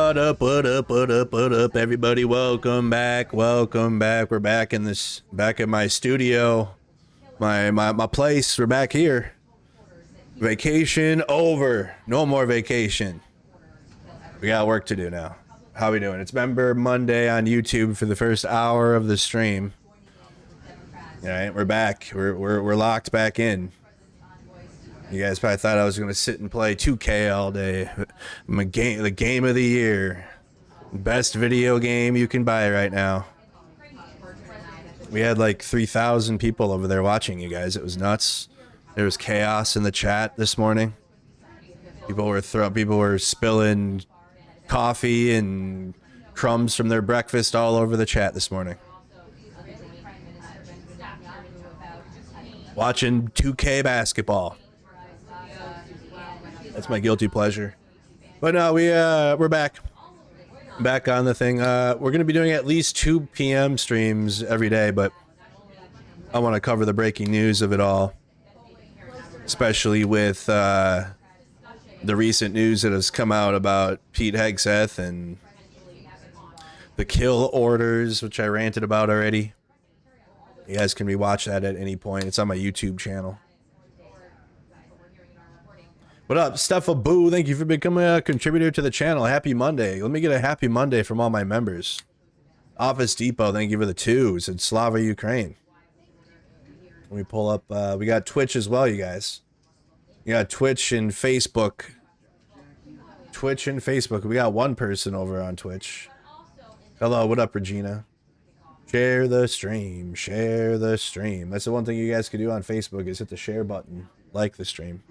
What up, what up, what up, what up, everybody? Welcome back, welcome back. We're back at my studio, my place. We're back here. Vacation over. No more vacation. We got work to do now. How we doing? It's Member Monday on YouTube for the first hour of the stream. All right, we're back. We're locked back in. You guys probably thought I was going to sit and play 2K all day. The game of the year. Best video game you can buy right now. We had like 3,000 people over there watching, you guys. It was nuts. There was chaos in the chat this morning. People were spilling coffee and crumbs from their breakfast all over the chat this morning. Watching 2K basketball. That's my guilty pleasure. But no, we're back on the thing. We're going to be doing at least 2 p.m. streams every day, but I want to cover the breaking news of it all, especially with the recent news that has come out about Pete Hegseth and the kill orders, which I ranted about already. You guys can rewatch that at any point. It's on my YouTube channel. What up, Steffa Boo? Thank you for becoming a contributor to the channel. Happy Monday. Let me get a happy Monday from all my members. Office Depot, thank you for the 2s. And Slava Ukraine. Let me pull up. We got Twitch as well, you guys. You got Twitch and Facebook. Twitch and Facebook. We got one person over on Twitch. Hello, what up, Regina? Share the stream. Share the stream. That's the one thing you guys can do on Facebook is hit the share button. Like the stream.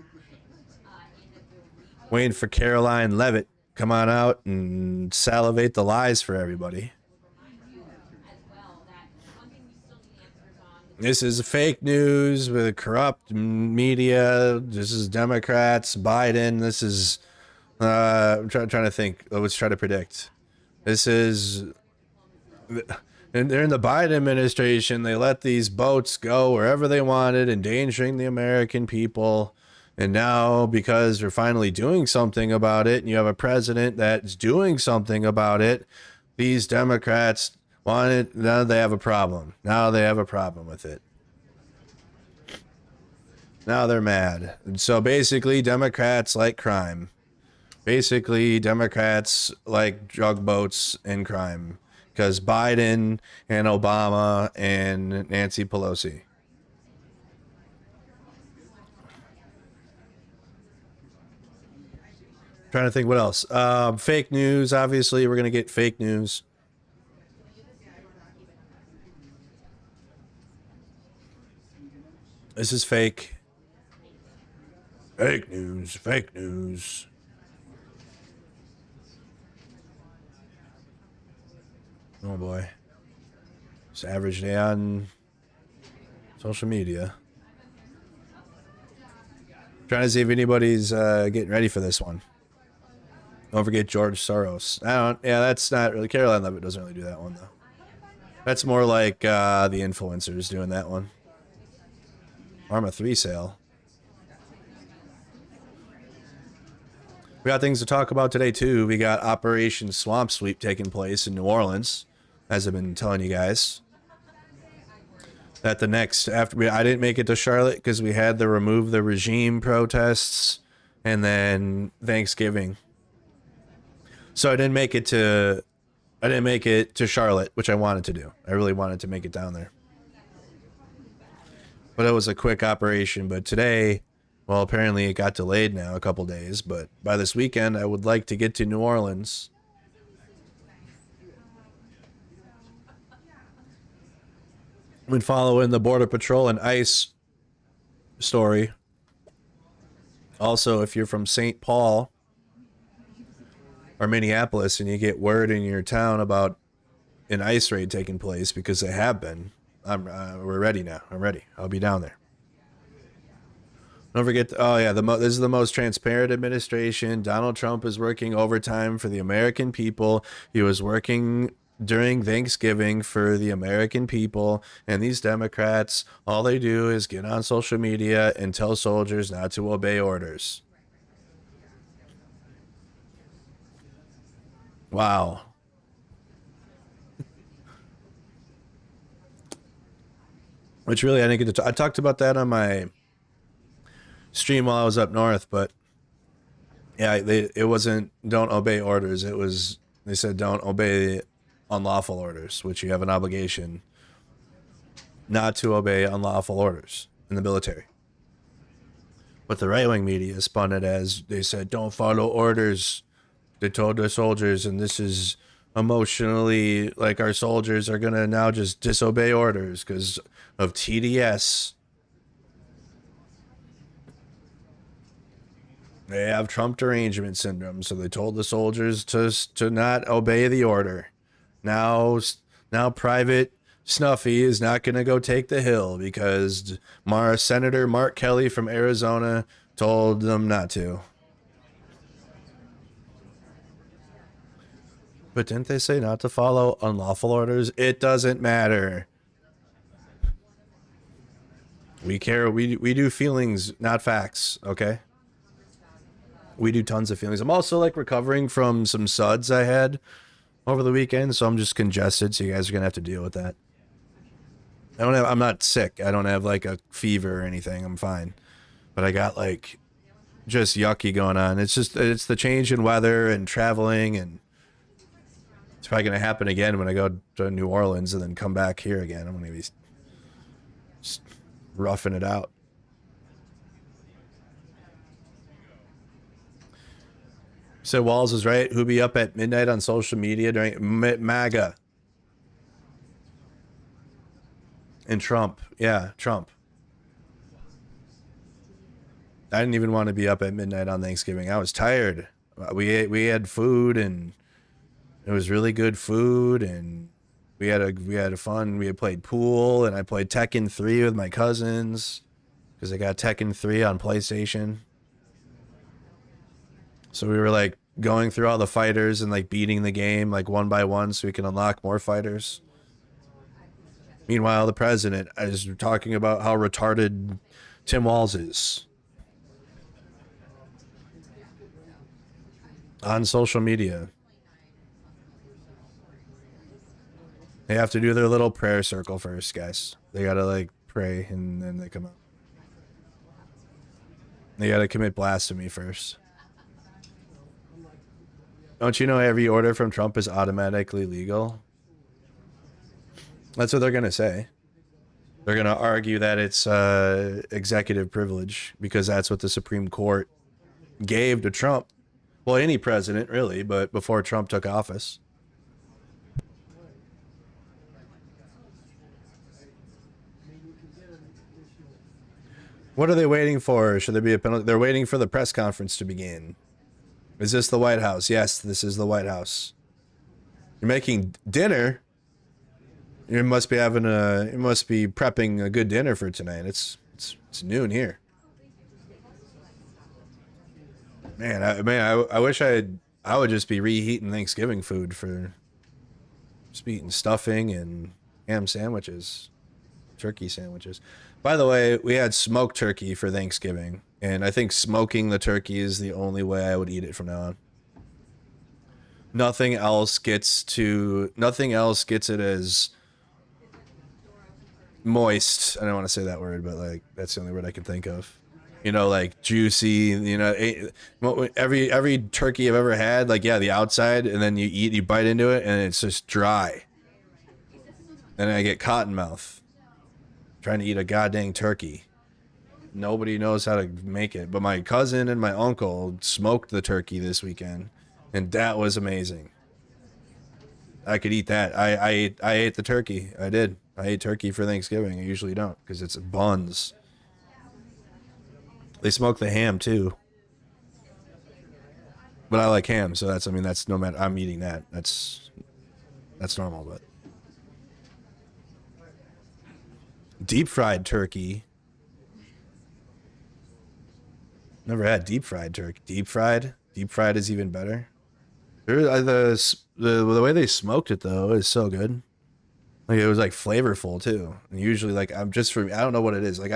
Waiting for Caroline Levitt. Come on out and salivate the lies for everybody. This is fake news with corrupt media. This is Democrats, Biden. This is, I'm trying to think. Let's try to predict. This is, and they're in the Biden administration. They let these boats go wherever they wanted, endangering the American people. And now, because they're finally doing something about it, and you have a president that's doing something about it, these Democrats want it. Now they have a problem. Now they have a problem with it. Now they're mad. And so basically, Democrats like crime. Basically, Democrats like drug boats and crime. Because Biden and Obama and Nancy Pelosi. Trying to think what else. Fake news. Obviously, we're going to get fake news. This is fake. Fake news. Fake news. Oh boy. It's average day on social media. Trying to see if anybody's getting ready for this one. Don't forget George Soros. Yeah, that's not really. Caroline Levitt doesn't really do that one, though. That's more like the influencers doing that one. Arma 3 sale. We got things to talk about today, too. We got Operation Swamp Sweep taking place in New Orleans, as I've been telling you guys. That the next, I didn't make it to Charlotte because we had the remove the regime protests and then Thanksgiving. So I didn't make it to Charlotte, which I wanted to do. I really wanted to make it down there. But it was a quick operation. But today, well, apparently it got delayed now a couple days. But by this weekend, I would like to get to New Orleans. I've been following the Border Patrol and ICE story. Also, if you're from St. Paul or Minneapolis and you get word in your town about an ICE raid taking place, because they have been, we're ready now. I'm ready. I'll be down there. Don't forget, this is the most transparent administration. Donald Trump is working overtime for the American people. He was working during Thanksgiving for the American people, and these Democrats, all they do is get on social media and tell soldiers not to obey orders. Wow. Which really, I didn't get to I talked about that on my stream while I was up north, but yeah, it wasn't don't obey orders. It was, they said don't obey unlawful orders, which you have an obligation not to obey unlawful orders in the military. But the right-wing media spun it as they said don't follow orders. They told their soldiers, and this is emotionally, like, our soldiers are gonna now just disobey orders because of TDS. They have Trump derangement syndrome, so they told the soldiers to not obey the order. Now Private Snuffy is not going to go take the hill because Senator Mark Kelly from Arizona told them not to. But didn't they say not to follow unlawful orders? It doesn't matter. We care. We do feelings, not facts, okay? We do tons of feelings. I'm also like recovering from some suds I had over the weekend, so I'm just congested, so you guys are gonna have to deal with that. I'm not sick. I don't have like a fever or anything. I'm fine. But I got like just yucky going on. It's the change in weather and traveling, and it's probably gonna happen again when I go to New Orleans and then come back here again. I'm gonna be just roughing it out. So Walls is right. Who be up at midnight on social media during MAGA? And Trump. Yeah, Trump. I didn't even want to be up at midnight on Thanksgiving. I was tired. We had food, and it was really good food, and we had a fun. We had played pool, and I played Tekken 3 with my cousins because I got Tekken 3 on PlayStation. So we were like going through all the fighters and like beating the game like one by one so we can unlock more fighters. Meanwhile, the president is talking about how retarded Tim Walz is on social media. They have to do their little prayer circle first, guys. They gotta like pray and then they come out. They gotta commit blasphemy first. Don't you know every order from Trump is automatically legal? That's what they're gonna say. They're gonna argue that it's executive privilege because that's what the Supreme Court gave to Trump. Well, any president really, but before Trump took office. What are they waiting for? Should there be a penalty? They're waiting for the press conference to begin. Is this the White House? Yes, this is the White House. You're making dinner? You must be having a. You must be prepping a good dinner for tonight. It's noon here. Man, I wish I would just be reheating Thanksgiving food for just eating stuffing and ham sandwiches, turkey sandwiches. By the way, we had smoked turkey for Thanksgiving, and I think smoking the turkey is the only way I would eat it from now on. Nothing else gets it as moist. I don't want to say that word, but like that's the only word I can think of. You know, like juicy, you know, every turkey I've ever had, like, yeah, the outside, and then you bite into it, and it's just dry. And I get cotton mouth trying to eat a goddamn turkey. Nobody knows how to make it, but my cousin and my uncle smoked the turkey this weekend, and that was amazing. I could eat that. I ate the turkey. I did. I ate turkey for Thanksgiving. I usually don't because it's buns. They smoke the ham too. But I like ham, so that's no matter, I'm eating that. That's normal, but deep fried turkey. Never had deep fried turkey. Deep fried is even better. The way they smoked it though is so good. Like it was like flavorful too. And usually like I don't know what it is. Like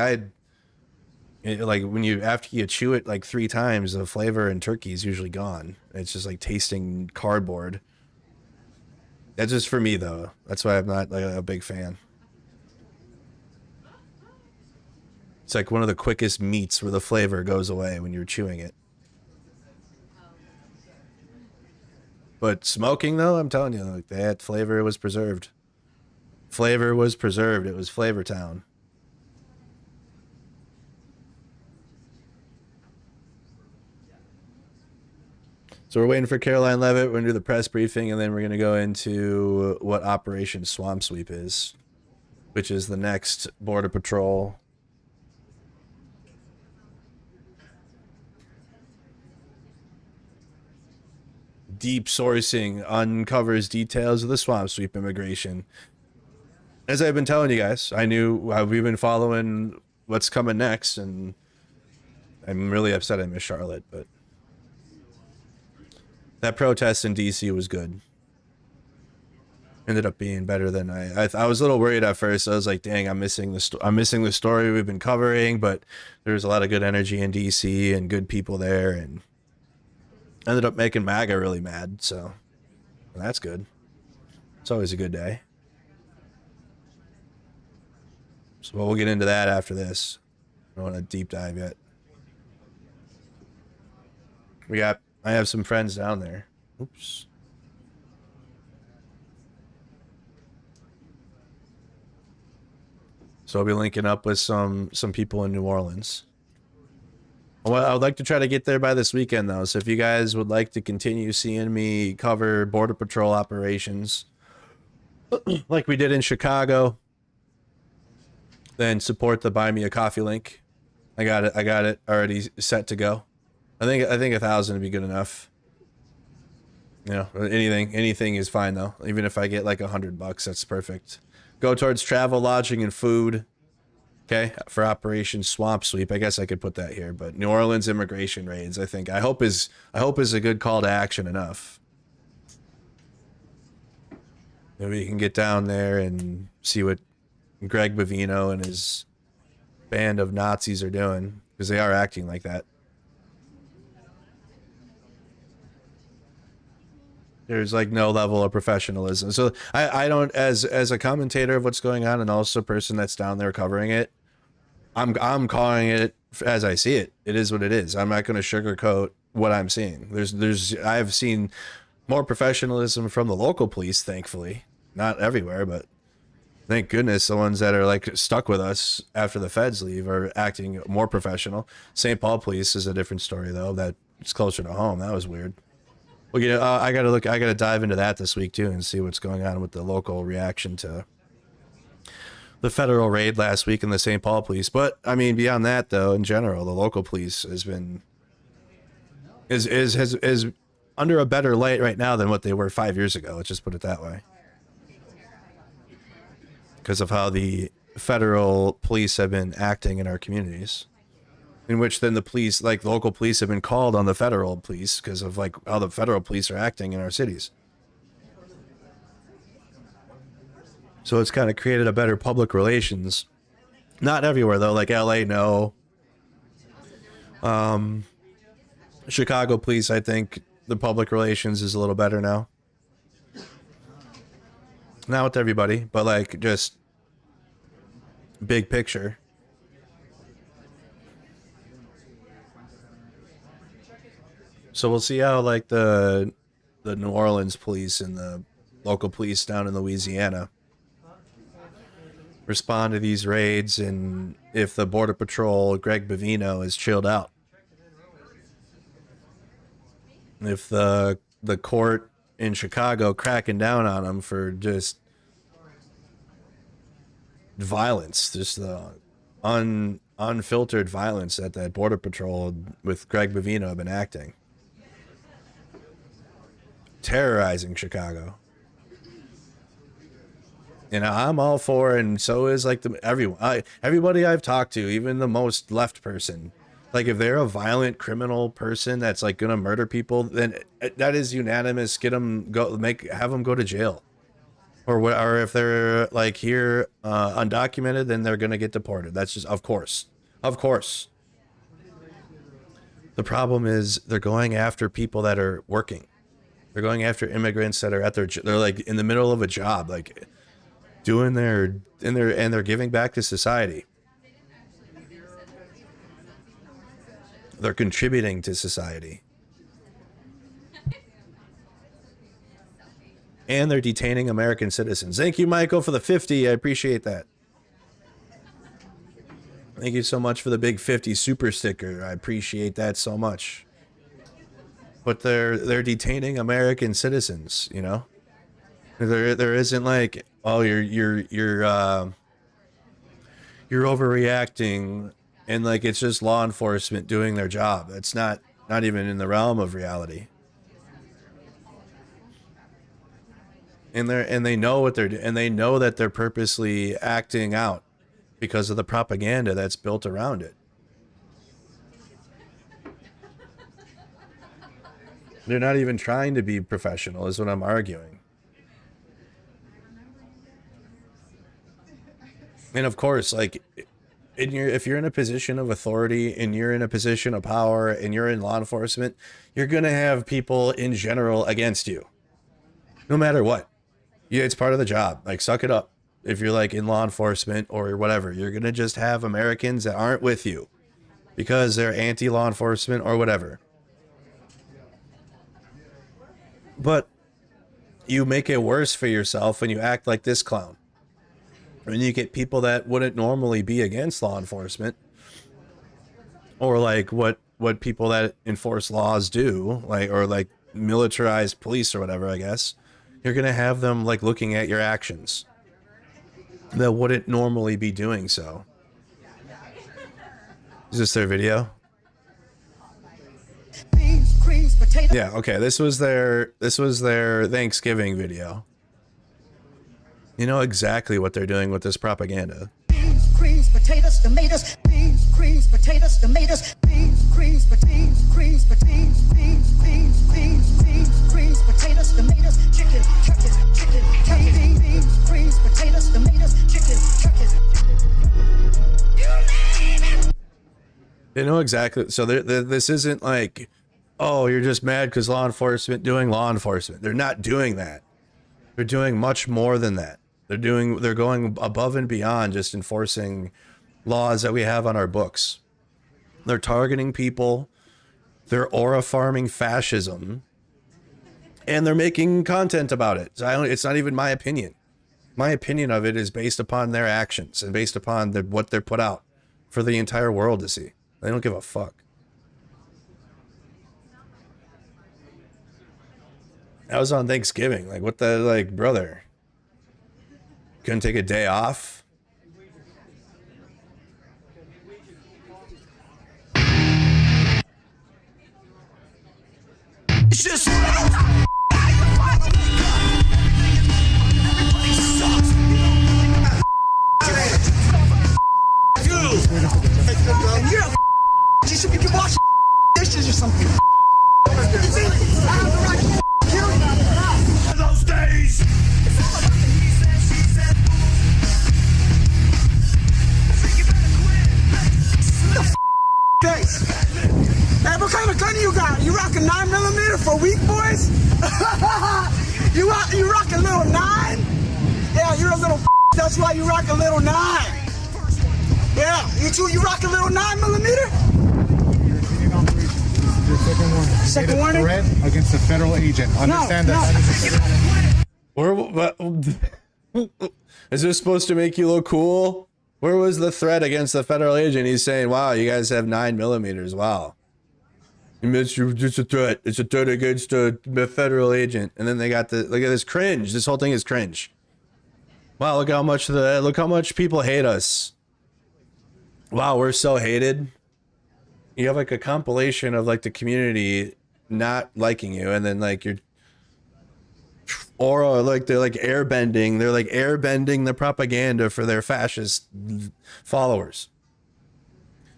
like when after you chew it like 3 times, the flavor in turkey is usually gone. It's just like tasting cardboard. That's just for me though. That's why I'm not like a big fan. It's like one of the quickest meats where the flavor goes away when you're chewing it. But smoking though, I'm telling you, like that flavor was preserved. Flavor was preserved. It was Flavor Town. So we're waiting for Caroline Levitt. We're going to do the press briefing, and then we're going to go into what Operation Swamp Sweep is, which is the next Border Patrol. Deep sourcing uncovers details of the Swamp Sweep immigration. As I've been telling you guys, we've been following what's coming next, and I'm really upset I missed Charlotte, but that protest in DC was good. Ended up being better than I was a little worried at first. I was like, dang, I'm missing the story we've been covering, but there's a lot of good energy in DC and good people there, and ended up making MAGA really mad, so that's good. It's always a good day. So we'll get into that after this. I don't want to deep dive yet. I have some friends down there. Oops. So I'll be linking up with some people in New Orleans. Well, I would like to try to get there by this weekend, though. So if you guys would like to continue seeing me cover Border Patrol operations, like we did in Chicago, then support the Buy Me a Coffee link. I got it already set to go. I think 1,000 would be good enough. You know, anything is fine though. Even if I get like $100, that's perfect. Go towards travel, lodging, and food. Okay, for Operation Swamp Sweep. I guess I could put that here, but New Orleans immigration raids, I hope is a good call to action enough. Maybe you can get down there and see what Greg Bavino and his band of Nazis are doing, because they are acting like that. There's like no level of professionalism. So I don't, as a commentator of what's going on and also a person that's down there covering it, I'm calling it as I see it. It is what it is. I'm not going to sugarcoat what I'm seeing. I've seen more professionalism from the local police, thankfully. Not everywhere, but thank goodness the ones that are like stuck with us after the feds leave are acting more professional. St. Paul police is a different story though. That's closer to home. That was weird. Well, you know, I gotta dive into that this week too and see what's going on with the local reaction to the federal raid last week in the St. Paul police. But I mean, beyond that though, in general, the local police has been is under a better light right now than what they were 5 years ago. Let's just put it that way. Because of how the federal police have been acting in our communities, in which then the police, like local police, have been called on the federal police because of like how the federal police are acting in our cities. So it's kind of created a better public relations. Not everywhere though, like LA, no. Chicago police, I think the public relations is a little better now. Not with everybody, but like just big picture. So we'll see how like the New Orleans police and the local police down in Louisiana respond to these raids, and if the Border Patrol Greg Bavino is chilled out. If the court in Chicago cracking down on him for just violence, just the unfiltered violence that Border Patrol with Greg Bavino have been acting. Terrorizing Chicago. And I'm all for, and so is like everybody I've talked to, even the most left person. Like if they're a violent criminal person that's like gonna murder people, then that is unanimous. Have them go to jail, or if they're like here undocumented, then they're gonna get deported. That's just of course. The problem is they're going after people that are working. They're going after immigrants that are they're like in the middle of a job, like doing and they're giving back to society. They're contributing to society. And they're detaining American citizens. Thank you, Michael, for the 50. I appreciate that. Thank you so much for the big 50 super sticker. I appreciate that so much. But they're detaining American citizens, you know? There isn't like, oh, you're overreacting, and like it's just law enforcement doing their job. That's not even in the realm of reality. And they know what they're doing, and they know that they're purposely acting out because of the propaganda that's built around it. They're not even trying to be professional, is what I'm arguing. And of course, like if you're in a position of authority and you're in a position of power and you're in law enforcement, you're going to have people in general against you, no matter what. Yeah, it's part of the job. Like, suck it up. If you're like in law enforcement or whatever, you're going to just have Americans that aren't with you because they're anti-law enforcement or whatever. But you make it worse for yourself when you act like this clown. And you get people that wouldn't normally be against law enforcement, or like what people that enforce laws do, like, or like militarized police or whatever, I guess. You're going to have them like looking at your actions that wouldn't normally be doing so. Is this their video? Yeah, okay. This was their Thanksgiving video. You know exactly what they're doing with this propaganda. Beans, creams, potatoes, tomatoes, beans, creams, potatoes, tomatoes, beans, creams, beans, creams, beans, beans, beans, beans, beans, creams, potatoes, tomatoes, chicken, turkey, chicken, turkey, beans, creams, potatoes, tomatoes, chicken, turkey. They know exactly. So this isn't like, oh, you're just mad because law enforcement doing law enforcement. They're not doing that. They're doing much more than that. They're going above and beyond just enforcing laws that we have on our books. They're targeting people. They're aura farming fascism. And they're making content about it. So it's not even my opinion. My opinion of it is based upon their actions and based upon what they're put out for the entire world to see. They don't give a fuck. That was on Thanksgiving. Like, what the, like, brother? Couldn't take a day off? It's just and you're you should be washing dishes or something. Those days. Hey, what kind of gun you got? You rocking 9mm for weak boys? you rock a little 9? Yeah, you're a little that's why you rock a little 9. Yeah, you rock a little 9mm? Second warning? Threat against a federal agent. Understand that. Is this supposed to make you look cool? Where was the threat against the federal agent? He's saying, wow, you guys have 9mm. Wow. It's a threat. It's a threat against a federal agent. And then they got look at this cringe. This whole thing is cringe. Wow, look how much people hate us. Wow, we're so hated. You have like a compilation of like the community not liking you, and then like you're like they're like airbending. They're like airbending the propaganda for their fascist followers.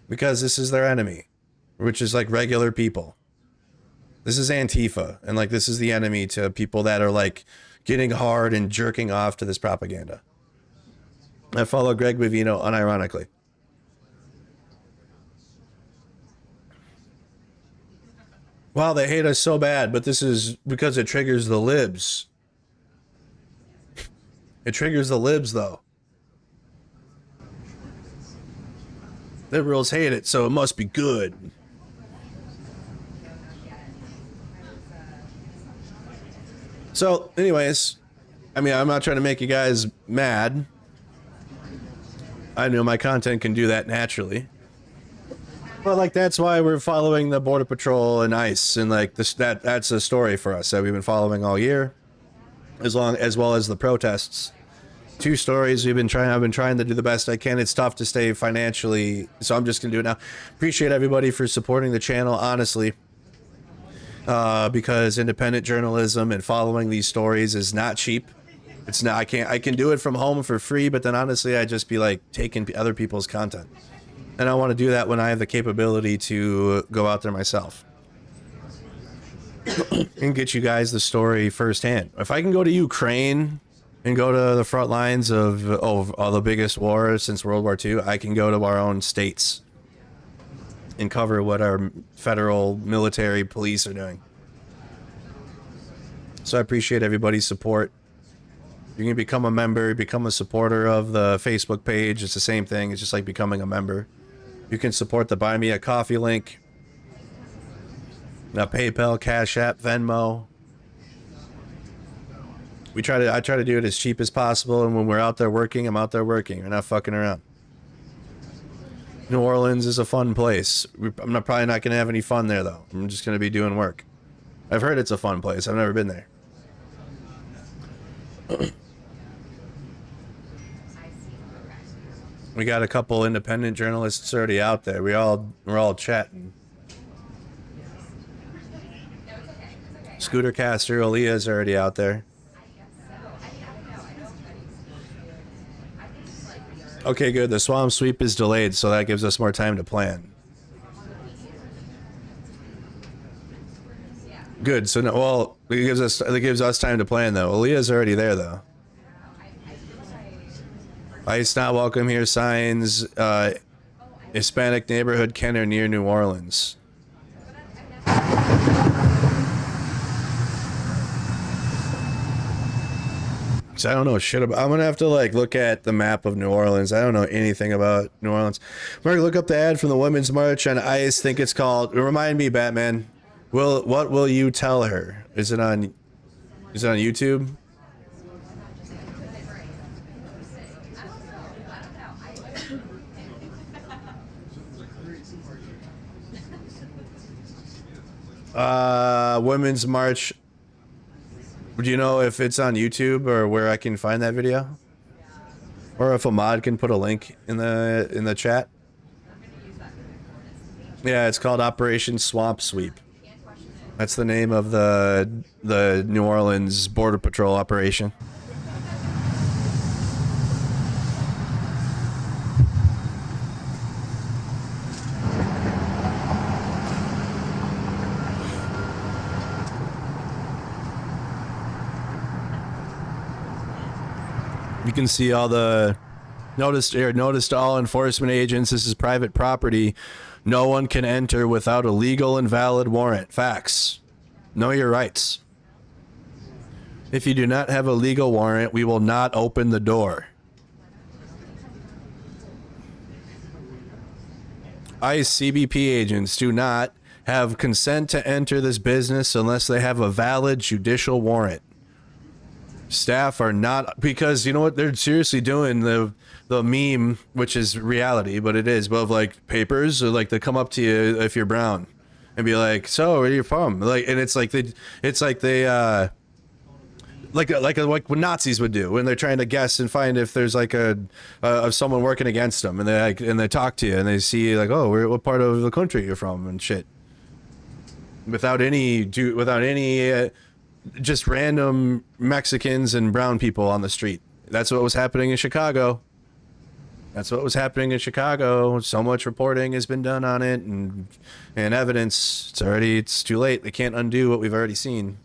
Because this is their enemy, which is like regular people. This is Antifa, and like this is the enemy to people that are like getting hard and jerking off to this propaganda. I follow Greg Bavino unironically. Wow, they hate us so bad, but this is because it triggers the libs. It triggers the libs, though. Liberals hate it, so it must be good. So, anyways, I mean, I'm not trying to make you guys mad. I know my content can do that naturally. But like that's why we're following the Border Patrol and ICE, and like that's a story for us that we've been following all year, as well as the protests. 2 stories I've been trying to do the best I can. It's tough to stay financially, so I'm just gonna do it now. Appreciate everybody for supporting the channel, honestly, because independent journalism and following these stories is not cheap. It's not. I can do it from home for free, but then honestly, I just be like taking other people's content. And I want to do that when I have the capability to go out there myself and get you guys the story firsthand. If I can go to Ukraine and go to the front lines of the biggest war since World War II, I can go to our own states and cover what our federal military police are doing. So I appreciate everybody's support. You can become a member, become a supporter of the Facebook page. It's the same thing. It's just like becoming a member. You can support the Buy Me a Coffee link, PayPal, Cash App, Venmo. I try to do it as cheap as possible, and when we're out there working, I'm out there working. We're not fucking around. New Orleans is a fun place. I'm probably not going to have any fun there, though. I'm just going to be doing work. I've heard it's a fun place. I've never been there. We got a couple independent journalists already out there. We're all chatting. Scootercaster Aaliyah's already out there. Okay, good. The swamp sweep is delayed, so that gives us more time to plan. Good. So no, well, it gives us time to plan though. Aaliyah's already there though. ICE not welcome here signs. Hispanic neighborhood Kenner near New Orleans. So I don't know shit about. I'm gonna have to like look at the map of New Orleans. I don't know anything about New Orleans. Mark, look up the ad from the Women's March on ICE. Think it's called. Remind me, Batman. What will you tell her? Is it on YouTube? Women's March. Do you know if it's on YouTube or where I can find that video? Or if a mod can put a link in the chat? Yeah, it's called Operation Swamp Sweep. That's the name of the New Orleans Border Patrol operation. You can see all the notice to all enforcement agents, this is private property. No one can enter without a legal and valid warrant. Facts. Know your rights. If you do not have a legal warrant, we will not open the door. ICE CBP agents do not have consent to enter this business unless they have a valid judicial warrant. Staff are not, because you know what they're seriously doing, the meme, which is reality, but it is, but like papers, or like they come up to you if you're brown and be like, so where are you from? Like, and it's like what Nazis would do when they're trying to guess and find if there's like someone working against them, and they talk to you and they see like, oh, what part of the country you're from and shit, without any just random Mexicans and brown people on the street. That's what was happening in Chicago. So much reporting has been done on it and evidence. It's too late. They can't undo what we've already seen.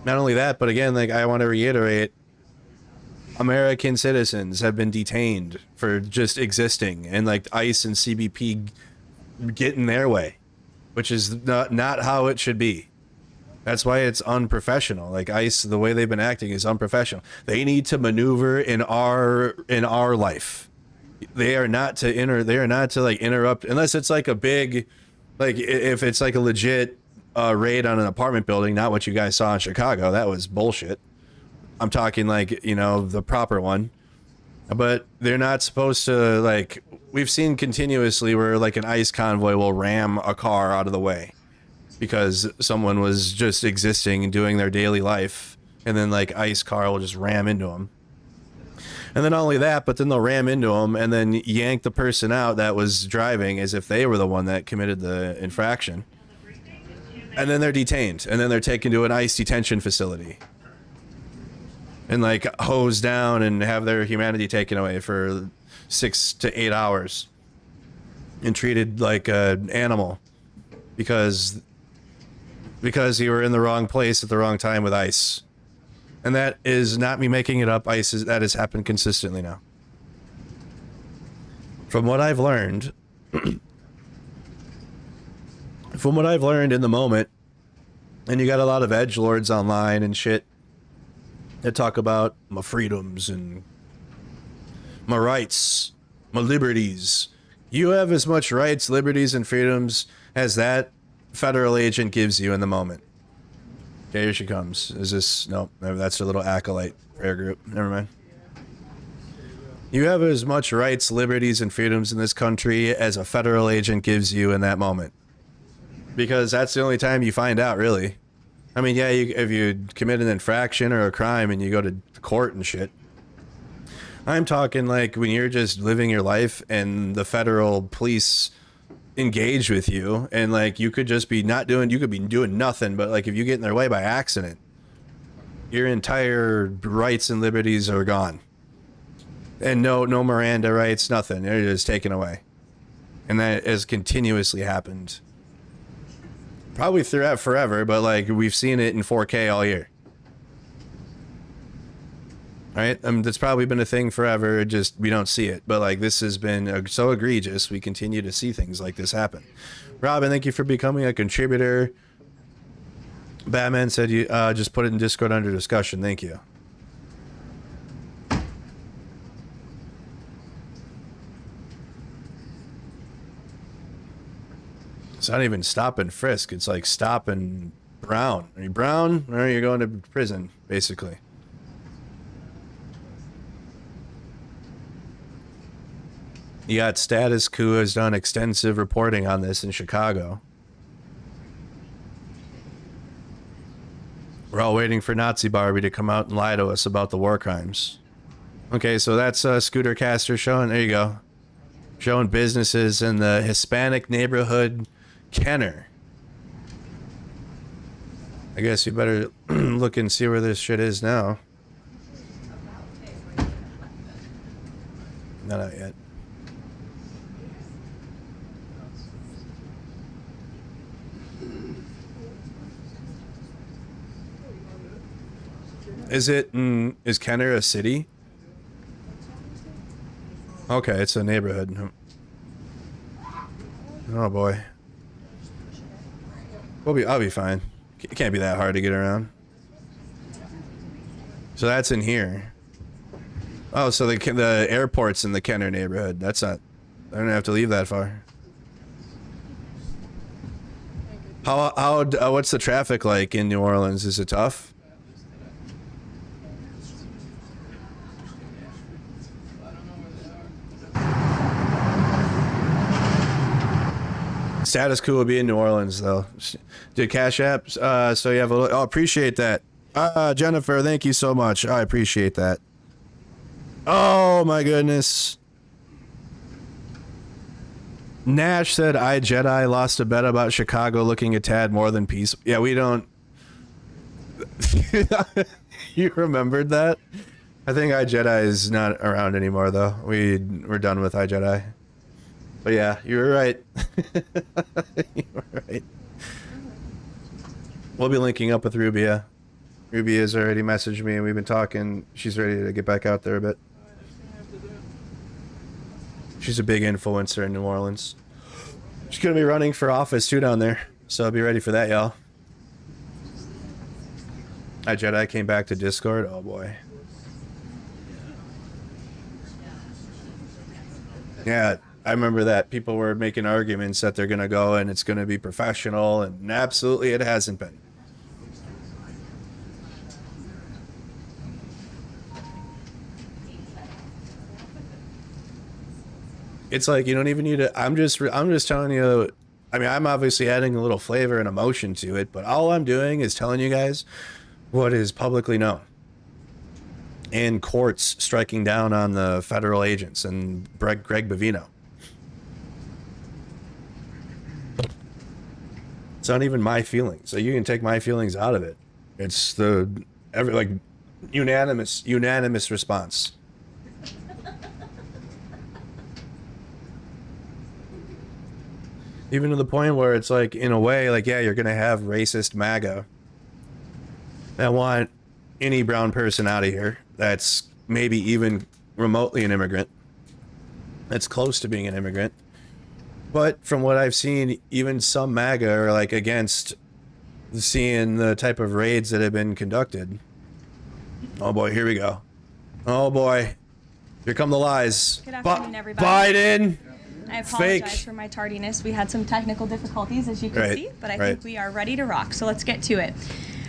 Not only that, but again, like I want to reiterate, American citizens have been detained for just existing, and like ICE and CBP get in their way, which is not how it should be. That's why it's unprofessional. Like ICE, the way they've been acting is unprofessional. They need to maneuver in our life. They are not to like interrupt, unless it's like a big, like if it's like a legit raid on an apartment building, not what you guys saw in Chicago. That was bullshit. I'm talking like, you know, the proper one. But they're not supposed to, like, we've seen continuously where like an ICE convoy will ram a car out of the way because someone was just existing and doing their daily life, and then like ICE car will just ram into them. And then not only that, but then they'll ram into them and then yank the person out that was driving as if they were the one that committed the infraction. And then they're detained, and then they're taken to an ICE detention facility and like hosed down and have their humanity taken away for 6 to 8 hours and treated like an animal because you were in the wrong place at the wrong time with ICE. And that is not me making it up. That has happened consistently now. From what I've learned, in the moment, and you got a lot of edgelords online and shit that talk about my freedoms and my rights, my liberties. You have as much rights, liberties, and freedoms as that federal agent gives you in the moment. Okay, here she comes. Is this... Nope, that's her little acolyte prayer group. Never mind. You have as much rights, liberties, and freedoms in this country as a federal agent gives you in that moment. Because that's the only time you find out, really. I mean, yeah, if you commit an infraction or a crime and you go to court and shit, I'm talking like when you're just living your life and the federal police engage with you, and like you could just be you could be doing nothing, but like if you get in their way by accident, your entire rights and liberties are gone. And no Miranda rights, nothing. They're just taken away. And that has continuously happened. Probably throughout forever, but like we've seen it in 4K all year. Right? That's probably been a thing forever. Just we don't see it. But like this has been so egregious. We continue to see things like this happen. Robin, thank you for becoming a contributor. Batman said you just put it in Discord under discussion. Thank you. It's not even stop and frisk. It's like stop and brown. Are you brown? Or you're going to prison, basically. You got Status Quo has done extensive reporting on this in Chicago. We're all waiting for Nazi Barbie to come out and lie to us about the war crimes. Okay, so that's Scooter Caster showing, there you go. Showing businesses in the Hispanic neighborhood Kenner. I guess you better look and see where this shit is now. No, not yet. Is Kenner a city? Okay, it's a neighborhood. Oh boy. I'll be fine. It can't be that hard to get around. So that's in here. Oh, so the airport's in the Kenner neighborhood. That's not. I don't have to leave that far. What's the traffic like in New Orleans? Is it tough? Status Quo will be in New Orleans, though. Did Cash App? So you have a. Oh, appreciate that. Jennifer, thank you so much. I appreciate that. Oh my goodness. Nash said, "I Jedi lost a bet about Chicago looking a tad more than peace." Yeah, we don't. You remembered that? I think I Jedi is not around anymore, though. We're done with I Jedi. But yeah, you were right. You were right. We'll be linking up with Rubia. Rubia has already messaged me and we've been talking. She's ready to get back out there a bit. She's a big influencer in New Orleans. She's going to be running for office too down there. So be ready for that, y'all. I Jedi came back to Discord. Oh boy. Yeah. I remember that people were making arguments that they're going to go and it's going to be professional, and absolutely it hasn't been. It's like you don't even need to. I'm just telling you. I mean, I'm obviously adding a little flavor and emotion to it, but all I'm doing is telling you guys what is publicly known. And courts striking down on the federal agents and Greg Bavino. It's not even my feelings, so you can take my feelings out of it. It's the unanimous response. Even to the point where it's like, in a way, like, yeah, you're gonna have racist MAGA that want any brown person out of here that's maybe even remotely an immigrant, that's close to being an immigrant. But from what I've seen, even some MAGA are like against seeing the type of raids that have been conducted. Oh boy, here we go. Oh boy, here come the lies. Good afternoon, everybody. Biden. I apologize for my tardiness. We had some technical difficulties, as you can see, but I think we are ready to rock. So let's get to it.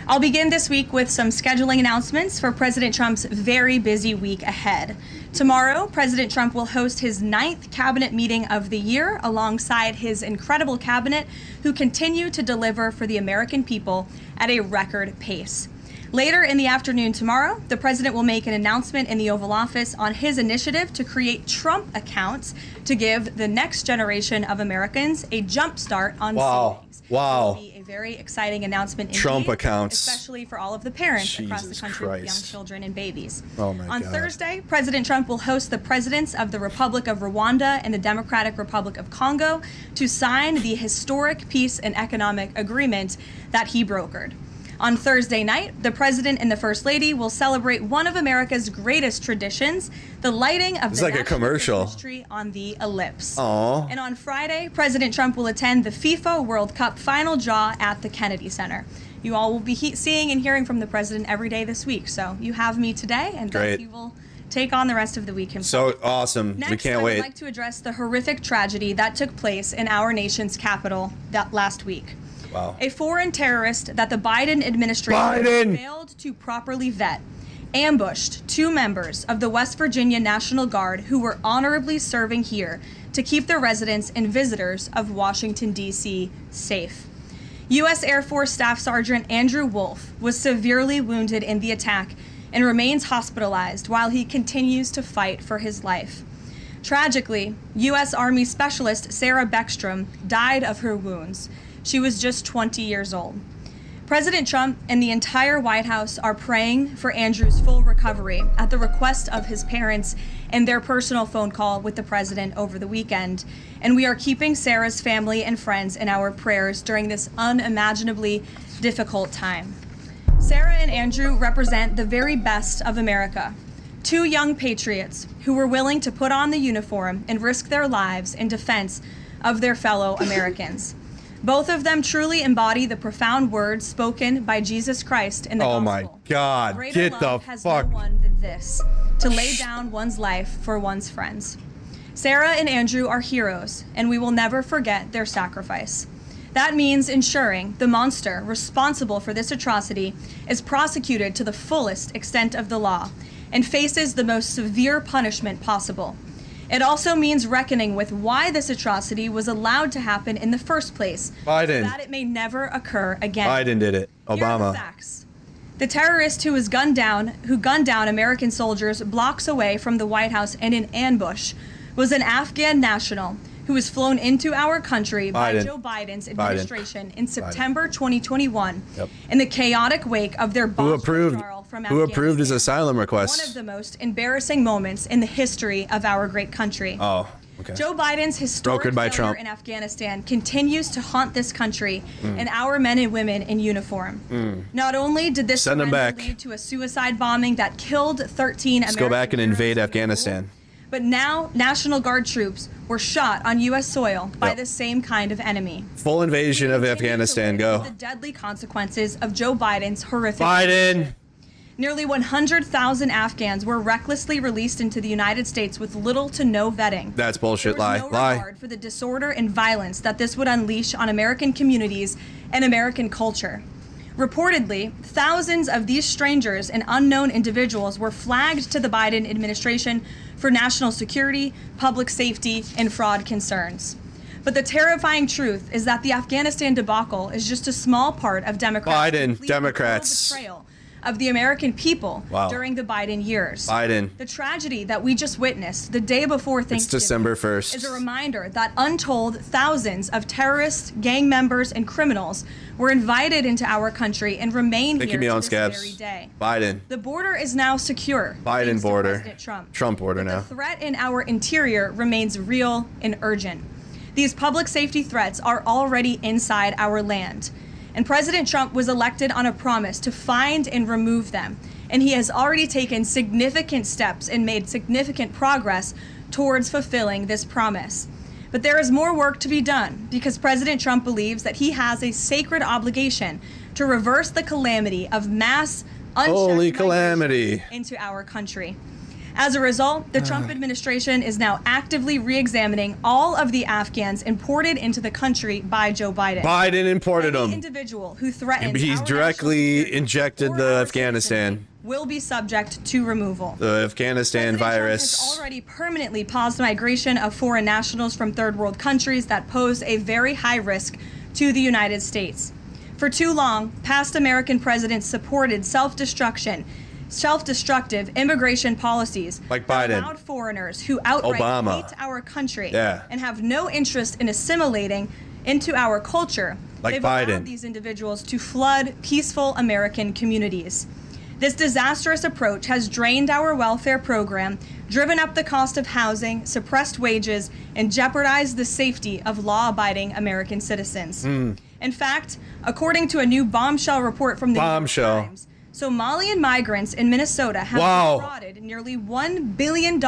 I'll begin this week with some scheduling announcements for President Trump's very busy week ahead. Tomorrow, President Trump will host his 9th cabinet meeting of the year alongside his incredible cabinet, who continue to deliver for the American people at a record pace. Later in the afternoon tomorrow, the president will make an announcement in the Oval Office on his initiative to create Trump accounts to give the next generation of Americans a jump start on savings. Wow. It will be a very exciting announcement indeed, Trump accounts. especially for all of the parents across the Jesus country with young Christ. children and babies. Oh my On God. Thursday, President Trump will host the presidents of the Republic of Rwanda and the Democratic Republic of Congo to sign the historic peace and economic agreement that he brokered. On Thursday night, the President and the First Lady will celebrate one of America's greatest traditions, the lighting of It's the like a National commercial. Christmas tree on the ellipse. Aw. And on Friday, President Trump will attend the FIFA World Cup final draw at the Kennedy Center. You all will be seeing and hearing from the President every day this week, so you have me today, and Great. he will take on the rest of the week himself. So awesome. Next, we can't I wait. would like to address the horrific tragedy that took place in our nation's capital that last week. Wow. A foreign terrorist that the Biden administration failed to properly vet ambushed 2 members of the West Virginia National Guard who were honorably serving here to keep the residents and visitors of Washington, D.C. safe. U.S. Air Force Staff Sergeant Andrew Wolf was severely wounded in the attack and remains hospitalized while he continues to fight for his life. Tragically, U.S. Army Specialist Sarah Beckstrom died of her wounds. She was just 20 years old. President Trump and the entire White House are praying for Andrew's full recovery at the request of his parents and their personal phone call with the president over the weekend. And we are keeping Sarah's family and friends in our prayers during this unimaginably difficult time. Sarah and Andrew represent the very best of America. 2 young patriots who were willing to put on the uniform and risk their lives in defense of their fellow Americans. Both of them truly embody the profound words spoken by Jesus Christ in the Oh gospel. my God. Greater Get the love has fuck. no one than this, to lay down one's life for one's friends. Sarah and Andrew are heroes, and we will never forget their sacrifice. That means ensuring the monster responsible for this atrocity is prosecuted to the fullest extent of the law and faces the most severe punishment possible. It also means reckoning with why this atrocity was allowed to happen in the first place, Biden. so that it may never occur again. Biden did it. Here are the Obama. facts. The terrorist who gunned down American soldiers blocks away from the White House in an ambush was an Afghan national who was flown into our country by Biden. Joe Biden's administration in September Biden. 2021 Yep. in the chaotic wake of their Who bombed approved? withdrawal from Who approved his Afghanistan. asylum One request? of the most embarrassing moments in the history of our great country. Oh, okay. Joe Biden's historic Brokered by failure Trump. in Afghanistan continues to haunt this country and our men and women in uniform. Not only did this Send 'em surrender back. lead to a suicide bombing that killed 13 Let's American go back and heroes invade in Kabul, Afghanistan. but now National Guard troops were shot on U.S. soil by Yep. the same kind of enemy. Full invasion of We continue to Afghanistan. live Go. with the deadly consequences of Joe Biden's horrific. Biden. Nearly 100,000 Afghans were recklessly released into the United States with little to no vetting. That's bullshit. There was Lie. no Lie. regard for the disorder and violence that this would unleash on American communities and American culture. Reportedly, thousands of these strangers and unknown individuals were flagged to the Biden administration for national security, public safety, and fraud concerns. But the terrifying truth is that the Afghanistan debacle is just a small part of Democrats' Biden, complete Democrats. betrayal of the American people Wow. during the Biden years. Biden. The tragedy that we just witnessed the day before Thanksgiving It's December 1st. is a reminder that untold thousands of terrorists, gang members, and criminals were invited into our country and remain They here can be to on this very scabs. day. President The border is now secure. Biden thanks to border. President Trump. Trump border But now. The threat in our interior remains real and urgent. These public safety threats are already inside our land. And President Trump was elected on a promise to find and remove them. And he has already taken significant steps and made significant progress towards fulfilling this promise. But there is more work to be done because President Trump believes that he has a sacred obligation to reverse the calamity of mass unchecked Holy migration calamity. into our country. As a result, the Trump administration is now actively re-examining all of the Afghans imported into the country by Joe Biden. Biden imported Any them. individual who threatens He's our directly national security injected or the our Afghanistan. citizenry will be subject to removal. The Afghanistan President Trump virus. has already permanently paused migration of foreign nationals from third world countries that pose a very high risk to the United States. For too long, past American presidents supported self-destructive immigration policies like that Biden, allowed foreigners who outright Obama. hate our country Yeah. and have no interest in assimilating into our culture. Like They've Biden. allowed these individuals to flood peaceful American communities. This disastrous approach has drained our welfare program, driven up the cost of housing, suppressed wages, and jeopardized the safety of law-abiding American citizens. In fact, according to a new bombshell report from the New York Times, Somalian migrants in Minnesota have defrauded nearly $1 billion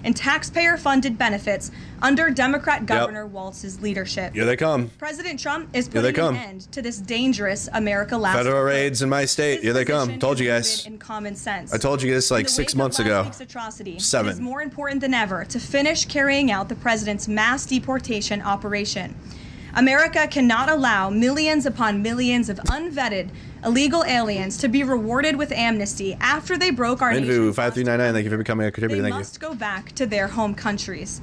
in taxpayer-funded benefits under Democrat Governor Walz's leadership. Here they come. President Trump is putting an end to this dangerous America Last Federal approach. raids in my state. Here they come. Told you guys. In common sense. I told you this like 6 months ago. Atrocity, 7. It is more important than ever to finish carrying out the president's mass deportation operation. America cannot allow millions upon millions of unvetted illegal aliens to be rewarded with amnesty after they broke our nation's 5399. Thank you for becoming a contributor. They Thank must go back to their home countries.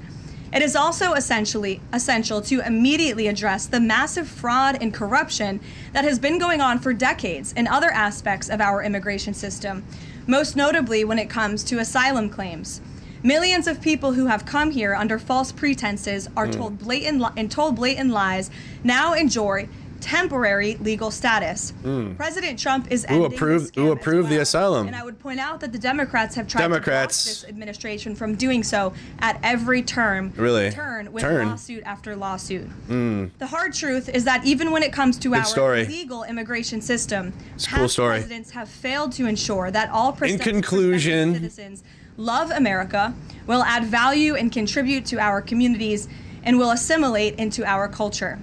It is also essential to immediately address the massive fraud and corruption that has been going on for decades in other aspects of our immigration system, most notably when it comes to asylum claims. Millions of people who have come here under false pretenses are told blatant lies now enjoy temporary legal status. President Trump is ending Who approved the asylum? And I would point out that the Democrats have tried to block this administration from doing so at every turn with lawsuit after lawsuit. The hard truth is that even when it comes to our legal immigration system, past presidents have failed to ensure that all prospective citizens love America, will add value and contribute to our communities, and will assimilate into our culture.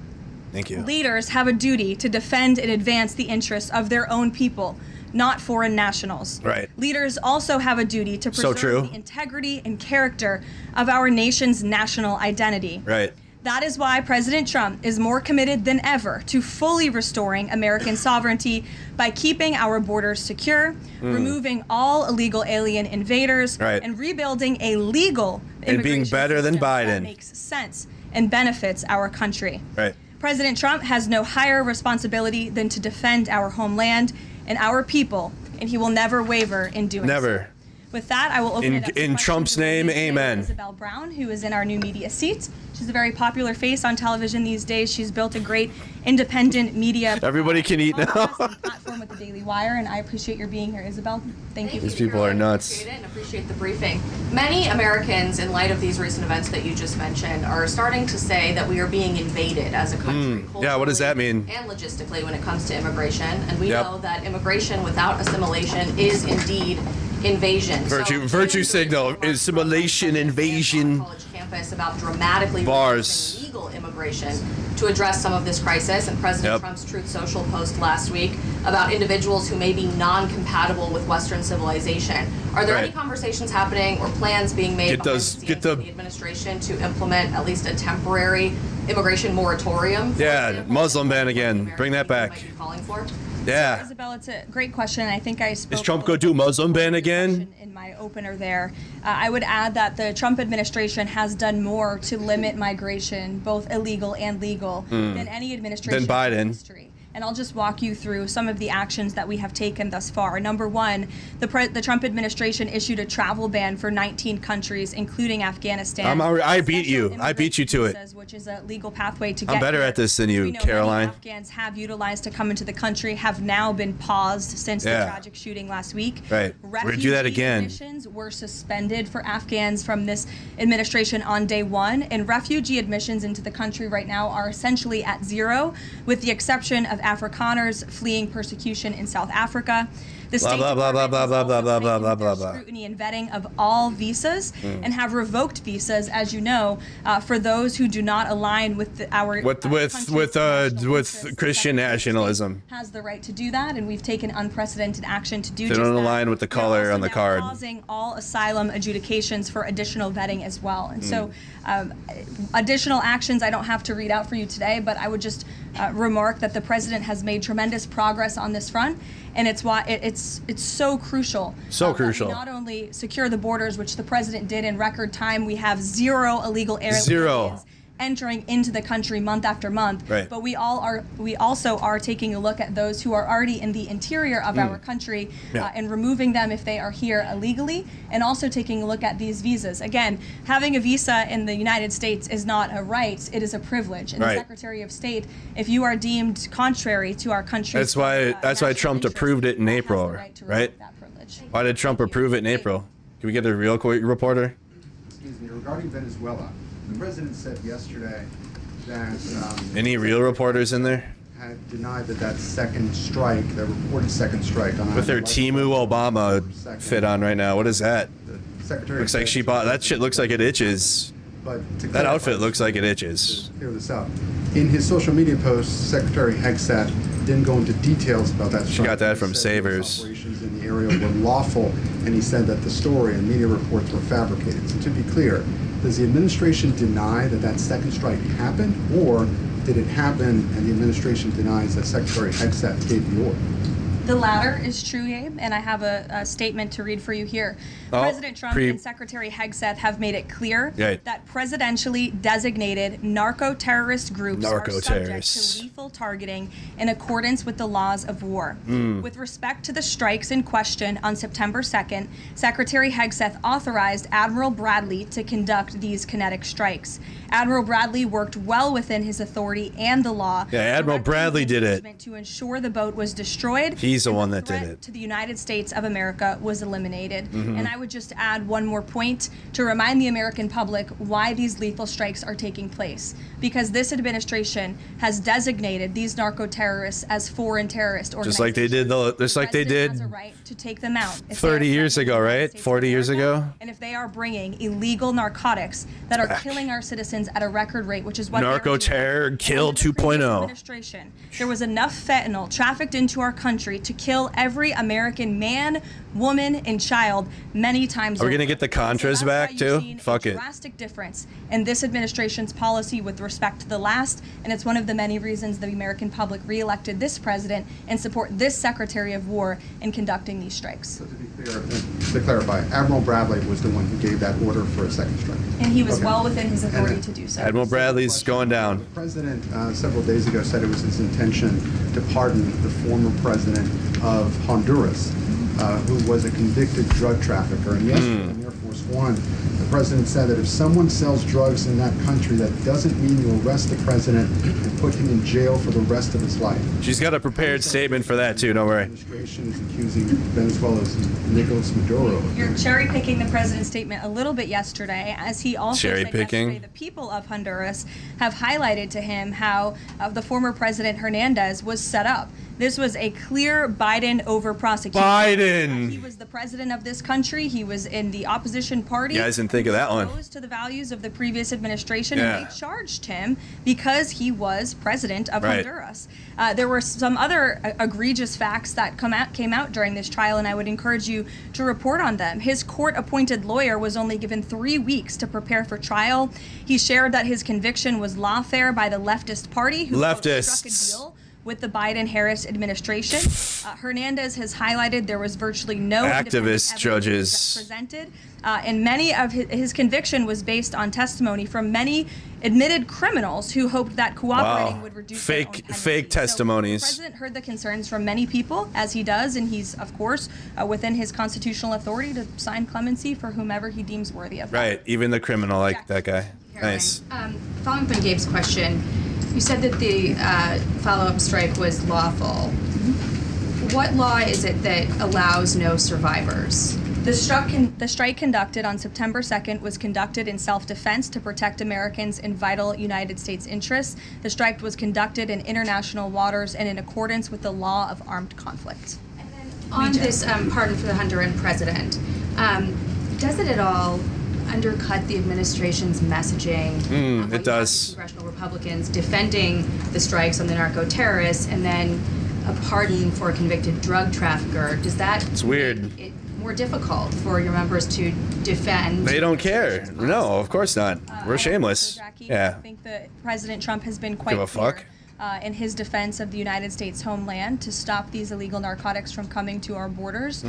Thank you. Leaders have a duty to defend and advance the interests of their own people, not foreign nationals. Right. Leaders also have a duty to preserve the integrity and character of our nation's national identity. Right. That is why President Trump is more committed than ever to fully restoring American sovereignty by keeping our borders secure, removing all illegal alien invaders, and rebuilding a legal and being better than Biden that makes sense and benefits our country. Right. President Trump has no higher responsibility than to defend our homeland and our people, and he will never waver in doing so. Never. With that, I will open it up in Trump's name, amen. Isabel Brown, who is in our new media seat. She's a very popular face on television these days. She's built a great independent media. Everybody can eat now. Platform with the Daily Wire, and I appreciate your being here, Isabel. Thank you. These people are nuts. Appreciate it and appreciate the briefing. Many Americans, in light of these recent events that you just mentioned, are starting to say that we are being invaded as a country. Yeah, what does that mean? And logistically when it comes to immigration. And we know that immigration without assimilation is indeed invasion. Virtue signal, assimilation, invasion. College campus about dramatically bars, legal immigration to address some of this crisis. And President Trump's Truth Social post last week about individuals who may be non-compatible with Western civilization. Are there any conversations happening or plans being made by the administration to implement at least a temporary immigration moratorium? Yeah, Muslim ban again. Bring that back. Calling for? Yeah. So, Isabel, it's a great question. I think I spoke. Is Trump going to do Muslim ban again? In my opener there, I would add that the Trump administration has done more to limit migration, both illegal and legal, than any administration than Biden. in history. And I'll just walk you through some of the actions that we have taken thus far. Number one, the Trump administration issued a travel ban for 19 countries, including Afghanistan. I beat you. I beat you to it. Which is a legal pathway to get I'm better here. at this than you, We know Caroline. many Afghans have utilized to come into the country, have now been paused since the tragic shooting last week. Right. We're going to do that again. Admissions were suspended for Afghans from this administration on day one, and refugee admissions into the country right now are essentially at zero, with the exception of Afrikaners fleeing persecution in South Africa. The State Department has also heightened scrutiny and vetting of all visas and have revoked visas, as you know, for those who do not align with our with Christian nationalism. Has the right to do that, and we've taken unprecedented action to do they just that. They don't align with the color on the card. Pausing all asylum adjudications for additional vetting as well, and so additional actions I don't have to read out for you today, but I would just remark that the president has made tremendous progress on this front, and it's why it's so crucial. That we not only secure the borders, which the president did in record time. We have zero illegal aliens entering into the country month after month. Right. But we also are taking a look at those who are already in the interior of our country and removing them if they are here illegally, and also taking a look at these visas. Again, having a visa in the United States is not a right, it is a privilege. And the Secretary of State, if you are deemed contrary to our country, that's why Trump approved it in April, right? Why did Trump approve it in April? Can we get a real reporter? Excuse me, regarding Venezuela, the president said yesterday that any real reporters in there had denied that second strike, that reported second strike on with their Timu Obama fit on right now. What is that? The secretary looks like she bought that shit. Looks like it itches. But that outfit looks like it itches. To clear this up, in his social media post, Secretary Hegseth didn't go into details about that strike. She got that from Savers. Operations in the area were lawful, and he said that the story and media reports were fabricated. So to be clear, does the administration deny that second strike happened, or did it happen and the administration denies that Secretary Hegseth gave the order? The latter is true, Abe, and I have a statement to read for you here. President Trump and Secretary Hegseth have made it clear that presidentially designated narco-terrorist groups are subject to lethal targeting in accordance with the laws of war. With respect to the strikes in question on September 2nd, Secretary Hegseth authorized Admiral Bradley to conduct these kinetic strikes. Admiral Bradley worked well within his authority and the law. Yeah, Admiral Bradley did it. To ensure the boat was destroyed. He's the one that did it. To the United States of America was eliminated. And I would just add one more point to remind the American public why these lethal strikes are taking place. Because this administration has designated these narco-terrorists as foreign terrorist organizations. Just like they did has a right to take them out 30 years ago, right? 40 years ago? And if they are bringing illegal narcotics that are killing our citizens at a record rate, which is what narco-terror kill 2.0. There was enough fentanyl trafficked into our country to kill every American man, woman, and child many times. Are we going to get the Contras back too? Fuck it. Drastic difference in this administration's policy with respect to the last, and it's one of the many reasons the American public reelected this president and support this Secretary of War in conducting these strikes. So to be clear, to clarify, Admiral Bradley was the one who gave that order for a second strike. And he was well within his authority to do so. Admiral Bradley's going down. The president several days ago said it was his intention to pardon the former president of Honduras, who was a convicted drug trafficker. And yesterday in Air Force One, the president said that if someone sells drugs in that country, that doesn't mean you arrest the president and put him in jail for the rest of his life. She's got a prepared statement for that too, don't worry. The administration is accusing Venezuela's Nicolas Maduro. You're cherry picking the president's statement a little bit yesterday, as he also said yesterday the people of Honduras have highlighted to him how the former President Hernandez was set up. This was a clear Biden over prosecution. Biden! He was the president of this country. He was in the opposition party. You guys didn't think of that one. Opposed to the values of the previous administration, and they charged him because he was president of Honduras. There were some other egregious facts that came out during this trial, and I would encourage you to report on them. His court-appointed lawyer was only given 3 weeks to prepare for trial. He shared that his conviction was lawfare by the leftist party, who struck a deal with the Biden-Harris administration. Hernandez has highlighted there was virtually no activist judges presented, and many of his conviction was based on testimony from many admitted criminals who hoped that cooperating would reduce fake testimonies. So the president heard the concerns from many people, as he does, and he's of course within his constitutional authority to sign clemency for whomever he deems worthy of that. Right, even the criminal like that guy. Caroline, nice. Following up on Gabe's question, you said that the follow-up strike was lawful. What law is it that allows no survivors? The strike conducted on September 2nd was conducted in self-defense to protect Americans in vital United States interests. The strike was conducted in international waters and in accordance with the law of armed conflict. And then on this pardon for the Honduran president, does it at all undercut the administration's messaging? It does. Congressional Republicans defending the strikes on the narco-terrorists, and then a pardon for a convicted drug trafficker. Does that make it more difficult for your members to defend? They don't care. No, of course not. We're shameless. Jackie, Yeah. I think that President Trump has been quite Give a clear fuck. in his defense of the United States homeland to stop these illegal narcotics from coming to our borders,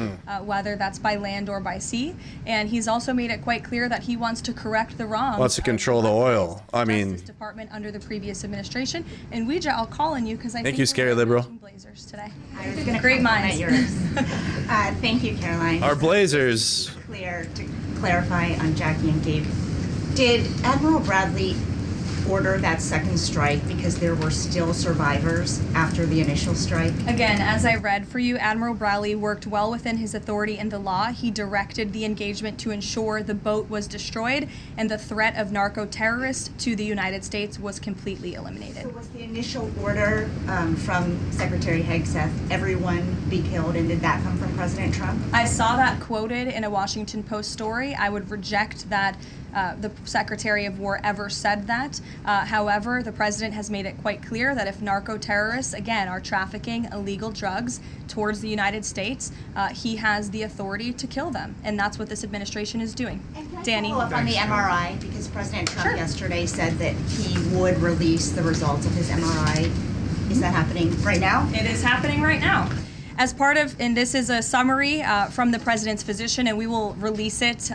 whether that's by land or by sea. And he's also made it quite clear that he wants to correct the wrongs. Wants to control the oil. I mean, Justice Department under the previous administration. And Ouija, I'll call on you because I think you, Scary Liberal. Blazers today. I was going to Great minds. yours. Thank you, Caroline. Our Blazers. To clarify on Jackie and Gabe, did Admiral Bradley order that second strike because there were still survivors after the initial strike? Again, as I read for you, Admiral Bradley worked well within his authority and the law. He directed the engagement to ensure the boat was destroyed and the threat of narco-terrorists to the United States was completely eliminated. So was the initial order from Secretary Hegseth, everyone be killed, and did that come from President Trump? I saw that quoted in a Washington Post story. I would reject that the Secretary of War ever said that. However, the president has made it quite clear that if narco-terrorists, again, are trafficking illegal drugs towards the United States, he has the authority to kill them. And that's what this administration is doing. Danny? Follow up on the MRI, because President Trump yesterday said that he would release the results of his MRI. Is that happening right now? It is happening right now. As part of, and this is a summary from the president's physician, and we will release it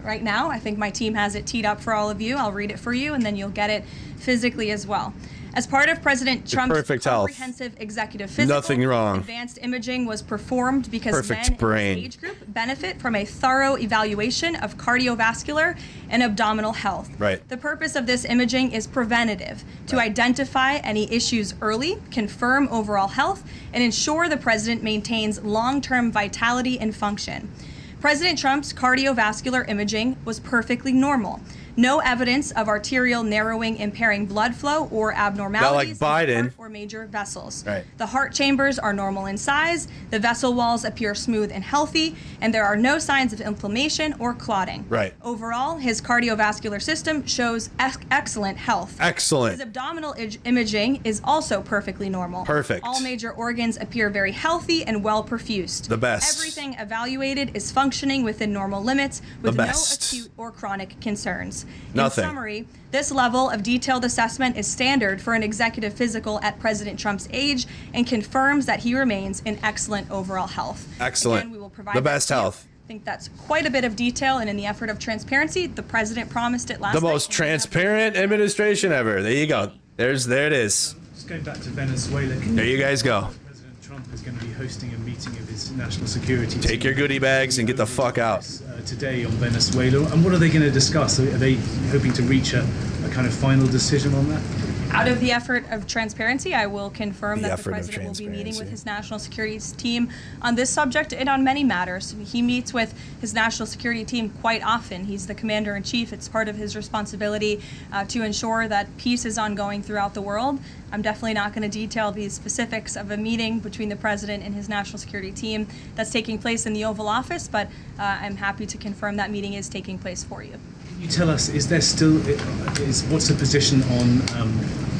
right now. I think my team has it teed up for all of you. I'll read it for you, and then you'll get it physically as well. As part of President Trump's comprehensive executive physical, nothing wrong. Advanced imaging was performed because Perfect men brain. in this age group benefit from a thorough evaluation of cardiovascular and abdominal health. Right. The purpose of this imaging is preventative, to identify any issues early, confirm overall health, and ensure the president maintains long-term vitality and function. President Trump's cardiovascular imaging was perfectly normal. No evidence of arterial narrowing impairing blood flow or abnormalities Not like in the Biden. heart or major vessels. Right. The heart chambers are normal in size, the vessel walls appear smooth and healthy, and there are no signs of inflammation or clotting. Right. Overall, his cardiovascular system shows excellent health. Excellent. His abdominal imaging is also perfectly normal. Perfect. All major organs appear very healthy and well perfused. The best. Everything evaluated is functioning within normal limits with The no best. acute or chronic concerns. Nothing. In summary, this level of detailed assessment is standard for an executive physical at President Trump's age and confirms that he remains in excellent overall health. Excellent. Again, we will provide The that best to you. health. I think that's quite a bit of detail, and in the effort of transparency, the president promised it last The night. most transparent administration ever. There you go. There it is. Just going back to Venezuela, There you guys go. President Trump is going to be hosting a meeting of his national security team. Take your goodie bags and get the fuck out. Today on Venezuela, and what are they going to discuss? Are they hoping to reach a kind of final decision on that? Out of the effort of transparency, I will confirm The that the effort of president will be meeting with transparency. his national security team on this subject and on many matters. He meets with his national security team quite often. He's the commander-in-chief. It's part of his responsibility to ensure that peace is ongoing throughout the world. I'm definitely not going to detail the specifics of a meeting between the president and his national security team that's taking place in the Oval Office, but I'm happy to confirm that meeting is taking place for you. Can you tell us, what's the position on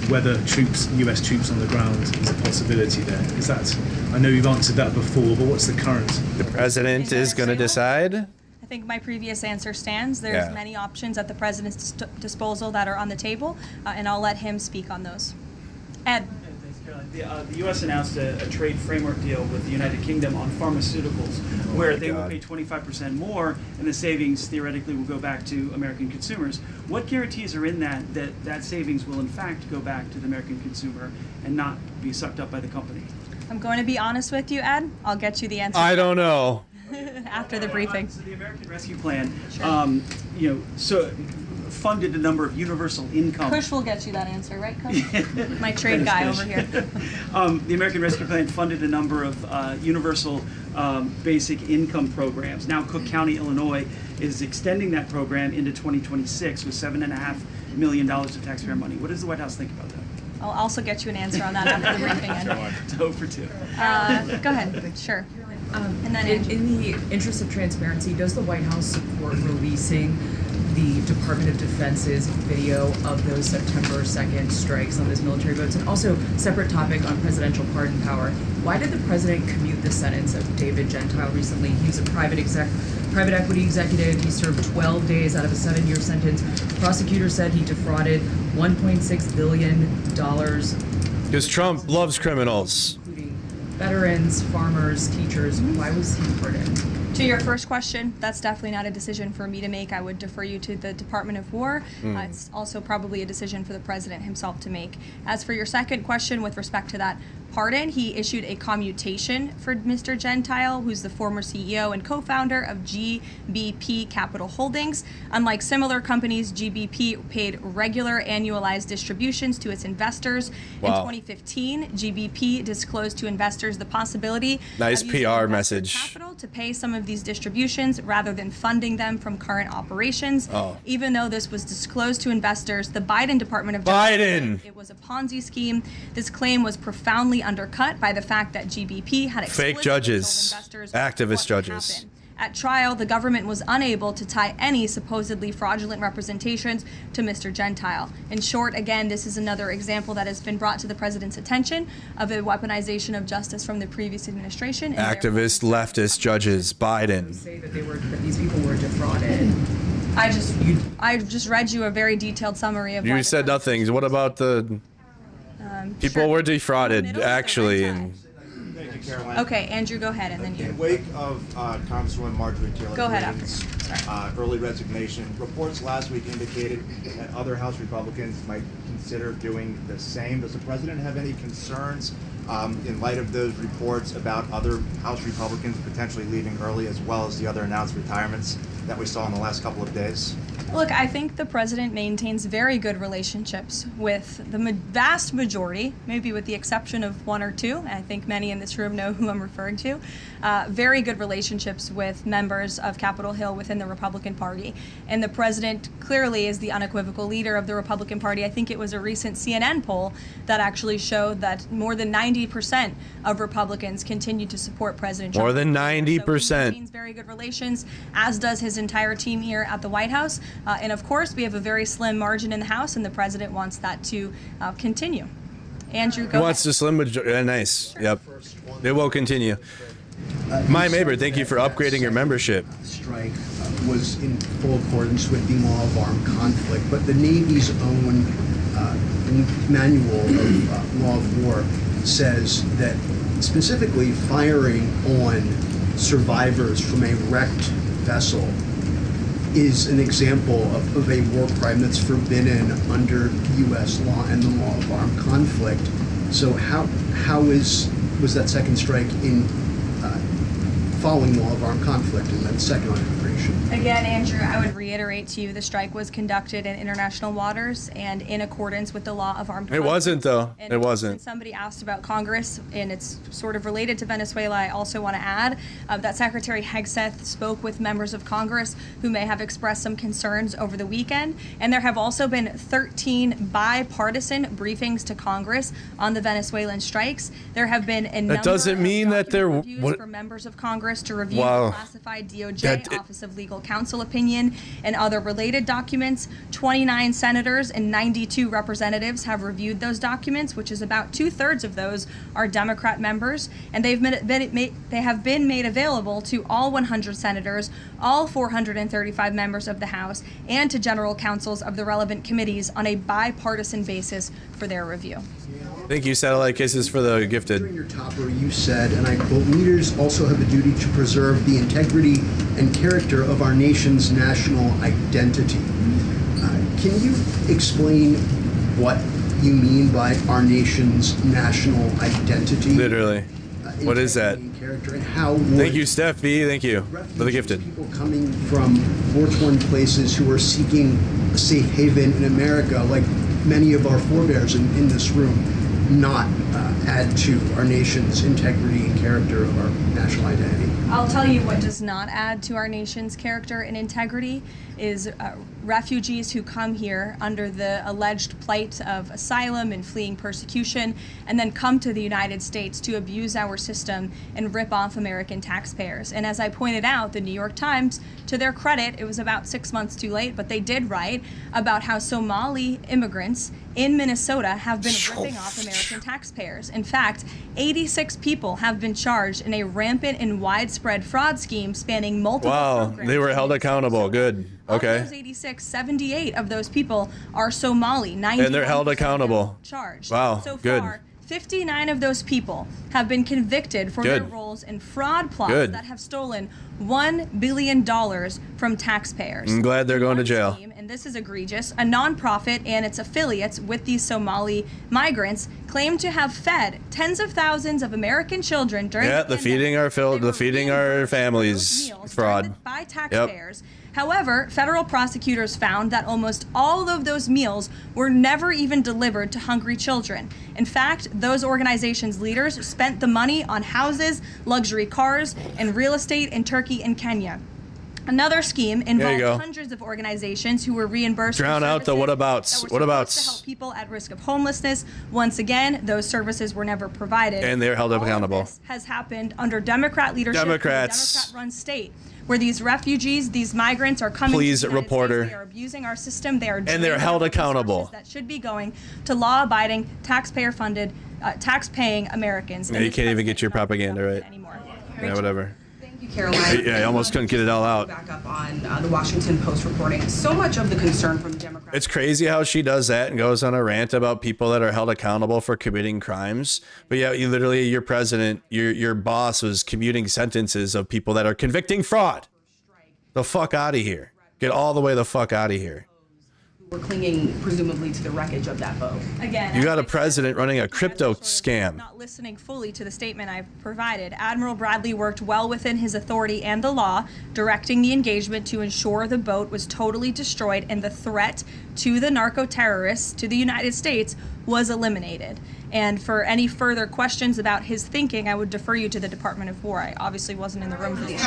whether U.S. troops on the ground is a possibility there? Is that, I know you've answered that before, but what's the current? The president is going to decide. I think my previous answer stands. There's many options at the president's disposal that are on the table, and I'll let him speak on those. Ed. Thanks, Caroline. The U.S. announced a trade framework deal with the United Kingdom on pharmaceuticals, where they will pay 25% more, and the savings theoretically will go back to American consumers. What guarantees are in that savings will in fact go back to the American consumer and not be sucked up by the company? I'm going to be honest with you, Ed. I'll get you the answer I don't know. after the briefing. So the American Rescue Plan, funded a number of universal income. Kush will get you that answer, right, Kush? My trade guy over here. The American Rescue Plan funded a number of universal basic income programs. Now Cook County, Illinois is extending that program into 2026 with $7.5 million of taxpayer money. What does the White House think about that? I'll also get you an answer on that after the briefing, Ed. It's 0 for 2. Go ahead. Sure. And then Angie. in the interest of transparency, does the White House support releasing the Department of Defense's video of those September 2nd strikes on those military boats? And also, separate topic on presidential pardon power. Why did the president commute the sentence of David Gentile recently? He's a private equity executive. He served 12 days out of a 7-year sentence. Prosecutors said he defrauded $1.6 billion Because Trump loves criminals. Including veterans, farmers, teachers. Why was he pardoned? To your first question, that's definitely not a decision for me to make. I would defer you to the Department of War. It's also probably a decision for the president himself to make. As for your second question with respect to that pardon, he issued a commutation for Mr. Gentile, who's the former CEO and co-founder of GBP Capital Holdings. Unlike similar companies, GBP paid regular annualized distributions to its investors. Wow. In 2015, GBP disclosed to investors the possibility Nice of using PR investor message. capital to pay some of these distributions rather than funding them from current operations. Oh. Even though this was disclosed to investors, the Biden Department of Biden. Justice, it was a Ponzi scheme. This claim was profoundly undercut by the fact that GBP had Fake explicitly judges, told investors activist what would judges. happen. At trial, the government was unable to tie any supposedly fraudulent representations to Mr. Gentile. In short, again, this is another example that has been brought to the president's attention of a weaponization of justice from the previous administration. And Activist leftist judges. Biden. Say that these people were defrauded. I just read you a very detailed summary of. You why said the nothing. What about the people sure. were defrauded, Middle of the actually? red And Thank you, Caroline. Okay, Andrew, go ahead, and then you. In wake of Congresswoman Marjorie Taylor Go ahead Greene's after. early resignation, reports last week indicated that other House Republicans might consider doing the same. Does the president have any concerns in light of those reports about other House Republicans potentially leaving early, as well as the other announced retirements that we saw in the last couple of days? Look, I think the president maintains very good relationships with the vast majority, maybe with the exception of one or two. I think many in this room know who I'm referring to. Very good relationships with members of Capitol Hill within the Republican Party. And the president clearly is the unequivocal leader of the Republican Party. I think it was a recent CNN poll that actually showed that more than 90% of Republicans continue to support President Trump. more than 90%. So he maintains very good relations, as does his entire team here at the White House. And of course, we have a very slim margin in the House, and the president wants that to continue. Andrew, go He wants ahead. to slim majority. Nice. Yep. It will continue. My neighbor, thank you for upgrading your membership. Strike was in full accordance with the law of armed conflict, but the Navy's own manual of law of war says that specifically firing on survivors from a wrecked vessel is an example of a war crime that's forbidden under U.S. law and the law of armed conflict. So how was that second strike in following law of armed conflict and then second on immigration? Again, Andrew, I would reiterate to you the strike was conducted in international waters and in accordance with the law of armed conflict. It wasn't, though. And It wasn't. Since somebody asked about Congress, and it's sort of related to Venezuela, I also want to add that Secretary Hegseth spoke with members of Congress who may have expressed some concerns over the weekend. And there have also been 13 bipartisan briefings to Congress on the Venezuelan strikes. There have been a number doesn't mean of that there- document reviews what- for members of Congress to review Wow. the classified DOJ, That- Office of Legal Counsel opinion, and other related documents. 29 senators and 92 representatives have reviewed those documents, which is about 2/3 of those are Democrat members, and they have been made available to all 100 senators, all 435 members of the House, and to general counsels of the relevant committees on a bipartisan basis for their review. Thank you, Satellite Kisses, for the During gifted. your topper, you said, and I quote, "Leaders also have a duty to preserve the integrity and character of our nation's national identity." Can you explain what you mean by our nation's national identity? Literally. What is that? Integrity and character, and how Thank you, Steph B. Thank you for the gifted. people coming from war-torn places who are seeking a safe haven in America, like many of our forebears in this room, not add to our nation's integrity and character of our national identity? I'll tell you what does not add to our nation's character and integrity is refugees who come here under the alleged plight of asylum and fleeing persecution, and then come to the United States to abuse our system and rip off American taxpayers. And as I pointed out, the New York Times, to their credit, it was about 6 months too late, but they did write about how Somali immigrants in Minnesota have been ripping off American taxpayers. In fact, 86 people have been charged in a rampant and widespread fraud scheme spanning multiple Wow, programs. they were held accountable. Good. Of Okay. those 86, 78 of those people are Somali. 90 And they're held accountable. charged. Wow, So good. far, 59 of those people have been convicted for their roles in fraud plots that have stolen $1 billion from taxpayers. I'm glad they're going to jail. And this is egregious. A nonprofit and its affiliates with these Somali migrants claim to have fed tens of thousands of American children during the feeding our families fraud by taxpayers. However, federal prosecutors found that almost all of those meals were never even delivered to hungry children. In fact, those organizations' leaders spent the money on houses, luxury cars, and real estate in Turkey and Kenya. Another scheme involved hundreds of organizations who were reimbursed. Drown out the whatabouts. To help people at risk of homelessness. Once again, those services were never provided. And they're held accountable. This has happened under Democrat leadership in a Democrat-run state, where these refugees, these migrants are coming to the United States. They are abusing our system. They are and they're held accountable. That should be going to law-abiding, taxpayer-funded, tax-paying Americans. Yeah, you can't even get your propaganda right anymore. Yeah, whatever. Caroline. Yeah, I almost couldn't get it all out. Back up on the Washington Post reporting. So much of the concern from Democrats. It's crazy how she does that and goes on a rant about people that are held accountable for committing crimes. But yeah, you literally, your president, your boss was commuting sentences of people that are convicting fraud. The fuck out of here. Get all the way the fuck out of here. We're clinging presumably to the wreckage of that boat. Again, you got a president running a crypto scam. Not listening fully to the statement I've provided. Admiral Bradley worked well within his authority and the law, directing the engagement to ensure the boat was totally destroyed and the threat to the narco-terrorists to the United States was eliminated. And for any further questions about his thinking, I would defer you to the Department of War. I obviously wasn't in the room for these.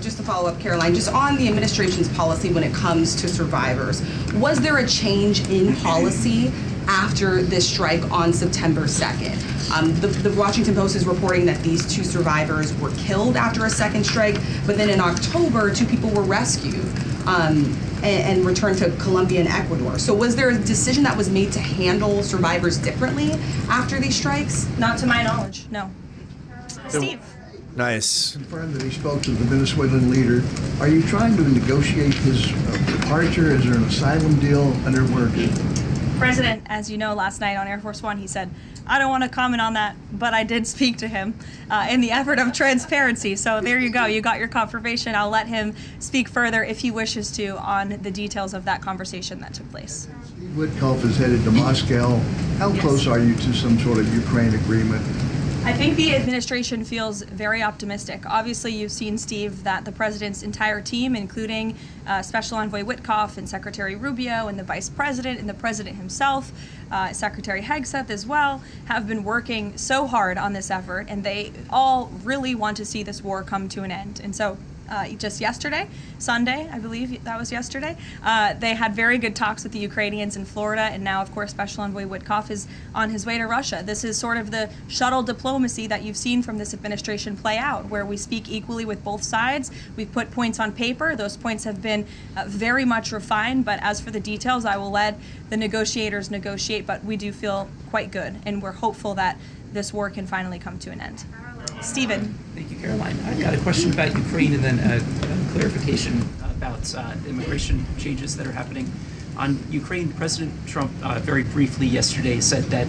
Just to follow up, Caroline, just on the administration's policy when it comes to survivors, was there a change in policy after this strike on September 2nd? The Washington Post is reporting that these 2 survivors were killed after a second strike, but then in October, 2 people were rescued and returned to Colombia and Ecuador. So was there a decision that was made to handle survivors differently after these strikes? Not to my knowledge, no. Steve. Nice. Confirmed that he spoke to the Venezuelan leader. Are you trying to negotiate his departure? Is there an asylum deal under works? President, as you know, last night on Air Force One, he said, I don't want to comment on that, but I did speak to him in the effort of transparency. So there you go. You got your confirmation. I'll let him speak further if he wishes to on the details of that conversation that took place. Steve Witkoff is headed to Moscow. How close are you to some sort of Ukraine agreement? I think the administration feels very optimistic. Obviously, you've seen, Steve, that the president's entire team, including Special Envoy Witkoff and Secretary Rubio and the vice president and the president himself, Secretary Hegseth as well, have been working so hard on this effort, and they all really want to see this war come to an end. And so just yesterday, Sunday, I believe that was yesterday, they had very good talks with the Ukrainians in Florida, and now, of course, Special Envoy Witkoff is on his way to Russia. This is sort of the shuttle diplomacy that you've seen from this administration play out, where we speak equally with both sides. We've put points on paper. Those points have been very much refined, but as for the details, I will let the negotiators negotiate, but we do feel quite good, and we're hopeful that this war can finally come to an end. Stephen. Thank you, Caroline. I've got a question about Ukraine and then a clarification about the immigration changes that are happening. On Ukraine, President Trump very briefly yesterday said that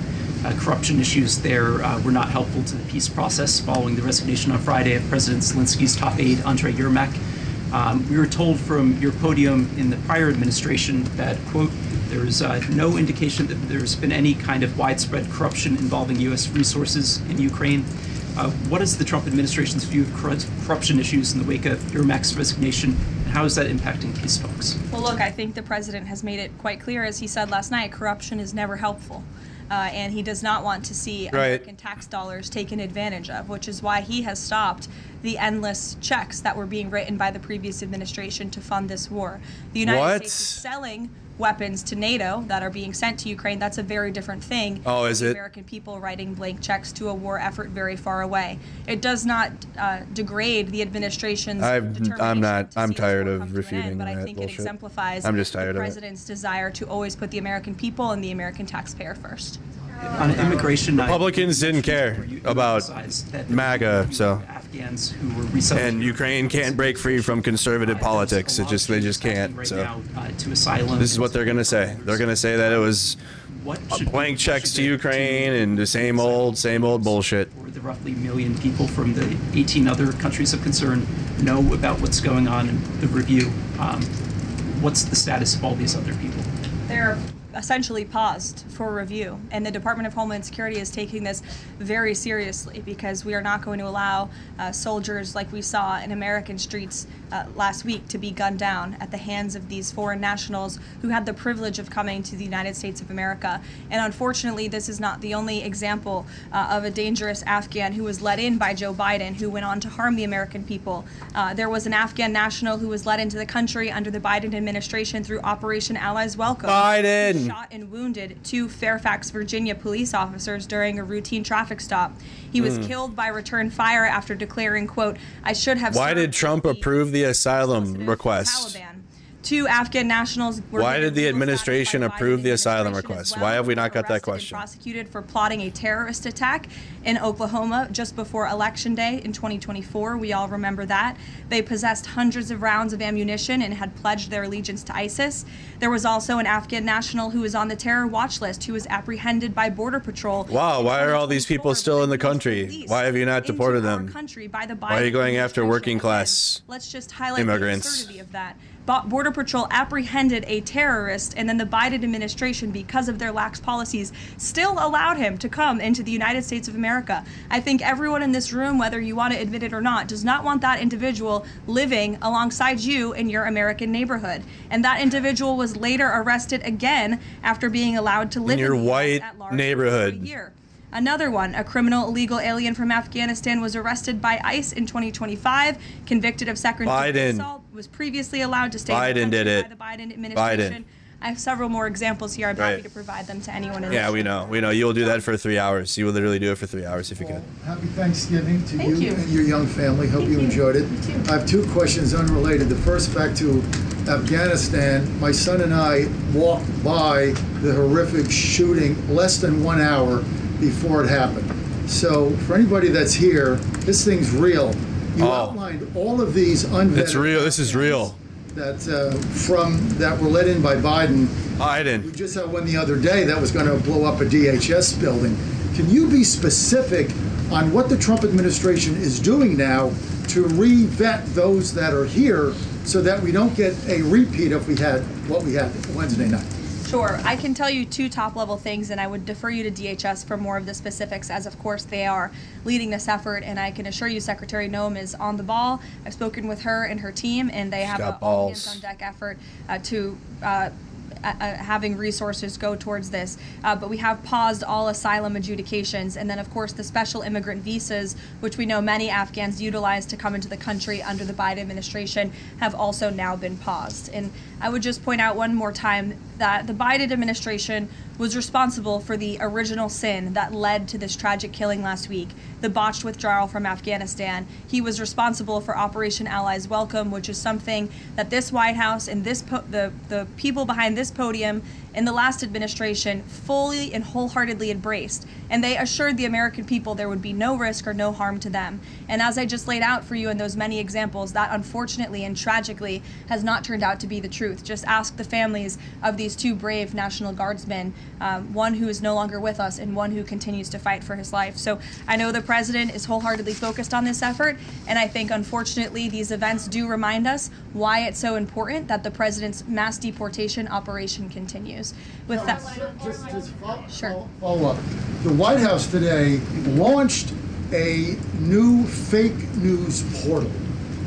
corruption issues there were not helpful to the peace process following the resignation on Friday of President Zelensky's top aide, Andrei Yermak. We were told from your podium in the prior administration that, quote, there is no indication that there's been any kind of widespread corruption involving U.S. resources in Ukraine. What is the Trump administration's view of corruption issues in the wake of Yermak's resignation, and how is that impacting peace talks? Well, look, I think the president has made it quite clear, as he said last night, corruption is never helpful. And he does not want to see American tax dollars taken advantage of, which is why he has stopped the endless checks that were being written by the previous administration to fund this war. The United States is selling weapons to NATO that are being sent to Ukraine. That's a very different thing. Oh, is it? American people writing blank checks to a war effort very far away. It does not degrade the administration's I'm tired of refuting but that I think bullshit. it exemplifies I'm just tired the of it. president's desire to always put the American people and the American taxpayer first. On immigration, Republicans didn't care about MAGA, so. Afghans who were resettled. And Ukraine can't break free from conservative politics. They just can't. Right So now, to asylum. this is what they're going to say. They're going to say that it was blank checks to Ukraine and the same old bullshit. Or the roughly 1 million people from the 18 other countries of concern know about what's going on in the review. What's the status of all these other people? They're essentially paused for review, and the Department of Homeland Security is taking this very seriously, because we are not going to allow soldiers like we saw in American streets last week to be gunned down at the hands of these foreign nationals who had the privilege of coming to the United States of America. And unfortunately, this is not the only example of a dangerous Afghan who was let in by Joe Biden, who went on to harm the American people. There was an Afghan national who was let into the country under the Biden administration through Operation Allies Welcome. Biden! Shot and wounded 2 Fairfax, Virginia police officers during a routine traffic stop. He was killed by return fire after declaring, quote, "I should have." Why did Trump approve the asylum request? Taliban. 2 Afghan nationals were. Why did the administration approve the asylum request? Why have we not got that question? Prosecuted for plotting a terrorist attack in Oklahoma just before Election Day in 2024. We all remember that. They possessed hundreds of rounds of ammunition and had pledged their allegiance to ISIS. There was also an Afghan national who was on the terror watch list who was apprehended by Border Patrol. Wow, why are all these people still in the country? Why have you not deported them? Why are you going after working class Let's just highlight immigrants? the absurdity of that. Border Patrol apprehended a terrorist, and then the Biden administration, because of their lax policies, still allowed him to come into the United States of America. I think everyone in this room, whether you want to admit it or not, does not want that individual living alongside you in your American neighborhood. And that individual was later arrested again after being allowed to live In your the US white at large neighborhood. for a year. Another one, a criminal illegal alien from Afghanistan, was arrested by ICE in 2025, convicted of second-degree Biden. assault, was previously allowed to stay in Biden the country did it. by the Biden administration. Biden. I have several more examples here. I'm happy Right. to provide them to anyone in Yeah, this we know. We know. You'll do that for 3 hours. You will literally do it for 3 hours if you could. Happy Thanksgiving to Thank you. and your young family. Hope you enjoyed it. I have 2 questions unrelated. The first, back to Afghanistan. My son and I walked by the horrific shooting less than 1 hour before it happened. So for anybody that's here, this thing's real. You outlined all of these unvetted. It's real. This is real. That that were let in by Biden. Biden. We just had one the other day that was going to blow up a DHS building. Can you be specific on what the Trump administration is doing now to re-vet those that are here so that we don't get a repeat of what we had Wednesday night? Sure. I can tell you 2 top-level things, and I would defer you to DHS for more of the specifics, as of course they are leading this effort. And I can assure you Secretary Noem is on the ball. I've spoken with her and her team, and they have an all-hands-on-deck effort to having resources go towards this. But we have paused all asylum adjudications. And then, of course, the special immigrant visas, which we know many Afghans utilize to come into the country under the Biden administration, have also now been paused. And I would just point out one more time that the Biden administration was responsible for the original sin that led to this tragic killing last week, the botched withdrawal from Afghanistan. He was responsible for Operation Allies Welcome, which is something that this White House and the people behind this podium in the last administration fully and wholeheartedly embraced. And they assured the American people there would be no risk or no harm to them. And as I just laid out for you in those many examples, that unfortunately and tragically has not turned out to be the truth. Just ask the families of these 2 brave National Guardsmen, one who is no longer with us and one who continues to fight for his life. So I know the president is wholeheartedly focused on this effort, and I think unfortunately these events do remind us why it's so important that the president's mass deportation operation continues. With that, follow up. The White House today launched a new fake news portal,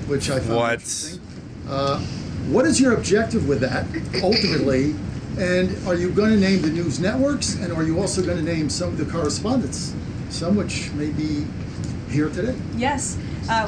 which I found interesting. What is your objective with that, ultimately? And are you going to name the news networks, and are you also going to name some of the correspondents, some which may be here today? Yes,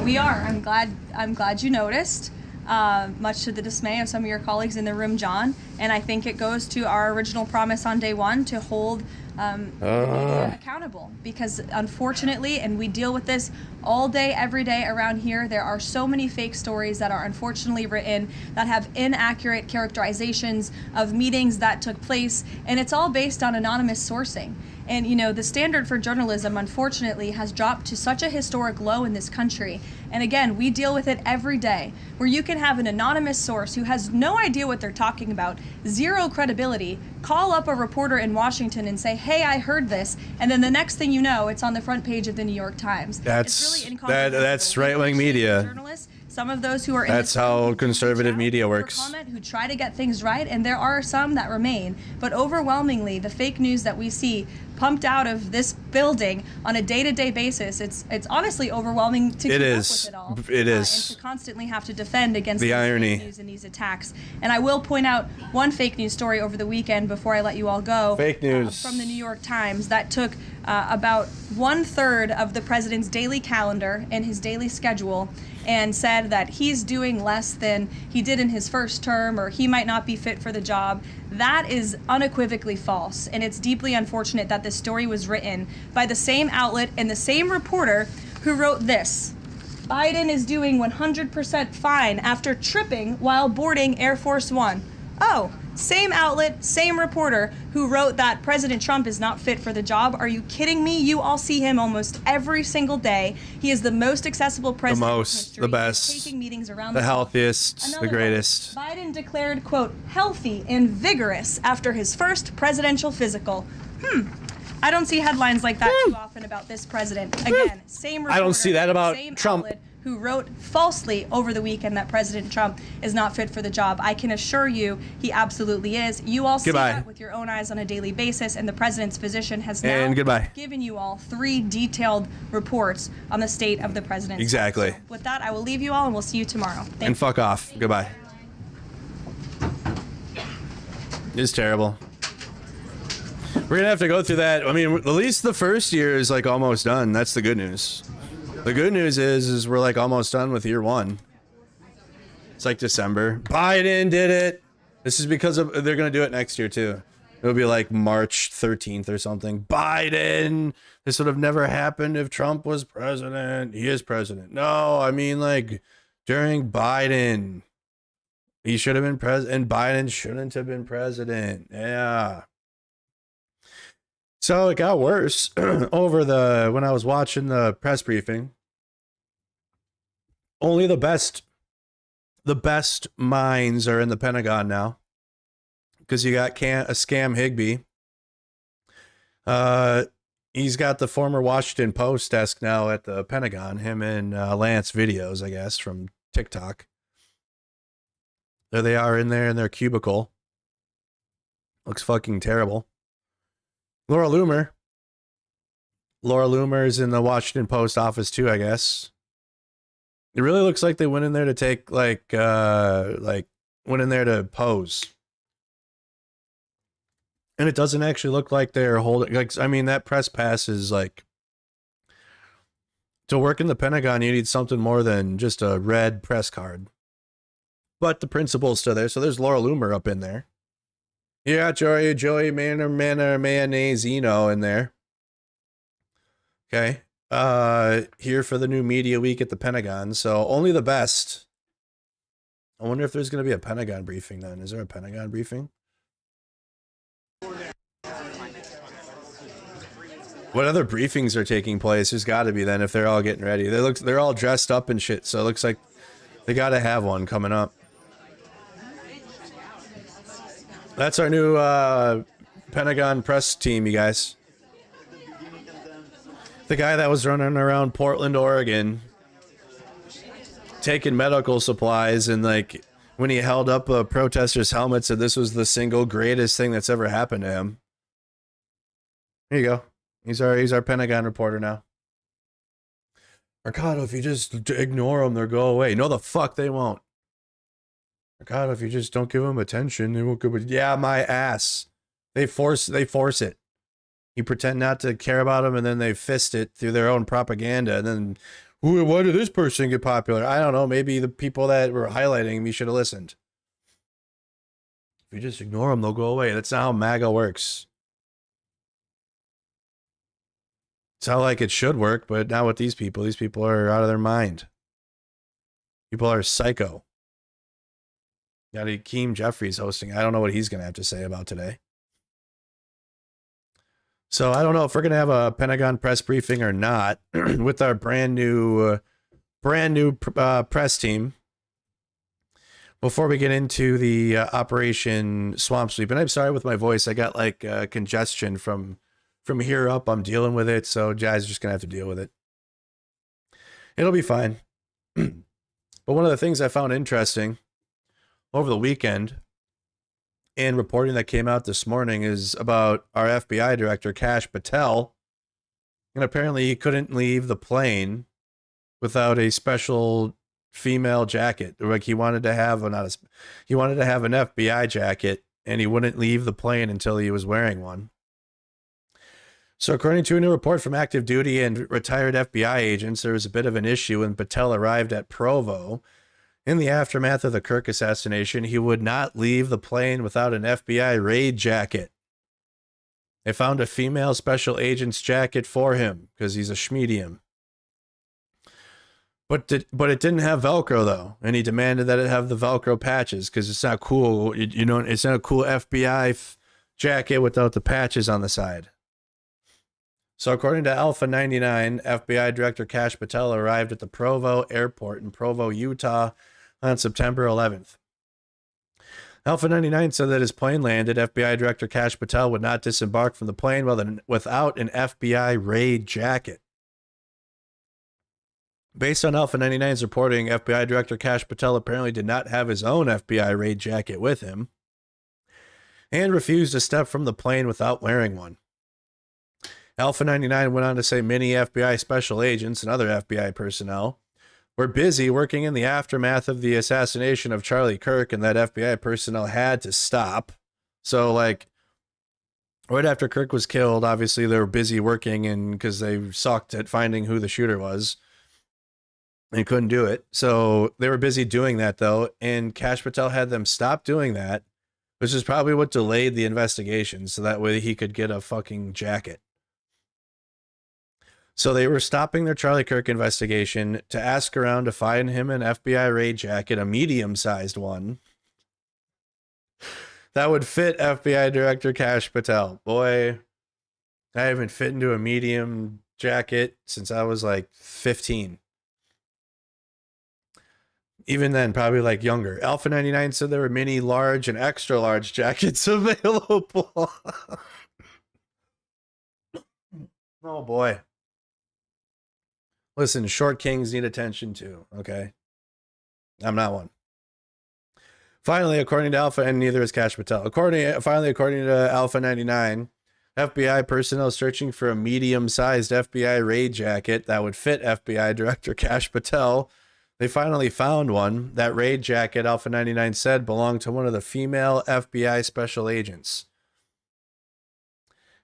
we are. I'm glad you noticed. Much to the dismay of some of your colleagues in the room, John. And I think it goes to our original promise on day one to hold the media accountable, because unfortunately, and we deal with this all day, every day around here, there are so many fake stories that are unfortunately written that have inaccurate characterizations of meetings that took place, and it's all based on anonymous sourcing. And, you know, the standard for journalism, unfortunately, has dropped to such a historic low in this country. And again, we deal with it every day, where you can have an anonymous source who has no idea what they're talking about, zero credibility, call up a reporter in Washington and say, hey, I heard this. And then the next thing you know, it's on the front page of the New York Times. That's right-wing media. Journalists, some of those who are That's how conservative media works. Comment, who try to get things right, and there are some that remain. But overwhelmingly, the fake news that we see pumped out of this building on a day-to-day basis, it's honestly overwhelming to keep up with it all. It is. And to constantly have to defend against the irony fake news and these attacks. And I will point out one fake news story over the weekend before I let you all go. Fake news. From the New York Times that took about 1/3 of the president's daily calendar and his daily schedule and said that he's doing less than he did in his first term, or he might not be fit for the job. That is unequivocally false, and it's deeply unfortunate that this story was written by the same outlet and the same reporter who wrote this. Biden is doing 100% fine after tripping while boarding Air Force One. Oh, same outlet, same reporter who wrote that President Trump is not fit for the job. Are you kidding me? You all see him almost every single day. He is the most accessible president in history. The best, He's taking meetings around the healthiest, the greatest. Biden declared, quote, healthy and vigorous after his first presidential physical. I don't see headlines like that too often about this president. Again, same reporter, I don't see that about same Trump. Outlet who wrote falsely over the weekend that President Trump is not fit for the job. I can assure you he absolutely is. You all see that with your own eyes on a daily basis, and the president's physician has now given you all 3 detailed reports on the state of the president. Exactly. So with that, I will leave you all, and we'll see you tomorrow. And fuck off. Goodbye. It's terrible. We're gonna have to go through that. I mean, at least the first year is like almost done. That's the good news. The good news is we're like almost done with year 1. It's like December. Biden did it. This is because of, they're gonna do it next year too. It'll be like March 13th or something. Biden. This would have never happened if Trump was president. He is president. No, I mean like during Biden. He should have been president, and Biden shouldn't have been president. Yeah. So it got worse when I was watching the press briefing. Only the best minds are in the Pentagon now, because you got a scam Higbee. He's got the former Washington Post desk now at the Pentagon. Him and Lance Videos, I guess, from TikTok. There they are in there in their cubicle. Looks fucking terrible. Laura Loomer is in the Washington Post office too, I guess. It really looks like they went in there to take went in there to pose. And it doesn't actually look like they're holding, like, I mean, that press pass is like, to work in the Pentagon, you need something more than just a red press card. But the principal's still there, so there's Laura Loomer up in there. You got Joey Mayonnaise-ino in there. Okay. Here for the new media week at the Pentagon. So only the best. I wonder if there's going to be a Pentagon briefing then. Is there a Pentagon briefing? What other briefings are taking place? There's got to be then if they're all getting ready. They're all dressed up and shit. So it looks like they got to have one coming up. That's our new Pentagon press team, you guys. The guy that was running around Portland, Oregon, taking medical supplies, and like when he held up a protester's helmet, said this was the single greatest thing that's ever happened to him. Here you go. He's our Pentagon reporter now. Mercado, if you just ignore them, they'll go away. No, the fuck they won't. God, if you just don't give them attention, they won't go. Yeah, my ass. They force it. You pretend not to care about them, and then they fist it through their own propaganda. And then, why did this person get popular? I don't know. Maybe the people that were highlighting me should have listened. If you just ignore them, they'll go away. That's not how MAGA works. It's how like it should work, but not with these people. These people are out of their mind. People are psycho. Got Akeem Jeffries hosting. I don't know what he's going to have to say about today. So I don't know if we're going to have a Pentagon press briefing or not with our brand new press team. Before we get into the Operation Swamp Sweep, and I'm sorry with my voice, I got like congestion from here up. I'm dealing with it, so Jai's just going to have to deal with it. It'll be fine. But one of the things I found interesting over the weekend and reporting that came out this morning is about our FBI director, Kash Patel. And apparently he couldn't leave the plane without a special female jacket. Like he wanted to have an FBI jacket, and he wouldn't leave the plane until he was wearing one. So according to a new report from active duty and retired FBI agents, there was a bit of an issue when Patel arrived at Provo. In the aftermath of the Kirk assassination, he would not leave the plane without an FBI raid jacket. They found a female special agent's jacket for him because he's a schmedium. But it didn't have Velcro though, and he demanded that it have the Velcro patches because it's not cool. It's not a cool FBI jacket without the patches on the side. So according to Alpha 99, FBI Director Kash Patel arrived at the Provo Airport in Provo, Utah on September 11th. Alpha 99 said that his plane landed. FBI Director Kash Patel would not disembark from the plane without an FBI raid jacket. Based on Alpha 99's reporting, FBI Director Kash Patel apparently did not have his own FBI raid jacket with him and refused to step from the plane without wearing one. Alpha 99 went on to say many FBI special agents and other FBI personnel were busy working in the aftermath of the assassination of Charlie Kirk, and that FBI personnel had to stop. So, like, right after Kirk was killed, obviously they were busy working, and because they sucked at finding who the shooter was and couldn't do it. So they were busy doing that, though, and Kash Patel had them stop doing that, which is probably what delayed the investigation, so that way he could get a fucking jacket. So they were stopping their Charlie Kirk investigation to ask around to find him an FBI raid jacket, a medium-sized one, that would fit FBI Director Kash Patel. Boy, I haven't fit into a medium jacket since I was like 15. Even then, probably like younger. Alpha 99 said there were many large and extra large jackets available. Oh boy. Listen, short kings need attention too, okay? I'm not one. Finally, according to Alpha, and neither is Kash Patel. According to Alpha 99, FBI personnel searching for a medium-sized FBI raid jacket that would fit FBI Director Kash Patel. They finally found one. That raid jacket, Alpha 99 said, belonged to one of the female FBI special agents.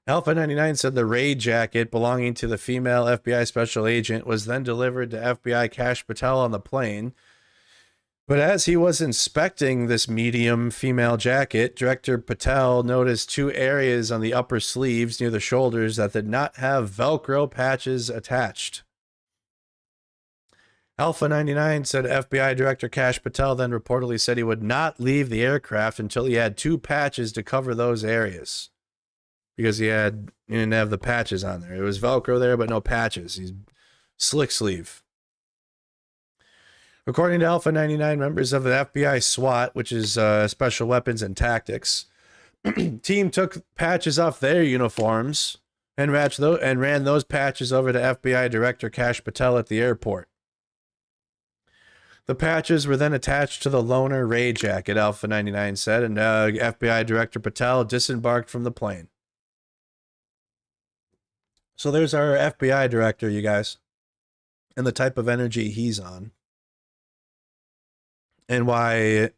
Alpha 99 said the raid jacket belonging to the female FBI special agent was then delivered to FBI Kash Patel on the plane. But as he was inspecting this medium female jacket, Director Patel noticed two areas on the upper sleeves near the shoulders that did not have Velcro patches attached. Alpha 99 said FBI Director Kash Patel then reportedly said he would not leave the aircraft until he had two patches to cover those areas. Because he didn't have the patches on there. It was Velcro there, but no patches. He's slick sleeve. According to Alpha 99, members of the FBI SWAT, which is Special Weapons and Tactics, team took patches off their uniforms and ran those patches over to FBI Director Kash Patel at the airport. The patches were then attached to the loaner raid jacket, Alpha 99 said, and FBI Director Patel disembarked from the plane. So there's our FBI director, you guys, and the type of energy he's on, and why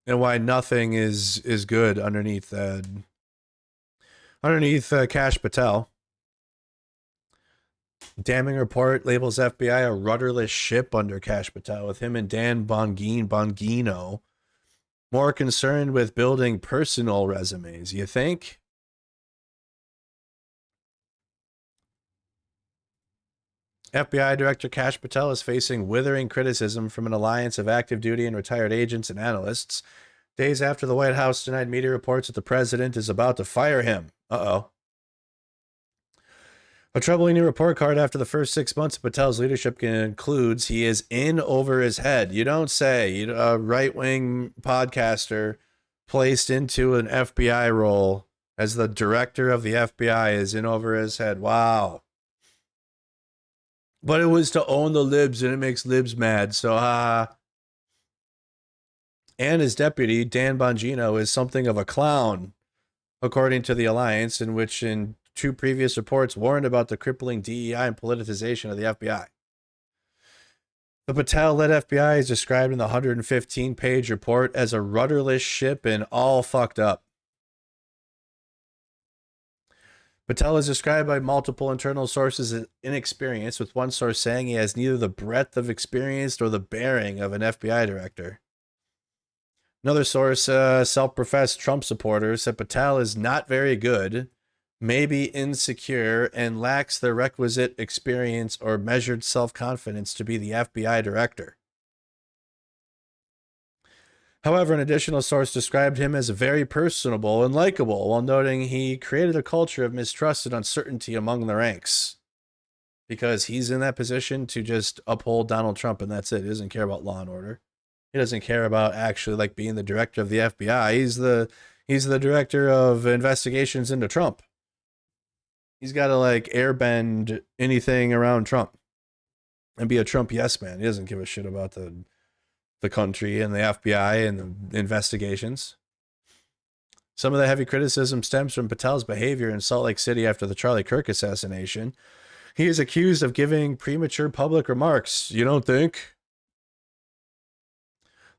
nothing is good underneath Kash Patel. Damning report labels FBI a rudderless ship under Kash Patel, with him and Dan Bongino more concerned with building personal resumes. You think? FBI Director Kash Patel is facing withering criticism from an alliance of active duty and retired agents and analysts, days after the White House denied media reports that the president is about to fire him. Uh-oh. A troubling new report card after the first 6 months of Patel's leadership concludes he is in over his head. You don't say. A right-wing podcaster placed into an FBI role as the director of the FBI is in over his head. Wow. But it was to own the libs, and it makes libs mad. So, and his deputy, Dan Bongino, is something of a clown, according to the alliance, in which in 2 previous reports warned about the crippling DEI and politicization of the FBI. The Patel-led FBI is described in the 115-page report as a rudderless ship and all fucked up. Patel is described by multiple internal sources as inexperienced, with one source saying he has neither the breadth of experience nor the bearing of an FBI director. Another source, self-professed Trump supporter, said Patel is not very good, maybe insecure, and lacks the requisite experience or measured self-confidence to be the FBI director. However, an additional source described him as very personable and likable, while noting he created a culture of mistrust and uncertainty among the ranks. Because he's in that position to just uphold Donald Trump, and that's it. He doesn't care about law and order. He doesn't care about actually like being the director of the FBI. He's the director of investigations into Trump. He's got to like airbend anything around Trump and be a Trump yes man. He doesn't give a shit about the country and the FBI and the investigations. Some of the heavy criticism stems from Patel's behavior in Salt Lake City after the Charlie Kirk assassination. He is accused of giving premature public remarks. You don't think?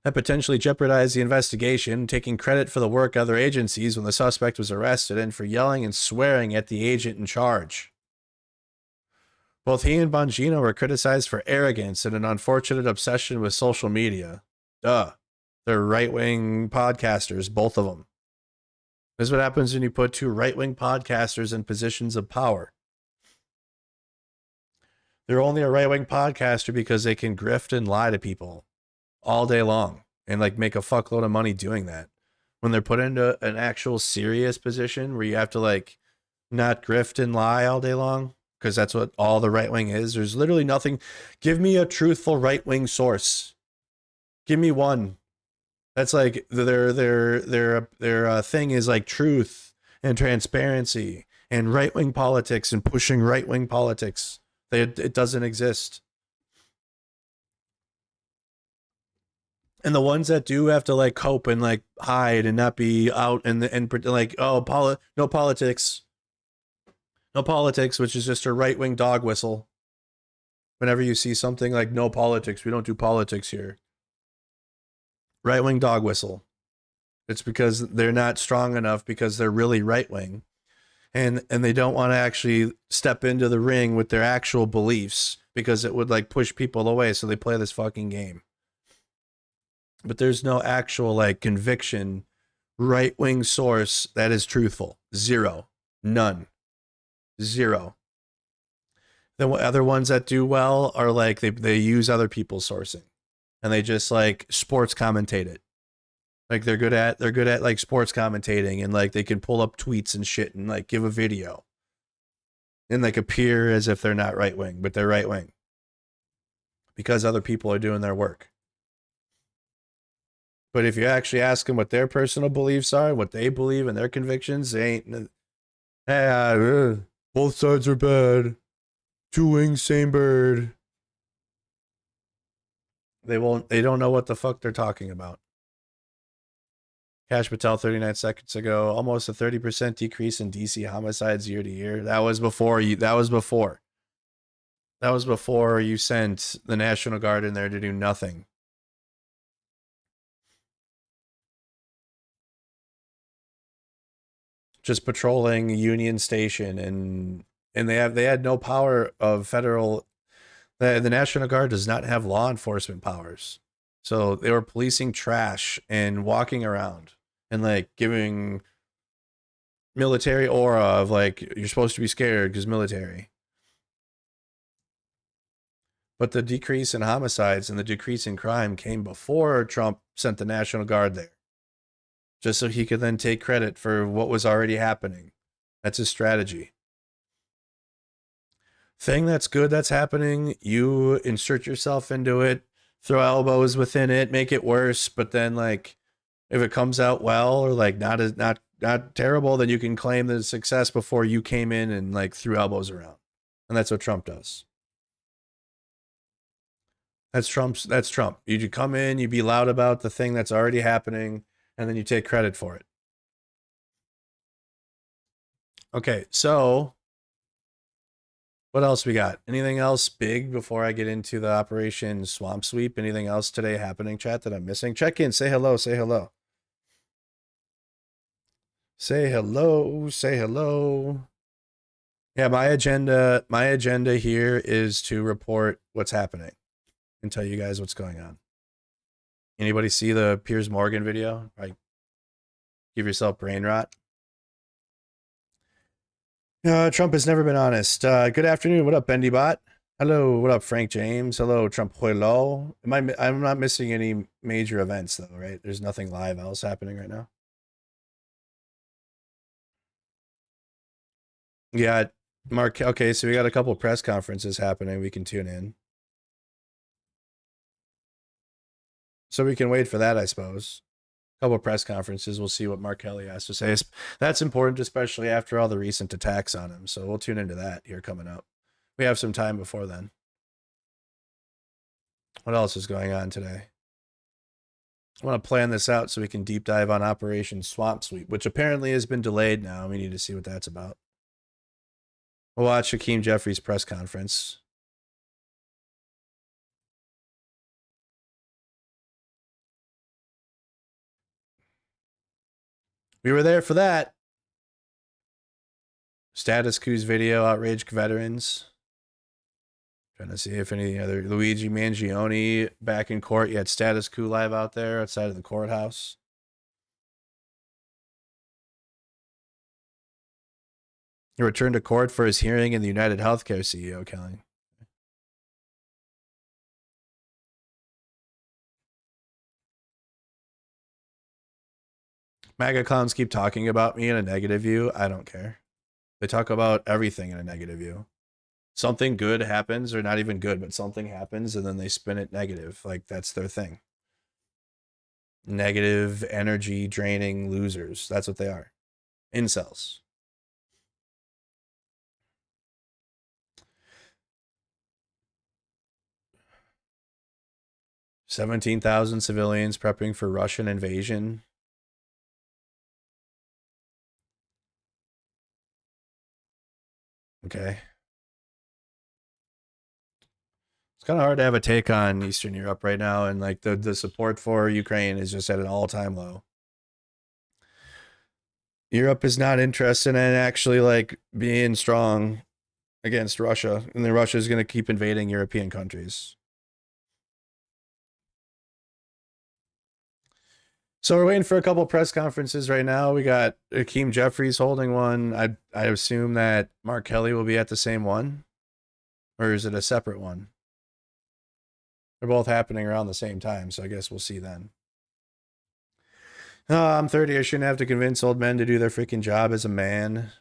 That potentially jeopardized the investigation, taking credit for the work of other agencies when the suspect was arrested and for yelling and swearing at the agent in charge. Both he and Bongino were criticized for arrogance and an unfortunate obsession with social media. Duh. They're right-wing podcasters, both of them. This is what happens when you put 2 right-wing podcasters in positions of power. They're only a right-wing podcaster because they can grift and lie to people all day long and like make a fuckload of money doing that. When they're put into an actual serious position where you have to like not grift and lie all day long, because that's what all the right wing is. There's literally nothing. Give me a truthful right wing source. Give me one. That's like their thing is like truth and transparency and right wing politics and pushing right wing politics. It doesn't exist. And the ones that do have to like cope and like hide and not be out and like, oh, no politics. No politics, which is just a right-wing dog whistle. Whenever you see something like no politics, we don't do politics here. Right-wing dog whistle. It's because they're not strong enough because they're really right-wing. And they don't want to actually step into the ring with their actual beliefs because it would like push people away. So they play this fucking game. But there's no actual like conviction right-wing source that is truthful. Zero. None. Zero. The other ones that do well are like they use other people's sourcing and they just like sports commentate it. Like they're good at like sports commentating and like they can pull up tweets and shit and like give a video and like appear as if they're not right wing, but they're right wing because other people are doing their work. But if you actually ask them what their personal beliefs are, what they believe and their convictions, they ain't. Hey, both sides are bad. 2 wings, same bird. They don't know what the fuck they're talking about. Kash Patel 39 seconds ago, almost a 30% decrease in DC homicides year to year. That was before you sent the National Guard in there to do nothing. Just patrolling Union Station and they had no power of federal. The National Guard does not have law enforcement powers, so they were policing trash and walking around and like giving military aura of like you're supposed to be scared because military. But the decrease in homicides and the decrease in crime came before Trump sent the National Guard there, just so he could then take credit for what was already happening. That's his strategy. Thing that's good that's happening, you insert yourself into it, throw elbows within it, make it worse, but then like if it comes out well or like not terrible, then you can claim the success before you came in and like threw elbows around. And that's what Trump does. That's Trump. You come in, you be loud about the thing that's already happening, and then you take credit for it. Okay, so what else we got? Anything else big before I get into the Operation Swamp Sweep? Anything else today happening, chat, that I'm missing? Check in, say hello, say hello. Say hello, say hello. Yeah, my agenda here is to report what's happening and tell you guys what's going on. Anybody see the Piers Morgan video? Like, give yourself brain rot. Trump has never been honest. Good afternoon. What up, BendyBot? Hello. What up, Frank James? Hello, Trump Huelo. I'm not missing any major events though, right? There's nothing live else happening right now. Yeah, Mark. Okay, so we got a couple press conferences happening. We can tune in. So we can wait for that, I suppose. A couple of press conferences. We'll see what Mark Kelly has to say. That's important, especially after all the recent attacks on him. So we'll tune into that here coming up. We have some time before then. What else is going on today? I want to plan this out so we can deep dive on Operation Swamp Sweep, which apparently has been delayed now. We need to see what that's about. We'll watch Hakeem Jeffries' press conference. We were there for that. Status Quo's video, outraged veterans. Trying to see if any other Luigi Mangione back in court. You had Status Quo live out there outside of the courthouse. He returned to court for his hearing in the United Healthcare CEO, Kelly. MAGA clowns keep talking about me in a negative view. I don't care. They talk about everything in a negative view. Something good happens, or not even good, but something happens, and then they spin it negative. Like, that's their thing. Negative, energy draining losers. That's what they are. Incels. $17,000 civilians prepping for Russian invasion. Okay. It's kind of hard to have a take on Eastern Europe right now, and like the support for Ukraine is just at an all-time low. Europe is not interested in actually like being strong against Russia, and then Russia is going to keep invading European countries. So we're waiting for a couple of press conferences right now. We got Hakeem Jeffries holding one. I assume that Mark Kelly will be at the same one, or is it a separate one? They're both happening around the same time, so I guess we'll see then. Oh, I'm 30. I shouldn't have to convince old men to do their freaking job as a man.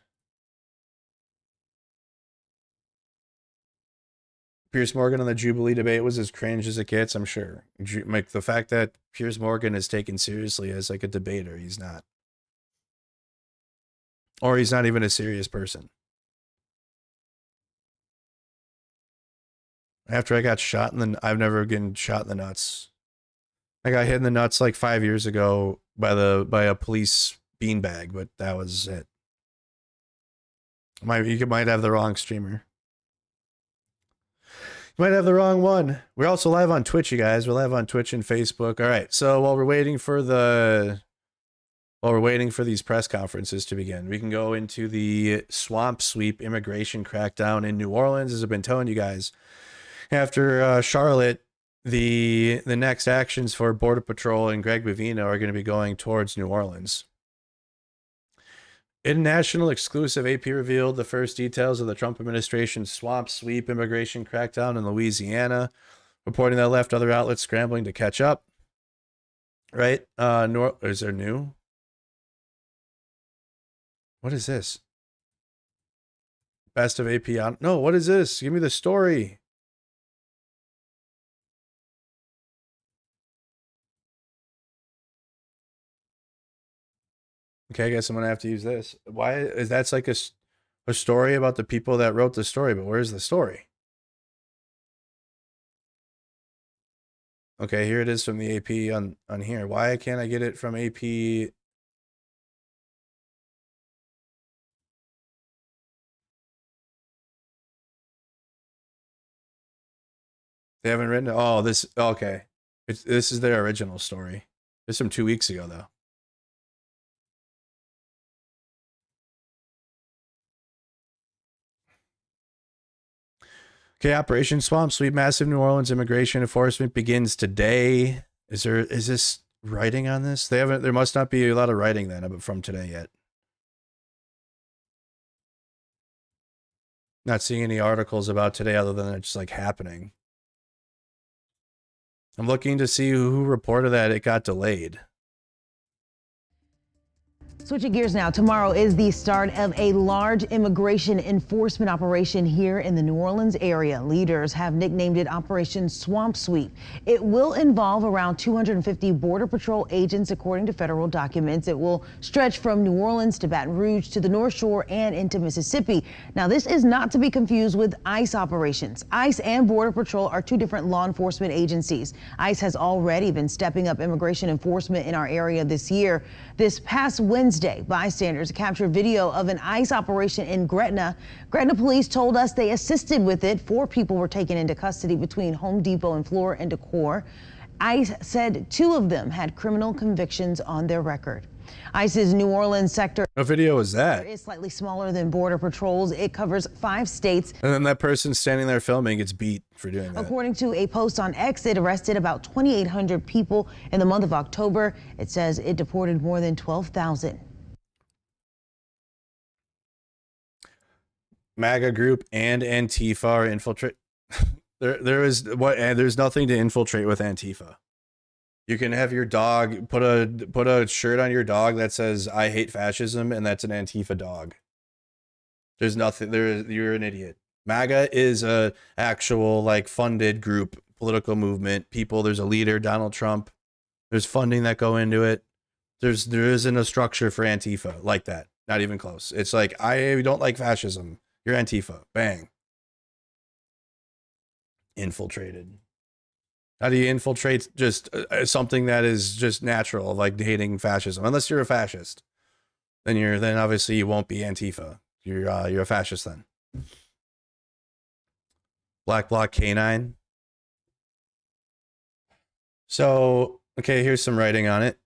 Piers Morgan on the Jubilee debate was as cringe as it gets, I'm sure. Like the fact that Piers Morgan is taken seriously as like a debater, he's not. Or he's not even a serious person. After I got shot in the, I've never been shot in the nuts. I got hit in the nuts like 5 years ago by a police beanbag, but that was it. You might have the wrong streamer. You might have the wrong one. We're also live on Twitch, you guys. We're live on Twitch and Facebook. All right. So while we're waiting for these press conferences to begin, we can go into the swamp sweep immigration crackdown in New Orleans. As I've been telling you guys, after Charlotte, the next actions for Border Patrol and Greg Bavino are going to be going towards New Orleans. International exclusive, AP revealed the first details of the Trump administration's swamp sweep immigration crackdown in Louisiana, reporting that left other outlets scrambling to catch up. Right? Is there new? What is this? Best of AP on. No, what is this? Give me the story. Okay, I guess I'm gonna have to use this. Why is that's like a story about the people that wrote the story, but where's the story? Okay, here it is from the AP on here. Why can't I get it from AP? They haven't written it. Oh, this okay. This is their original story. It's from 2 weeks ago though. Okay, Operation Swamp Sweep, massive New Orleans immigration enforcement begins today. Is this writing on this? There must not be a lot of writing then from today yet. Not seeing any articles about today other than it's like happening. I'm looking to see who reported that it got delayed. Switching gears now, tomorrow is the start of a large immigration enforcement operation here in the New Orleans area. Leaders have nicknamed it Operation Swamp Sweep. It will involve around 250 Border Patrol agents, according to federal documents. It will stretch from New Orleans to Baton Rouge to the North Shore and into Mississippi. Now, this is not to be confused with ICE operations. ICE and Border Patrol are two different law enforcement agencies. ICE has already been stepping up immigration enforcement in our area this year. This past Wednesday, bystanders captured video of an ICE operation in Gretna. Gretna police told us they assisted with it. 4 people were taken into custody between Home Depot and Floor and Decor. ICE said 2 of them had criminal convictions on their record. ICE's New Orleans sector. What video is that? Is slightly smaller than Border Patrol's. It covers 5 states. And then that person standing there filming gets beat for doing that. According to a post on X, it arrested about 2,800 people in the month of October. It says it deported more than 12,000. MAGA group and Antifa are infiltrate. There's nothing to infiltrate with Antifa. You can have your dog put a shirt on your dog that says "I hate fascism" and that's an Antifa dog. There's nothing there. You're an idiot. MAGA is a actual like funded group, political movement. People. There's a leader, Donald Trump. There's funding that go into it. There isn't a structure for Antifa like that. Not even close. It's like I don't like fascism. You're Antifa. Bang. Infiltrated. How do you infiltrate just something that is just natural, like hating fascism? Unless you're a fascist, then obviously you won't be Antifa. You're a fascist then. Black Bloc Canine. So okay, here's some writing on it.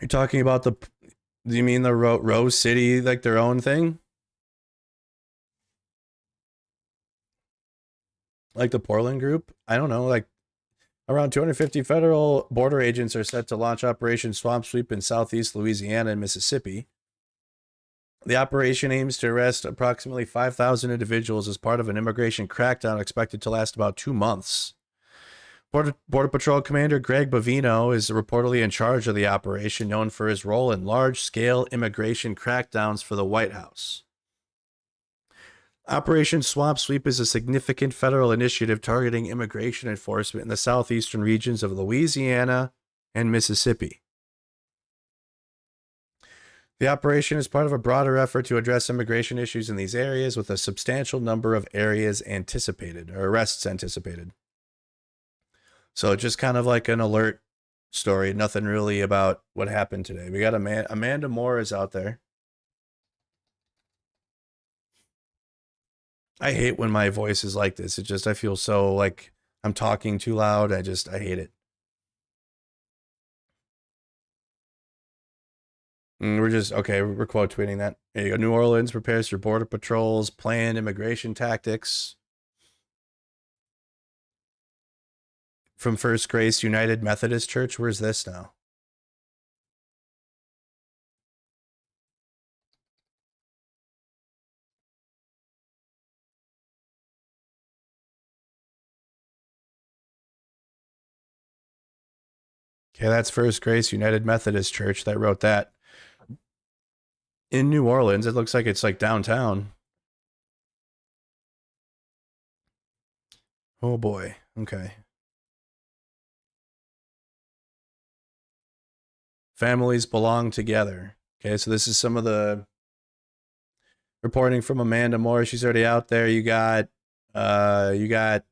You're talking about do you mean the Rose City, like their own thing? Like the Portland group? I don't know, like around 250 federal border agents are set to launch Operation Swamp Sweep in southeast Louisiana and Mississippi. The operation aims to arrest approximately 5,000 individuals as part of an immigration crackdown expected to last about 2 months. Border Patrol Commander Greg Bovino is reportedly in charge of the operation, known for his role in large-scale immigration crackdowns for the White House. Operation Swamp Sweep is a significant federal initiative targeting immigration enforcement in the southeastern regions of Louisiana and Mississippi. The operation is part of a broader effort to address immigration issues in these areas, with a substantial number of arrests anticipated. So just kind of like an alert story, nothing really about what happened today. We got Amanda Moore is out there. I hate when my voice is like this. I feel so like I'm talking too loud. I hate it. We're quote tweeting that. There you go. New Orleans prepares for Border Patrol's planned immigration tactics. from First Grace United Methodist Church. Where's this now? Okay, that's First Grace United Methodist Church that wrote that. In New Orleans, it looks like it's like downtown. Oh boy. Okay. Families belong together. Okay, so this is some of the reporting from Amanda Moore. She's already out there. You got Aaliyah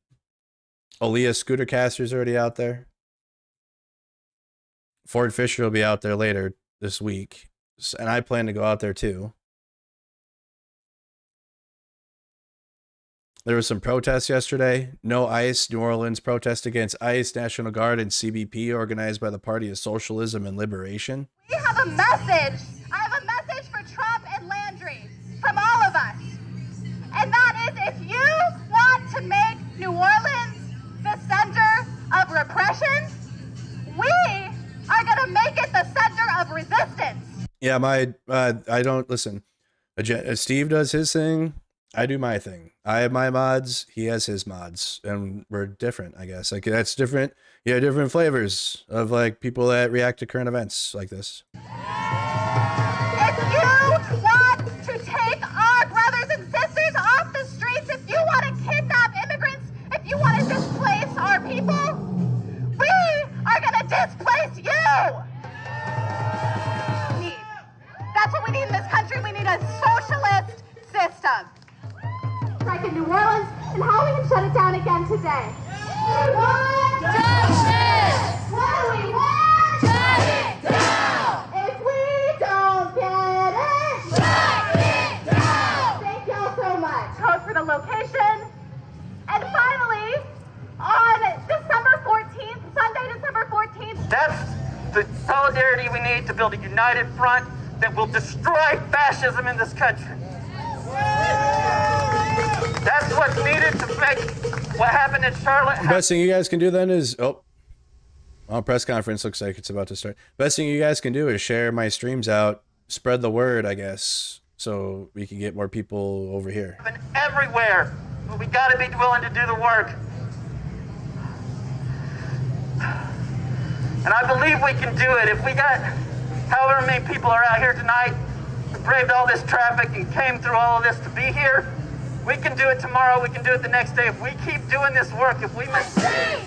Scootercaster's already out there. Ford Fisher will be out there later this week. And I plan to go out there too. There was some protests yesterday. No ICE, New Orleans protest against ICE, National Guard, and CBP organized by the Party of Socialism and Liberation. We have a message. I have a message for Trump and Landry from all of us. And that is, if you want to make New Orleans the center of repression, we are going to make it the center of resistance. Yeah, I don't listen. Steve does his thing. I do my thing. I have my mods. He has his mods, and we're different, I guess. Like that's different. Yeah, different flavors of like people that react to current events like this. If you want to take our brothers and sisters off the streets, if you want to kidnap immigrants, if you want to displace our people, we are going to displace you. That's what we need in this country. We need a socialist system. Strike in New Orleans, and how we can shut it down again today. We want justice! What do we want? Shut it down! If we don't get it, shut it down! Thank y'all so much. Code for the location. And finally, on December 14th, Sunday, December 14th. That's the solidarity we need to build a united front that will destroy fascism in this country. That's what's needed to make what happened in Charlotte. The best thing you guys can do then is press conference looks like it's about to start. Best thing you guys can do is share my streams out, spread the word, I guess, so we can get more people over here. Everywhere, but we got to be willing to do the work. And I believe we can do it. If we got however many people are out here tonight who braved all this traffic and came through all of this to be here, we can do it tomorrow, we can do it the next day. If we keep doing this work, if we make...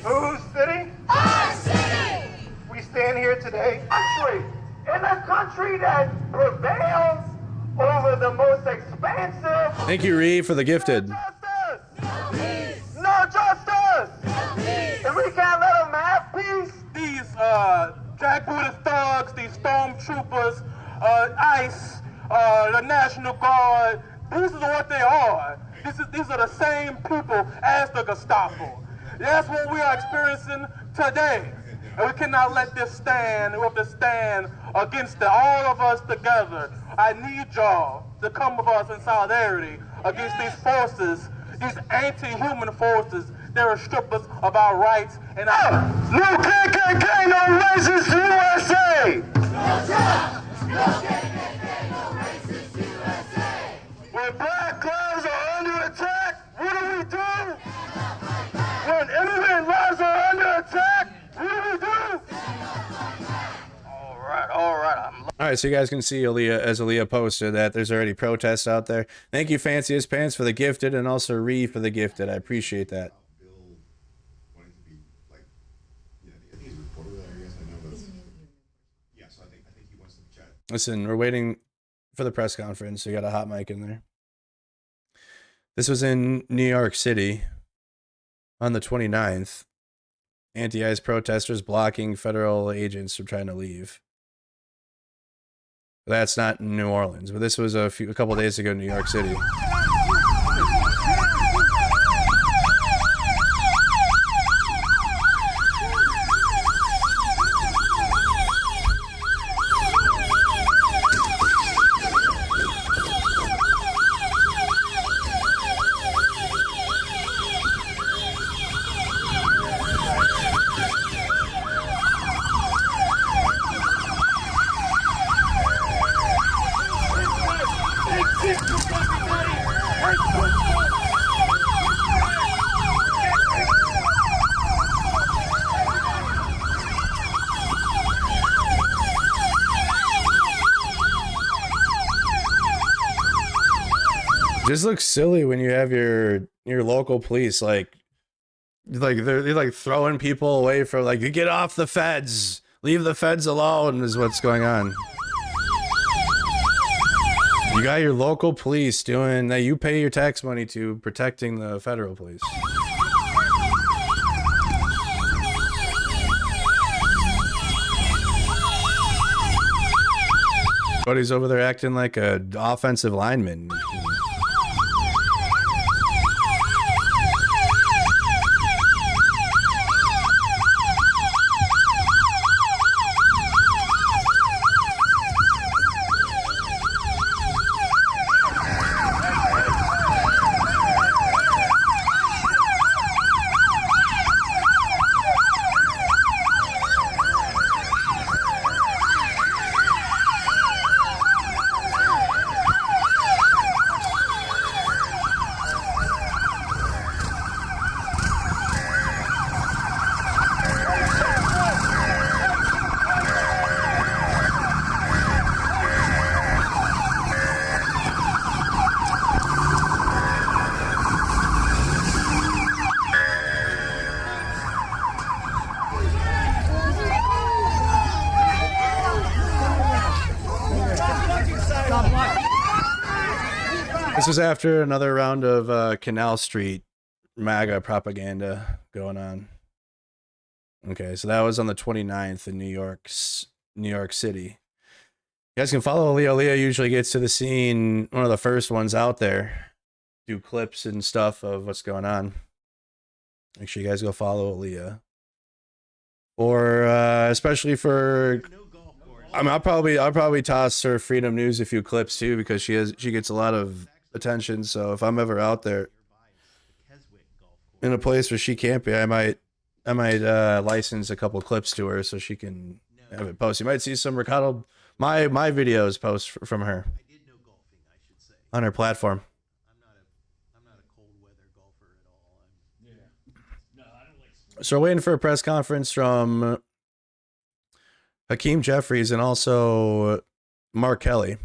Whose city? Our city! We stand here today, country, in a country that prevails over the most expansive... Thank you, Ree, for the gifted. No justice! And we can't let them have peace. These jackbooted thugs, these stormtroopers, ICE, the National Guard, this is what they are. These are the same people as the Gestapo. That's what we are experiencing today. And we cannot let this stand. We have to stand against it, all of us together. I need y'all to come with us in solidarity against these forces, these anti-human forces that are strip us of our rights and our... No KKK, no racist USA! No Trump! No KKK, no racist USA! When black lives are under attack, what do? When immigrant lives are under attack, what do? All right. All right, so you guys can see Aaliyah posted that there's already protests out there. Thank you, Fanciest Pants, for the gifted, and also Ree for the gifted. I appreciate that. Listen, we're waiting for the press conference. We got a hot mic in there. This was in New York City on the 29th. Anti-ICE protesters blocking federal agents from trying to leave. That's not in New Orleans, but this was a couple days ago in New York City. Just looks silly when you have your local police like they're like throwing people away from like, get off the feds, leave the feds alone is what's going on. You got your local police doing that you pay your tax money to, protecting the federal police. Buddy's over there acting like a offensive lineman. This was after another round of Canal Street MAGA propaganda going on. Okay, so that was on the 29th in New York City. You guys can follow Aaliyah. Aaliyah usually gets to the scene, one of the first ones out there. Do clips and stuff of what's going on. Make sure you guys go follow Aaliyah. Or especially for, I mean, I'll probably toss her Freedom News a few clips too, because she gets a lot of attention. So if I'm ever out there in a place where she can't be, I might license a couple clips to her so she can have it post. You might see some Mercado my videos post from her on her platform. So we're waiting for a press conference from Hakeem Jeffries and also Mark Kelly.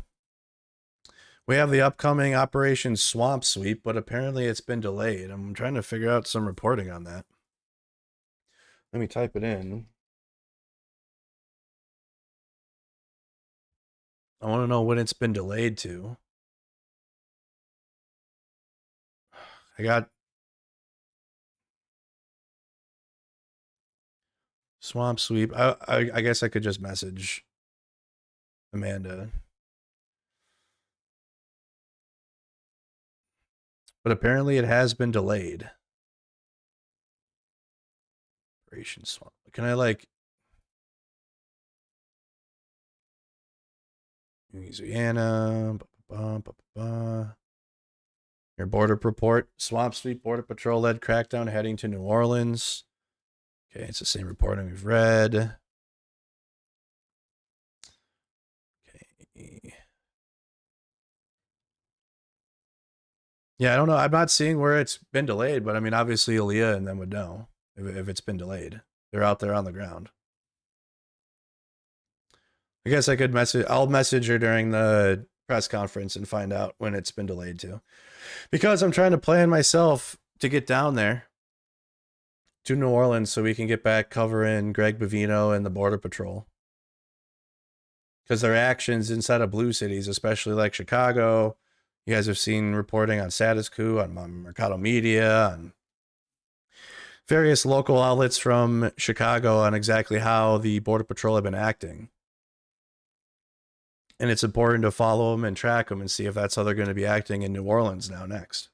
We have the upcoming Operation Swamp Sweep, but apparently it's been delayed. I'm trying to figure out some reporting on that. Let me type it in. I want to know when it's been delayed to. I got Swamp Sweep. I guess I could just message Amanda. But apparently it has been delayed. Operation Swamp. Can I like Louisiana? Your border report. Swamp Sweep Border Patrol led crackdown heading to New Orleans. Okay, it's the same reporting we've read. Okay. Yeah, I don't know. I'm not seeing where it's been delayed, but I mean, obviously Aaliyah and them would know if it's been delayed. They're out there on the ground. I guess I could I'll message her during the press conference and find out when it's been delayed to. Because I'm trying to plan myself to get down there to New Orleans so we can get back covering Greg Bovino and the Border Patrol. Because their actions inside of blue cities, especially like Chicago, you guys have seen reporting on Status Coup, on Mercado Media, on various local outlets from Chicago on exactly how the Border Patrol have been acting. And it's important to follow them and track them and see if that's how they're going to be acting in New Orleans now next.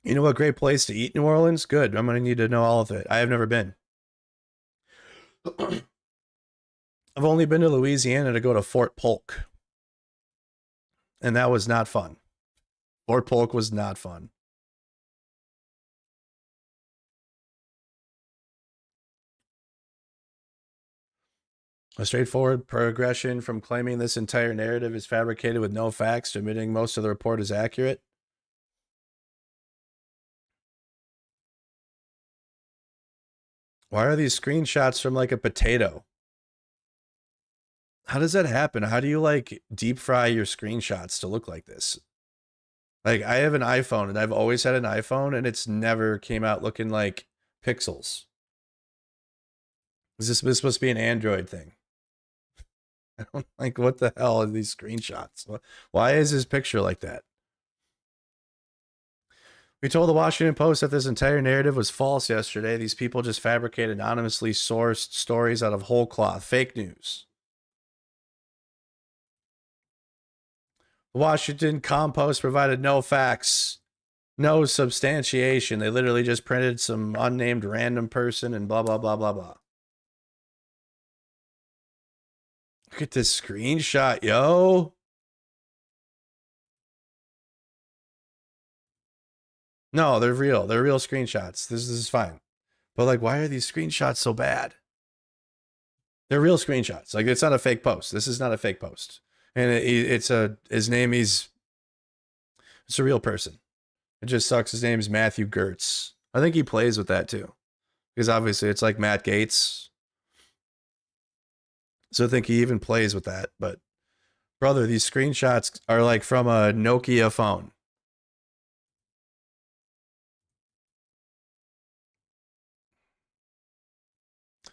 You know what great place to eat New Orleans? Good. I'm going to need to know all of it. I have never been. I've only been to Louisiana to go to Fort Polk. And that was not fun. Fort Polk was not fun. A straightforward progression from claiming this entire narrative is fabricated with no facts to admitting most of the report is accurate. Why are these screenshots from like a potato? How does that happen? How do you like deep fry your screenshots to look like this? Like, I have an iPhone and I've always had an iPhone and it's never came out looking like pixels. Is this supposed to be an Android thing? I don't like, what the hell are these screenshots? Why is this picture like that? We told the Washington Post that this entire narrative was false yesterday. These people just fabricate anonymously sourced stories out of whole cloth. Fake news. The Washington Compost provided no facts, no substantiation. They literally just printed some unnamed random person and blah, blah, blah, blah, blah. Look at this screenshot, yo. No, they're real. They're real screenshots. This is fine. But like, why are these screenshots so bad? They're real screenshots. Like, it's not a fake post. This is not a fake post. And it's his name, it's a real person. It just sucks. His name's Matthew Gertz. I think he plays with that too. Because obviously it's like Matt Gaetz. So I think he even plays with that. But brother, these screenshots are like from a Nokia phone.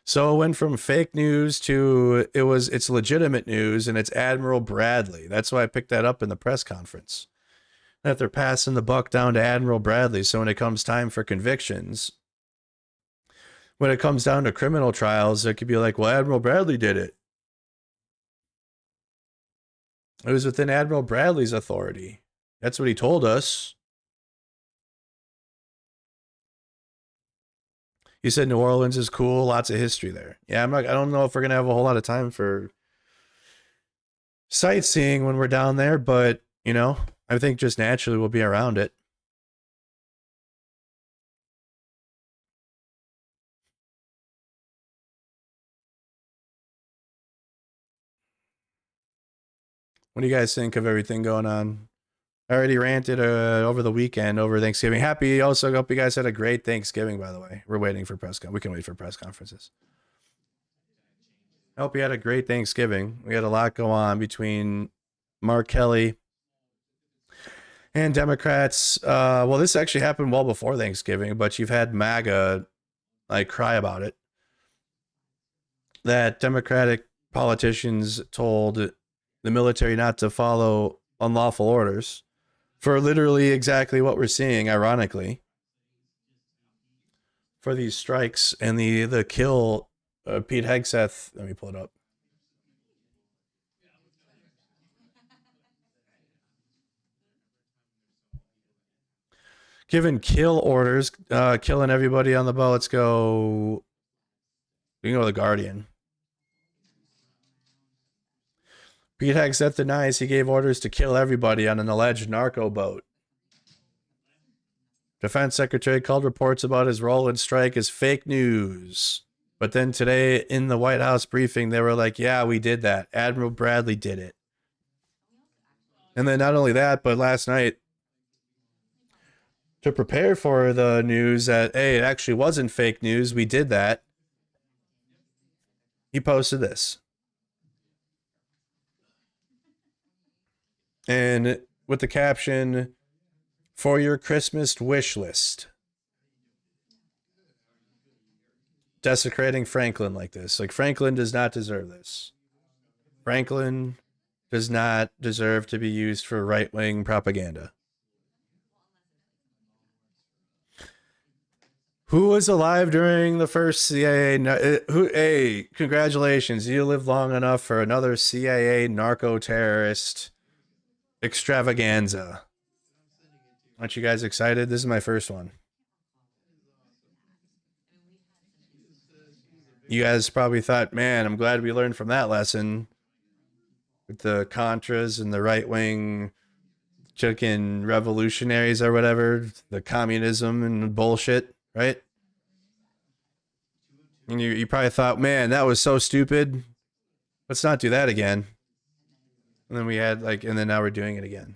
So it went from fake news to it's legitimate news, and it's Admiral Bradley. That's why I picked that up in the press conference. That they're passing the buck down to Admiral Bradley. So when it comes time for convictions, when it comes down to criminal trials, it could be like, well, Admiral Bradley did it. It was within Admiral Bradley's authority. That's what he told us. You said New Orleans is cool, lots of history there. Yeah, I don't know if we're gonna have a whole lot of time for sightseeing when we're down there, but you know, I think just naturally we'll be around it. What do you guys think of everything going on? I already ranted over the weekend over Thanksgiving. Happy. Also, hope you guys had a great Thanksgiving, by the way. We're waiting for we can wait for press conferences. I hope you had a great Thanksgiving. We had a lot go on between Mark Kelly and Democrats. Well, this actually happened well before Thanksgiving, but you've had MAGA like cry about it. That Democratic politicians told the military not to follow unlawful orders for literally exactly what we're seeing, ironically, for these strikes and the kill. Pete Hegseth, let me pull it up. Given kill orders, killing everybody on the boat. Let's go. We can go to The Guardian. Pete Hegseth denies he gave orders to kill everybody on an alleged narco boat. Defense Secretary called reports about his role in strike as fake news. But then today in the White House briefing, they were like, yeah, we did that. Admiral Bradley did it. And then not only that, but last night, to prepare for the news that, hey, it actually wasn't fake news, we did that, he posted this. And with the caption, for your Christmas wish list. Desecrating Franklin like this. Like, Franklin does not deserve this. Franklin does not deserve to be used for right-wing propaganda. Who was alive during the first CIA? Hey, congratulations. You lived long enough for another CIA narco-terrorist extravaganza. Aren't you guys excited? This is my first one. You guys probably thought, man, I'm glad we learned from that lesson. With the Contras and the right-wing chicken revolutionaries or whatever, the communism and bullshit, right? And you probably thought, man, that was so stupid. Let's not do that again. And then we had and then now we're doing it again.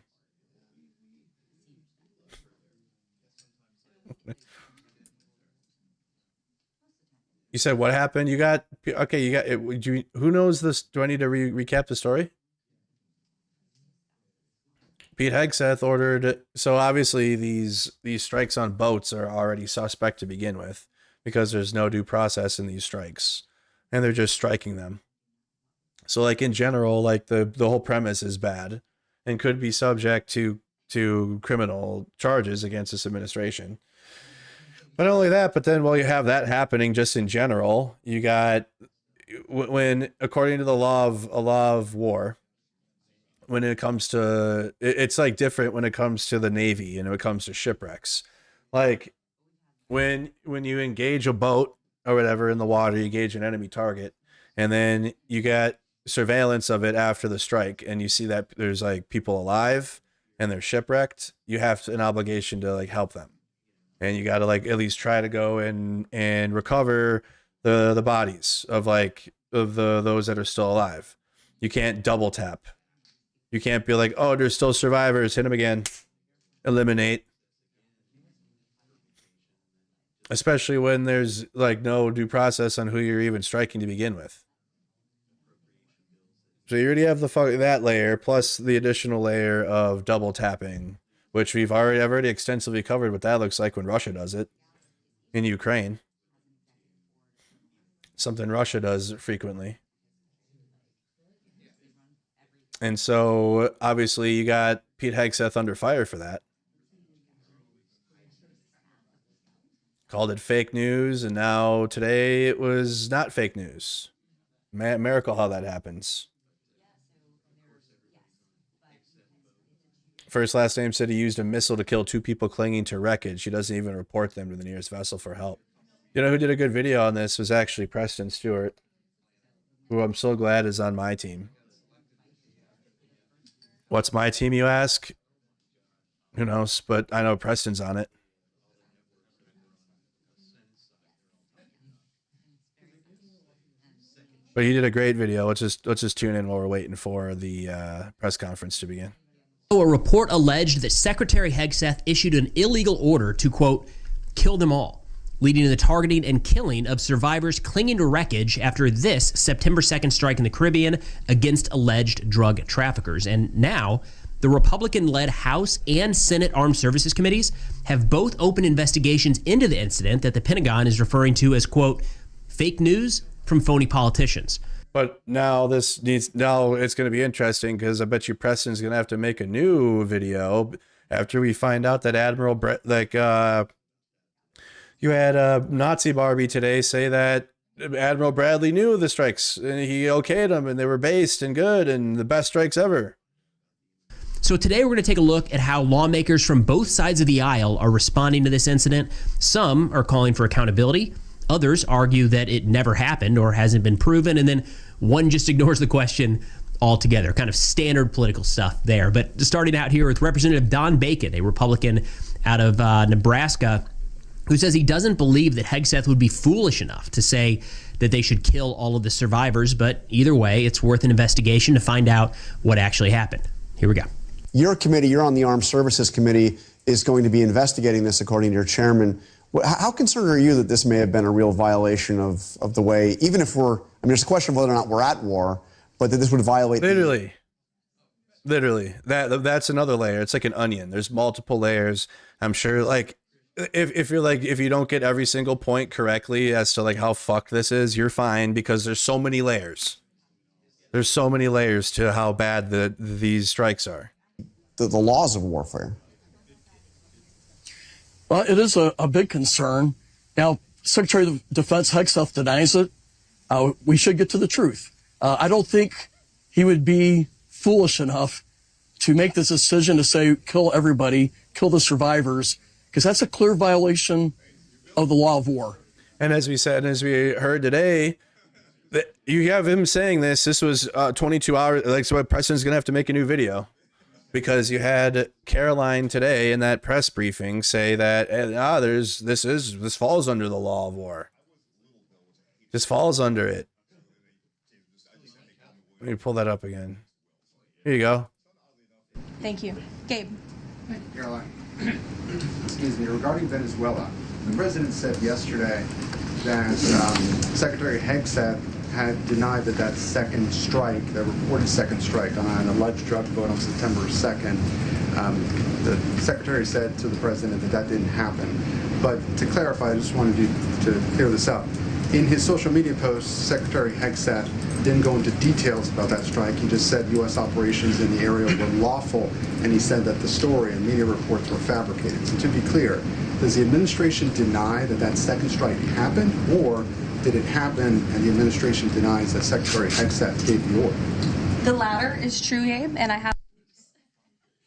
You said what happened? You got okay. You got it. Who knows this? Do I need to recap the story? Pete Hegseth ordered. So obviously these strikes on boats are already suspect to begin with because there's no due process in these strikes, and they're just striking them. So like in general, like the whole premise is bad, and could be subject to criminal charges against this administration. Not only that, but then while you have that happening, just in general, you got when, according to the law of war, when it comes to, it's like different when it comes to the Navy and when it comes to shipwrecks. Like when you engage a boat or whatever in the water, you engage an enemy target, and then you get surveillance of it after the strike, and you see that there's like people alive and they're shipwrecked. You have an obligation to like help them. And you got to like at least try to go and recover the bodies of those that are still alive. You can't double tap. You can't be like, oh, there's still survivors. Hit them again. Eliminate. Especially when there's like no due process on who you're even striking to begin with. So you already have that layer plus the additional layer of double tapping, which I've already extensively covered what that looks like when Russia does it in Ukraine. Something Russia does frequently. And so obviously you got Pete Hegseth under fire for that. Called it fake news, and now today it was not fake news. Miracle how that happens. First last name said he used a missile to kill 2 people clinging to wreckage. He doesn't even report them to the nearest vessel for help. You know who did a good video on this was actually Preston Stewart, who I'm so glad is on my team. What's my team, you ask? Who knows? But I know Preston's on it. But he did a great video. Let's just tune in while we're waiting for the press conference to begin. A report alleged that Secretary Hegseth issued an illegal order to, quote, kill them all, leading to the targeting and killing of survivors clinging to wreckage after this September 2nd strike in the Caribbean against alleged drug traffickers. And now, the Republican-led House and Senate Armed Services Committees have both opened investigations into the incident that the Pentagon is referring to as, quote, fake news from phony politicians. But now it's going to be interesting because I bet you Preston's going to have to make a new video after we find out that Admiral you had Nazi Barbie today say that Admiral Bradley knew the strikes and he okayed them and they were based and good and the best strikes ever. So today we're going to take a look at how lawmakers from both sides of the aisle are responding to this incident. Some are calling for accountability. Others argue that it never happened or hasn't been proven. And then one just ignores the question altogether. Kind of standard political stuff there. But starting out here with Representative Don Bacon, a Republican out of Nebraska, who says he doesn't believe that Hegseth would be foolish enough to say that they should kill all of the survivors. But either way, it's worth an investigation to find out what actually happened. Here we go. Your committee, you're on the Armed Services Committee, is going to be investigating this, according to your chairman. How concerned are you that this may have been a real violation of the way, even if there's a question of whether or not we're at war, but that this would violate... Literally. That's another layer. It's like an onion. There's multiple layers. I'm sure, like, if you don't get every single point correctly as to, like, how fucked this is, you're fine because there's so many layers. There's so many layers to how bad these strikes are. The laws of warfare. Well, it is a big concern. Now, Secretary of Defense Hegseth denies it. We should get to the truth. I don't think he would be foolish enough to make this decision to say, kill everybody, kill the survivors, because that's a clear violation of the law of war. And as we said, as we heard today, that you have him saying this was 22 hours. Like, so Preston's going to have to make a new video. Because you had Caroline today in that press briefing say that this falls under the law of war. This falls under it. Let me pull that up again. Here you go. Thank you. Gabe. Thank you, Caroline. Excuse me. Regarding Venezuela, the president said yesterday that Secretary Hegseth had denied that second strike, the reported second strike on an alleged drug vote on September 2nd, the Secretary said to the President that didn't happen. But to clarify, I just wanted to clear this up. In his social media post, Secretary Hegseth didn't go into details about that strike. He just said U.S. operations in the area were lawful, and he said that the story and media reports were fabricated. So to be clear, does the administration deny that second strike happened, or did it happen and the administration denies that Secretary Hegseth gave the order? The latter is true, Abe, and I have.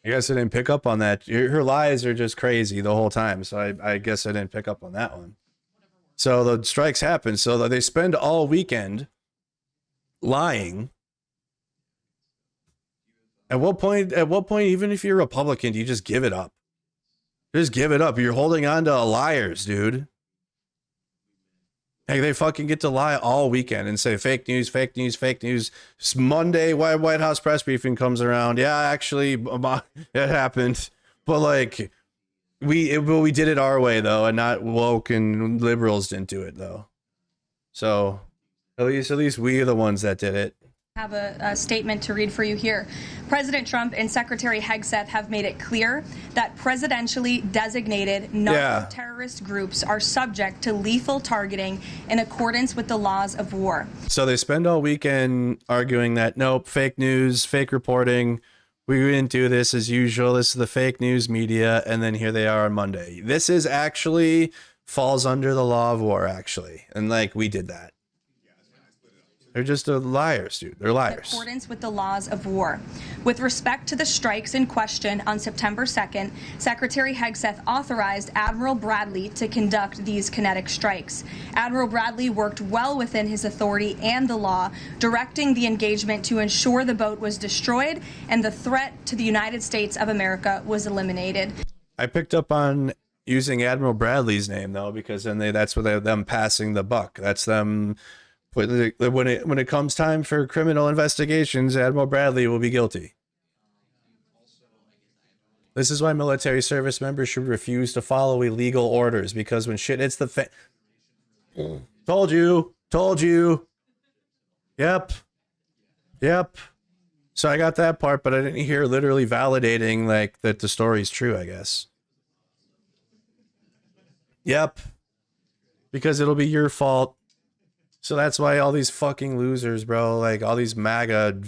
I guess I didn't pick up on that. Her lies are just crazy the whole time, so I guess I didn't pick up on that one. So the strikes happen, so they spend all weekend lying. At what point, even if you're a Republican, do you just give it up? Just give it up. You're holding on to liars, dude. Hey, they fucking get to lie all weekend and say fake news, fake news, fake news. It's Monday, White House press briefing comes around. Yeah, actually, it happened. But like, we did it our way though, and not woke and liberals didn't do it though. So at least we are the ones that did it. Have a statement to read for you here. President Trump and Secretary Hegseth have made it clear that presidentially designated narco-terrorist groups are subject to lethal targeting in accordance with the laws of war. So they spend all weekend arguing that, nope, fake news, fake reporting. We didn't do this as usual. This is the fake news media. And then here they are on Monday. This is actually falls under the law of war, actually. And like, we did that. They're just liars, dude. They're liars. In accordance with the laws of war. With respect to the strikes in question on September 2nd, Secretary Hegseth authorized Admiral Bradley to conduct these kinetic strikes. Admiral Bradley worked well within his authority and the law, directing the engagement to ensure the boat was destroyed and the threat to the United States of America was eliminated. I picked up on using Admiral Bradley's name, though, because then that's them passing the buck. That's them. When it comes time for criminal investigations, Admiral Bradley will be guilty. This is why military service members should refuse to follow illegal orders, because when shit hits the fan... Told you. Yep. So I got that part, but I didn't hear literally validating like that the story's true, I guess. Yep. Because it'll be your fault. So that's why all these fucking losers, bro, like all these MAGA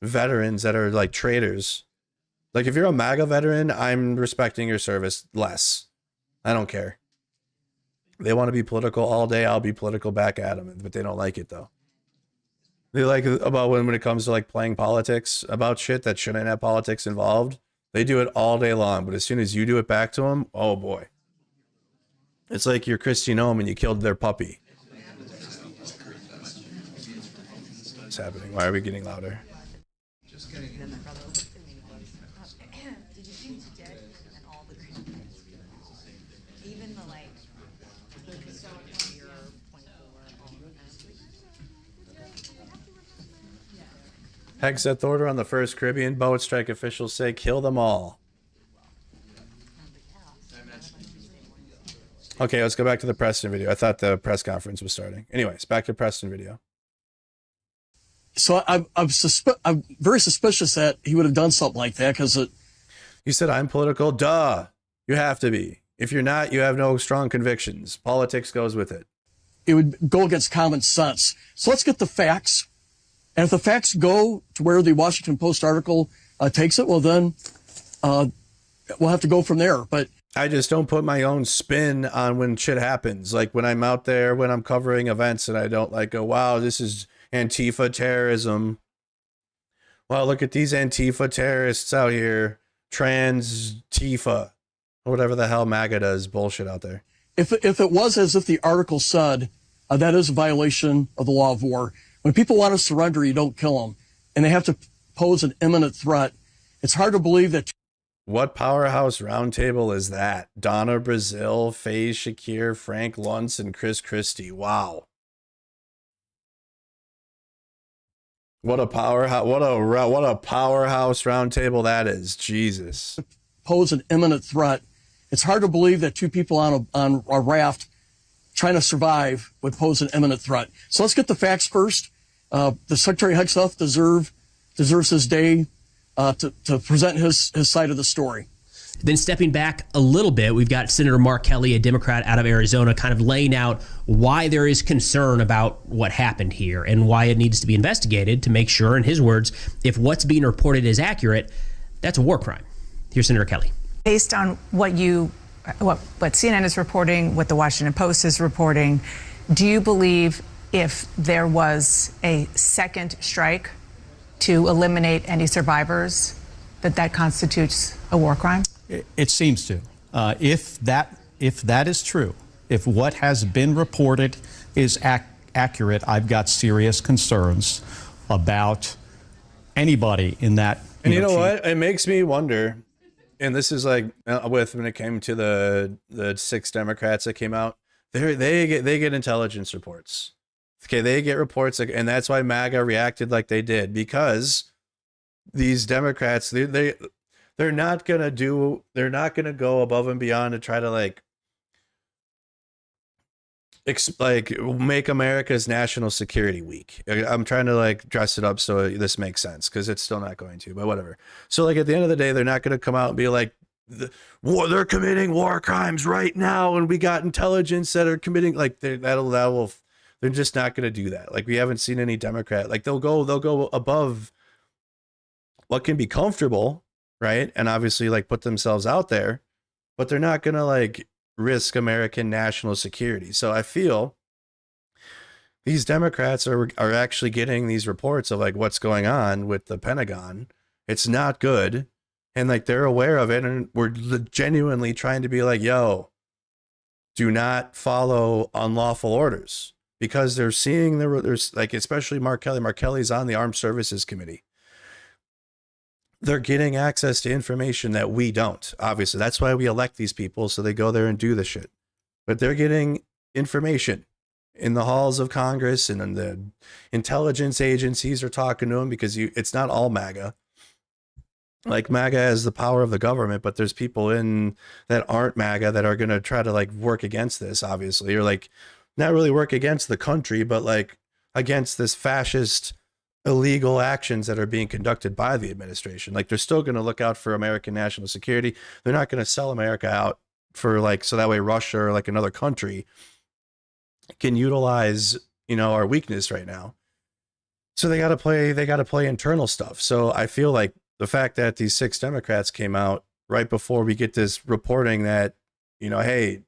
veterans that are like traitors. Like if you're a MAGA veteran, I'm respecting your service less. I don't care. They want to be political all day. I'll be political back at them, but they don't like it though. They like about when it comes to like playing politics about shit that shouldn't have politics involved. They do it all day long, but as soon as you do it back to them, oh boy. It's like you're Christian Ohm and you killed their puppy. What's happening? Why are we getting louder? Just kidding. Hegseth order on the first Caribbean boat strike. Officials say kill them all. Okay, let's go back to the Preston video. I thought the press conference was starting. Anyways, back to Preston video. So I'm very suspicious that he would have done something like that because it. You said I'm political. Duh. You have to be. If you're not, you have no strong convictions. Politics goes with it. It would go against common sense. So let's get the facts. And if the facts go to where the Washington Post article takes it, well, then we'll have to go from there. But I just don't put my own spin on when shit happens. Like when I'm out there, when I'm covering events and I don't like go, wow, this is Antifa terrorism. Well, look at these Antifa terrorists out here. Trans-Tifa. Or whatever the hell MAGA does bullshit out there. If it was as if the article said that is a violation of the law of war. When people want to surrender, you don't kill them. And they have to pose an imminent threat. It's hard to believe that. What powerhouse roundtable is that? Donna Brazile, Faye Shakir, Frank Luntz, and Chris Christie. Wow. What a powerhouse! What a powerhouse roundtable that is. Jesus. Pose an imminent threat. It's hard to believe that two people on a raft trying to survive would pose an imminent threat. So let's get the facts first. The Secretary of Health deserves his day to present his side of the story. Then stepping back a little bit, we've got Senator Mark Kelly, a Democrat out of Arizona, kind of laying out why there is concern about what happened here and why it needs to be investigated to make sure, in his words, if what's being reported is accurate, that's a war crime. Here's Senator Kelly. Based on what CNN is reporting, what the Washington Post is reporting, do you believe if there was a second strike to eliminate any survivors, that constitutes a war crime? It seems to. If that is true, if what has been reported is accurate, I've got serious concerns about anybody in that. And you know what? It makes me wonder. And this is like when it came to the 6 Democrats that came out, they get intelligence reports. Okay, they get reports, and that's why MAGA reacted like they did, because these Democrats they're not gonna go above and beyond to try to like make America's national security weak. I'm trying to like dress it up so this makes sense, because it's still not going to, but whatever. So like at the end of the day, they're not going to come out and be like, they're committing war crimes right now, and we got intelligence that are committing, like they're just not going to do that. Like, we haven't seen any Democrat, like they'll go above what can be comfortable, right? And obviously like put themselves out there, but they're not going to like risk American national security. So I feel these Democrats are actually getting these reports of like what's going on with the Pentagon. It's not good. And like they're aware of it, and we're genuinely trying to be like, yo, do not follow unlawful orders, because they're seeing there's like, especially Mark Kelly. Mark Kelly's on the Armed Services Committee. They're getting access to information that we don't. Obviously, that's why we elect these people, so they go there and do the shit. But they're getting information in the halls of Congress, and the intelligence agencies are talking to them, because it's not all MAGA. Like, MAGA has the power of the government, but there's people in that aren't MAGA that are going to try to like work against this, obviously, or like not really work against the country, but like against this fascist illegal actions that are being conducted by the administration. Like, they're still going to look out for American national security. They're not going to sell America out for like, so that way Russia or like another country can utilize, our weakness right now. So they got to play internal stuff. So I feel like the fact that these 6 Democrats came out right before we get this reporting that, hey,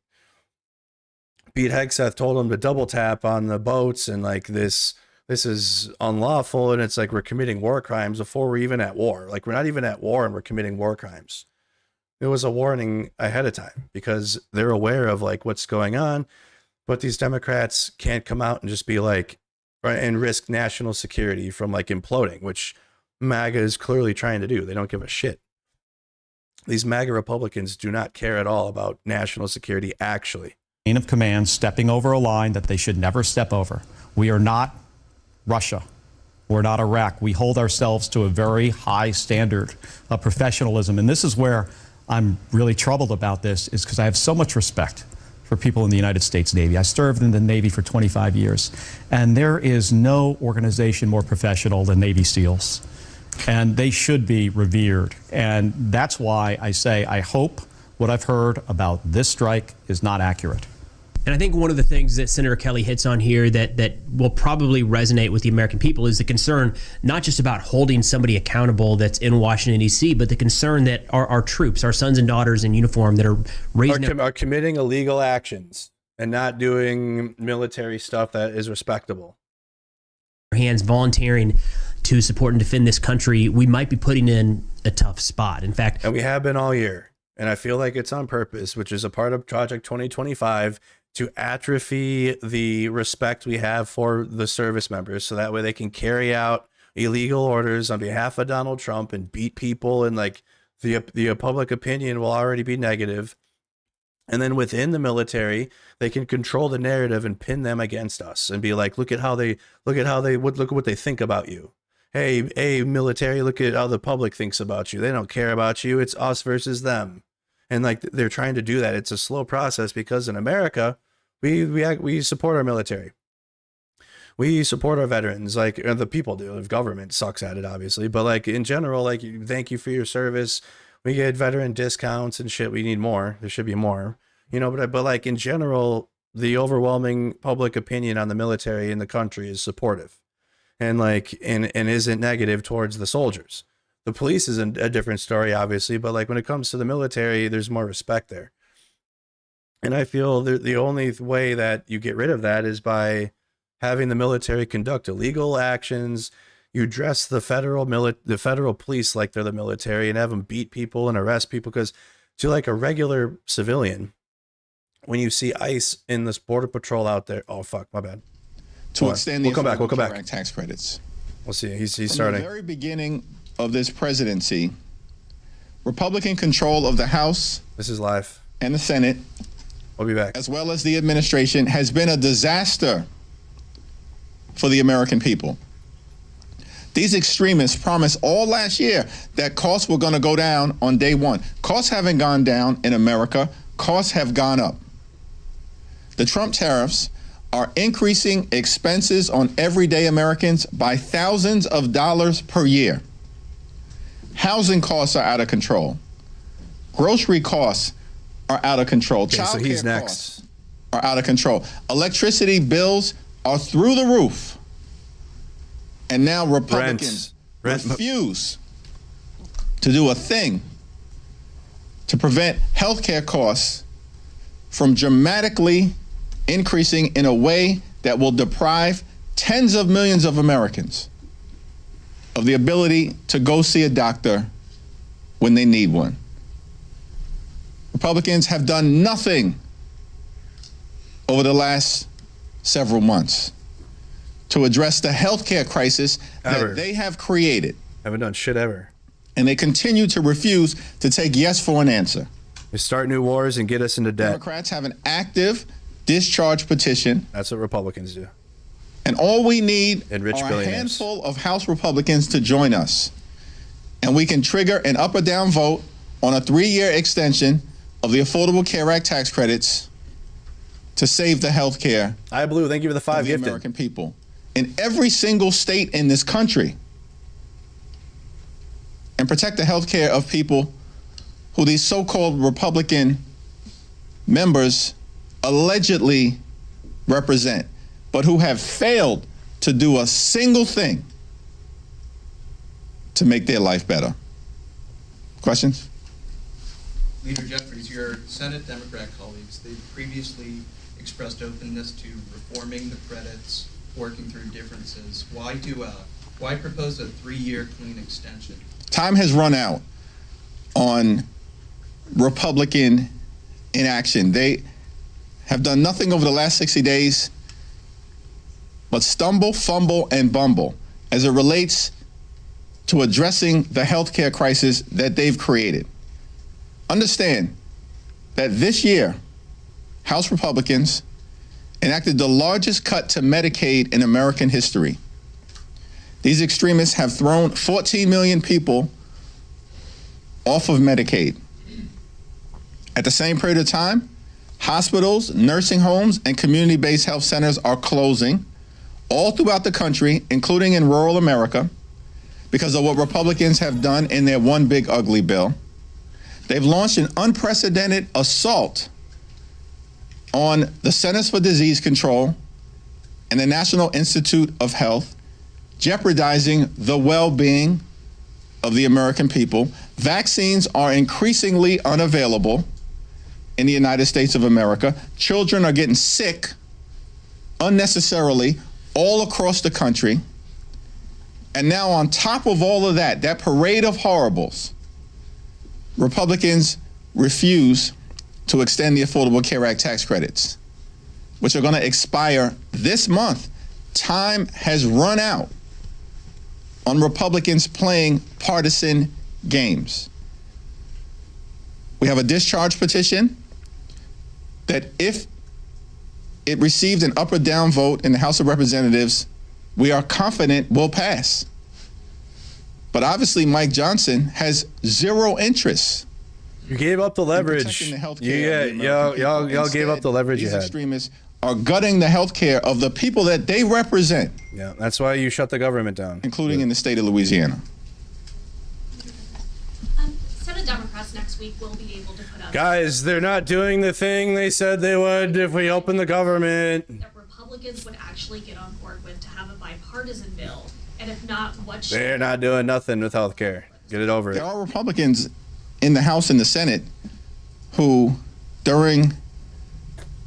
Pete Hegseth told them to double tap on the boats, and like this is unlawful, and it's like we're committing war crimes before we're even at war. Like, we're not even at war and we're committing war crimes. It was a warning ahead of time, because they're aware of like what's going on, but these Democrats can't come out and just be like, and risk national security from like imploding, which MAGA is clearly trying to do. They don't give a shit. These MAGA Republicans do not care at all about national security, actually. Chain of command stepping over a line that they should never step over. We are not Russia. We're not Iraq. We hold ourselves to a very high standard of professionalism. And this is where I'm really troubled about this, is because I have so much respect for people in the United States Navy. I served in the Navy for 25 years, and there is no organization more professional than Navy SEALs. And they should be revered. And that's why I say I hope what I've heard about this strike is not accurate. And I think one of the things that Senator Kelly hits on here that will probably resonate with the American people is the concern, not just about holding somebody accountable that's in Washington, D.C., but the concern that our troops, our sons and daughters in uniform that are raising are committing illegal actions and not doing military stuff that is respectable. Hands volunteering to support and defend this country, we might be putting in a tough spot. In fact, and we have been all year. And I feel like it's on purpose, which is a part of Project 2025, to atrophy the respect we have for the service members, so that way they can carry out illegal orders on behalf of Donald Trump and beat people, and like the public opinion will already be negative. And then within the military, they can control the narrative and pin them against us and be like, look at what they think about you. Hey, military, look at how the public thinks about you. They don't care about you. It's us versus them. And like, they're trying to do that. It's a slow process, because in America, We support our military. We support our veterans, like the people do. The government sucks at it, obviously, but like in general, like thank you for your service. We get veteran discounts and shit. We need more. There should be more, you know. But like in general, the overwhelming public opinion on the military in the country is supportive, and like and isn't negative towards the soldiers. The police is a different story, obviously, but like when it comes to the military, there's more respect there. And I feel the only way that you get rid of that is by having the military conduct illegal actions. You dress the federal police like they're the military and have them beat people and arrest people, because to like a regular civilian, when you see ICE in this border patrol out there, oh fuck, my bad. To extend the We'll come back. Tax credits. We'll see. He's From starting. the very beginning of this presidency, Republican control of the House. This is live. And the Senate. We'll be back. As well as the administration has been a disaster for the American people. These extremists promised all last year that costs were going to go down on day one. Costs haven't gone down in America. Costs have gone up. The Trump tariffs are increasing expenses on everyday Americans by thousands of dollars per year. Housing costs are out of control. Grocery costs are out of control. Okay, so he's next. Costs are out of control. Electricity bills are through the roof. And now Republicans refuse to do a thing to prevent healthcare costs from dramatically increasing in a way that will deprive tens of millions of Americans of the ability to go see a doctor when they need one. Republicans have done nothing over the last several months to address the healthcare crisis that they have created. Haven't done shit ever. And they continue to refuse to take yes for an answer. They start new wars and get us into debt. Democrats have an active discharge petition. That's what Republicans do. And all we need and rich are a handful of House Republicans to join us. And we can trigger an up or down vote on a 3-year extension of the Affordable Care Act tax credits to save the health care. I Blue, thank you for the 5 gifted. American people. In every single state in this country. And protect the health care of people who these so-called Republican members allegedly represent, but who have failed to do a single thing to make their life better. Questions? Leader Jeffries, your Senate Democrat colleagues, they've previously expressed openness to reforming the credits, working through differences. Why propose a 3-year clean extension? Time has run out on Republican inaction. They have done nothing over the last 60 days but stumble, fumble, and bumble as it relates to addressing the healthcare crisis that they've created. Understand that this year, House Republicans enacted the largest cut to Medicaid in American history. These extremists have thrown 14 million people off of Medicaid. At the same period of time, hospitals, nursing homes, and community-based health centers are closing all throughout the country, including in rural America, because of what Republicans have done in their one big ugly bill. They've launched an unprecedented assault on the Centers for Disease Control and the National Institute of Health, jeopardizing the well-being of the American people. Vaccines are increasingly unavailable in the United States of America. Children are getting sick unnecessarily all across the country. And now on top of all of that, that parade of horribles, Republicans refuse to extend the Affordable Care Act tax credits, which are going to expire this month. Time has run out on Republicans playing partisan games. We have a discharge petition that if it received an up or down vote in the House of Representatives, we are confident will pass. But obviously Mike Johnson has zero interest. You gave up the leverage. Y'all gave up the leverage you These had. extremists are gutting the health care of the people that they represent. Yeah, that's why you shut the government down. Including in the state of Louisiana. Senate Democrats next week will be able to put out... Guys, they're not doing the thing they said they would if we open the government. ...that Republicans would actually get on board with to have a bipartisan bill. And if not, what should... They're not doing nothing with health care. Get it over it. There are Republicans in the House and the Senate who, during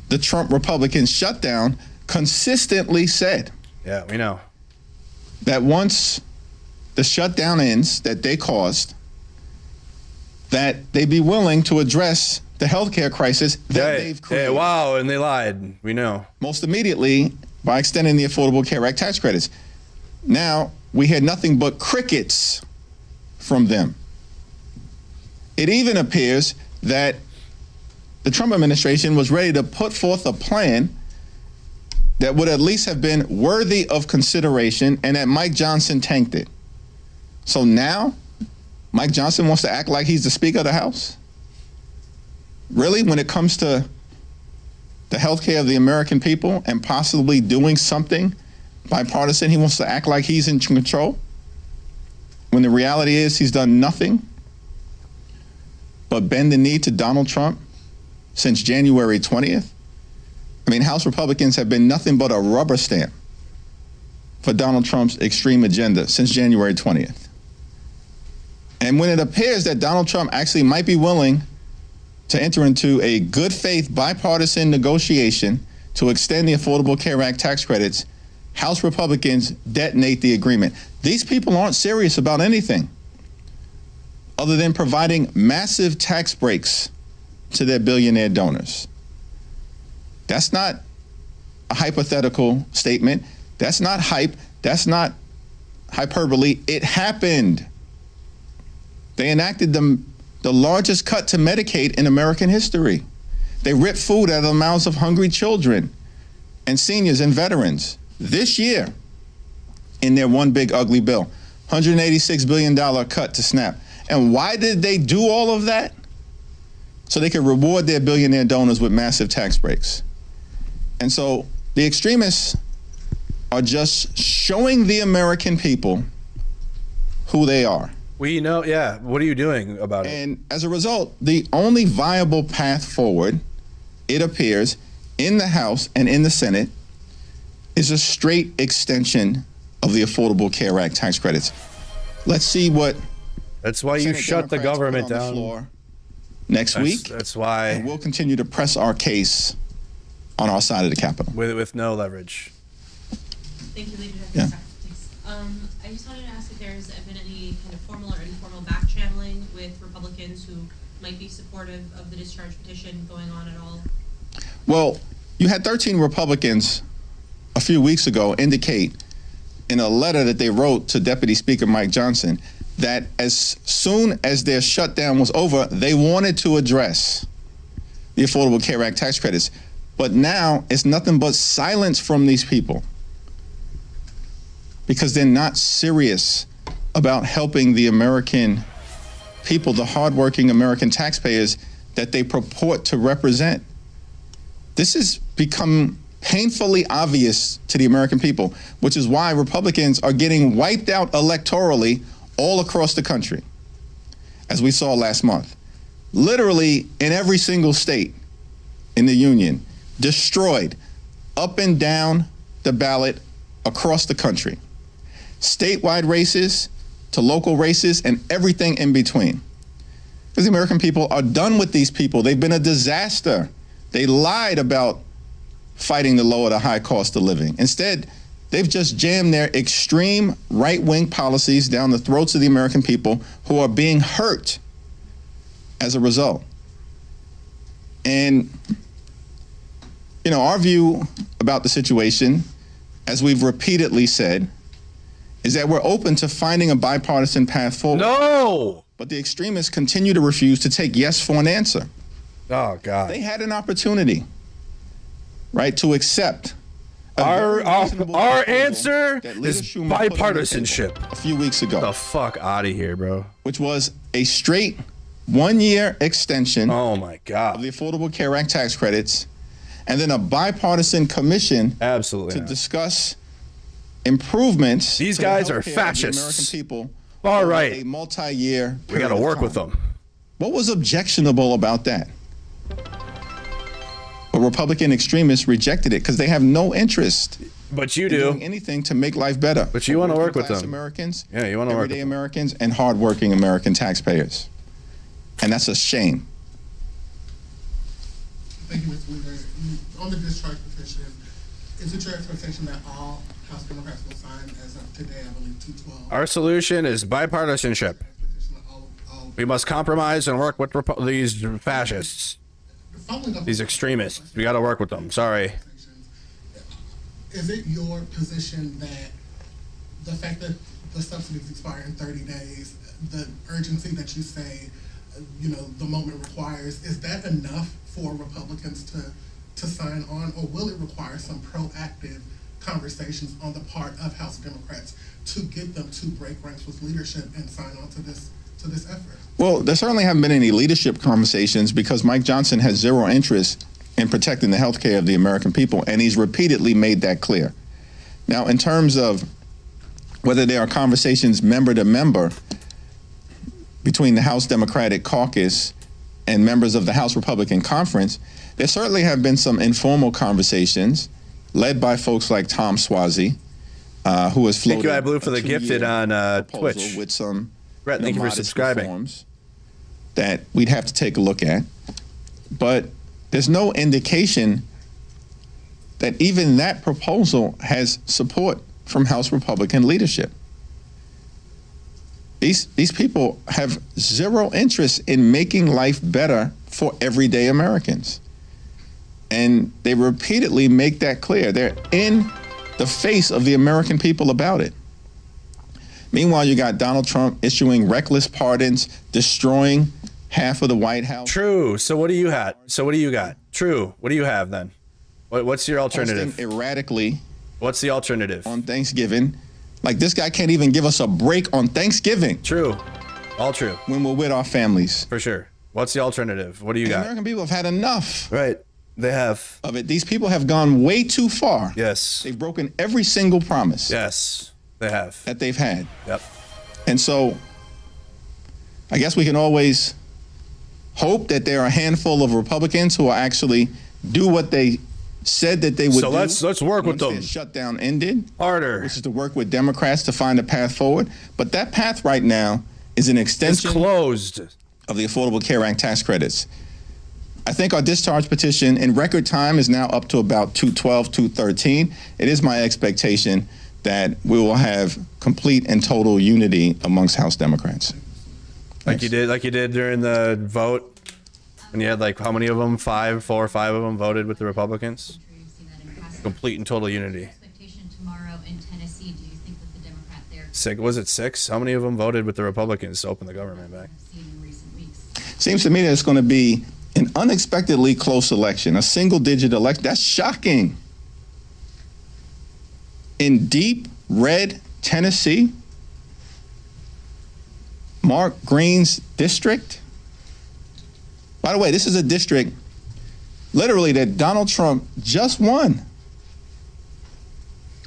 the Trump Republican shutdown, consistently said... Yeah, we know. ...that once the shutdown ends that they caused, that they'd be willing to address the healthcare crisis that they've created. Yeah, wow, and they lied. We know. Most immediately by extending the Affordable Care Act tax credits. Now, we had nothing but crickets from them. It even appears that the Trump administration was ready to put forth a plan that would at least have been worthy of consideration, and that Mike Johnson tanked it. So now, Mike Johnson wants to act like he's the Speaker of the House? Really, when it comes to the health care of the American people and possibly doing something bipartisan, he wants to act like he's in control? When the reality is he's done nothing but bend the knee to Donald Trump since January 20th? I mean, House Republicans have been nothing but a rubber stamp for Donald Trump's extreme agenda since January 20th. And when it appears that Donald Trump actually might be willing to enter into a good faith bipartisan negotiation to extend the Affordable Care Act tax credits, House Republicans detonate the agreement. These people aren't serious about anything other than providing massive tax breaks to their billionaire donors. That's not a hypothetical statement. That's not hype. That's not hyperbole. It happened. They enacted the largest cut to Medicaid in American history. They ripped food out of the mouths of hungry children and seniors and veterans this year in their one big ugly bill. $186 billion cut to SNAP. And why did they do all of that? So they could reward their billionaire donors with massive tax breaks. And so the extremists are just showing the American people who they are. We know, yeah. What are you doing about it? And as a result, the only viable path forward, it appears, in the House and in the Senate, is a straight extension of the Affordable Care Act tax credits. Let's see what... That's why you shut the government down. Next week. That's why. And we'll continue to press our case on our side of the Capitol. With no leverage. Thank you, Leader. Yeah. I just wanted to ask if there's been any kind of formal or informal back channeling with Republicans who might be supportive of the discharge petition going on at all. Well, you had 13 Republicans a few weeks ago indicate in a letter that they wrote to Deputy Speaker Mike Johnson that as soon as their shutdown was over, they wanted to address the Affordable Care Act tax credits. But now it's nothing but silence from these people because they're not serious about helping the American people, the hardworking American taxpayers that they purport to represent. This has become painfully obvious to the American people, which is why Republicans are getting wiped out electorally all across the country, as we saw last month. Literally in every single state in the union, destroyed up and down the ballot across the country. Statewide races to local races and everything in between. Because the American people are done with these people. They've been a disaster. They lied about fighting to lower the high cost of living. Instead, they've just jammed their extreme right-wing policies down the throats of the American people who are being hurt as a result. And, you know, our view about the situation, as we've repeatedly said, is that we're open to finding a bipartisan path forward. No! But the extremists continue to refuse to take yes for an answer. Oh, God. They had an opportunity, right, to accept our answer is bipartisanship. A few weeks ago. The fuck out of here, bro. Which was a straight 1-year extension. Oh my God. Of the Affordable Care Act tax credits and then a bipartisan commission absolutely to discuss improvements. These to the guys are healthcare of the fascists. American people. All over right. a multi-year. We got to work with them. What was objectionable about that? But Republican extremists rejected it because they have no interest. But you in do. Doing anything to make life better. But you want to work with Working-class them. Americans, Yeah, you want to work with everyday them. Americans, and hardworking American taxpayers. And that's a shame. Thank you, Ms. Weaver. On the discharge petition, is it your expectation that all House Democrats will sign as of today, I believe 212? Our solution is bipartisanship. We must compromise and work with these fascists, these extremists. We got to work with them. Sorry. Is it your position that the fact that the subsidies expire in 30 days, the urgency that you say, the moment requires, is that enough for Republicans to sign on, or will it require some proactive conversations on the part of House Democrats to get them to break ranks with leadership and sign on to this effort? Well, there certainly haven't been any leadership conversations because Mike Johnson has zero interest in protecting the health care of the American people, and he's repeatedly made that clear. Now, in terms of whether there are conversations member to member between the House Democratic Caucus and members of the House Republican Conference, there certainly have been some informal conversations led by folks like Tom Swazi, who has floated. Thank you, I Blue, for the gifted on Twitch. With some Brett, thank you for modest subscribing. reforms that we'd have to take a look at. But there's no indication that even that proposal has support from House Republican leadership. These people have zero interest in making life better for everyday Americans. And they repeatedly make that clear. They're in the face of the American people about it. Meanwhile, you got Donald Trump issuing reckless pardons, destroying half of the White House. True. So what do you have? True. What do you have then? What's your alternative? Posting erratically. What's the alternative? On Thanksgiving. Like, this guy can't even give us a break on Thanksgiving. True. All true. When we're with our families. For sure. What's the alternative? What do you got? American people have had enough. Right. They have. Of it. These people have gone way too far. Yes. They've broken every single promise. Yes, they have. That they've had. Yep. And so, I guess we can always hope that there are a handful of Republicans who will actually do what they said that they would do. So let's work with them. Once the shutdown ended. Harder. Which is to work with Democrats to find a path forward. But that path right now is an extension. It's closed. Of the Affordable Care Act tax credits. I think our discharge petition in record time is now up to about 212, 213. It is my expectation that we will have complete and total unity amongst House Democrats. Like you did during the vote, when you had like how many of them? 4 or 5 of them voted with the Republicans. Complete and total unity. Expectation tomorrow in Tennessee. Do you think that the Democrat there? Was it 6? How many of them voted with the Republicans to open the government back? Seems to me that it's going to be an unexpectedly close election, a single-digit election. That's shocking. In deep red Tennessee, Mark Green's district. By the way, this is a district literally that Donald Trump just won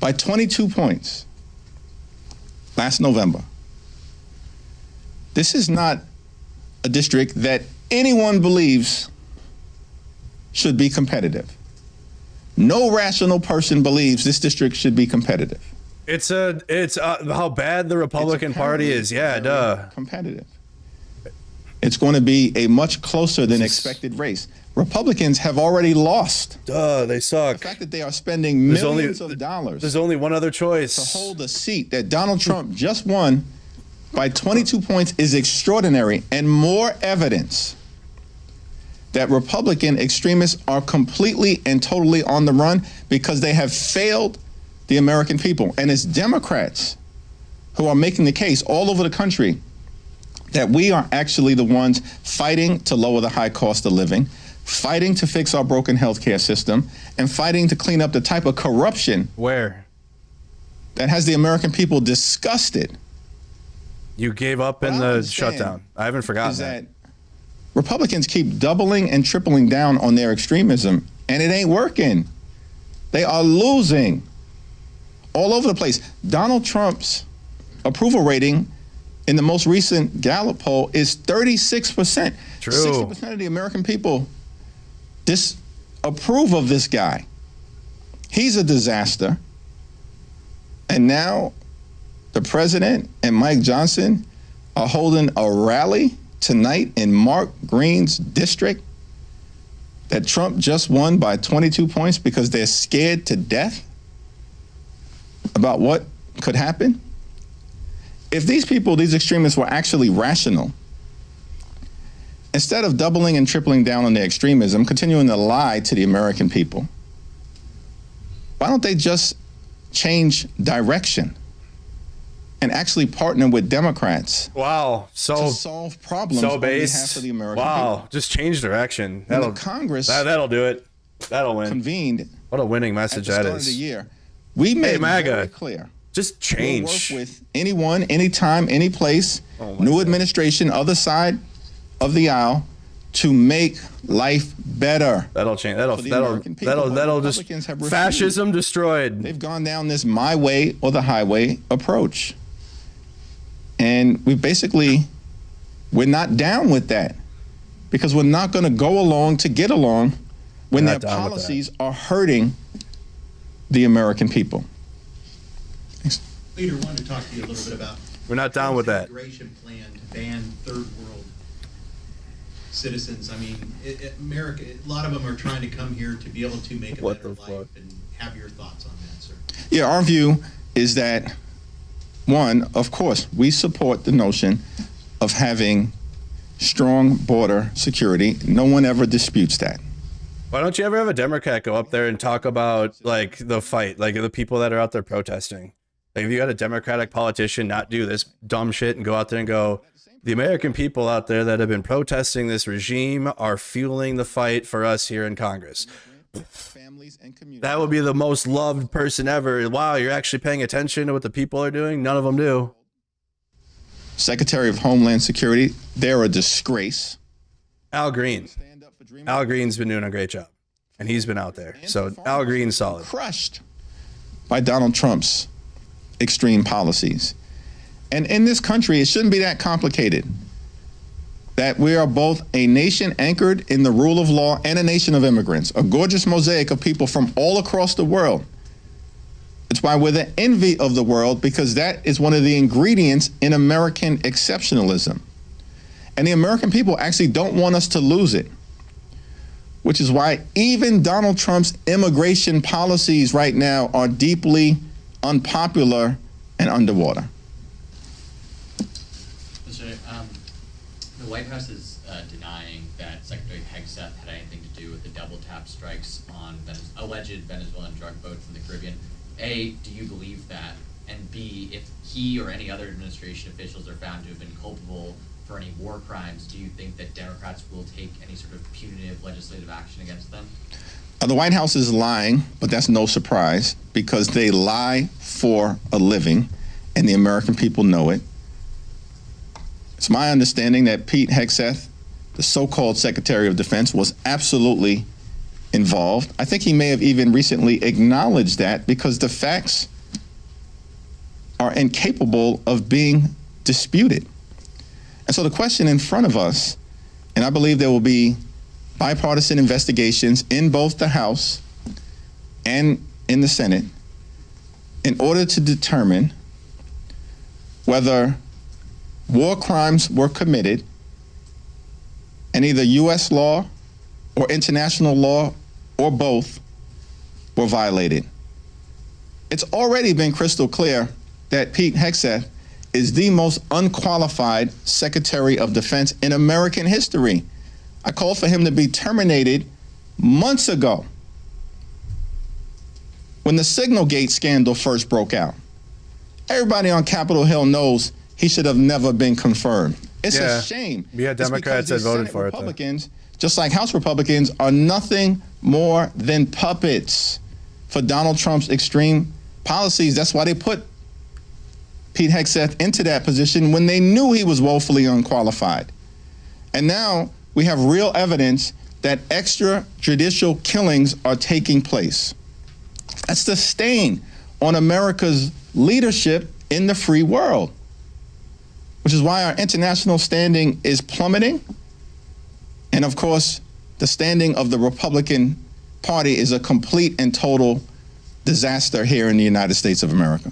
by 22 points last November. This is not a district that anyone believes should be competitive. No rational person believes this district should be competitive. It's how bad the Republican Party is. Yeah, duh. Competitive. It's going to be a much closer than expected race. Republicans have already lost. Duh, they suck. The fact that they are spending millions of dollars. There's only one other choice. To hold a seat that Donald Trump just won by 22 points is extraordinary, and more evidence that Republican extremists are completely and totally on the run because they have failed the American people. And it's Democrats who are making the case all over the country that we are actually the ones fighting to lower the high cost of living, fighting to fix our broken healthcare system, and fighting to clean up the type of corruption that has the American people disgusted. You gave up in the shutdown. I haven't forgotten that. Republicans keep doubling and tripling down on their extremism, and it ain't working. They are losing all over the place. Donald Trump's approval rating in the most recent Gallup poll is 36%. True. 60% of the American people disapprove of this guy. He's a disaster. And now the president and Mike Johnson are holding a rally tonight in Mark Green's district that Trump just won by 22 points because they're scared to death about what could happen. If these people, these extremists, were actually rational, instead of doubling and tripling down on their extremism, continuing to lie to the American people, why don't they just change direction and actually partner with Democrats? Wow, to solve problems on behalf of the American people. Just change direction. That'll Congress. That'll do it. That'll win. Convened. What a winning message that Of is. the year. We made MAGA, very clear. Just change. We'll work with anyone, anytime, any place, new administration, other side of the aisle, to make life better. That'll change. That'll just have refused. fascism destroyed. They've gone down this my way or the highway approach. And we're not down with that, because we're not going to go along to get along when their policies are hurting the American people. Thanks. Leader, wanted to talk to you a little bit about. We're not down with that. Immigration plan to ban third world citizens. I mean, America, a lot of them are trying to come here to be able to make a better life. And have your thoughts on that, sir. Yeah, our view is that, one, of course, we support the notion of having strong border security. No one ever disputes that. Why don't you ever have a Democrat go up there and talk about like the fight, like the people that are out there protesting? Like if you got a Democratic politician not do this dumb shit and go out there and go, the American people out there that have been protesting this regime are fueling the fight for us here in Congress. That would be the most loved person ever. Wow, you're actually paying attention to what the people are doing? None of them do. Secretary of Homeland Security, they're a disgrace. Al Green. Al Green's been doing a great job, and he's been out there. So Al Green's solid. Crushed by Donald Trump's extreme policies. And in this country, it shouldn't be that complicated. That we are both a nation anchored in the rule of law and a nation of immigrants, a gorgeous mosaic of people from all across the world. It's why we're the envy of the world, because that is one of the ingredients in American exceptionalism. And the American people actually don't want us to lose it, which is why even Donald Trump's immigration policies right now are deeply unpopular and underwater. The White House is denying that Secretary Hegseth had anything to do with the double tap strikes on alleged Venezuelan drug boats in the Caribbean. A, do you believe that? And B, if he or any other administration officials are found to have been culpable for any war crimes, do you think that Democrats will take any sort of punitive legislative action against them? The White House is lying, but that's no surprise, because they lie for a living, and the American people know it. It's my understanding that Pete Hegseth, the so-called Secretary of Defense, was absolutely involved. I think he may have even recently acknowledged that, because the facts are incapable of being disputed. And so the question in front of us, and I believe there will be bipartisan investigations in both the House and in the Senate, in order to determine whether war crimes were committed and either U.S. law or international law or both were violated. It's already been crystal clear that Pete Hegseth is the most unqualified Secretary of Defense in American history. I called for him to be terminated months ago when the Signalgate scandal first broke out. Everybody on Capitol Hill knows he should have never been confirmed. It's a shame. We had Democrats that voted for it. Republicans, just like House Republicans, are nothing more than puppets for Donald Trump's extreme policies. That's why they put Pete Hegseth into that position when they knew he was woefully unqualified. And now we have real evidence that extrajudicial killings are taking place. That's the stain on America's leadership in the free world, which is why our international standing is plummeting. And of course, the standing of the Republican Party is a complete and total disaster here in the United States of America.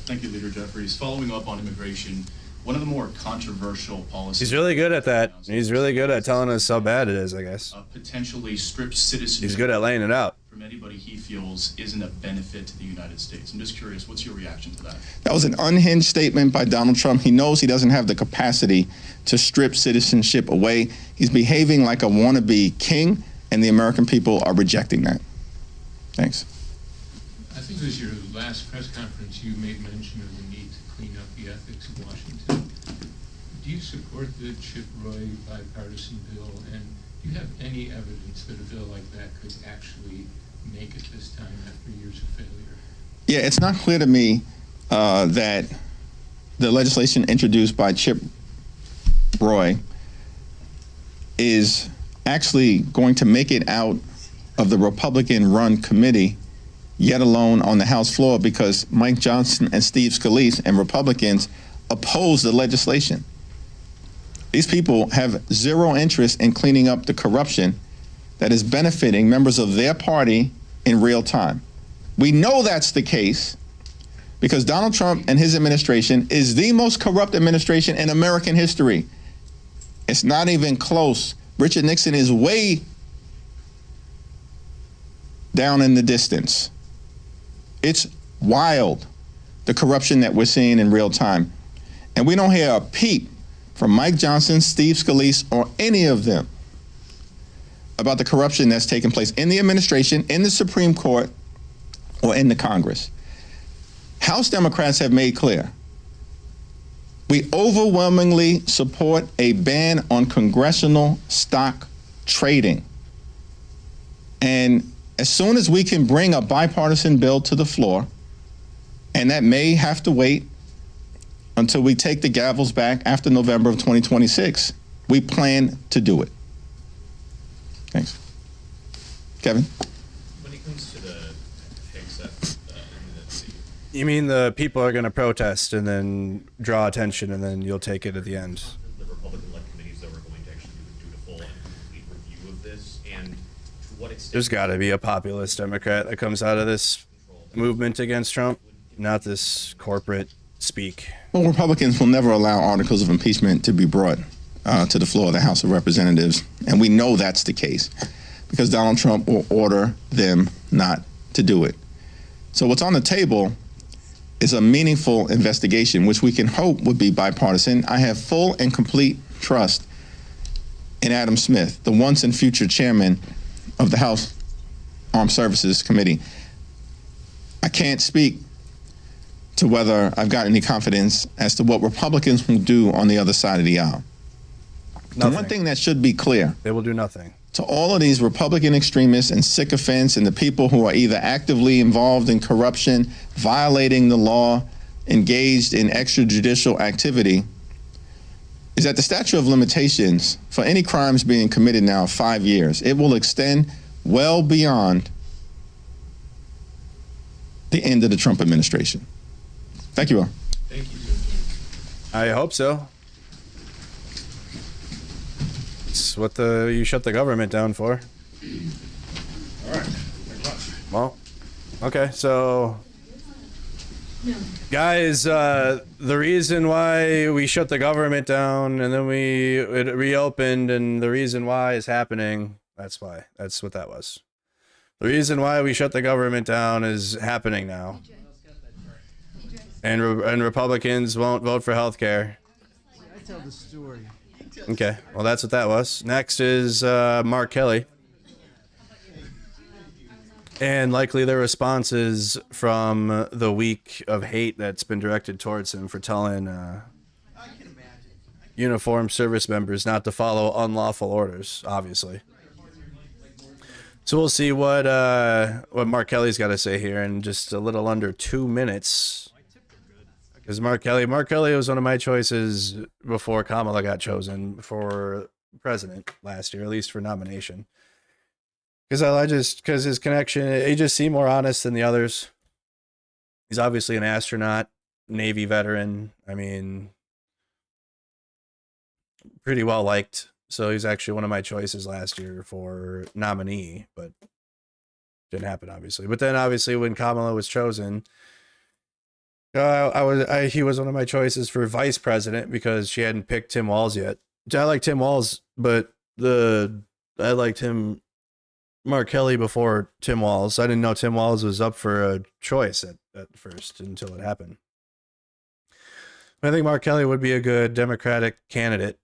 Thank you, Leader Jeffries. Following up on immigration, one of the more controversial policies... He's really good at that. He's really good at telling us how bad it is, I guess. Potentially stripped citizenship... He's good at laying it out. ...from anybody he feels isn't a benefit to the United States. I'm just curious, what's your reaction to that? That was an unhinged statement by Donald Trump. He knows he doesn't have the capacity to strip citizenship away. He's behaving like a wannabe king, and the American people are rejecting that. Thanks. I think it was your last press conference you made mention of the need to clean up the ethics of Washington. Do you support the Chip Roy bipartisan bill, and do you have any evidence that a bill like that could actually make it this time after years of failure? Yeah, it's not clear to me that the legislation introduced by Chip Roy is actually going to make it out of the Republican-run committee, yet alone on the House floor, because Mike Johnson and Steve Scalise and Republicans oppose the legislation. These people have zero interest in cleaning up the corruption that is benefiting members of their party in real time. We know that's the case because Donald Trump and his administration is the most corrupt administration in American history. It's not even close. Richard Nixon is way down in the distance. It's wild, the corruption that we're seeing in real time. And we don't hear a peep from Mike Johnson, Steve Scalise, or any of them about the corruption that's taking place in the administration, in the Supreme Court, or in the Congress. House Democrats have made clear we overwhelmingly support a ban on congressional stock trading. And as soon as we can bring a bipartisan bill to the floor, and that may have to wait until we take the gavels back after November of 2026, we plan to do it. Thanks. Kevin? When it comes to the HIGSF, You mean the people are going to protest and then draw attention, and then you'll take it at the end? the Republican-led committees that were going to actually do a dutiful and complete review of this, and to what extent... There's got to be a populist Democrat that comes out of this movement against Trump, not this corporate speak. Well, Republicans will never allow articles of impeachment to be brought to the floor of the House of Representatives, and we know that's the case because Donald Trump will order them not to do it. So what's on the table is a meaningful investigation, which we can hope would be bipartisan. I have full and complete trust in Adam Smith, the once and future chairman of the House Armed Services Committee. I can't speak to whether I've got any confidence as to what Republicans will do on the other side of the aisle. The one thing that should be clear, they will do nothing. To all of these Republican extremists and sycophants and the people who are either actively involved in corruption, violating the law, engaged in extrajudicial activity, is that the statute of limitations for any crimes being committed now 5 years. It will extend well beyond the end of the Trump administration. Thank you all. Thank you. I hope so. It's what you shut the government down for. All right. Thanks much. Well, okay, so guys, the reason why we shut the government down and then it reopened, and the reason why is happening. That's why. That's what that was. The reason why we shut the government down is happening now. And Republicans won't vote for health care. I tell the story. Okay, well, that's what that was. Next is Mark Kelly. And likely the responses from the week of hate that's been directed towards him for telling uniformed service members not to follow unlawful orders, obviously. So we'll see what Mark Kelly's got to say here in just a little under 2 minutes. Because Mark Kelly was one of my choices before Kamala got chosen for president last year, at least for nomination. Because his connection, he just seemed more honest than the others. He's obviously an astronaut, Navy veteran. I mean, pretty well liked. So he's actually one of my choices last year for nominee, but didn't happen, obviously. But then, obviously, when Kamala was chosen, he was one of my choices for vice president because she hadn't picked Tim Walz yet. I like Tim Walz, but I liked him, Mark Kelly, before Tim Walz. I didn't know Tim Walz was up for a choice at first until it happened. I think Mark Kelly would be a good Democratic candidate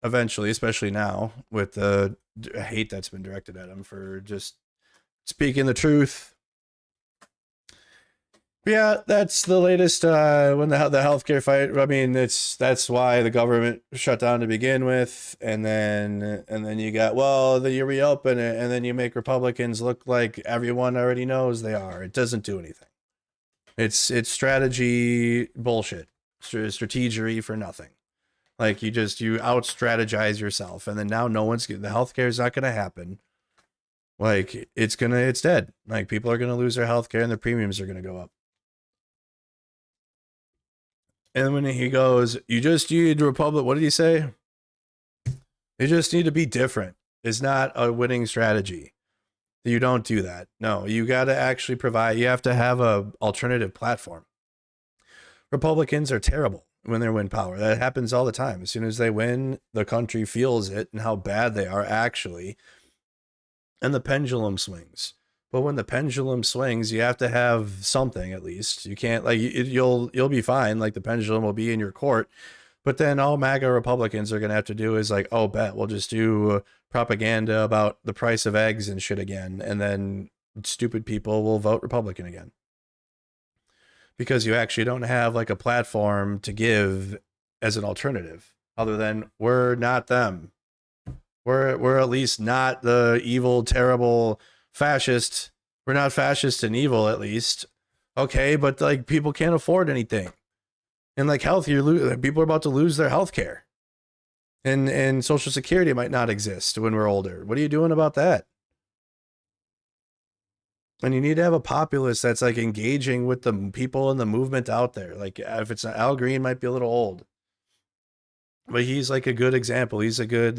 eventually, especially now with the hate that's been directed at him for just speaking the truth. But yeah, that's the latest. When the healthcare fight. I mean, that's why the government shut down to begin with, and then you got then you reopen it, and then you make Republicans look like everyone already knows they are. It doesn't do anything. It's strategy bullshit, strategery for nothing. Like you out strategize yourself, and then now the healthcare is not gonna happen. Like it's dead. Like people are gonna lose their healthcare, and their premiums are gonna go up. And when he goes, you just need Republic. What did he say? You just need to be different. It's not a winning strategy. You don't do that. No, you got to actually provide. You have to have a alternative platform. Republicans are terrible when they're in power. That happens all the time. As soon as they win, the country feels it and how bad they are actually. And the pendulum swings. But when the pendulum swings, you have to have something at least. You can't you'll be fine. Like the pendulum will be in your court. But then all MAGA Republicans are going to have to do is bet we'll just do propaganda about the price of eggs and shit again. And then stupid people will vote Republican again. Because you actually don't have a platform to give as an alternative other than we're not them. We're at least not the evil, terrible fascist. We're not fascist and evil, at least. Okay, but people can't afford anything. And health, people are about to lose their health care. And Social Security might not exist when we're older. What are you doing about that? And you need to have a populace that's engaging with the people and the movement out there. If it's Al Green, might be a little old. But he's a good example. He's a good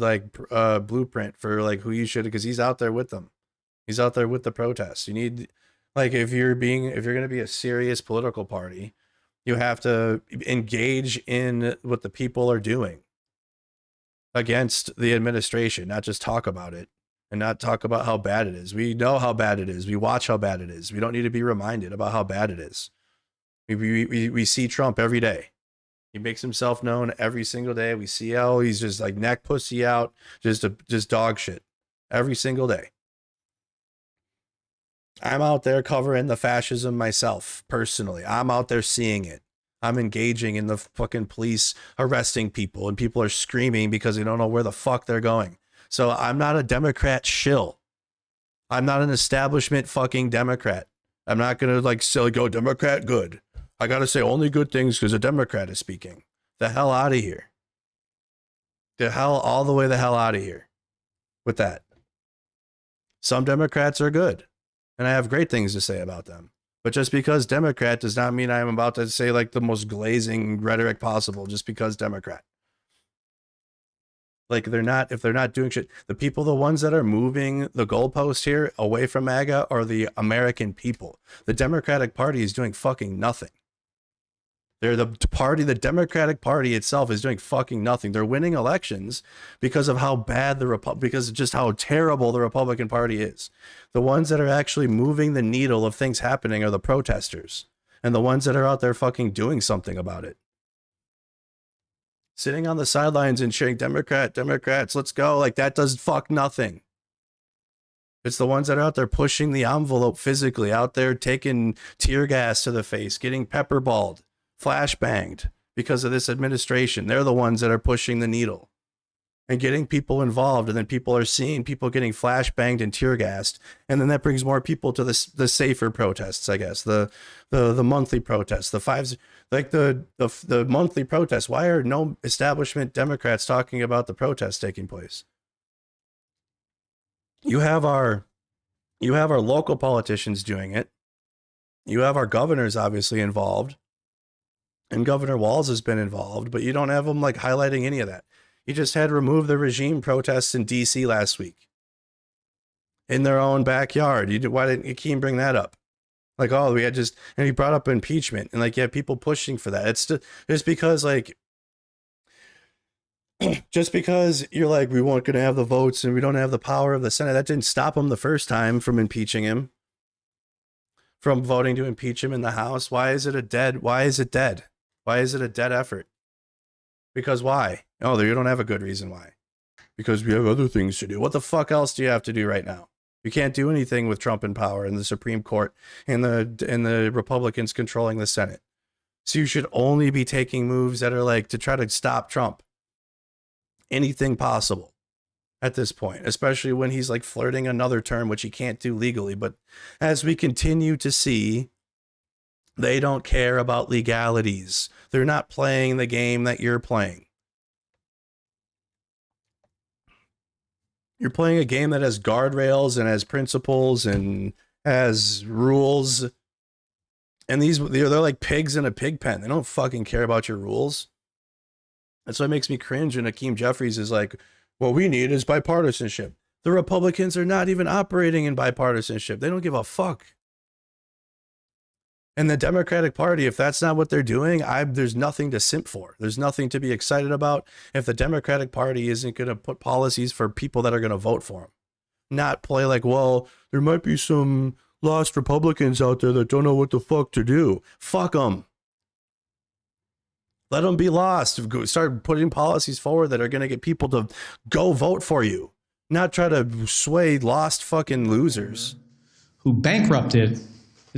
blueprint for who you should, because he's out there with them. He's out there with the protests. You need if you're going to be a serious political party, you have to engage in what the people are doing against the administration, not just talk about it and not talk about how bad it is. We know how bad it is. We watch how bad it is. We don't need to be reminded about how bad it is. We see Trump every day. He makes himself known every single day. We see how he's just neck pussy out, just dog shit every single day. I'm out there covering the fascism myself, personally. I'm out there seeing it. I'm engaging in the fucking police arresting people, and people are screaming because they don't know where the fuck they're going. So I'm not a Democrat shill. I'm not an establishment fucking Democrat. I'm not going to go Democrat good. I got to say only good things because a Democrat is speaking. The hell out of here. All the way the hell out of here with that. Some Democrats are good, and I have great things to say about them. But just because Democrat does not mean I'm about to say the most glazing rhetoric possible just because Democrat. If they're not doing shit, the ones that are moving the goalpost here away from MAGA are the American people. The Democratic Party is doing fucking nothing. They're the Democratic Party itself is doing fucking nothing. They're winning elections because of how bad because of just how terrible the Republican Party is. The ones that are actually moving the needle of things happening are the protesters, and the ones that are out there fucking doing something about it. Sitting on the sidelines and cheering Democrats, let's go. That does fuck nothing. It's the ones that are out there pushing the envelope physically, out there taking tear gas to the face, getting pepperballed, flashbanged because of this administration. They're the ones that are pushing the needle. and getting people involved, and then people are seeing people getting flashbanged and tear gassed, and then that brings more people to the safer protests, I guess, the monthly protests, the monthly protests. Why are no establishment Democrats talking about the protests taking place? You have our local politicians doing it. You have our governors obviously involved, and Governor Walz has been involved, but you don't have them like highlighting any of that. You just had remove the regime protests in DC last week in their own backyard. Why didn't Akeem bring that up? Like, oh, we had just, and he brought up impeachment, and like, you have people pushing for that. It's just because like, just because you're like, we weren't going to have the votes and we don't have the power of the Senate, that didn't stop him the first time from impeaching him, from voting to impeach him in the House. Why is it dead? Why is it dead effort? Because why? Oh, you don't have a good reason why. Because we have other things to do. What the fuck else do you have to do right now? You can't do anything with Trump in power and the Supreme Court and the Republicans controlling the Senate. So you should only be taking moves that are like to try to stop Trump. Anything possible at this point, especially when he's like flirting another term, which he can't do legally. But as we continue to see, they don't care about legalities. They're not playing the game that you're playing. You're playing a game that has guardrails and has principles and has rules. And they're like pigs in a pig pen. They don't fucking care about your rules. That's what makes me cringe. And Hakeem Jeffries is like, what we need is bipartisanship. The Republicans are not even operating in bipartisanship. They don't give a fuck. And the Democratic Party, if that's not what they're doing, there's nothing to simp for. There's nothing to be excited about if the Democratic Party isn't going to put policies for people that are going to vote for them. Not play like, well, there might be some lost Republicans out there that don't know what the fuck to do. Fuck them. Let them be lost. Start putting policies forward that are going to get people to go vote for you. Not try to sway lost fucking losers. Who bankrupted.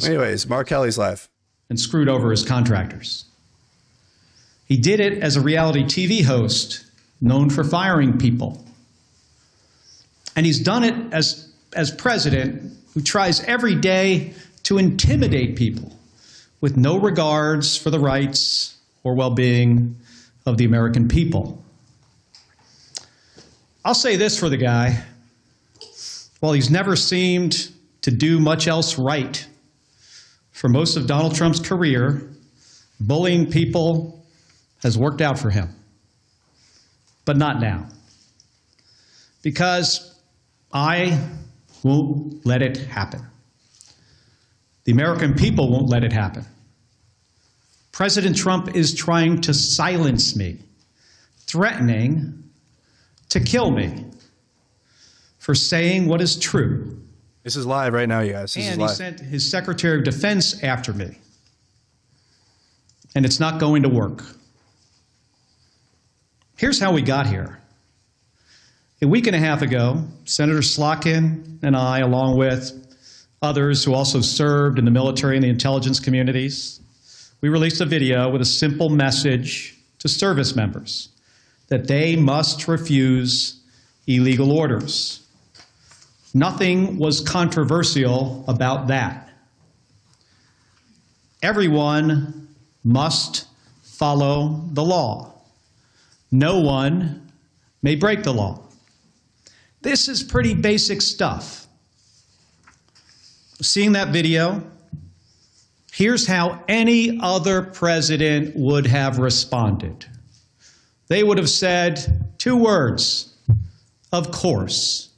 Anyways, Mark Kelly's live. And screwed over his contractors. He did it as a reality TV host known for firing people. And he's done it as president who tries every day to intimidate people with no regards for the rights or well-being of the American people. I'll say this for the guy. While he's never seemed to do much else right, for most of Donald Trump's career, bullying people has worked out for him. But not now. Because I won't let it happen. The American people won't let it happen. President Trump is trying to silence me, threatening to kill me for saying what is true. This is live right now, you guys. This is live. He sent his Secretary of Defense after me. And it's not going to work. Here's how we got here. A week and a half ago, Senator Slotkin and I, along with others who also served in the military and the intelligence communities, we released a video with a simple message to service members that they must refuse illegal orders. Nothing was controversial about that. Everyone must follow the law. No one may break the law. This is pretty basic stuff. Seeing that video, here's how any other president would have responded. They would have said 2 words, of course.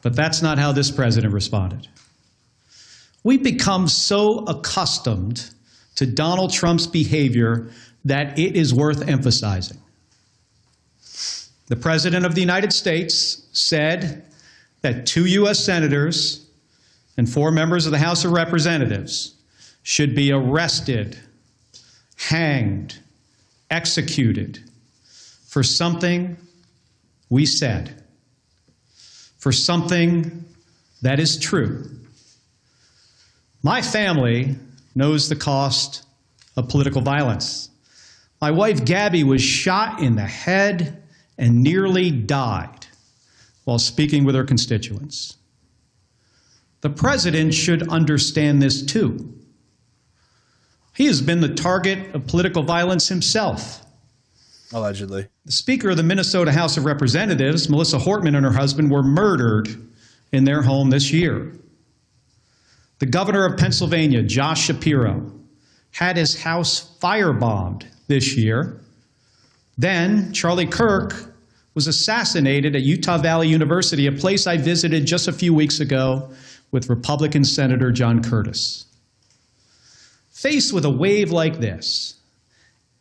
But that's not how this president responded. We've become so accustomed to Donald Trump's behavior that it is worth emphasizing. The President of the United States said that 2 U.S. senators and 4 members of the House of Representatives should be arrested, hanged, executed for something we said, for something that is true. My family knows the cost of political violence. My wife, Gabby, was shot in the head and nearly died while speaking with her constituents. The president should understand this too. He has been the target of political violence himself. Allegedly. The Speaker of the Minnesota House of Representatives, Melissa Hortman, and her husband were murdered in their home this year. The governor of Pennsylvania, Josh Shapiro, had his house firebombed this year. Then Charlie Kirk was assassinated at Utah Valley University, a place I visited just a few weeks ago with Republican Senator John Curtis. Faced with a wave like this,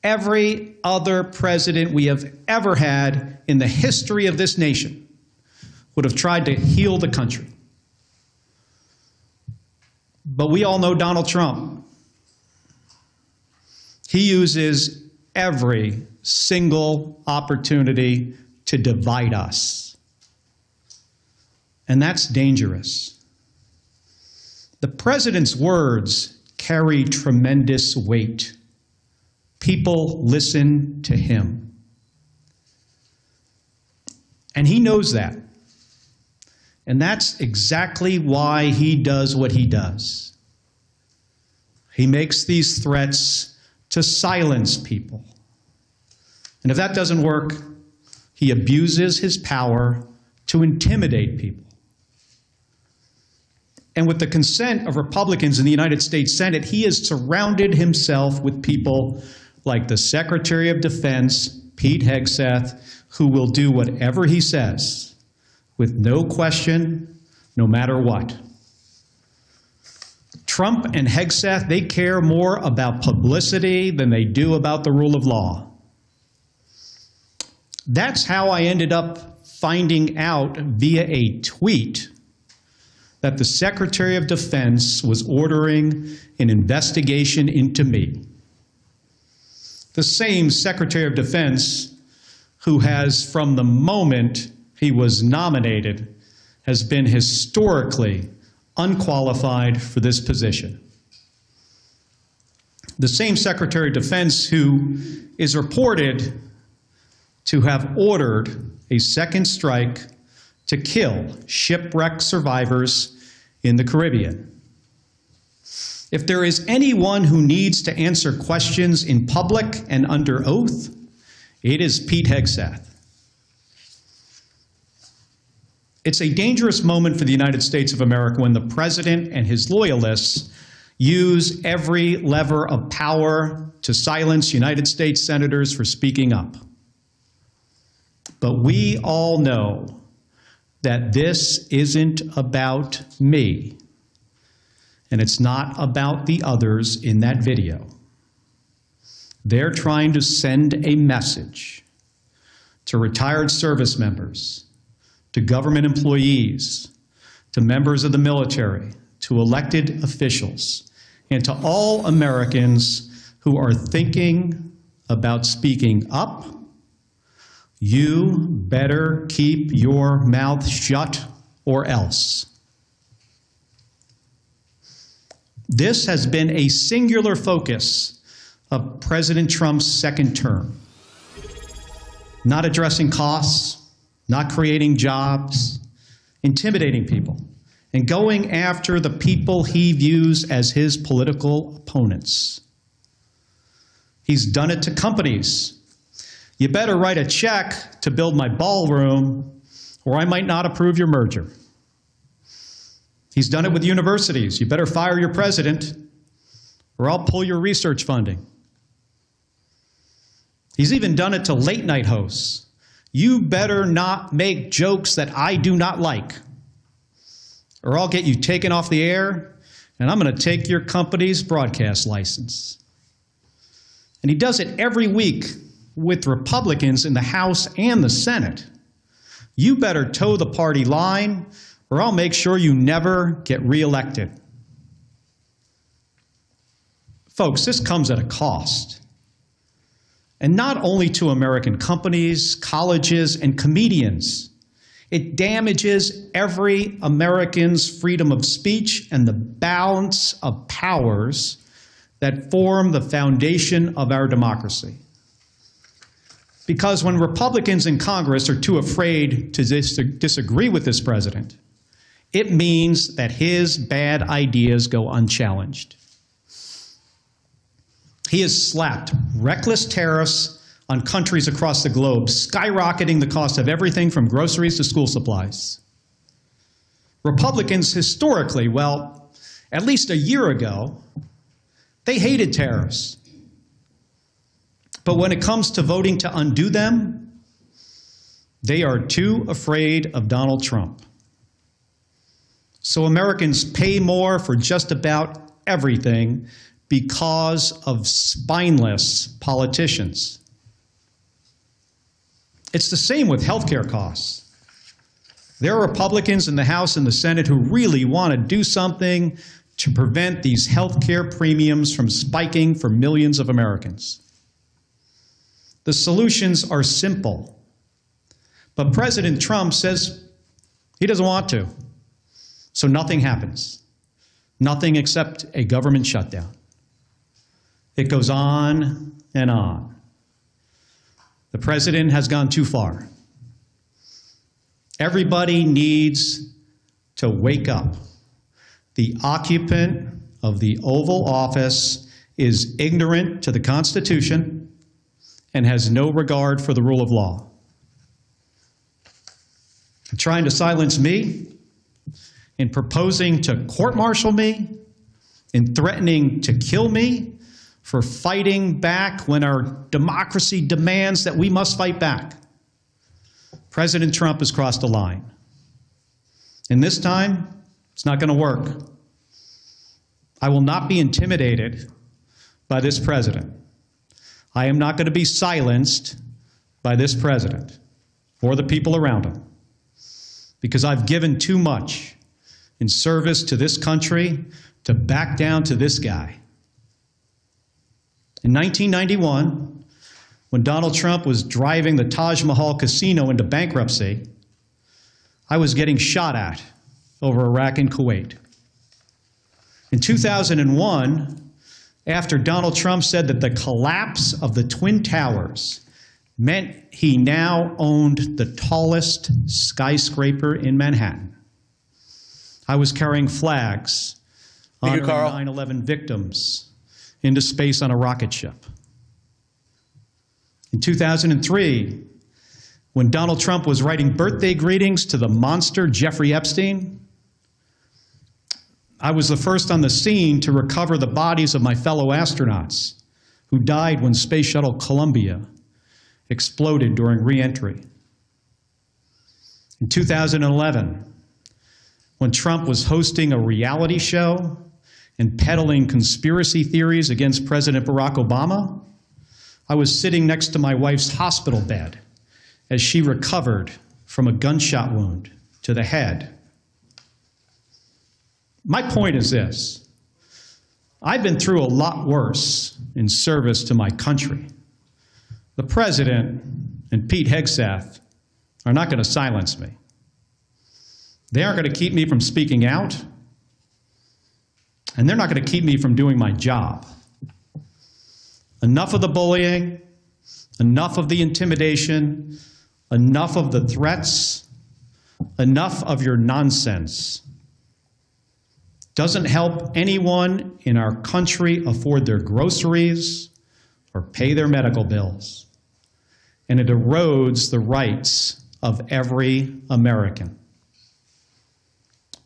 every other president we have ever had in the history of this nation would have tried to heal the country. But we all know Donald Trump. He uses every single opportunity to divide us. And that's dangerous. The president's words carry tremendous weight. People listen to him. And he knows that. And that's exactly why he does what he does. He makes these threats to silence people. And if that doesn't work, he abuses his power to intimidate people. And with the consent of Republicans in the United States Senate, he has surrounded himself with people like the Secretary of Defense, Pete Hegseth, who will do whatever he says with no question, no matter what. Trump and Hegseth, they care more about publicity than they do about the rule of law. That's how I ended up finding out via a tweet that the Secretary of Defense was ordering an investigation into me. The same Secretary of Defense who has, from the moment he was nominated, has been historically unqualified for this position. The same Secretary of Defense who is reported to have ordered a second strike to kill shipwreck survivors in the Caribbean. If there is anyone who needs to answer questions in public and under oath, it is Pete Hegseth. It's a dangerous moment for the United States of America when the president and his loyalists use every lever of power to silence United States senators for speaking up. But we all know that this isn't about me, and it's not about the others in that video. They're trying to send a message to retired service members, to government employees, to members of the military, to elected officials, and to all Americans who are thinking about speaking up. You better keep your mouth shut or else. This has been a singular focus of President Trump's second term. Not addressing costs, not creating jobs, intimidating people, and going after the people he views as his political opponents. He's done it to companies. You better write a check to build my ballroom, or I might not approve your merger. He's done it with universities. You better fire your president, or I'll pull your research funding. He's even done it to late-night hosts. You better not make jokes that I do not like, or I'll get you taken off the air, and I'm going to take your company's broadcast license. And he does it every week with Republicans in the House and the Senate. You better toe the party line, or I'll make sure you never get reelected. Folks, this comes at a cost. And not only to American companies, colleges, and comedians. It damages every American's freedom of speech and the balance of powers that form the foundation of our democracy. Because when Republicans in Congress are too afraid to disagree with this president, it means that his bad ideas go unchallenged. He has slapped reckless tariffs on countries across the globe, skyrocketing the cost of everything from groceries to school supplies. Republicans historically, well, at least a year ago, they hated tariffs. But when it comes to voting to undo them, they are too afraid of Donald Trump. So Americans pay more for just about everything because of spineless politicians. It's the same with healthcare costs. There are Republicans in the House and the Senate who really want to do something to prevent these healthcare premiums from spiking for millions of Americans. The solutions are simple, but President Trump says he doesn't want to, so nothing happens. Nothing except a government shutdown. It goes on and on. The president has gone too far. Everybody needs to wake up. The occupant of the Oval Office is ignorant to the Constitution and has no regard for the rule of law. Trying to silence me, in proposing to court-martial me, in threatening to kill me, for fighting back when our democracy demands that we must fight back. President Trump has crossed a line. And this time, it's not going to work. I will not be intimidated by this president. I am not going to be silenced by this president or the people around him, because I've given too much in service to this country to back down to this guy. In 1991, when Donald Trump was driving the Taj Mahal casino into bankruptcy, I was getting shot at over Iraq and Kuwait. In 2001, after Donald Trump said that the collapse of the Twin Towers meant he now owned the tallest skyscraper in Manhattan, I was carrying flags honoring 9/11 victims into space on a rocket ship. In 2003, when Donald Trump was writing birthday greetings to the monster Jeffrey Epstein, I was the first on the scene to recover the bodies of my fellow astronauts who died when Space Shuttle Columbia exploded during re-entry. In 2011, when Trump was hosting a reality show and peddling conspiracy theories against President Barack Obama, I was sitting next to my wife's hospital bed as she recovered from a gunshot wound to the head. My point is this: I've been through a lot worse in service to my country. The president and Pete Hegseth are not going to silence me. They aren't going to keep me from speaking out, and they're not going to keep me from doing my job. Enough of the bullying, enough of the intimidation, enough of the threats, enough of your nonsense. Doesn't help anyone in our country afford their groceries or pay their medical bills. And it erodes the rights of every American.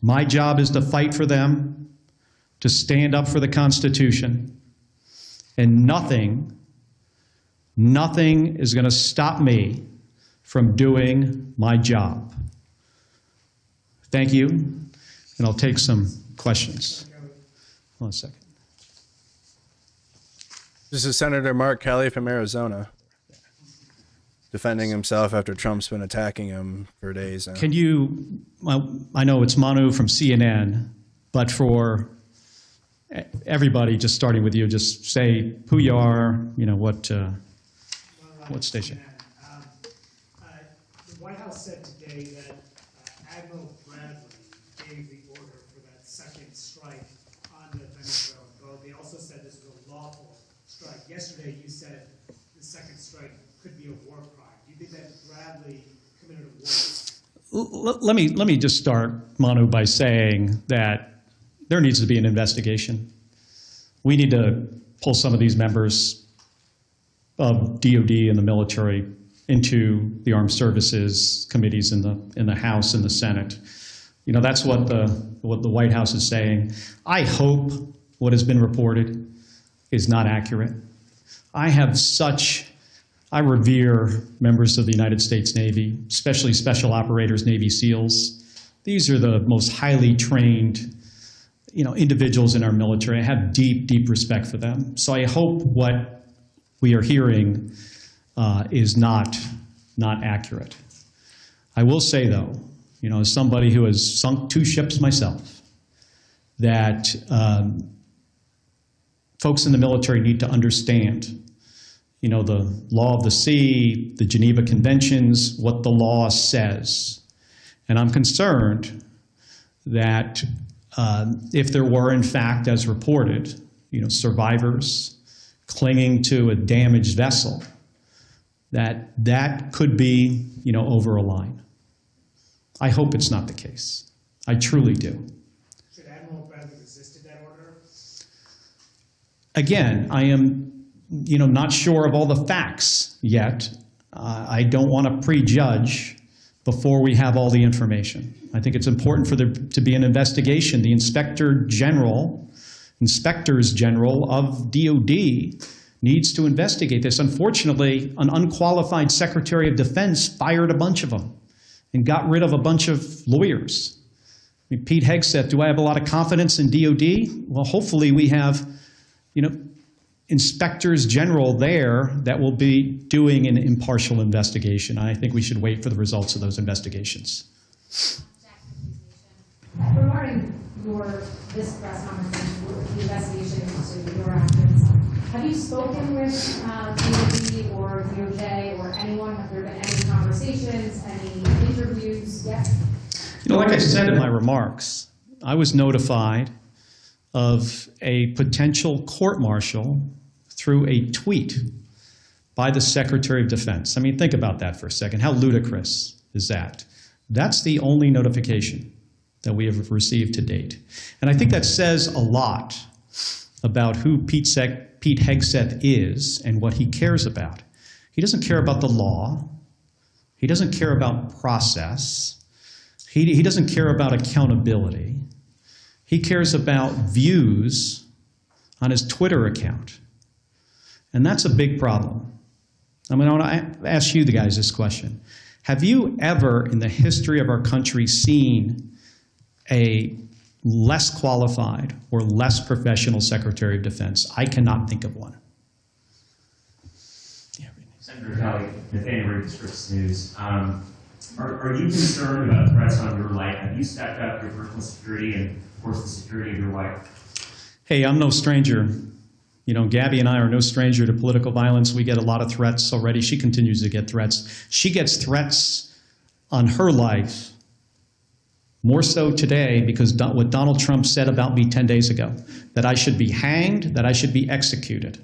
My job is to fight for them, to stand up for the Constitution, and nothing is going to stop me from doing my job. Thank you, and I'll take some questions. Hold on a second. This is Senator Mark Kelly from Arizona, defending himself after Trump's been attacking him for days now. Can you, I know it's Manu from CNN, but for everybody, just starting with you, just say who you are, what station. The White House said today that Admiral Bradley gave the order for that second strike on the Venezuelan boat. They also said this was a lawful strike. Yesterday, yesterday you said the second strike could be a war crime. Do you think that Bradley committed a war? Let me just start, Manu, by saying that there needs to be an investigation. We need to pull some of these members of DOD and the military into the armed services committees in the House and the Senate. You know, that's what the White House is saying. I hope what has been reported is not accurate. I revere members of the United States Navy, especially special operators, Navy SEALs. These are the most highly trained, individuals in our military. I have deep, deep respect for them. So I hope what we are hearing is not accurate. I will say, though, as somebody who has sunk 2 ships myself, that folks in the military need to understand, the law of the sea, the Geneva Conventions, what the law says. And I'm concerned that if there were, in fact, as reported, survivors clinging to a damaged vessel, that could be, over a line. I hope it's not the case. I truly do. Should Admiral Bradley resisted that order? Again, I am, not sure of all the facts yet. I don't want to prejudge before we have all the information. I think it's important for there to be an investigation. The Inspectors General of DOD needs to investigate this. Unfortunately, an unqualified Secretary of Defense fired a bunch of them and got rid of a bunch of lawyers. I mean, Pete Hegseth, do I have a lot of confidence in DOD? Well, hopefully we have, Inspectors General there that will be doing an impartial investigation. I think we should wait for the results of those investigations. Regarding this press conference, the investigation into your actions, have you spoken with DOD or DOJ or anyone? Have there been any conversations, any interviews yet? Like I said in my remarks, I was notified of a potential court-martial through a tweet by the Secretary of Defense. I mean, think about that for a second. How ludicrous is that? That's the only notification that we have received to date. And I think that says a lot about who Pete Hegseth is and what he cares about. He doesn't care about the law. He doesn't care about process. He doesn't care about accountability. He cares about views on his Twitter account. And that's a big problem. I want to ask you guys this question. Have you ever in the history of our country seen a less qualified or less professional Secretary of Defense? I cannot think of one. Senator Kelly, Nathaniel Reed, Scripps News. Are you concerned about threats on your life? Have you stepped up your personal security and, of course, the security of your wife? Hey, I'm no stranger. Gabby and I are no stranger to political violence. We get a lot of threats already. She continues to get threats. She gets threats on her life, more so today because what Donald Trump said about me 10 days ago, that I should be hanged, that I should be executed.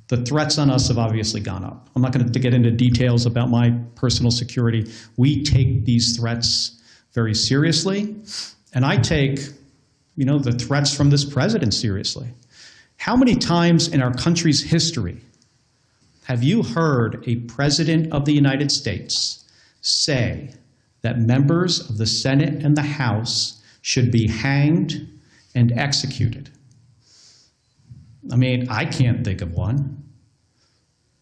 The threats on us have obviously gone up. I'm not going to get into details about my personal security. We take these threats very seriously, and I take, the threats from this president seriously. How many times in our country's history have you heard a president of the United States say that members of the Senate and the House should be hanged and executed? I mean, I can't think of one.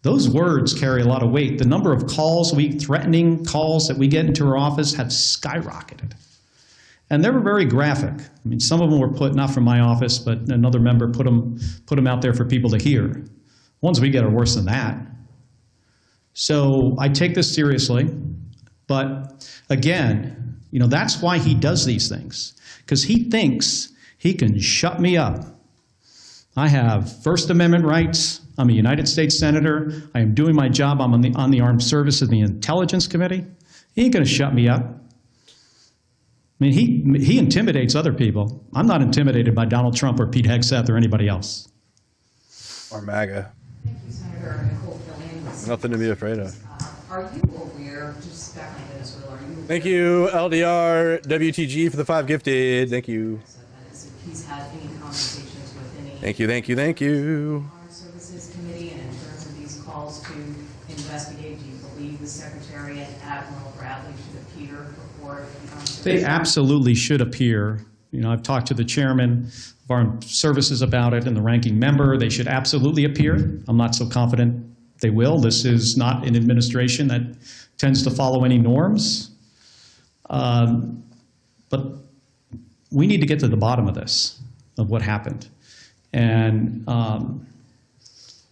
Those words carry a lot of weight. The number of threatening calls that we get into our office have skyrocketed. And they were very graphic. I mean, some of them were put, not from my office, but another member put them out there for people to hear. Ones we get are worse than that. So I take this seriously. But again, that's why he does these things. Because he thinks he can shut me up. I have First Amendment rights. I'm a United States Senator. I am doing my job. I'm on the Armed Services and the Intelligence Committee. He ain't going to shut me up. I mean, he intimidates other people. I'm not intimidated by Donald Trump or Pete Hegseth or anybody else. Or MAGA. Thank you, Senator. Senator Nicole Killian was. Nothing to be afraid of. Are you aware, just back on Venezuela, are you aware? Thank you, LDR WTG, for the 5 gifted. Thank you. If he's had any conversations with any. Thank you, thank you, thank you. Armed Services Committee, and in terms of these calls to investigate, do you believe the Secretary and Admiral Bradley should appear before the Armed Services? They absolutely should appear. You know, I've talked to the chairman of Armed Services about it and the ranking member. They should absolutely appear. I'm not so confident they will. This is not an administration that tends to follow any norms. But we need to get to the bottom of this, of what happened. And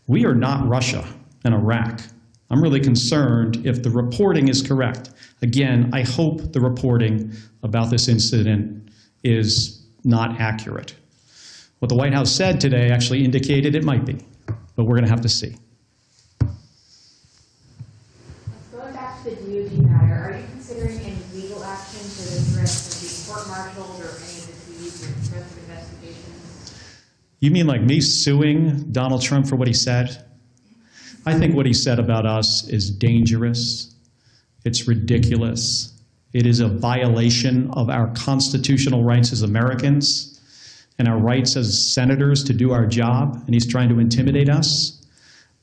we are not Russia and Iraq. I'm really concerned if the reporting is correct. Again, I hope the reporting about this incident is not accurate. What the White House said today actually indicated it might be, but we're going to have to see. Going back to the DOD matter, are you considering any legal action to this risk of being court-martialed or any of the fees or risk of investigations? You mean like me suing Donald Trump for what he said? I think what he said about us is dangerous. It's ridiculous. It is a violation of our constitutional rights as Americans and our rights as senators to do our job, and he's trying to intimidate us.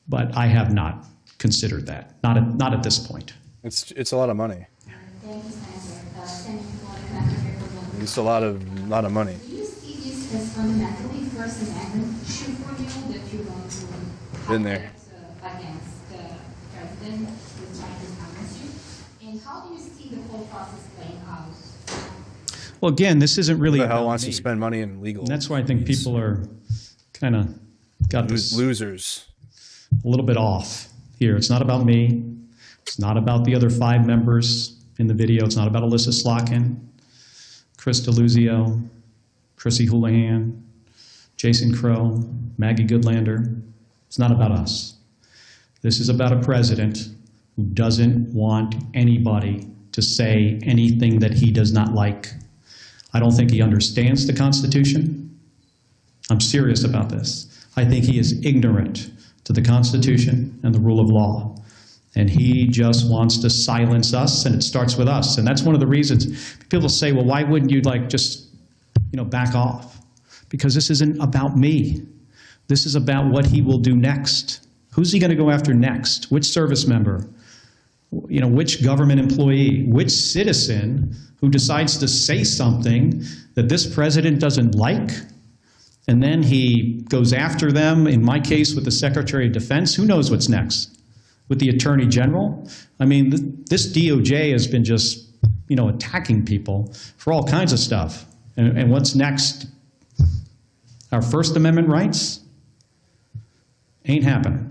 But I have not considered that, not at this point. It's a lot of money. Thank you, Senator. Senator Florida, It's a lot of money. do you see this as fundamentally First Amendment issue for you that you want to Been there. against the president who's trying to silence you? And how do you see the whole process playing out? Well, again, this isn't really Who the hell about wants me. to spend money in legal? And that's why I think people are kind of got this losers a little bit off here. It's not about me. It's not about the other 5 members in the video. It's not about Alyssa Slotkin, Chris DeLuzio, Chrissy Houlihan, Jason Crow, Maggie Goodlander. It's not about us. This is about a president who doesn't want anybody to say anything that he does not like. I don't think he understands the Constitution. I'm serious about this. I think he is ignorant to the Constitution and the rule of law. And he just wants to silence us, and it starts with us. And that's one of the reasons people say, well, why wouldn't you just back off? Because this isn't about me. This is about what he will do next. Who's he going to go after next? Which service member? Which government employee? Which citizen who decides to say something that this president doesn't like? And then he goes after them, in my case, with the Secretary of Defense. Who knows what's next? With the Attorney General? I mean, this DOJ has been just, attacking people for all kinds of stuff. And what's next? Our First Amendment rights? Ain't happening.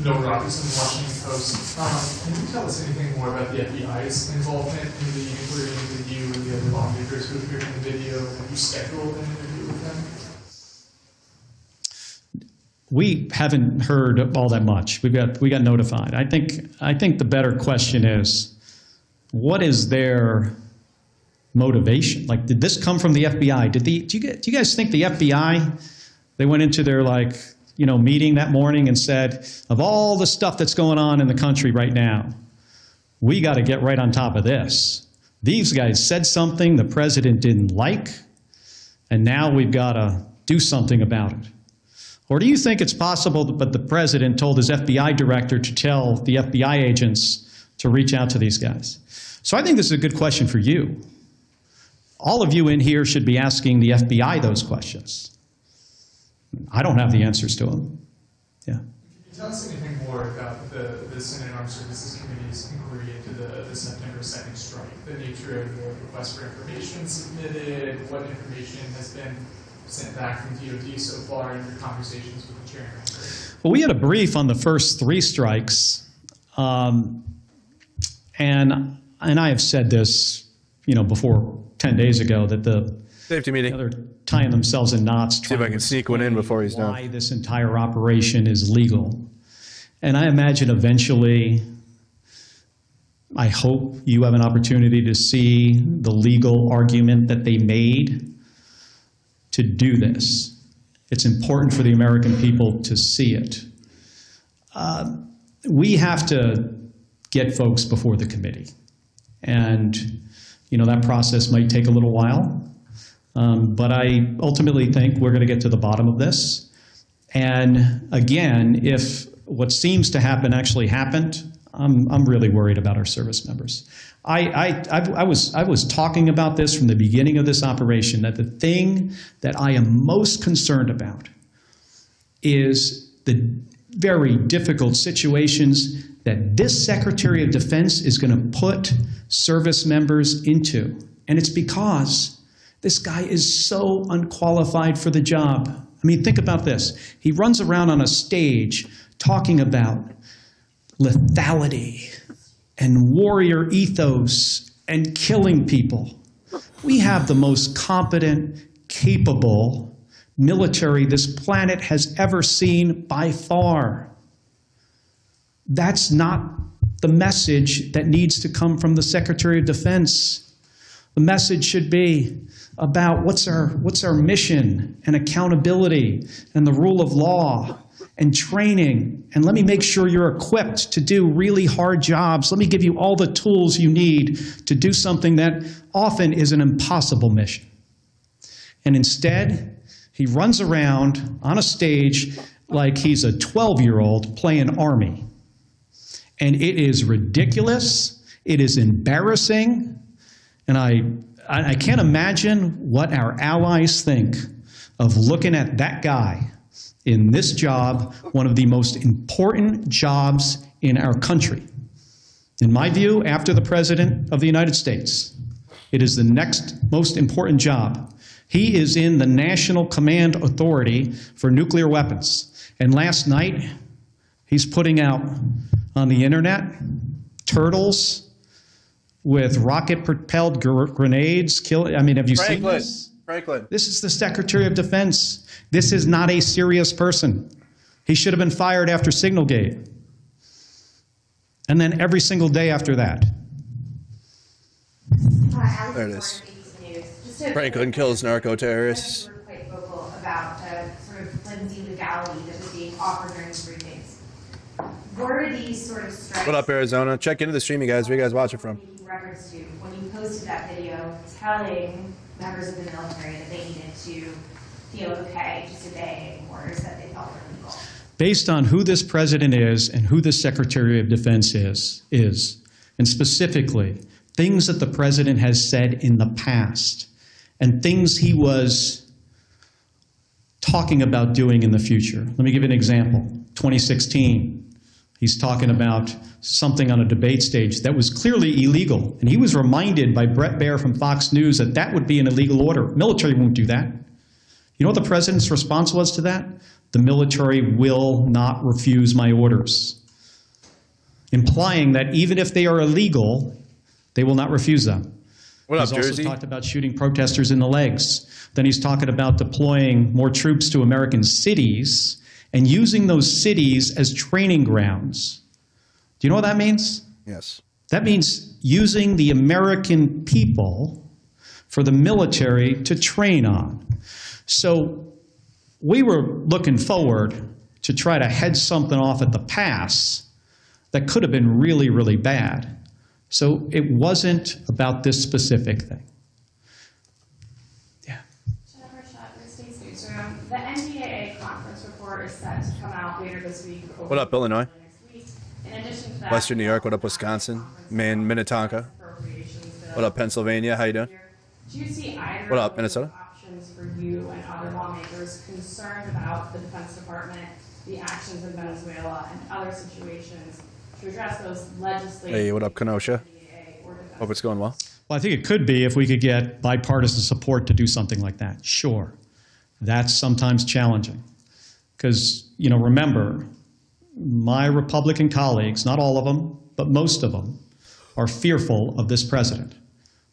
Noah Robertson, Washington Post. Can you tell us anything more about the FBI's involvement in the inquiry into you and the other lawmakers who appeared in the video? Have you scheduled an interview with them? We haven't heard all that much. We got notified. I think the better question is, what is their motivation? Like, did this come from the FBI? Do you guys think the FBI, they went into their meeting that morning and said, of all the stuff that's going on in the country right now, we got to get right on top of this. These guys said something the president didn't like, and now we've got to do something about it. Or do you think it's possible that the president told his FBI director to tell the FBI agents to reach out to these guys? So I think this is a good question for you. All of you in here should be asking the FBI those questions. I don't have the answers to them. Yeah. Can you tell us anything more about the Senate Armed Services Committee's inquiry into the September 2nd strike? The nature of the request for information submitted, what information has been sent back from DOD so far in your conversations with the chairman? Well, we had a brief on the first 3 strikes, and I have said this, before 10 days ago, that they're tying themselves in knots. See if I can sneak one in before he's done. Why this entire operation is legal, and I imagine eventually, I hope you have an opportunity to see the legal argument that they made to do this. It's important for the American people to see it. We have to get folks before the committee. And, that process might take a little while. But I ultimately think we're going to get to the bottom of this. And again, if what seems to happen actually happened, I'm really worried about our service members. I was talking about this from the beginning of this operation, that the thing that I am most concerned about is the very difficult situations that this Secretary of Defense is going to put service members into. And it's because this guy is so unqualified for the job. I mean, think about this. He runs around on a stage talking about lethality and warrior ethos and killing people. We have the most competent, capable military this planet has ever seen by far. That's not the message that needs to come from the Secretary of Defense. The message should be about what's our mission and accountability and the rule of law and training. And let me make sure you're equipped to do really hard jobs. Let me give you all the tools you need to do something that often is an impossible mission. And instead, he runs around on a stage like he's a 12-year-old playing Army. And it is ridiculous. It is embarrassing. And I can't imagine what our allies think of looking at that guy in this job, one of the most important jobs in our country. In my view, after the President of the United States, it is the next most important job. He is in the National Command Authority for Nuclear Weapons. And last night, he's putting out on the internet turtles with rocket-propelled grenades. Have you seen this? Franklin. This is the Secretary of Defense. This is not a serious person. He should have been fired after Signalgate. And then every single day after that. There it is. Franklin kills narco-terrorists. You were quite vocal about sort of flimsy legality that was being offered during the briefings. Were these sort of strikes... What up, Arizona? Check into the stream, you guys. Where you guys watching from? Reference to when you posted that video telling members of the military that they needed to feel okay just obeying orders that they felt were illegal. Based on who this president is and who the Secretary of Defense is, and specifically things that the president has said in the past and things he was talking about doing in the future. Let me give you an example. 2016. He's talking about something on a debate stage that was clearly illegal. And he was reminded by Brett Baer from Fox News that that would be an illegal order. Military won't do that. You know what the president's response was to that? The military will not refuse my orders. Implying that even if they are illegal, they will not refuse them. What He's up, also Jersey? talked about shooting protesters in the legs. Then he's talking about deploying more troops to American cities and using those cities as training grounds. Do you know what that means? Yes. That means using the American people for the military to train on. So we were looking forward to try to head something off at the pass that could have been really, really bad. So it wasn't about this specific thing. Jennifer Schott with States Newsroom. The NDAA conference report is set to come out later this week. What up, Illinois? In addition to that, Western New York. What up, Wisconsin? Minnetonka. What up, Pennsylvania? How you doing? do you see either What up, of Minnesota? those options for you and other lawmakers concerned about the Defense Department, the actions in Venezuela, and other situations to address those legislative... Hey, what up, Kenosha? Hope it's going well. Well, I think it could be if we could get bipartisan support to do something like that. Sure. That's sometimes challenging. Because, remember, my Republican colleagues, not all of them, but most of them, are fearful of this president.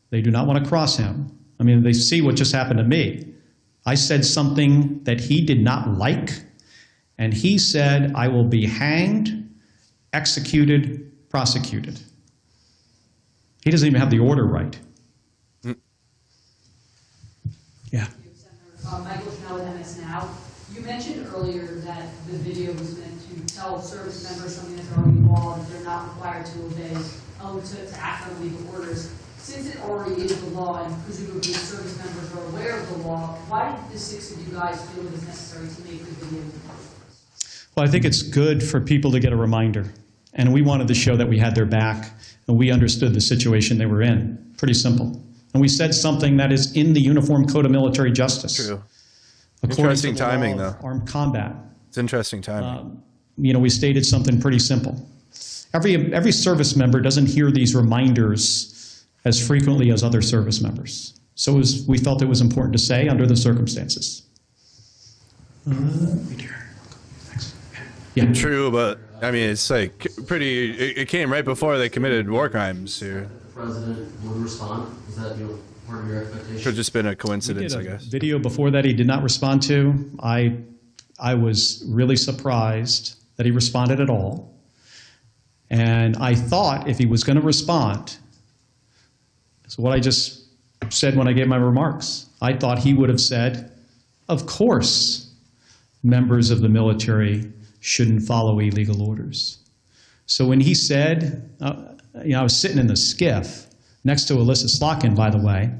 They do not want to cross him. I mean, they see what just happened to me. I said something that he did not like, and he said, I will be hanged, executed, prosecuted. He doesn't even have the order right. Mm. Yeah. Michael Schnell with MS Now. You mentioned earlier that the video was meant to tell service members something that's already law, that they're not required to obey, to act on legal orders. Since it already is the law, and presumably service members are aware of the law, why did the six of you guys feel it was necessary to make the video in the first place? Well, I think it's good for people to get a reminder. And we wanted to show that we had their back and we understood the situation they were in. Pretty simple. And we said something that is in the Uniform Code of Military Justice. True. Interesting timing, though. Armed combat. It's interesting timing. We stated something pretty simple. Every service member doesn't hear these reminders as frequently as other service members. So we felt it was important to say under the circumstances. Yeah. True, but I mean, it's like pretty. It came right before they committed war crimes here. The president would respond. Is that part of your expectation? Could have just been a coincidence, I guess. Video before that he did not respond to. I was really surprised that he responded at all. And I thought if he was going to respond, so what I just said when I gave my remarks, I thought he would have said, of course, members of the military shouldn't follow illegal orders. So when he said, I was sitting in the skiff next to Alyssa Slotkin, by the way,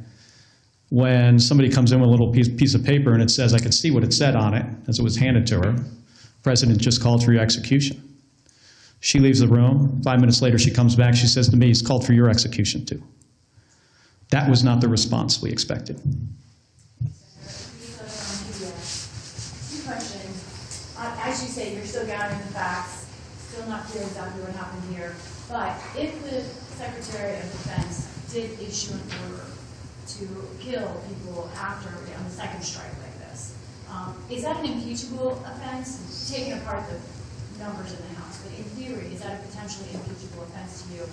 when somebody comes in with a little piece of paper and it says, I could see what it said on it as it was handed to her, President just called for your execution. She leaves the room. 5 minutes later, she comes back. She says to me, he's called for your execution too. That was not the response we expected. Two questions. As you say, you're still gathering the facts, still not clear exactly what happened here. But if the Secretary of Defense did issue an order to kill people after on the second strike like this, is that an impeachable offense? Taking apart the numbers in the House, but in theory, is that a potentially impeachable offense to you?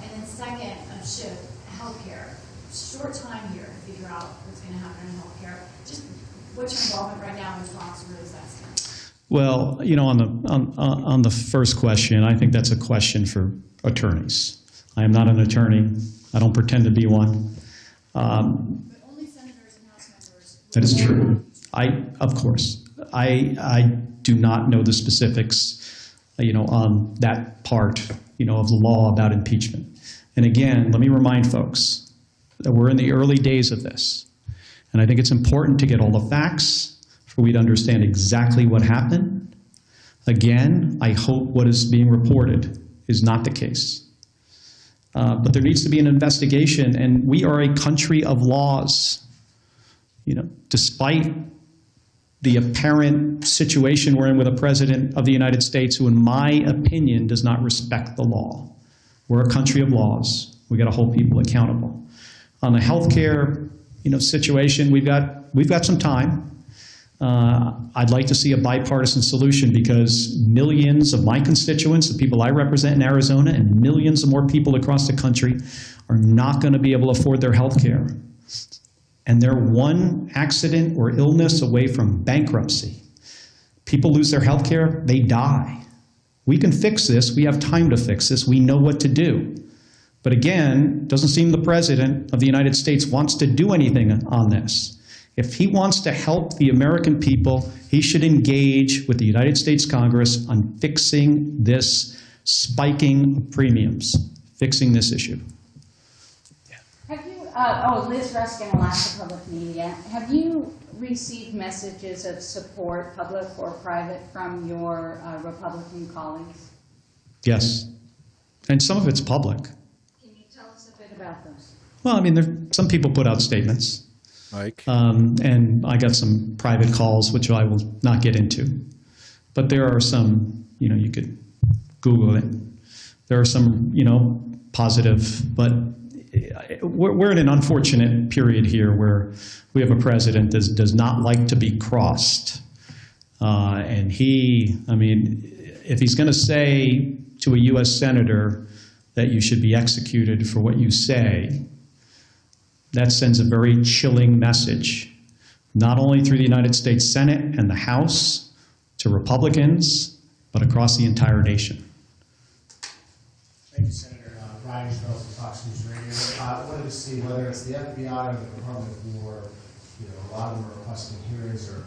And then second, shift, healthcare. Short time here to figure out what's going to happen in healthcare. Just what's your involvement right now in response to really that? Well, on the first question, I think that's a question for attorneys. I am not an attorney. I don't pretend to be one. But only senators and House members. That is true. Of course, I do not know the specifics, on that part, of the law about impeachment. And again, let me remind folks that we're in the early days of this. And I think it's important to get all the facts for we to understand exactly what happened. Again, I hope what is being reported is not the case. But there needs to be an investigation, and we are a country of laws. Despite the apparent situation we're in with a president of the United States who, in my opinion, does not respect the law. We're a country of laws. We got to hold people accountable. On the healthcare, situation, we've got some time. I'd like to see a bipartisan solution because millions of my constituents, the people I represent in Arizona, and millions of more people across the country are not going to be able to afford their healthcare. And they're one accident or illness away from bankruptcy. People lose their healthcare, they die. We can fix this. We have time to fix this. We know what to do. But again, it doesn't seem the President of the United States wants to do anything on this. If he wants to help the American people, he should engage with the United States Congress on fixing this spiking of premiums, fixing this issue. Have you, Liz Ruskin, Alaska Public Media, have you received messages of support, public or private, from your Republican colleagues? Yes, and some of it's public. Tell us a bit about those. Well, I mean, some people put out statements. Mike? And I got some private calls, which I will not get into. But there are some, you could Google it. There are some, positive, but we're in an unfortunate period here where we have a president that does not like to be crossed. And if he's going to say to a U.S. senator that you should be executed for what you say, that sends a very chilling message, not only through the United States Senate and the House to Republicans, but across the entire nation. Thank you, Senator. Ryan Charles from Fox News Radio. I wanted to see whether it's the FBI or the Department of War, a lot of them are requesting hearings or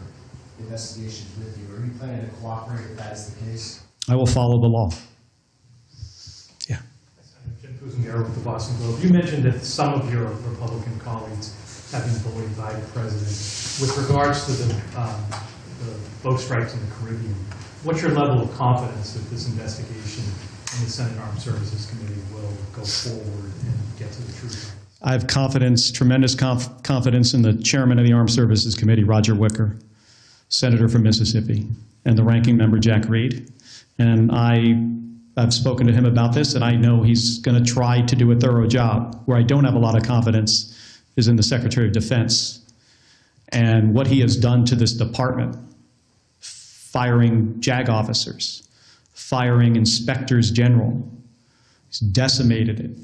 investigations with you? Are you planning to cooperate if that is the case? I will follow the law. Jim Kuzengaro with the Boston Globe. You mentioned that some of your Republican colleagues have been bullied by the president. With regards to the boat strikes in the Caribbean, what's your level of confidence that this investigation in the Senate Armed Services Committee will go forward and get to the truth? I have confidence, tremendous confidence in the chairman of the Armed Services Committee, Roger Wicker, senator from Mississippi, and the ranking member, Jack Reed. And I've spoken to him about this, and I know he's going to try to do a thorough job. Where I don't have a lot of confidence is in the Secretary of Defense and what he has done to this department, firing JAG officers, firing inspectors general. He's decimated it.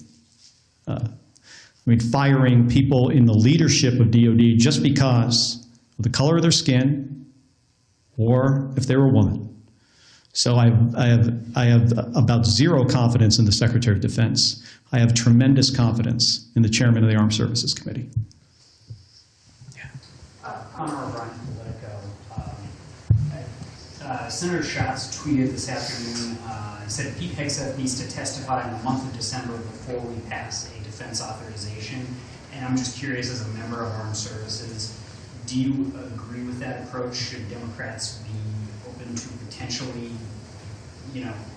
Firing people in the leadership of DOD just because of the color of their skin or if they were a woman. So I have about zero confidence in the Secretary of Defense. I have tremendous confidence in the chairman of the Armed Services Committee. Connor O'Brien, Politico. Senator Schatz tweeted this afternoon, he said Pete Hegseth needs to testify in the month of December before we pass a defense authorization. And I'm just curious, as a member of Armed Services, do you agree with that approach? Should Democrats be open to potentially,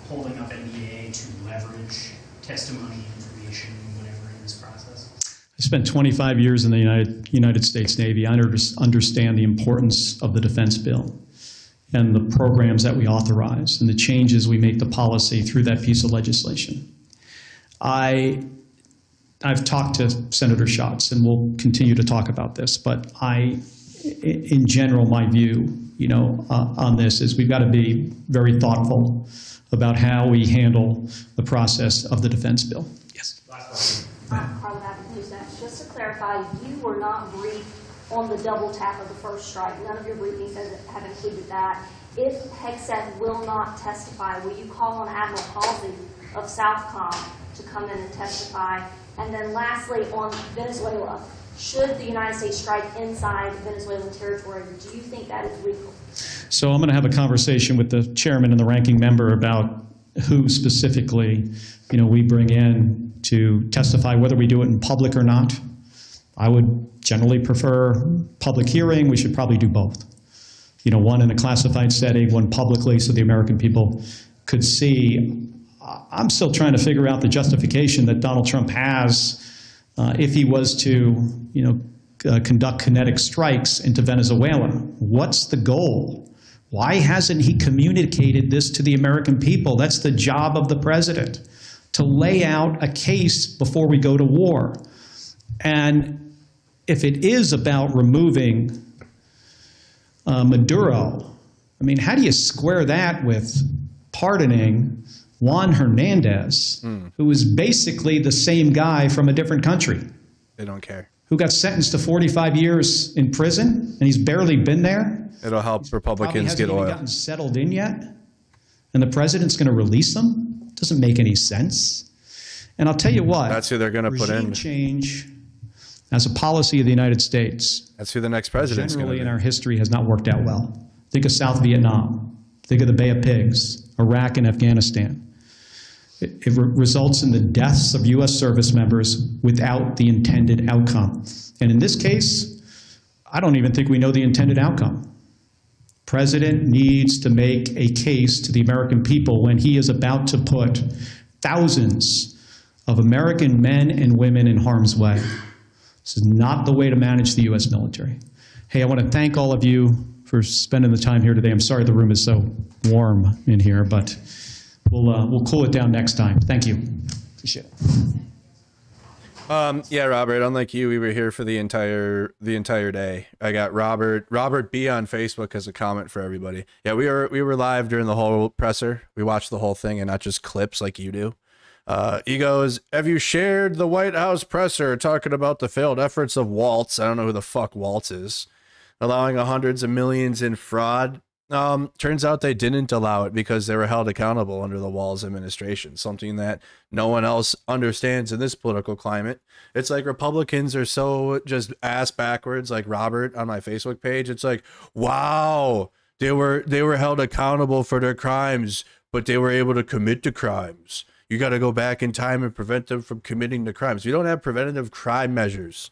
holding up NDA to leverage testimony, information, whatever in this process? I spent 25 years in the United States Navy. I understand the importance of the defense bill and the programs that we authorize and the changes we make to policy through that piece of legislation. I've talked to Senator Schatz, and we'll continue to talk about this, but in general, my view, on this is we've got to be very thoughtful about how we handle the process of the defense bill. Yes. Carla just to clarify, you were not briefed on the double tap of the first strike. None of your briefings have included that. If Hegseth will not testify, will you call on Admiral Halsey of Southcom to come in and testify? And then lastly, on Venezuela, should the United States strike inside Venezuelan territory, do you think that is legal? So I'm going to have a conversation with the chairman and the ranking member about who specifically, we bring in to testify, whether we do it in public or not. I would generally prefer public hearing. We should probably do both. One in a classified setting, one publicly, so the American people could see. I'm still trying to figure out the justification that Donald Trump has if he was to, conduct kinetic strikes into Venezuela. What's the goal? Why hasn't he communicated this to the American people? That's the job of the president, to lay out a case before we go to war. And if it is about removing Maduro, how do you square that with pardoning Juan Hernandez, who is basically the same guy from a different country? They don't care. Who got sentenced to 45 years in prison, and he's barely been there. It'll help Republicans get oil. Hasn't even gotten settled in yet, and the president's going to release him? Doesn't make any sense. And I'll tell you what. That's who they're going to put in. Regime change, as a policy of the United States, that's who the next president's going to be. Generally in our history has not worked out well. Think of South Vietnam. Think of the Bay of Pigs, Iraq and Afghanistan. It results in the deaths of U.S. service members without the intended outcome. And in this case, I don't even think we know the intended outcome. President needs to make a case to the American people when he is about to put thousands of American men and women in harm's way. This is not the way to manage the U.S. military. Hey, I want to thank all of you for spending the time here today. I'm sorry the room is so warm in here, but we'll cool it down next time. Thank you. Appreciate it. Yeah, Robert, unlike you, we were here for the entire day. I got Robert B on Facebook as a comment for everybody. Yeah, we were live during the whole presser. We watched the whole thing and not just clips like you do. He goes, have you shared the White House presser talking about the failed efforts of Waltz? I don't know who the fuck Waltz is. Allowing hundreds of millions in fraud Turns out they didn't allow it because they were held accountable under the Walz administration, something that no one else understands in this political climate. It's like Republicans are so just ass backwards, like Robert on my Facebook page. It's like, wow, they were held accountable for their crimes, but they were able to commit the crimes. You got to go back in time and prevent them from committing the crimes. We don't have preventative crime measures.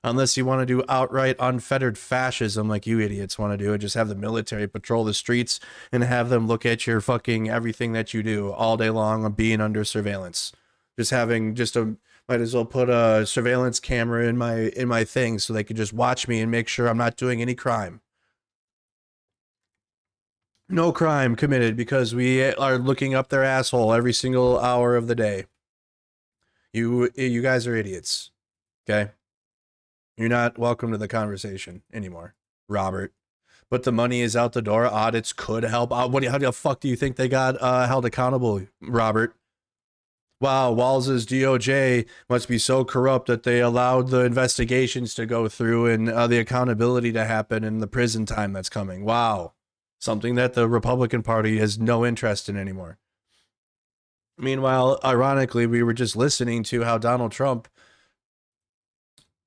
Unless you want to do outright unfettered fascism like you idiots want to do and just have the military patrol the streets and have them look at your fucking everything that you do all day long on being under surveillance. Just having might as well put a surveillance camera in my thing so they could just watch me and make sure I'm not doing any crime. No crime committed because we are looking up their asshole every single hour of the day. You guys are idiots. Okay? You're not welcome to the conversation anymore, Robert. But the money is out the door. Audits could help. How the fuck do you think they got held accountable, Robert? Wow, Walz's DOJ must be so corrupt that they allowed the investigations to go through and the accountability to happen and the prison time that's coming. Wow. Something that the Republican Party has no interest in anymore. Meanwhile, ironically, we were just listening to how Donald Trump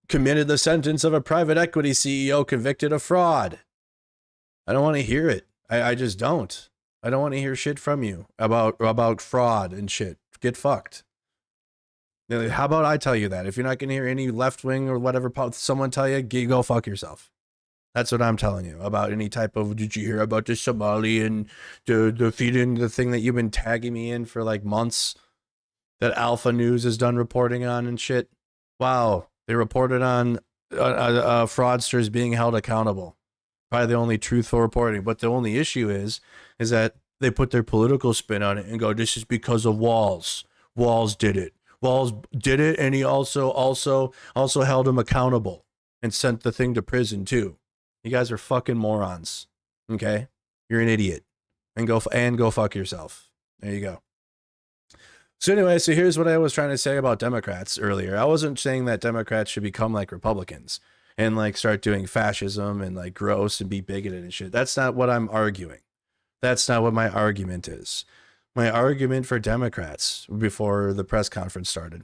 committed the sentence of a private equity CEO convicted of fraud. I don't want to hear it. I just don't. I don't want to hear shit from you about fraud and shit. Get fucked. How about I tell you that? If you're not going to hear any left wing or whatever someone tell you, go fuck yourself. That's what I'm telling you about any type of, did you hear about the Somali and the feeding, the thing that you've been tagging me in for like months that Alpha News has done reporting on and shit? Wow. They reported on fraudsters being held accountable. Probably the only truthful reporting. But the only issue is that they put their political spin on it and go, this is because of Walz. Walz did it. Walz did it, and he also held him accountable and sent the thing to prison too. You guys are fucking morons. Okay? You're an idiot. And go fuck yourself. There you go. So anyway, so here's what I was trying to say about Democrats earlier. I wasn't saying that Democrats should become like Republicans and like start doing fascism and like gross and be bigoted and shit. That's not what I'm arguing. That's not what my argument is. My argument for Democrats before the press conference started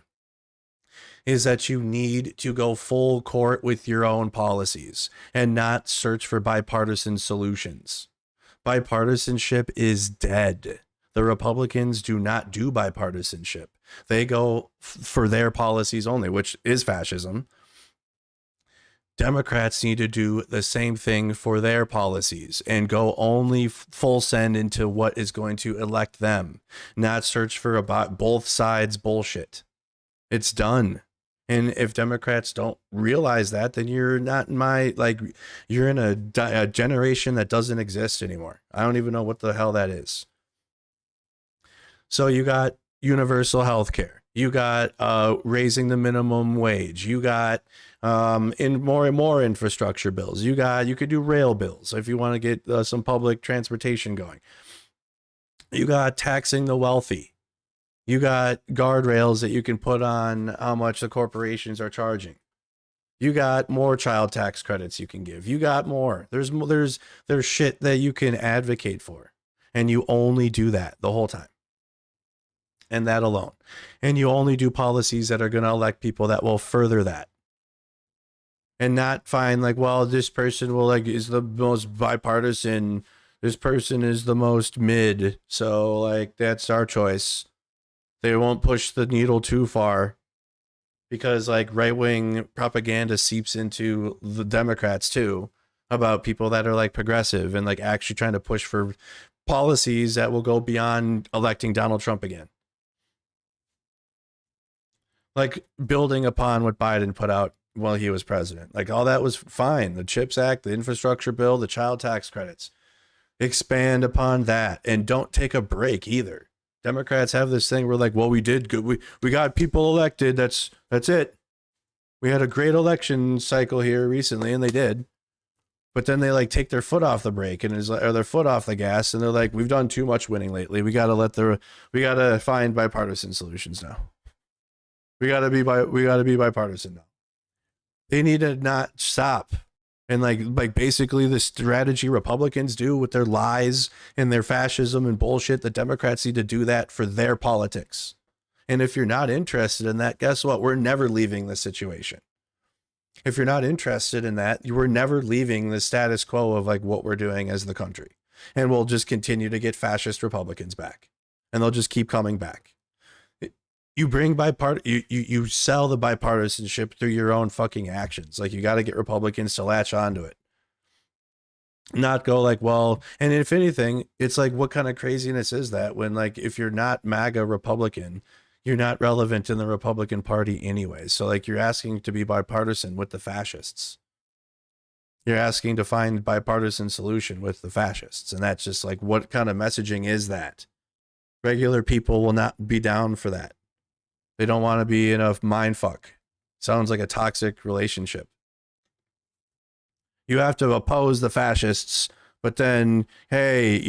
is that you need to go full court with your own policies and not search for bipartisan solutions. Bipartisanship is dead. The Republicans do not do bipartisanship. They go for their policies only, which is fascism. Democrats need to do the same thing for their policies and go only full send into what is going to elect them, not search for both sides bullshit. It's done. And if Democrats don't realize that, then you're not in you're in a generation that doesn't exist anymore. I don't even know what the hell that is. So you got universal health care. You got raising the minimum wage. You got in more and more infrastructure bills. You could do rail bills if you want to get some public transportation going. You got taxing the wealthy. You got guardrails that you can put on how much the corporations are charging. You got more child tax credits you can give. You got more. There's shit that you can advocate for, and you only do that the whole time. And that alone. And you only do policies that are going to elect people that will further that. And not find like, well, this person is the most bipartisan. This person is the most mid. So like, that's our choice. They won't push the needle too far because like right-wing propaganda seeps into the Democrats too about people that are like progressive and like actually trying to push for policies that will go beyond electing Donald Trump again. Like building upon what Biden put out while he was president. Like all that was fine. The CHIPS Act, the infrastructure bill, the child tax credits. Expand upon that and don't take a break either. Democrats have this thing where like, well, we did good. We got people elected. That's it. We had a great election cycle here recently and they did. But then they like take their foot off the brake and or their foot off the gas and they're like, we've done too much winning lately. We got to find bipartisan solutions now. We got to be bipartisan now. They need to not stop And like basically the strategy Republicans do with their lies and their fascism and bullshit, the Democrats need to do that for their politics. And if you're not interested in that, guess what? We're never leaving the situation. If you're not interested in that, you were never leaving the status quo of like what we're doing as the country. And we'll just continue to get fascist Republicans back. And they'll just keep coming back. You bring you sell the bipartisanship through your own fucking actions. Like, you got to get Republicans to latch onto it. Not go like, well, and if anything, it's like, what kind of craziness is that when, like, if you're not MAGA Republican, you're not relevant in the Republican Party anyway. So like, you're asking to be bipartisan with the fascists. You're asking to find bipartisan solution with the fascists. And that's just like, what kind of messaging is that? Regular people will not be down for that. They don't want to be in a mind fuck. Sounds like a toxic relationship. You have to oppose the fascists, but then, hey,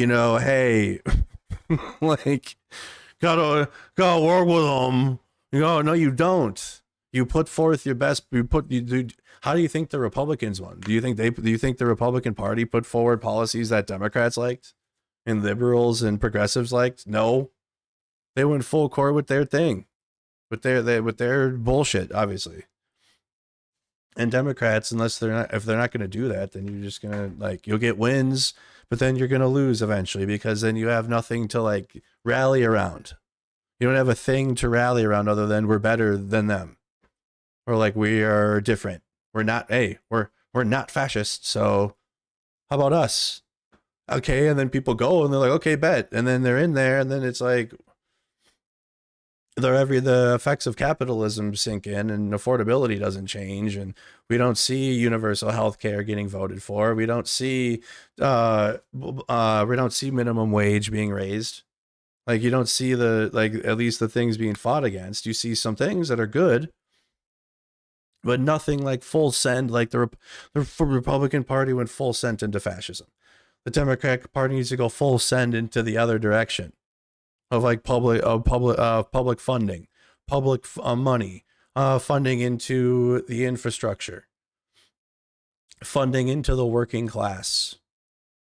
like, gotta work with them. No, you don't. You put forth your best. How do you think the Republicans won? Do you think the Republican Party put forward policies that Democrats liked and liberals and progressives liked? No, they went full court with their thing. With their bullshit, obviously. And Democrats, if they're not going to do that, then you're just gonna, like, you'll get wins, but then you're gonna lose eventually, because then you have nothing to like rally around. You don't have a thing to rally around other than we're better than them, or like we are different. We're not we're not fascists, so how about us? Okay, and then people go and they're like, okay, bet, and then they're in there, and then it's like, the effects of capitalism sink in and affordability doesn't change, and we don't see universal health care getting voted for. We don't see minimum wage being raised. Like, you don't see at least the things being fought against. You see some things that are good, but nothing like full send. Like the Republican Party went full send into fascism. The Democratic Party needs to go full send into the other direction. Of like public funding, public money, funding into the infrastructure, funding into the working class,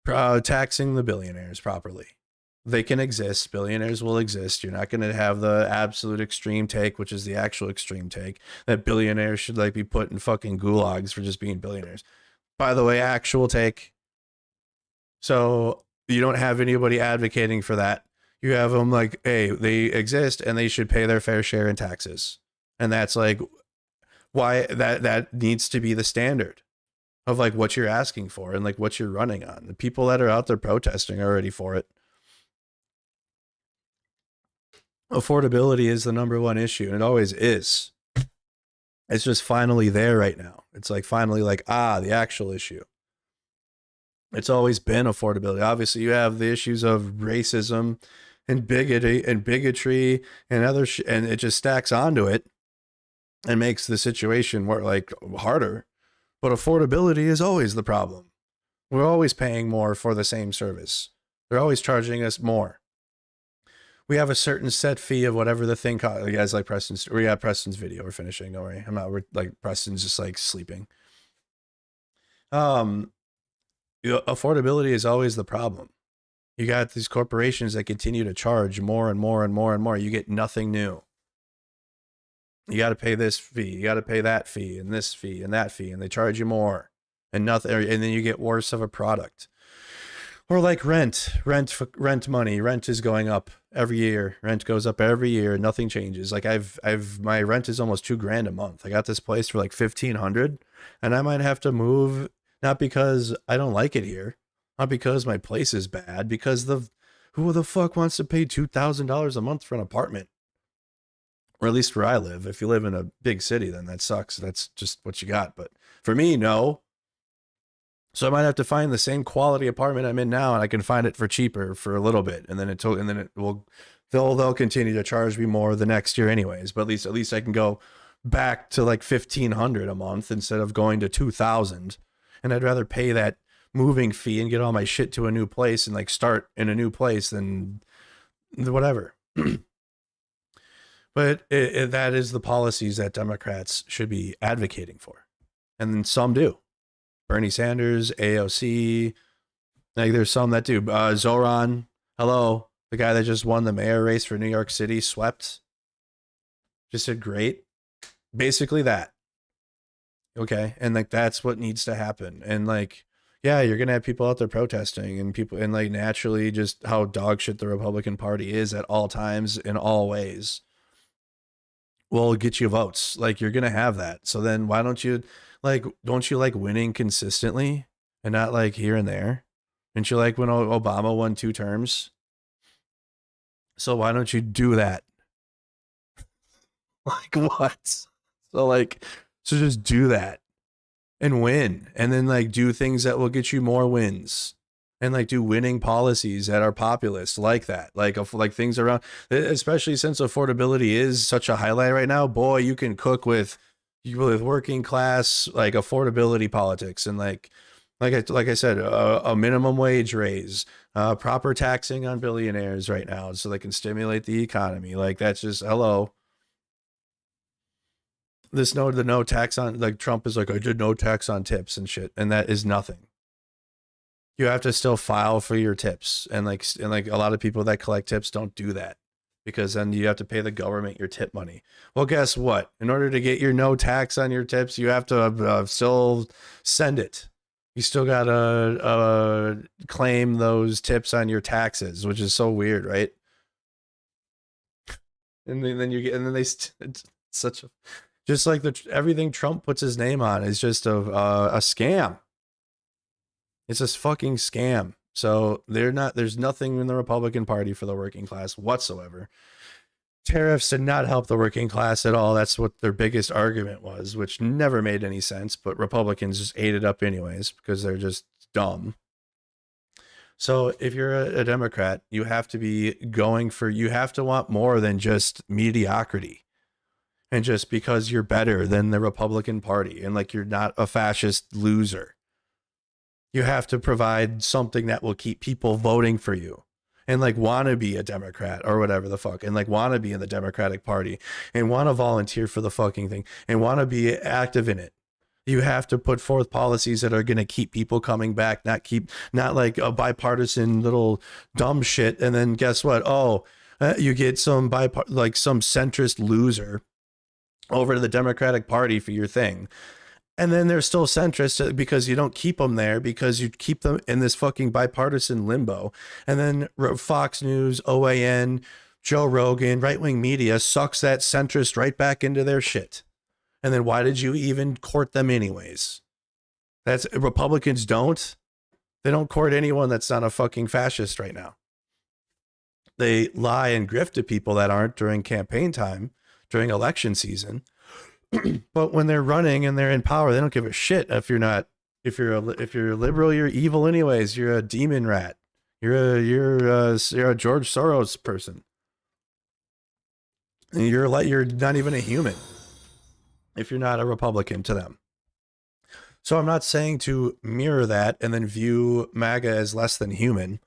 taxing the billionaires properly. They can exist. Billionaires will exist. You're not going to have the absolute extreme take, which is the actual extreme take, that billionaires should like be put in fucking gulags for just being billionaires. By the way, actual take. So you don't have anybody advocating for that. You have them like, hey, they exist and they should pay their fair share in taxes. And that's like why that needs to be the standard of like what you're asking for and like what you're running on. The people that are out there protesting are already for it. Affordability is the number one issue, and it always is. It's just finally there right now. It's like finally like, the actual issue. It's always been affordability. Obviously, you have the issues of racism and bigotry and other and it just stacks onto it and makes the situation more like harder. But affordability is always the problem. We're always paying more for the same service. They're always charging us more. We have a certain set fee of whatever the thing costs. You guys like Preston's? We got Preston's video. We're finishing. Don't worry. We're like, Preston's just like sleeping. Affordability is always the problem. You got these corporations that continue to charge more and more and more and more. You get nothing new. You got to pay this fee. You got to pay that fee and this fee and that fee, and they charge you more and nothing. And then you get worse of a product. Or like rent money. Rent is going up every year. Rent goes up every year. Nothing changes. Like my rent is almost $2,000 a month. I got this place for like $1,500, and I might have to move. Not because I don't like it here, not because my place is bad, because who the fuck wants to pay $2,000 a month for an apartment? Or at least where I live. If you live in a big city, then that sucks. That's just what you got. But for me, no. So I might have to find the same quality apartment I'm in now, and I can find it for cheaper for a little bit, and then they'll continue to charge me more the next year anyways. But at least I can go back to like $1,500 a month instead of going to $2,000. And I'd rather pay that moving fee and get all my shit to a new place and like start in a new place than whatever. But that is the policies that Democrats should be advocating for. And then some do. Bernie Sanders, AOC. Like there's some that do. Zoran, hello, the guy that just won the mayor race for New York City, swept. Just did great. Basically that. Okay, and like that's what needs to happen. And like, yeah, you're gonna have people out there protesting, and people, and like naturally, just how dog shit the Republican Party is at all times in all ways will get you votes. Like you're gonna have that. So then why don't you don't you like winning consistently and not like here and there? Didn't you like when Obama won 2 terms? So why don't you do that? Like what? So just do that and win, and then like do things that will get you more wins, and like do winning policies that are populist like that, like things around, especially since affordability is such a highlight right now. Boy, you can cook with working class like affordability politics, and like I said, a minimum wage raise, proper taxing on billionaires right now so they can stimulate the economy. Like that's just hello. The no tax on, like Trump is like, I did no tax on tips and shit, and that is nothing. You have to still file for your tips, and like a lot of people that collect tips don't do that because then you have to pay the government your tip money. Well, guess what? In order to get your no tax on your tips, you have to still send it. You still gotta claim those tips on your taxes, which is so weird, right? And then you get, and then it's such a, just like everything Trump puts his name on is just a scam. It's a fucking scam. So there's nothing in the Republican Party for the working class whatsoever. Tariffs did not help the working class at all. That's what their biggest argument was, which never made any sense, but Republicans just ate it up anyways because they're just dumb. So if you're a Democrat, you have to be you have to want more than just mediocrity. And just because you're better than the Republican Party and like you're not a fascist loser, you have to provide something that will keep people voting for you and like want to be a Democrat or whatever the fuck, and like want to be in the Democratic Party and want to volunteer for the fucking thing and want to be active in it. You have to put forth policies that are going to keep people coming back, not like a bipartisan little dumb shit. And then guess what? You get some some centrist loser over to the Democratic Party for your thing. And then they're still centrist because you don't keep them there, because you keep them in this fucking bipartisan limbo. And then Fox News, OAN, Joe Rogan, right-wing media sucks that centrist right back into their shit. And then why did you even court them anyways? Republicans don't. They don't court anyone that's not a fucking fascist right now. They lie and grift to people that aren't during campaign time, during election season. But when they're running and they're in power, they don't give a shit if you're a liberal, you're evil anyways. You're a demon rat. You're a George Soros person. And you're not even a human if you're not a Republican to them. So I'm not saying to mirror that and then view MAGA as less than human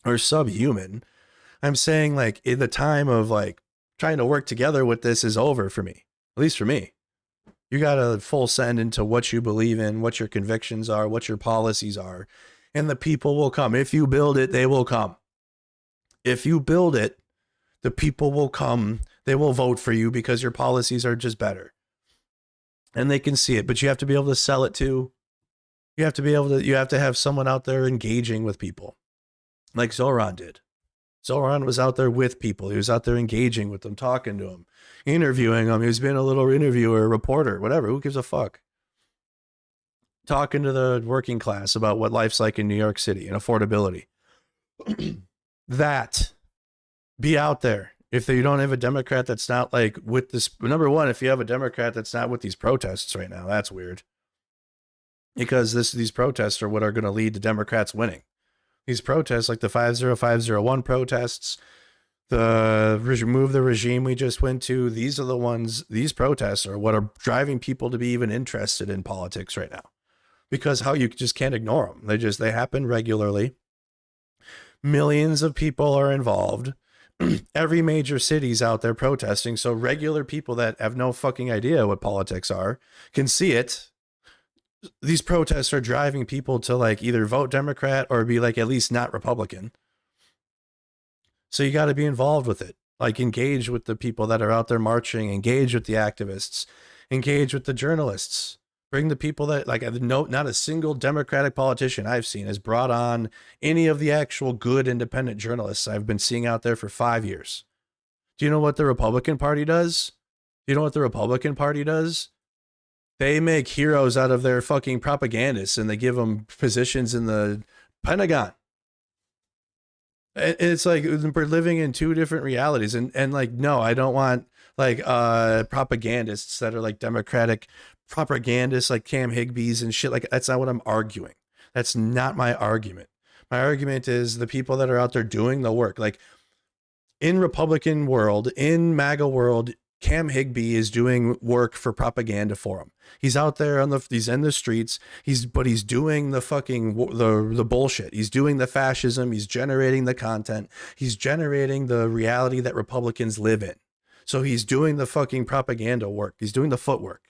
or subhuman. I'm saying like in the time of like trying to work together with this is over for me. At least for me. You got to full send into what you believe in, what your convictions are, what your policies are, and the people will come. If you build it, they will come. If you build it, the people will come. They will vote for you because your policies are just better. And they can see it, but you have to be able to sell it too. You have to have someone out there engaging with people like Zoran did. Zoran was out there with people. He was out there engaging with them, talking to them, interviewing them. He was being a little interviewer, reporter, whatever. Who gives a fuck? Talking to the working class about what life's like in New York City and affordability. Be out there. If you don't have a Democrat that's not like with this, number one, if you have a Democrat that's not with these protests right now, that's weird. Because these protests are what are going to lead to Democrats winning. These protests, like the 50501 protests, the remove the regime we just went to, these protests are what are driving people to be even interested in politics right now. Because you just can't ignore them. They happen regularly. Millions of people are involved. Every major city's out there protesting. So regular people that have no fucking idea what politics are can see it. these protests are driving people to like either vote Democrat or be like at least not Republican. So you got to be involved with it. Like engage with the people that are out there marching, engage with the activists, engage with the journalists. Bring the people that like not a single Democratic politician I've seen has brought on any of the actual good independent journalists I've been seeing out there for 5 years. Do you know what the Republican Party does? Do you know what the Republican Party does? They make heroes out of their fucking propagandists and they give them positions in the Pentagon. It's like we're living in two different realities. And like, no, I don't want like propagandists that are like Democratic propagandists like Cam Higbee's and shit. Like, that's not what I'm arguing. That's not my argument. My argument is the people that are out there doing the work. Like in Republican world, in MAGA world, Cam Higbee is doing work for propaganda for him. He's out there he's in the streets. He's doing the fucking the bullshit. He's doing the fascism. He's generating the content. He's generating the reality that Republicans live in. So he's doing the fucking propaganda work. He's doing the footwork.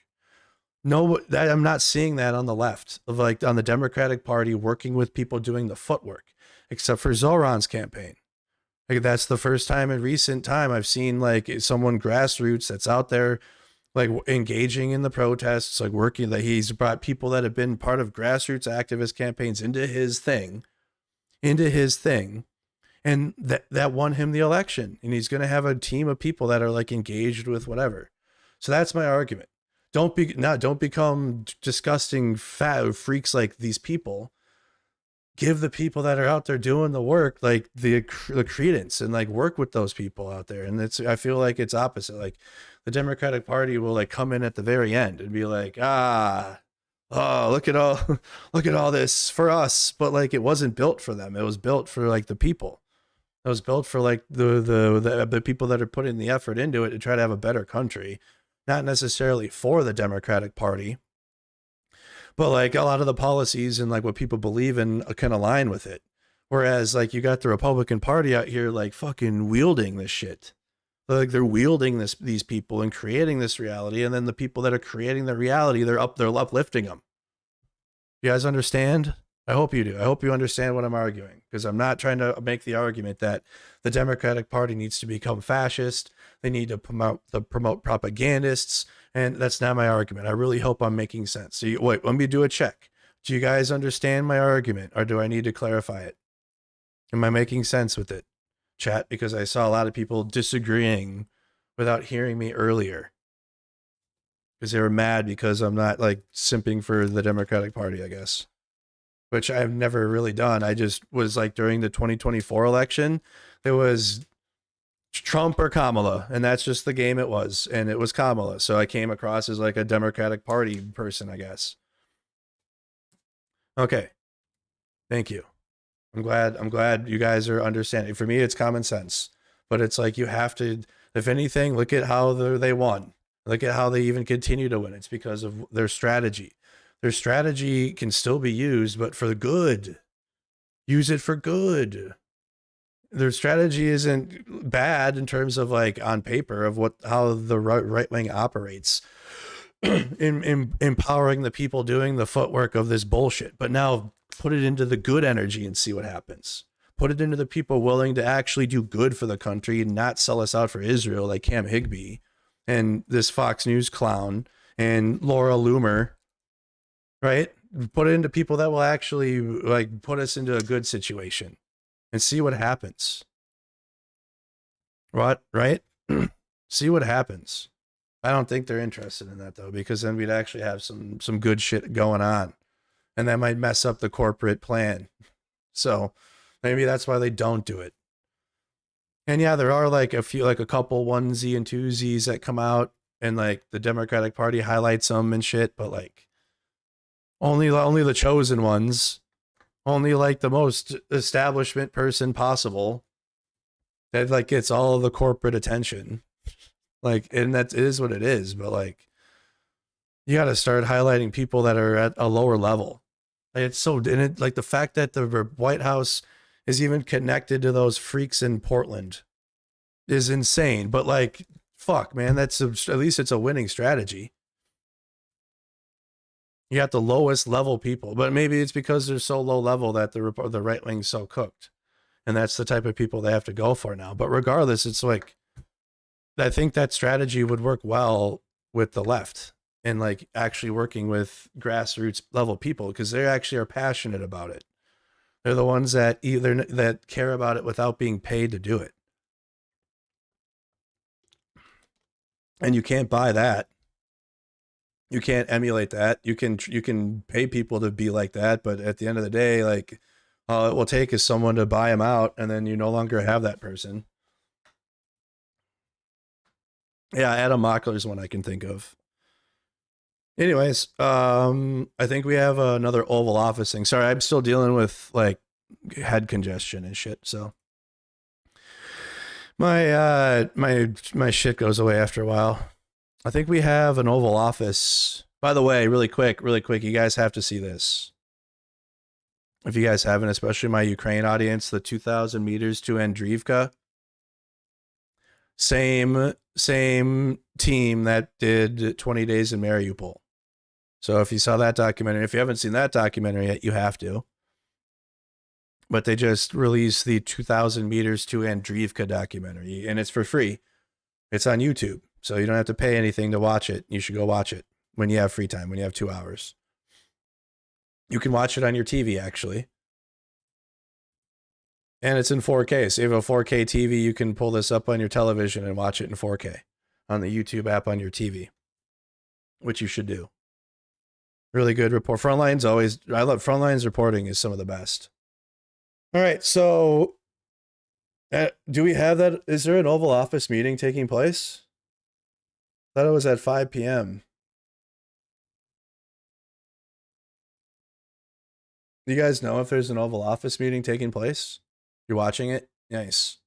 No, I'm not seeing that on the left, of like on the Democratic Party working with people doing the footwork, except for Zoran's campaign. Like that's the first time in recent time I've seen like someone grassroots that's out there like engaging in the protests, like working, that he's brought people that have been part of grassroots activist campaigns into his thing. And that won him the election. And he's going to have a team of people that are like engaged with whatever. So that's my argument. Don't become disgusting fat freaks like these people. Give the people that are out there doing the work like the credence and like work with those people out there. And I feel like it's opposite. Like the Democratic Party will like come in at the very end and be like, look at all this for us, but like it wasn't built for them. It was built for like the people. It was built for like the people that are putting the effort into it to try to have a better country, not necessarily for the Democratic Party. But like a lot of the policies and like what people believe in can align with it. Whereas like you got the Republican Party out here like fucking wielding this shit. Like they're wielding these people and creating this reality. And then the people that are creating the reality, they're uplifting them. You guys understand? I hope you do. I hope you understand what I'm arguing, because I'm not trying to make the argument that the Democratic Party needs to become fascist. They need to promote propagandists. And that's not my argument. I really hope I'm making sense. So wait, let me do a check. Do you guys understand my argument, or do I need to clarify it? Am I making sense with it, chat? Because I saw a lot of people disagreeing without hearing me earlier, because they were mad because I'm not like simping for the Democratic Party, I guess, which I've never really done. I just was like during the 2024 election, there was Trump or Kamala, and that's just the game it was, and it was Kamala. So I came across as like a Democratic Party person, I guess. Okay. Thank you. I'm glad you guys are understanding. For me, it's common sense, but it's like you have to, if anything, look at how they won. Look at how they even continue to win. It's because of their strategy. Their strategy can still be used, but for the good. Use it for good. Their strategy isn't bad in terms of like on paper of how the right wing operates in empowering the people doing the footwork of this bullshit. But now put it into the good energy and see what happens. Put it into the people willing to actually do good for the country and not sell us out for Israel like Cam Higbee and this Fox News clown and Laura Loomer, right? Put it into people that will actually like put us into a good situation. And see what happens. What? Right? See what happens. I don't think they're interested in that though, because then we'd actually have some good shit going on, and that might mess up the corporate plan. So maybe that's why they don't do it. And yeah, there are like a couple onesie and twosies that come out, and like the Democratic Party highlights them and shit, but like only the chosen ones. Only like the most establishment person possible that like gets all of the corporate attention. Like, and that is what it is. But like, you got to start highlighting people that are at a lower level. Like, it's so, and it, like the fact that the White House is even connected to those freaks in Portland is insane. But like, fuck, man, at least it's a winning strategy. You got the lowest level people, but maybe it's because they're so low level that the right wing's so cooked, and that's the type of people they have to go for now. But regardless, it's like, I think that strategy would work well with the left and like actually working with grassroots level people, because they actually are passionate about it. They're the ones that care about it without being paid to do it. And you can't buy that. You can't emulate that. You can pay people to be like that, but at the end of the day, like, all it will take is someone to buy them out, and then you no longer have that person. Yeah, Adam Mockler is one I can think of. Anyways, I think we have another Oval Office thing. Sorry, I'm still dealing with like head congestion and shit, so my shit goes away after a while. I think we have an Oval Office. By the way, really quick, you guys have to see this. If you guys haven't, especially my Ukraine audience, the 2,000 meters to Andriivka. Same team that did 20 Days in Mariupol. So if you saw that documentary, if you haven't seen that documentary yet, you have to. But they just released the 2,000 meters to Andriivka documentary, and it's for free. It's on YouTube, so you don't have to pay anything to watch it. You should go watch it when you have free time, when you have 2 hours. You can watch it on your TV, actually. And it's in 4K. So if you have a 4K TV, you can pull this up on your television and watch it in 4K on the YouTube app on your TV, which you should do. Really good report. Frontline's always, I love Frontline's reporting is some of the best. All right. So do we have that? Is there an Oval Office meeting taking place? I thought it was at 5 p.m. Do you guys know if there's an Oval Office meeting taking place? You're watching it? Nice.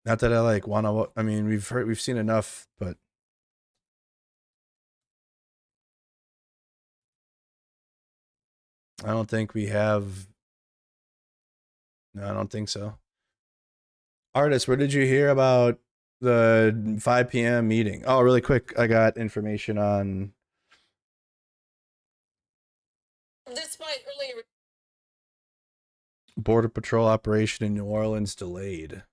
Not that I like want to, I mean, we've seen enough, but I don't think we have. No, I don't think so. Artist, where did you hear about the 5 p.m. meeting? Oh, really quick. I got information on. Despite earlier Border Patrol operation in New Orleans delayed.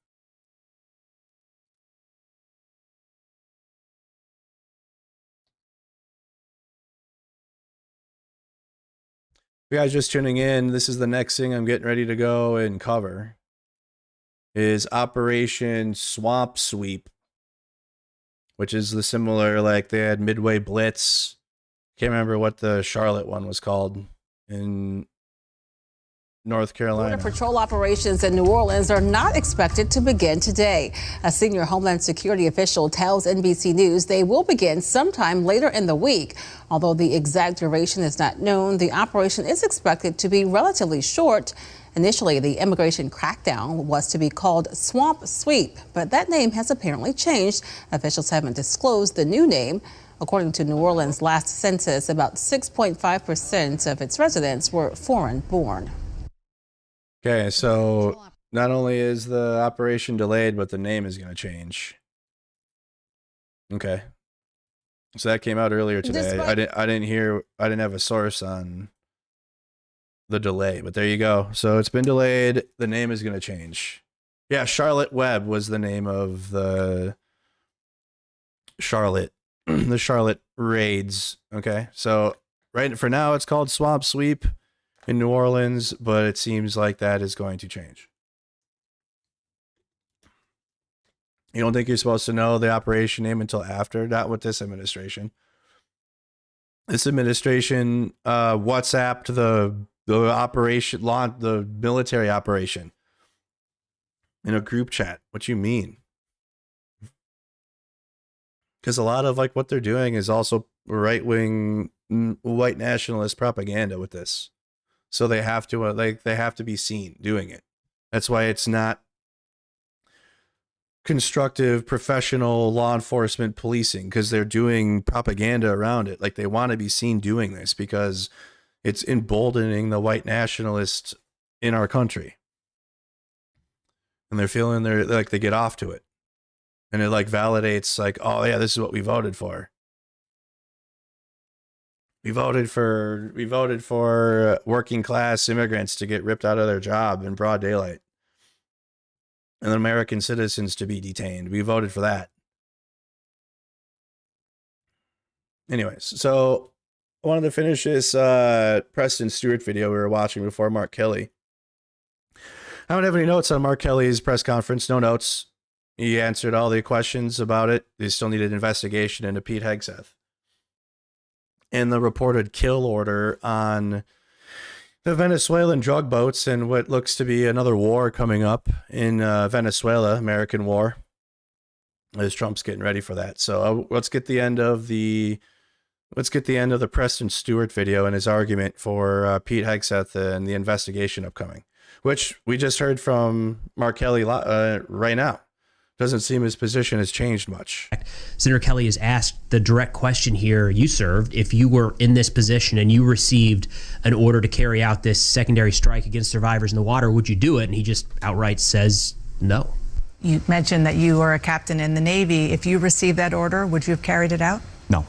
If you guys just tuning in, this is the next thing I'm getting ready to go and cover. Is Operation Swamp Sweep, which is the similar, like they had Midway Blitz. Can't remember what the Charlotte one was called in North Carolina. Border Patrol operations in New Orleans are not expected to begin today. A senior Homeland Security official tells NBC News they will begin sometime later in the week. Although the exact duration is not known, the operation is expected to be relatively short. Initially, the immigration crackdown was to be called Swamp Sweep, but that name has apparently changed. Officials haven't disclosed the new name. According to New Orleans' last census, about 6.5% of its residents were foreign-born. Okay, so not only is the operation delayed, but the name is going to change. Okay, so that came out earlier today. I didn't have a source on the delay, but there you go. So it's been delayed. The name is going to change. Yeah, Charlotte Webb was the name of the Charlotte, the Charlotte raids. Okay, so right for now it's called Swamp Sweep in New Orleans, but it seems like that is going to change. You don't think you're supposed to know the operation name until after? Not with this administration. This administration WhatsApped the operation, the military operation in a group chat. What you mean? Because a lot of like what they're doing is also right-wing white nationalist propaganda with this. So they have to they have to be seen doing it. That's why it's not constructive professional law enforcement policing, because they're doing propaganda around it. Like they want to be seen doing this because it's emboldening the white nationalists in our country. And they're feeling like they get off to it. And it like validates like, oh yeah, this is what we voted for. We voted for working class immigrants to get ripped out of their job in broad daylight. And American citizens to be detained. We voted for that. Anyways, so I wanted to finish this Preston Stewart video we were watching before Mark Kelly. I don't have any notes on Mark Kelly's press conference. No notes. He answered all the questions about it. They still needed an investigation into Pete Hegseth and the reported kill order on the Venezuelan drug boats and what looks to be another war coming up in Venezuela, American war, as Trump's getting ready for that. So let's get the end of the Preston Stewart video and his argument for Pete Hegseth and the investigation upcoming, which we just heard from Mark Kelly right now. Doesn't seem his position has changed much. Senator Kelly has asked the direct question here. You served, if you were in this position and you received an order to carry out this secondary strike against survivors in the water, would you do it? And he just outright says no. You mentioned that you were a captain in the Navy. If you received that order, would you have carried it out? No.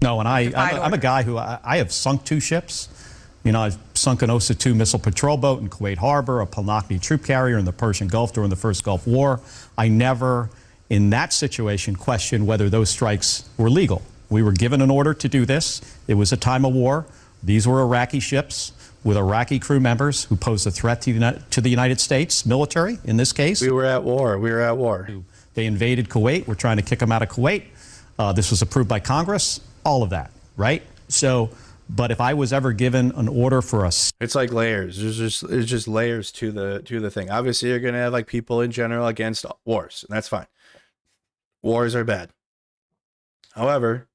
No, and I'm a guy who I have sunk 2 ships. You know, I've sunk an OSA-2 missile patrol boat in Kuwait Harbor, a Palnakni troop carrier in the Persian Gulf during the first Gulf War. I never, in that situation, questioned whether those strikes were legal. We were given an order to do this. It was a time of war. These were Iraqi ships with Iraqi crew members who posed a threat to the United States military, in this case. We were at war. We were at war. They invaded Kuwait. We're trying to kick them out of Kuwait. This was approved by Congress. All of that, right? So, but if I was ever given an order for us, it's like layers. There's just layers to the thing. Obviously, you're gonna have like people in general against wars, and that's fine. Wars are bad. However,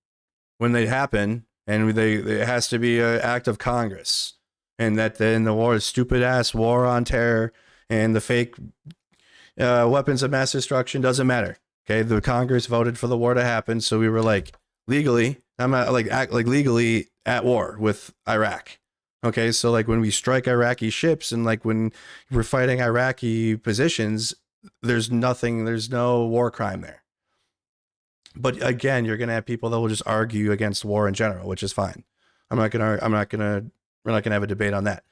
when they happen, and it has to be an act of Congress, and that then the war is stupid ass war on terror and the fake weapons of mass destruction doesn't matter. Okay, the Congress voted for the war to happen, so we were like legally. I'm not legally at war with Iraq. Okay, so like when we strike Iraqi ships and like when we're fighting Iraqi positions, there's no war crime there. But again, you're gonna have people that will just argue against war in general, which is fine. We're not gonna have a debate on that.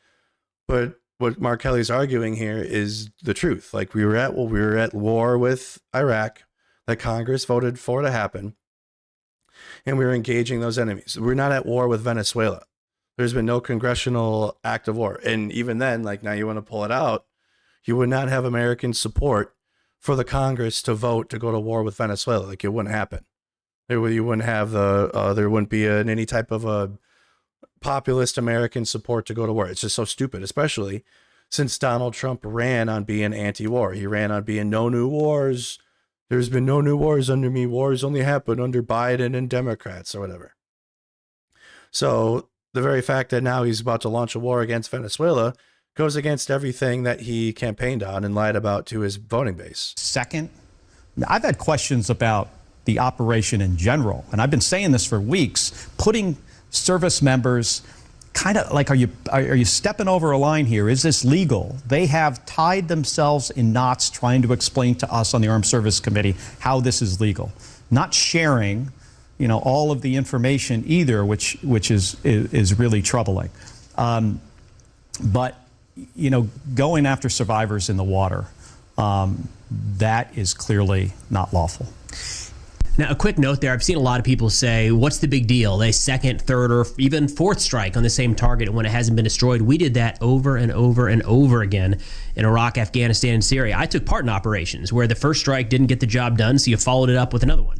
But what Mark Kelly's arguing here is the truth. Like we were at war with Iraq, that Congress voted for to happen. And we're engaging those enemies. We're not at war with Venezuela. There's been no congressional act of war. And even then, like now you want to pull it out, you would not have American support for the Congress to vote to go to war with Venezuela. Like it wouldn't happen. You wouldn't have there wouldn't be any type of a populist American support to go to war. It's just so stupid, especially since Donald Trump ran on being anti-war. He ran on being no new wars. There's been no new wars under me. Wars only happen under Biden and Democrats or whatever. So the very fact that now he's about to launch a war against Venezuela goes against everything that he campaigned on and lied about to his voting base. Second, I've had questions about the operation in general, and I've been saying this for weeks, putting service members kind of like, are you stepping over a line here? Is this legal? They have tied themselves in knots trying to explain to us on the Armed Service Committee how this is legal. Not sharing, you know, all of the information either, which is really troubling. But, you know, going after survivors in the water, that is clearly not lawful. Now, a quick note there. I've seen a lot of people say, what's the big deal? A second, third, or even fourth strike on the same target when it hasn't been destroyed. We did that over and over and over again in Iraq, Afghanistan, and Syria. I took part in operations where the first strike didn't get the job done, so you followed it up with another one.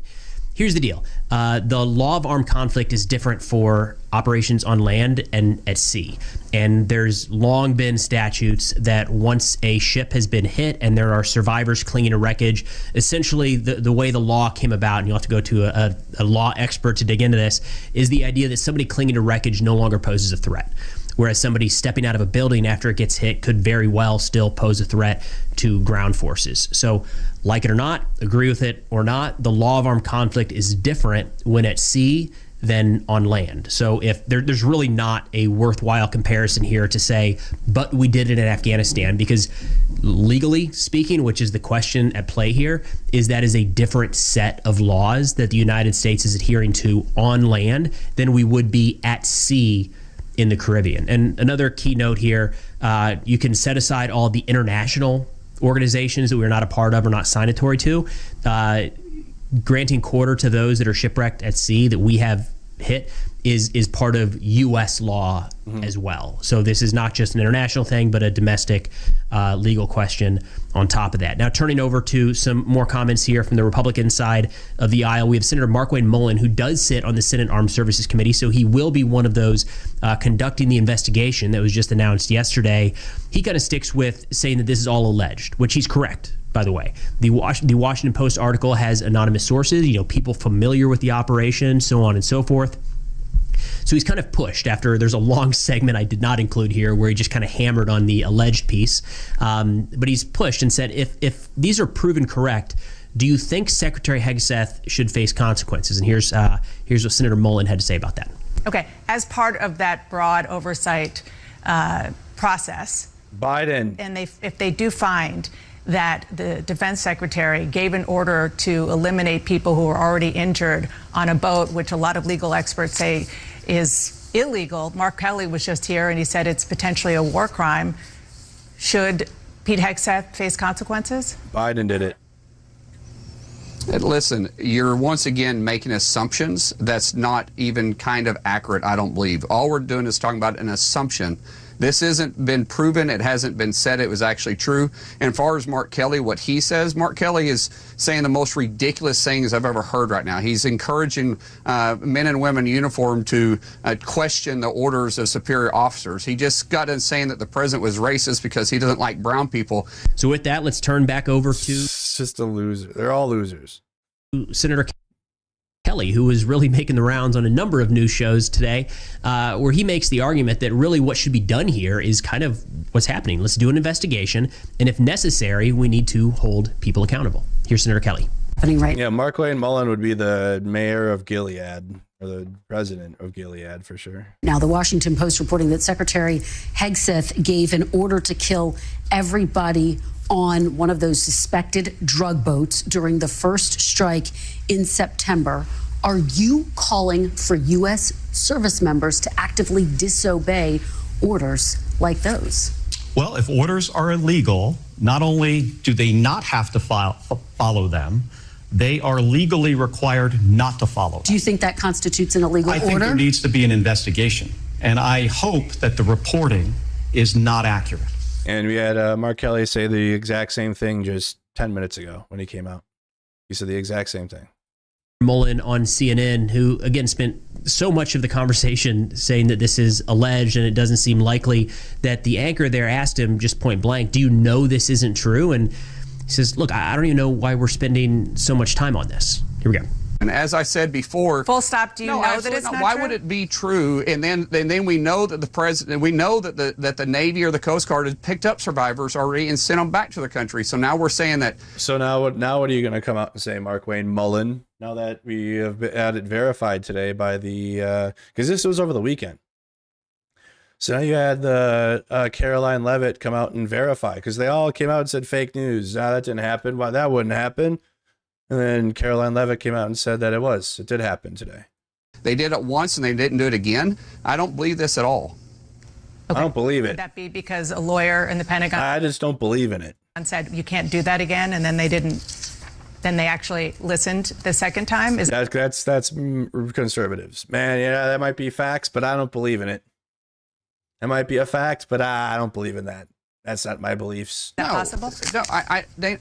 Here's the deal. The law of armed conflict is different for operations on land and at sea. And there's long been statutes that once a ship has been hit and there are survivors clinging to wreckage, essentially the way the law came about, and you'll have to go to a law expert to dig into this, is the idea that somebody clinging to wreckage no longer poses a threat. Whereas somebody stepping out of a building after it gets hit could very well still pose a threat to ground forces. So, like it or not, agree with it or not, the law of armed conflict is different when at sea than on land. So if there's really not a worthwhile comparison here to say, but we did it in Afghanistan, because legally speaking, which is the question at play here, is that is a different set of laws that the United States is adhering to on land than we would be at sea in the Caribbean. And another key note here, you can set aside all the international organizations that we're not a part of or not signatory to, granting quarter to those that are shipwrecked at sea that we have hit is part of U.S. law as well. So this is not just an international thing, but a domestic legal question on top of that. Now, turning over to some more comments here from the Republican side of the aisle, we have Senator Markwayne Mullin, who does sit on the Senate Armed Services Committee, so he will be one of those conducting the investigation that was just announced yesterday. He kind of sticks with saying that this is all alleged, which he's correct. By the way, the Washington Post article has anonymous sources, people familiar with the operation, so on and so forth. So he's kind of pushed after there's a long segment I did not include here where he just kind of hammered on the alleged piece. But he's pushed and said, if these are proven correct, do you think Secretary Hegseth should face consequences? And here's what Senator Mullin had to say about that. Okay, as part of that broad oversight process, Biden, and if they do find that the defense secretary gave an order to eliminate people who were already injured on a boat, which a lot of legal experts say is illegal. Mark Kelly was just here and he said it's potentially a war crime. Should Pete Hegseth face consequences? Biden did it. Listen, you're once again making assumptions that's not even kind of accurate, I don't believe. All we're doing is talking about an assumption. This hasn't been proven. It hasn't been said it was actually true. And as far as Mark Kelly, what he says, Mark Kelly is saying the most ridiculous things I've ever heard right now. He's encouraging men and women in uniform to question the orders of superior officers. He just got done saying that the president was racist because he doesn't like brown people. So with that, let's turn back over to... It's just a loser. They're all losers. Senator Kelly, who is really making the rounds on a number of news shows today, where he makes the argument that really what should be done here is kind of what's happening. Let's do an investigation, and if necessary, we need to hold people accountable. Here's Senator Kelly. Yeah, Markwayne Mullin would be the mayor of Gilead, or the president of Gilead for sure. Now, the Washington Post reporting that Secretary Hegseth gave an order to kill everybody on one of those suspected drug boats during the first strike in September. Are you calling for U.S. service members to actively disobey orders like those? Well, if orders are illegal, not only do they not have to follow them, they are legally required not to follow them. Do you think that constitutes an illegal order? I think there needs to be an investigation, and I hope that the reporting is not accurate. And we had Mark Kelly say the exact same thing just 10 minutes ago when he came out. He said the exact same thing. Mullin on CNN, who again spent so much of the conversation saying that this is alleged and it doesn't seem likely, that the anchor there asked him just point blank, do you know this isn't true? And he says, look, I don't even know why we're spending so much time on this. Here we go. And as I said before, full stop. Do you know that it's not Why true? would it be true? And then we know that the president, we know that the Navy or the Coast Guard has picked up survivors already and sent them back to the country. So now we're saying that. So now what are you going to come out and say, Markwayne Mullin? Now that we have had it verified today by the because this was over the weekend. So now you had the Caroline Leavitt come out and verify, because they all came out and said fake news. That didn't happen. Why that wouldn't happen? And then Caroline Leavitt came out and said that it did happen today. They did it once and they didn't do it again. I don't believe this at all. Okay. I don't believe it. Would that be because a lawyer in the Pentagon I just don't believe in it. said you can't do that again, and then they didn't? Then they actually listened the second time? That's conservatives. Man, yeah, that might be facts, but I don't believe in it. That might be a fact, but I don't believe in that. That's not my beliefs. Is that possible? No,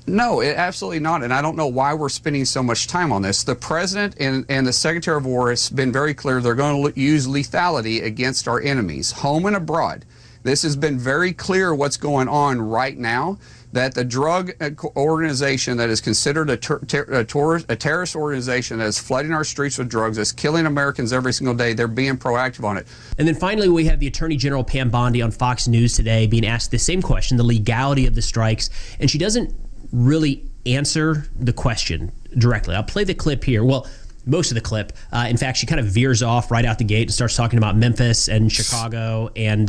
no, absolutely not. And I don't know why we're spending so much time on this. The president and the Secretary of War has been very clear they're going to use lethality against our enemies, home and abroad. This has been very clear what's going on right now, that the drug organization that is considered a terrorist organization that is flooding our streets with drugs, that's killing Americans every single day, they're being proactive on it. And then finally, we have the Attorney General Pam Bondi on Fox News today being asked the same question, the legality of the strikes, and she doesn't really answer the question directly. I'll play the clip here. Well, most of the clip. In fact, she kind of veers off right out the gate and starts talking about Memphis and Chicago and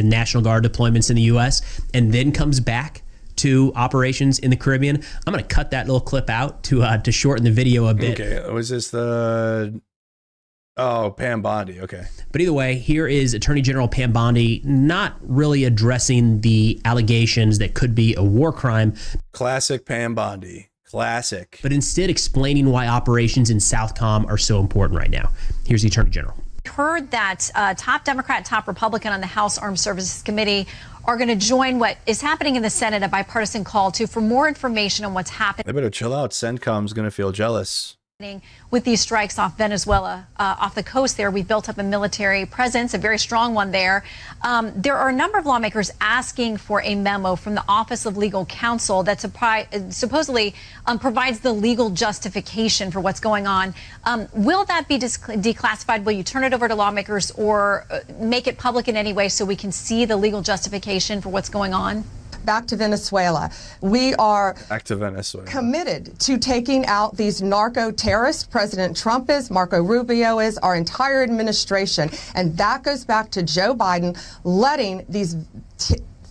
National Guard deployments in the U.S. and then comes back to operations in the Caribbean. I'm going to cut that little clip out to shorten the video a bit. Okay, was this the... Oh, Pam Bondi, okay. But either way, here is Attorney General Pam Bondi not really addressing the allegations that could be a war crime. Classic Pam Bondi. Classic. But instead explaining why operations in Southcom are so important right now. Here's the Attorney General. Heard that top Democrat, top Republican on the House Armed Services Committee are going to join what is happening in the Senate, a bipartisan call for more information on what's happening. They better chill out. CENTCOM's going to feel jealous. With these strikes off Venezuela, off the coast there, we've built up a military presence, a very strong one there. There are a number of lawmakers asking for a memo from the Office of Legal Counsel that supposedly provides the legal justification for what's going on. Will that be declassified? Will you turn it over to lawmakers or make it public in any way so we can see the legal justification for what's going on? Back to Venezuela. We are committed to taking out these narco terrorists. President Trump is, Marco Rubio is, our entire administration. And that goes back to Joe Biden letting these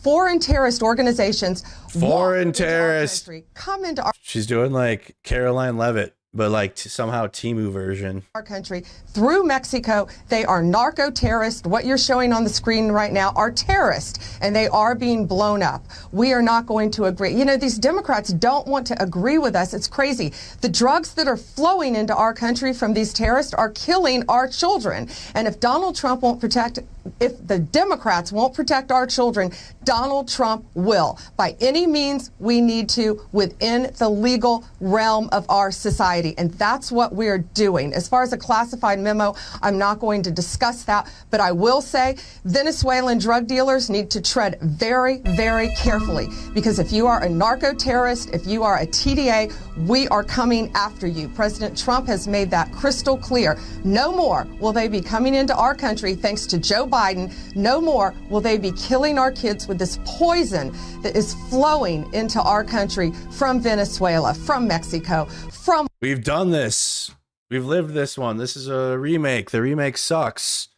foreign terrorist organizations come into our She's doing like Caroline Leavitt, but like somehow Temu version. Our country through Mexico. They are narco terrorists. What you're showing on the screen right now are terrorists, and they are being blown up. We are not going to agree. You know, these Democrats don't want to agree with us. It's crazy. The drugs that are flowing into our country from these terrorists are killing our children. And if Donald Trump won't protect, if the Democrats won't protect our children, Donald Trump will, by any means we need to, within the legal realm of our society. And that's what we're doing. As far as a classified memo, I'm not going to discuss that, but I will say Venezuelan drug dealers need to tread very, very carefully, because if you are a narco terrorist, if you are a TDA, we are coming after you. President Trump has made that crystal clear. No more will they be coming into our country thanks to Joe Biden. No more will they be killing our kids with this poison that is flowing into our country from Venezuela, from Mexico, from... We've done this. We've lived this one. This is a remake. The remake sucks.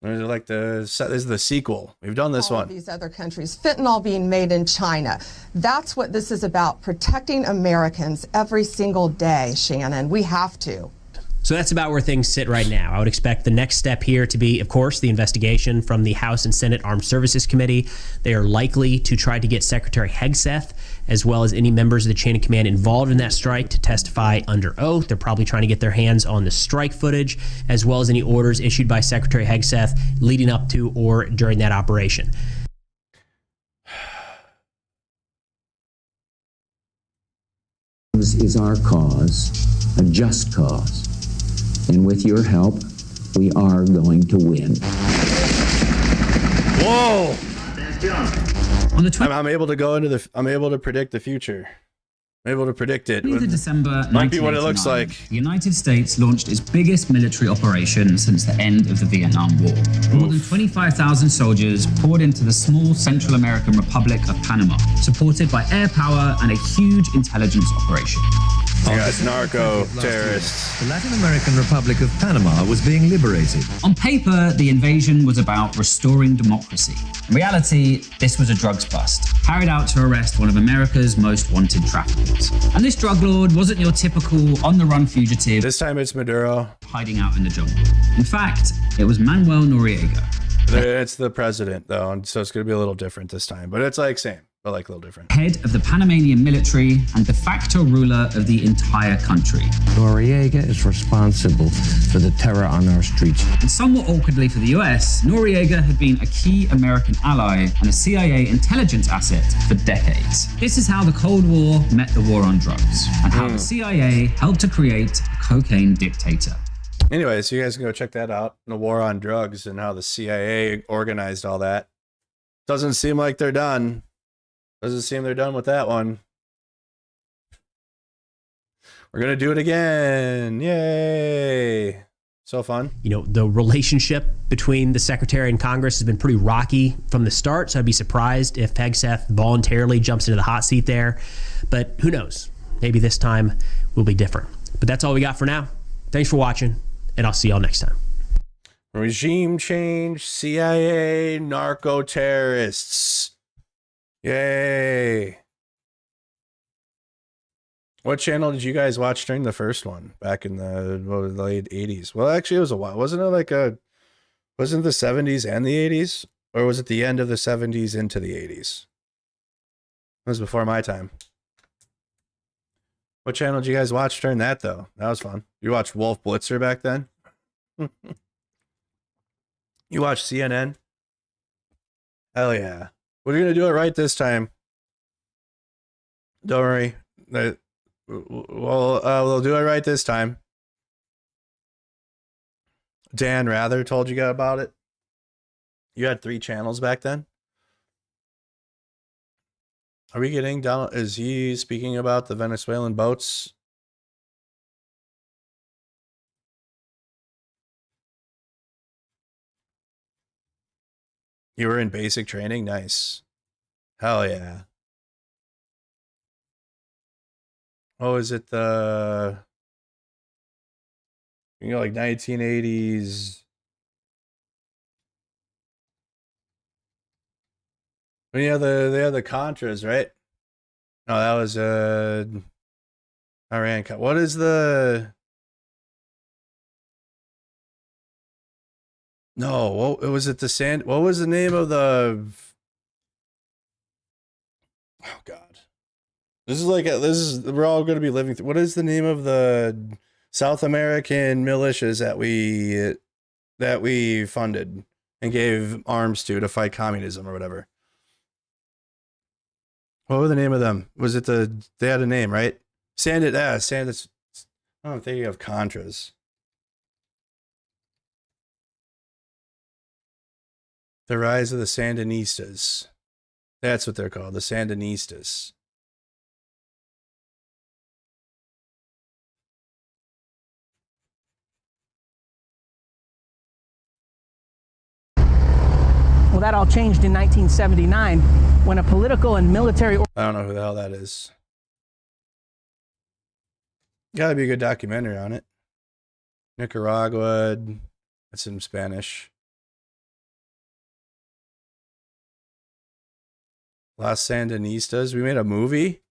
Like this is the sequel. We've done this one. These other countries, fentanyl being made in China. That's what this is about, protecting Americans every single day, Shannon. We have to. So that's about where things sit right now. I would expect the next step here to be, of course, the investigation from the House and Senate Armed Services Committee. They are likely to try to get Secretary Hegseth, as well as any members of the chain of command involved in that strike, to testify under oath. They're probably trying to get their hands on the strike footage, as well as any orders issued by Secretary Hegseth leading up to or during that operation. Is our cause a just cause? And with your help, we are going to win. Whoa! I'm able to go into the. I'm able to predict the future. I'm able to predict it. On December Might be what it looks like. The United States launched its biggest military operation since the end of the Vietnam War. More than 25,000 soldiers poured into the small Central American Republic of Panama, supported by air power and a huge intelligence operation. You got narco terrorists. The Latin American Republic of Panama was being liberated. On paper, the invasion was about restoring democracy. In reality, this was a drugs bust, carried out to arrest one of America's most wanted traffickers. And this drug lord wasn't your typical on-the-run fugitive. This time it's Maduro. Hiding out in the jungle. In fact, it was Manuel Noriega. It's the president, though, and so it's going to be a little different this time. But it's like same, but like a little different. Head of the Panamanian military and de facto ruler of the entire country. Noriega is responsible for the terror on our streets. And somewhat awkwardly for the US, Noriega had been a key American ally and a CIA intelligence asset for decades. This is how the Cold War met the war on drugs, and how the CIA helped to create a cocaine dictator. Anyway, so you guys can go check that out. The war on drugs and how the CIA organized all that. Doesn't seem like they're done. Doesn't seem they're done with that one. We're going to do it again. Yay. So fun. You know, the relationship between the Secretary and Congress has been pretty rocky from the start, so I'd be surprised if Hegseth voluntarily jumps into the hot seat there. But who knows? Maybe this time will be different. But that's all we got for now. Thanks for watching, and I'll see y'all next time. Regime change, CIA, narco terrorists. Yay. What channel did you guys watch during the first one back in the late 80s? Well, actually, it was a while. Wasn't it wasn't the 70s and the 80s? Or was it the end of the 70s into the 80s? It was before my time. What channel did you guys watch during that, though? That was fun. You watched Wolf Blitzer back then? You watched CNN? Hell yeah. We're going to do it right this time. Don't worry. We'll do it right this time. Dan Rather told you about it. You had 3 channels back then? Are we getting Donald? Is he speaking about the Venezuelan boats? You were in basic training? Nice. Hell yeah. Oh, is it the... like 1980s... When they had the Contras, right? No, that was Iran. What is the... No, what was it? What was the name of the... Oh God. We're all going to be living through. What is the name of the South American militias that we funded and gave arms to fight communism or whatever? What were the name of them? Was it they had a name, right? Sandit. I'm thinking of Contras. The rise of the Sandinistas. That's what they're called, the Sandinistas. Well, that all changed in 1979 when a political and military... I don't know who the hell that is. Gotta be a good documentary on it. Nicaragua. That's in Spanish. Las Sandinistas. We made a movie?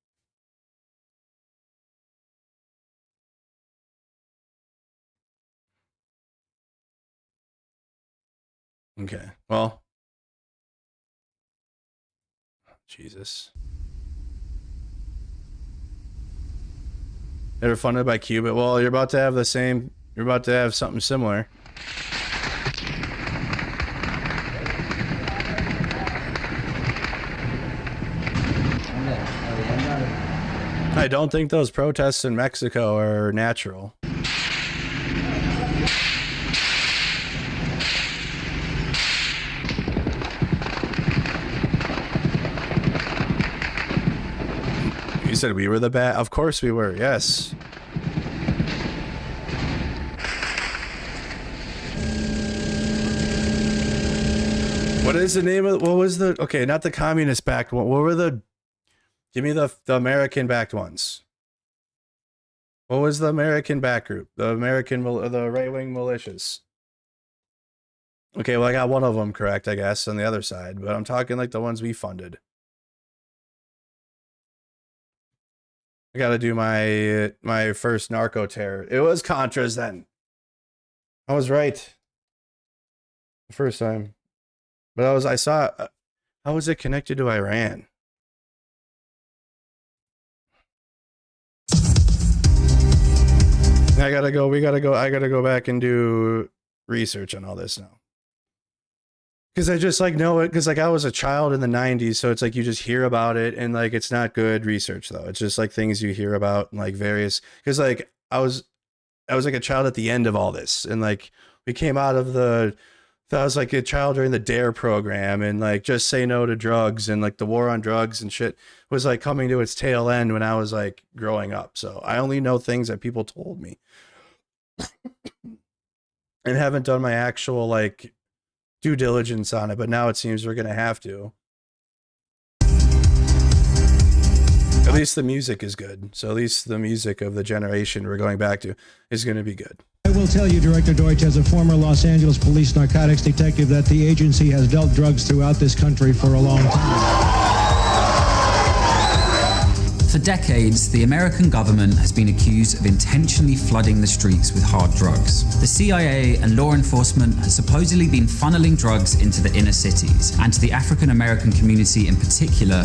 Okay. Well. Jesus. They were funded by Cuba. Well, you're about to have something similar. I don't think those protests in Mexico are natural. You said we were the bad. Of course we were. Yes. What is the name of? What was the? Okay, not the communist backed one. What were the? Give me the American backed ones. What was the American back group? The right wing militias. Okay, well I got one of them correct, I guess, on the other side, but I'm talking like the ones we funded. I got to do my first narco terror. It was Contras then. I was right. The first time. But I saw, how was it connected to Iran? I gotta go back and do research on all this now. Because I just know it, because I was a child in the 90s, so it's you just hear about it, and it's not good research though. It's just things you hear about and various, because I was a child at the end of all this, and we came out of I was a child during the DARE program, and just say no to drugs, and the war on drugs and shit was coming to its tail end when I was growing up. So I only know things that people told me and haven't done my actual due diligence on it, but now it seems we're gonna have to. At least the music is good. So at least the music of the generation we're going back to is going to be good. I will tell you, Director Deutsch, as a former Los Angeles police narcotics detective, that the agency has dealt drugs throughout this country for a long time. For decades, the American government has been accused of intentionally flooding the streets with hard drugs. The CIA and law enforcement has supposedly been funneling drugs into the inner cities and to the African American community in particular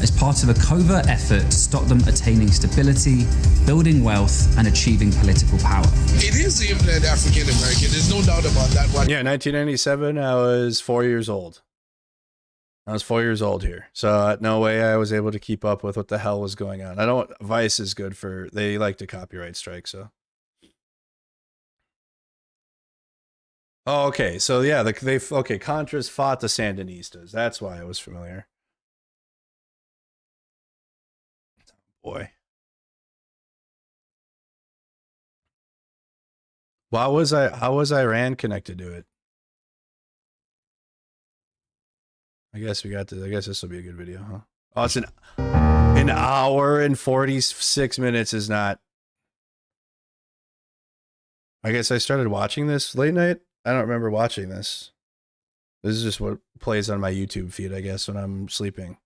as part of a covert effort to stop them attaining stability, building wealth, and achieving political power. It is aimed at African American. There's no doubt about that one. Yeah, 1997, I was 4 years old. I was 4 years old here, so no way I was able to keep up with what the hell was going on. I know Vice is good for, they like to copyright strike, so. Oh, okay, so yeah, okay, Contras fought the Sandinistas. That's why I was familiar. Boy. How was Iran connected to it? I guess this will be a good video, huh? Oh, it's an hour and 46 minutes is not. I guess I started watching this late night. I don't remember watching this. This is just what plays on my YouTube feed, I guess, when I'm sleeping.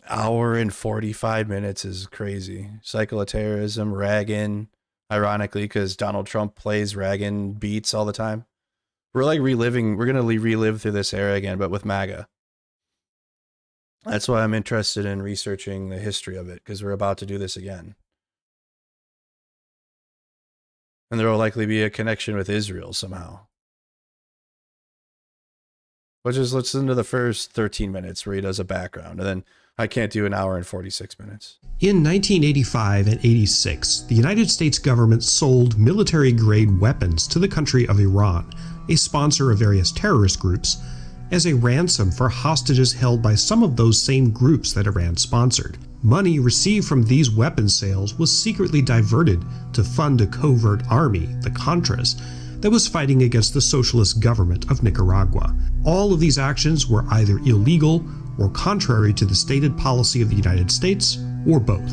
Hour and 45 minutes is crazy. Cycle of terrorism, Reagan, ironically, because Donald Trump plays Reagan beats all the time. We're like we're going to relive through this era again, but with MAGA. That's why I'm interested in researching the history of it, because we're about to do this again. And there will likely be a connection with Israel somehow. But just listen to the first 13 minutes where he does a background, and then I can't do an hour and 46 minutes. In 1985 and 86, the United States government sold military-grade weapons to the country of Iran, a sponsor of various terrorist groups, as a ransom for hostages held by some of those same groups that Iran sponsored. Money received from these weapon sales was secretly diverted to fund a covert army, the Contras, that was fighting against the socialist government of Nicaragua. All of these actions were either illegal or contrary to the stated policy of the United States, or both.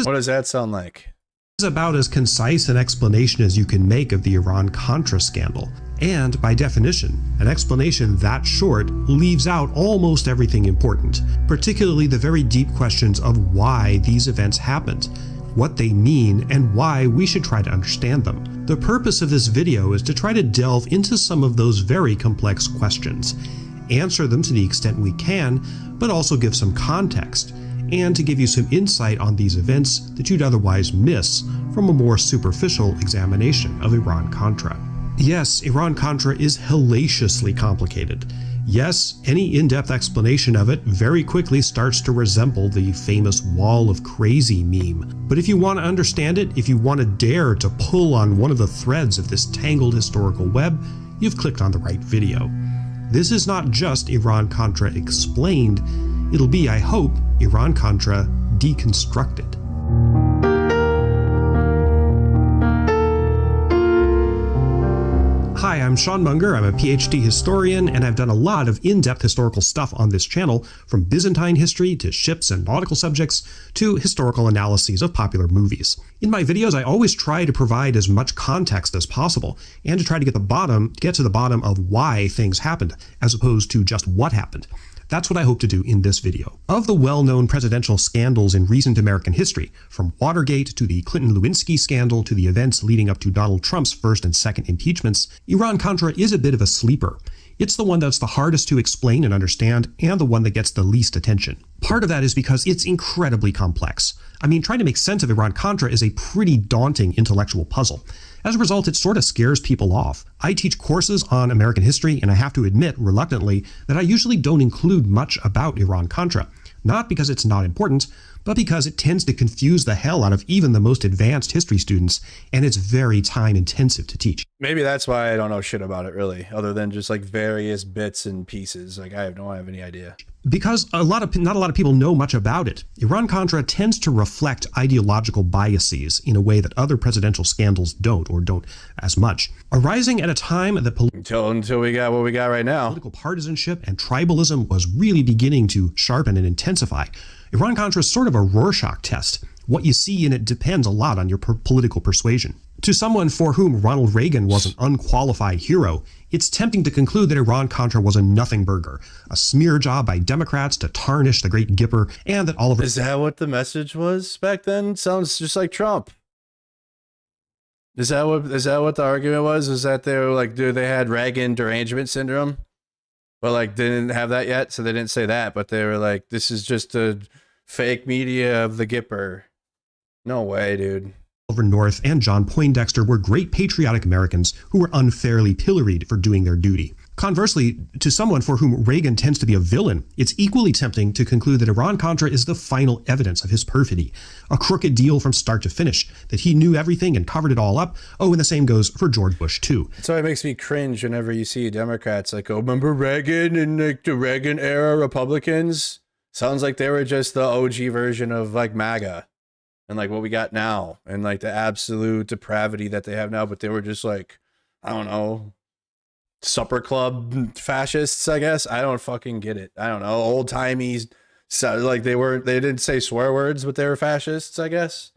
What does that sound like? Is about as concise an explanation as you can make of the Iran-Contra scandal. And, by definition, an explanation that short leaves out almost everything important, particularly the very deep questions of why these events happened, what they mean, and why we should try to understand them. The purpose of this video is to try to delve into some of those very complex questions, answer them to the extent we can, but also give some context, and to give you some insight on these events that you'd otherwise miss from a more superficial examination of Iran-Contra. Yes, Iran-Contra is hellaciously complicated. Yes, any in-depth explanation of it very quickly starts to resemble the famous wall of crazy meme. But if you want to understand it, if you want to dare to pull on one of the threads of this tangled historical web, you've clicked on the right video. This is not just Iran-Contra explained, it'll be, I hope, Iran-Contra deconstructed. Hi, I'm Sean Munger. I'm a PhD historian, and I've done a lot of in-depth historical stuff on this channel, from Byzantine history to ships and nautical subjects to historical analyses of popular movies. In my videos, I always try to provide as much context as possible and to try to get to the bottom of why things happened, as opposed to just what happened. That's what I hope to do in this video. Of the well-known presidential scandals in recent American history, from Watergate to the Clinton-Lewinsky scandal to the events leading up to Donald Trump's first and second impeachments, Iran-Contra is a bit of a sleeper. It's the one that's the hardest to explain and understand, and the one that gets the least attention. Part of that is because it's incredibly complex. I mean, trying to make sense of Iran-Contra is a pretty daunting intellectual puzzle. As a result, it sort of scares people off. I teach courses on American history, and I have to admit, reluctantly, that I usually don't include much about Iran-Contra. Not because it's not important, but because it tends to confuse the hell out of even the most advanced history students, and it's very time-intensive to teach. Maybe that's why I don't know shit about it, really, other than just like various bits and pieces. Like, I don't have any idea. Because not a lot of people know much about it, Iran-Contra tends to reflect ideological biases in a way that other presidential scandals don't, or don't as much. Arising at a time that until we got what we got right now, political partisanship and tribalism was really beginning to sharpen and intensify. Iran-Contra is sort of a Rorschach test. What you see in it depends a lot on your political persuasion. To someone for whom Ronald Reagan was an unqualified hero, it's tempting to conclude that Iran-Contra was a nothing burger, a smear job by Democrats to tarnish the great Gipper, and that Oliver... Is that what the message was back then? Sounds just like Trump. Is that what the argument was? Is that they were like, dude, they had Reagan derangement syndrome, but like didn't have that yet, so they didn't say that, but they were like, this is just a fake media of the Gipper. No way, dude. Oliver North and John Poindexter were great patriotic Americans who were unfairly pilloried for doing their duty. Conversely, to someone for whom Reagan tends to be a villain, it's equally tempting to conclude that Iran-Contra is the final evidence of his perfidy. A crooked deal from start to finish, that he knew everything and covered it all up. Oh, and the same goes for George Bush, too. So it makes me cringe whenever you see Democrats like, oh, remember Reagan and like the Reagan era Republicans? Sounds like they were just the OG version of like MAGA. And like what we got now, and like the absolute depravity that they have now, but they were just like, I don't know, supper club fascists, I guess. I don't fucking get it. I don't know, old timey. So like they didn't say swear words, but they were fascists, I guess.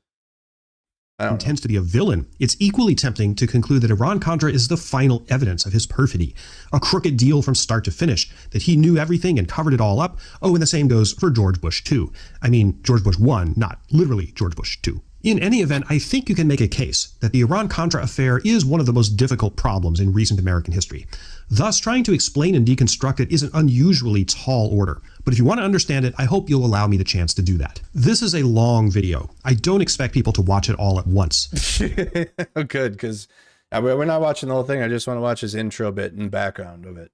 Tends to be a villain, it's equally tempting to conclude that Iran-Contra is the final evidence of his perfidy. A crooked deal from start to finish, that he knew everything and covered it all up. Oh, and the same goes for George Bush, too. I mean, George Bush 1, not literally George Bush 2. In any event, I think you can make a case that the Iran-Contra affair is one of the most difficult problems in recent American history. Thus, trying to explain and deconstruct it is an unusually tall order. But if you want to understand it, I hope you'll allow me the chance to do that. This is a long video. I don't expect people to watch it all at once. Good, because we're not watching the whole thing. I just want to watch his intro bit and background of it.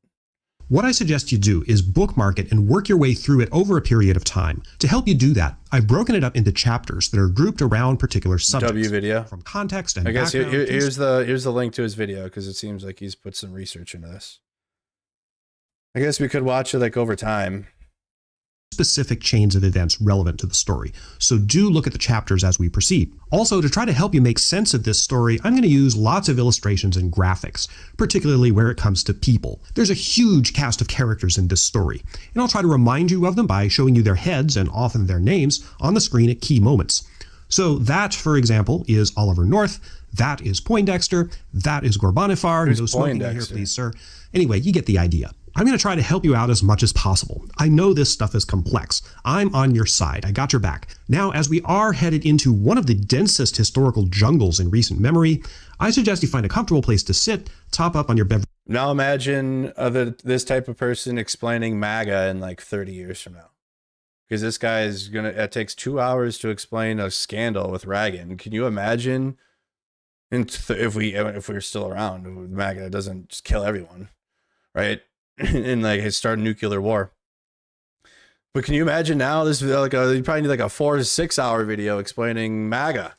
What I suggest you do is bookmark it and work your way through it over a period of time. To help you do that, I've broken it up into chapters that are grouped around particular subjects. W video. From context and I guess background. here's the link to his video, because it seems like he's put some research into this. I guess we could watch it like over time. Specific chains of events relevant to the story, so do look at the chapters as we proceed. Also, to try to help you make sense of this story, I'm going to use lots of illustrations and graphics, particularly where it comes to people. There's a huge cast of characters in this story, and I'll try to remind you of them by showing you their heads and often their names on the screen at key moments. So that, for example, is Oliver North, that is Poindexter, that is Ghorbanifar. Who's no smoking here, Poindexter? please, sir. Anyway, you get the idea. I'm going to try to help you out as much as possible. I know this stuff is complex. I'm on your side. I got your back. Now, as we are headed into one of the densest historical jungles in recent memory, I suggest you find a comfortable place to sit, top up on your beverage. Now imagine this type of person explaining MAGA in like 30 years from now. Because this guy is it takes 2 hours to explain a scandal with Reagan. Can you imagine if we're still around, MAGA doesn't just kill everyone, right? And like start a nuclear war. But can you imagine now? This is like you probably need like a 4 to 6 hour video explaining MAGA.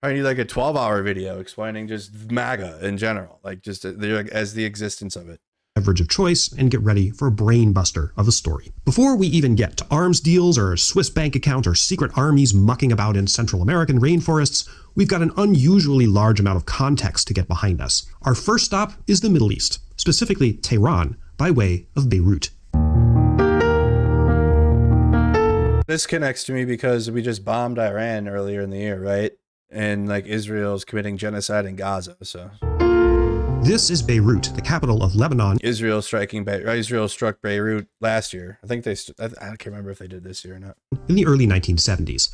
Probably need like a 12-hour video explaining just MAGA in general, like just as the existence of it. Beverage of choice and get ready for a brain buster of a story. Before we even get to arms deals or a Swiss bank account or secret armies mucking about in Central American rainforests, we've got an unusually large amount of context to get behind us. Our first stop is the Middle East, specifically Tehran, by way of Beirut. This connects to me because we just bombed Iran earlier in the year, right? And like Israel's committing genocide in Gaza, so. This is Beirut, the capital of Lebanon. Israel struck Beirut last year. I think I can't remember if they did this year or not. In the early 1970s.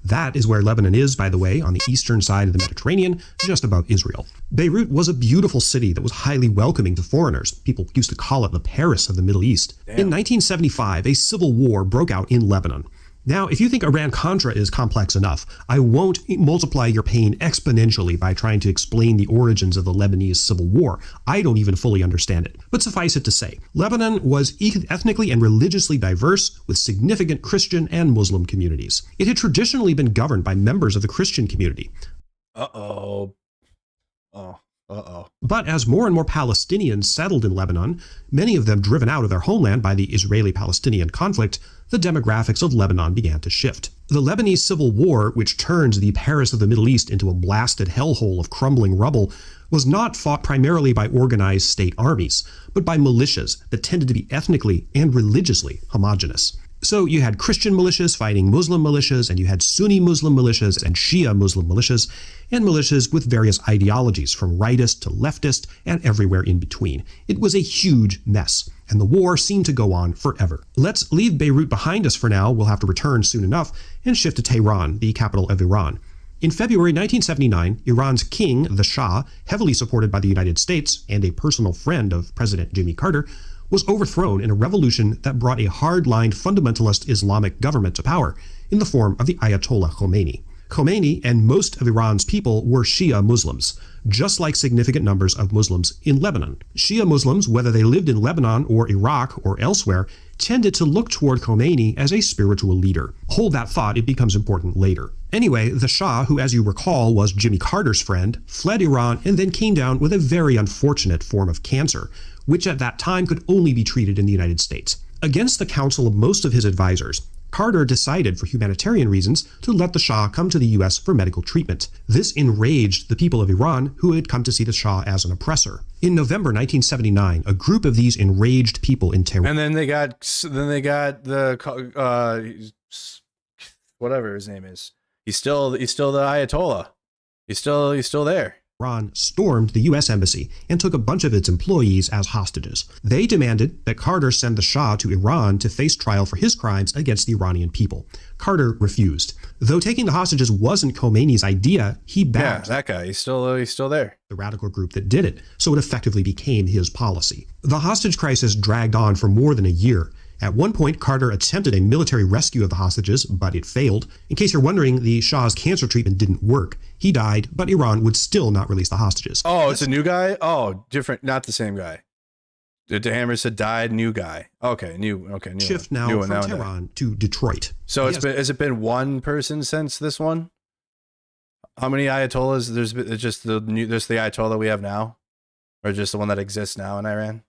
That is where Lebanon is, by the way, on the eastern side of the Mediterranean, just above Israel. Beirut was a beautiful city that was highly welcoming to foreigners. People used to call it the Paris of the Middle East. Damn. In 1975, a civil war broke out in Lebanon. Now, if you think Iran-Contra is complex enough, I won't multiply your pain exponentially by trying to explain the origins of the Lebanese civil war. I don't even fully understand it. But suffice it to say, Lebanon was ethnically and religiously diverse, with significant Christian and Muslim communities. It had traditionally been governed by members of the Christian community. Oh, Uh-oh. But as more and more Palestinians settled in Lebanon, many of them driven out of their homeland by the Israeli-Palestinian conflict, the demographics of Lebanon began to shift. The Lebanese Civil War, which turned the Paris of the Middle East into a blasted hellhole of crumbling rubble, was not fought primarily by organized state armies, but by militias that tended to be ethnically and religiously homogenous. So you had Christian militias fighting Muslim militias, and you had Sunni Muslim militias and Shia Muslim militias, and militias with various ideologies from rightist to leftist and everywhere in between. It was a huge mess, and the war seemed to go on forever. Let's leave Beirut behind us for now. We'll have to return soon enough and shift to Tehran, the capital of Iran. In February 1979, Iran's king, the Shah, heavily supported by the United States and a personal friend of President Jimmy Carter, was overthrown in a revolution that brought a hard-line fundamentalist Islamic government to power in the form of the Ayatollah Khomeini. Khomeini and most of Iran's people were Shia Muslims, just like significant numbers of Muslims in Lebanon. Shia Muslims, whether they lived in Lebanon or Iraq or elsewhere, tended to look toward Khomeini as a spiritual leader. Hold that thought, it becomes important later. Anyway, the Shah, who as you recall was Jimmy Carter's friend, fled Iran and then came down with a very unfortunate form of cancer, which at that time could only be treated in the United States. Against the counsel of most of his advisors, Carter decided for humanitarian reasons to let the Shah come to the US for medical treatment. This enraged the people of Iran who had come to see the Shah as an oppressor. In November 1979, a group of these enraged people in Tehran... And then they got the whatever his name is. He's still the Ayatollah. He's still there. Iran stormed the U.S. Embassy and took a bunch of its employees as hostages. They demanded that Carter send the Shah to Iran to face trial for his crimes against the Iranian people. Carter refused. Though taking the hostages wasn't Khomeini's idea, he backed that guy. He's still there. The radical group that did it, so it effectively became his policy. The hostage crisis dragged on for more than a year. At one point, Carter attempted a military rescue of the hostages, but it failed. In case you're wondering, the Shah's cancer treatment didn't work. He died, but Iran would still not release the hostages. Oh, it's a new guy? Oh, different, not the same guy. The Hammer said died, new guy. Okay, new. Shift now from Tehran to Detroit. So has it been one person since this one? How many Ayatollahs? There's just the Ayatollah we have now, or just the one that exists now in Iran?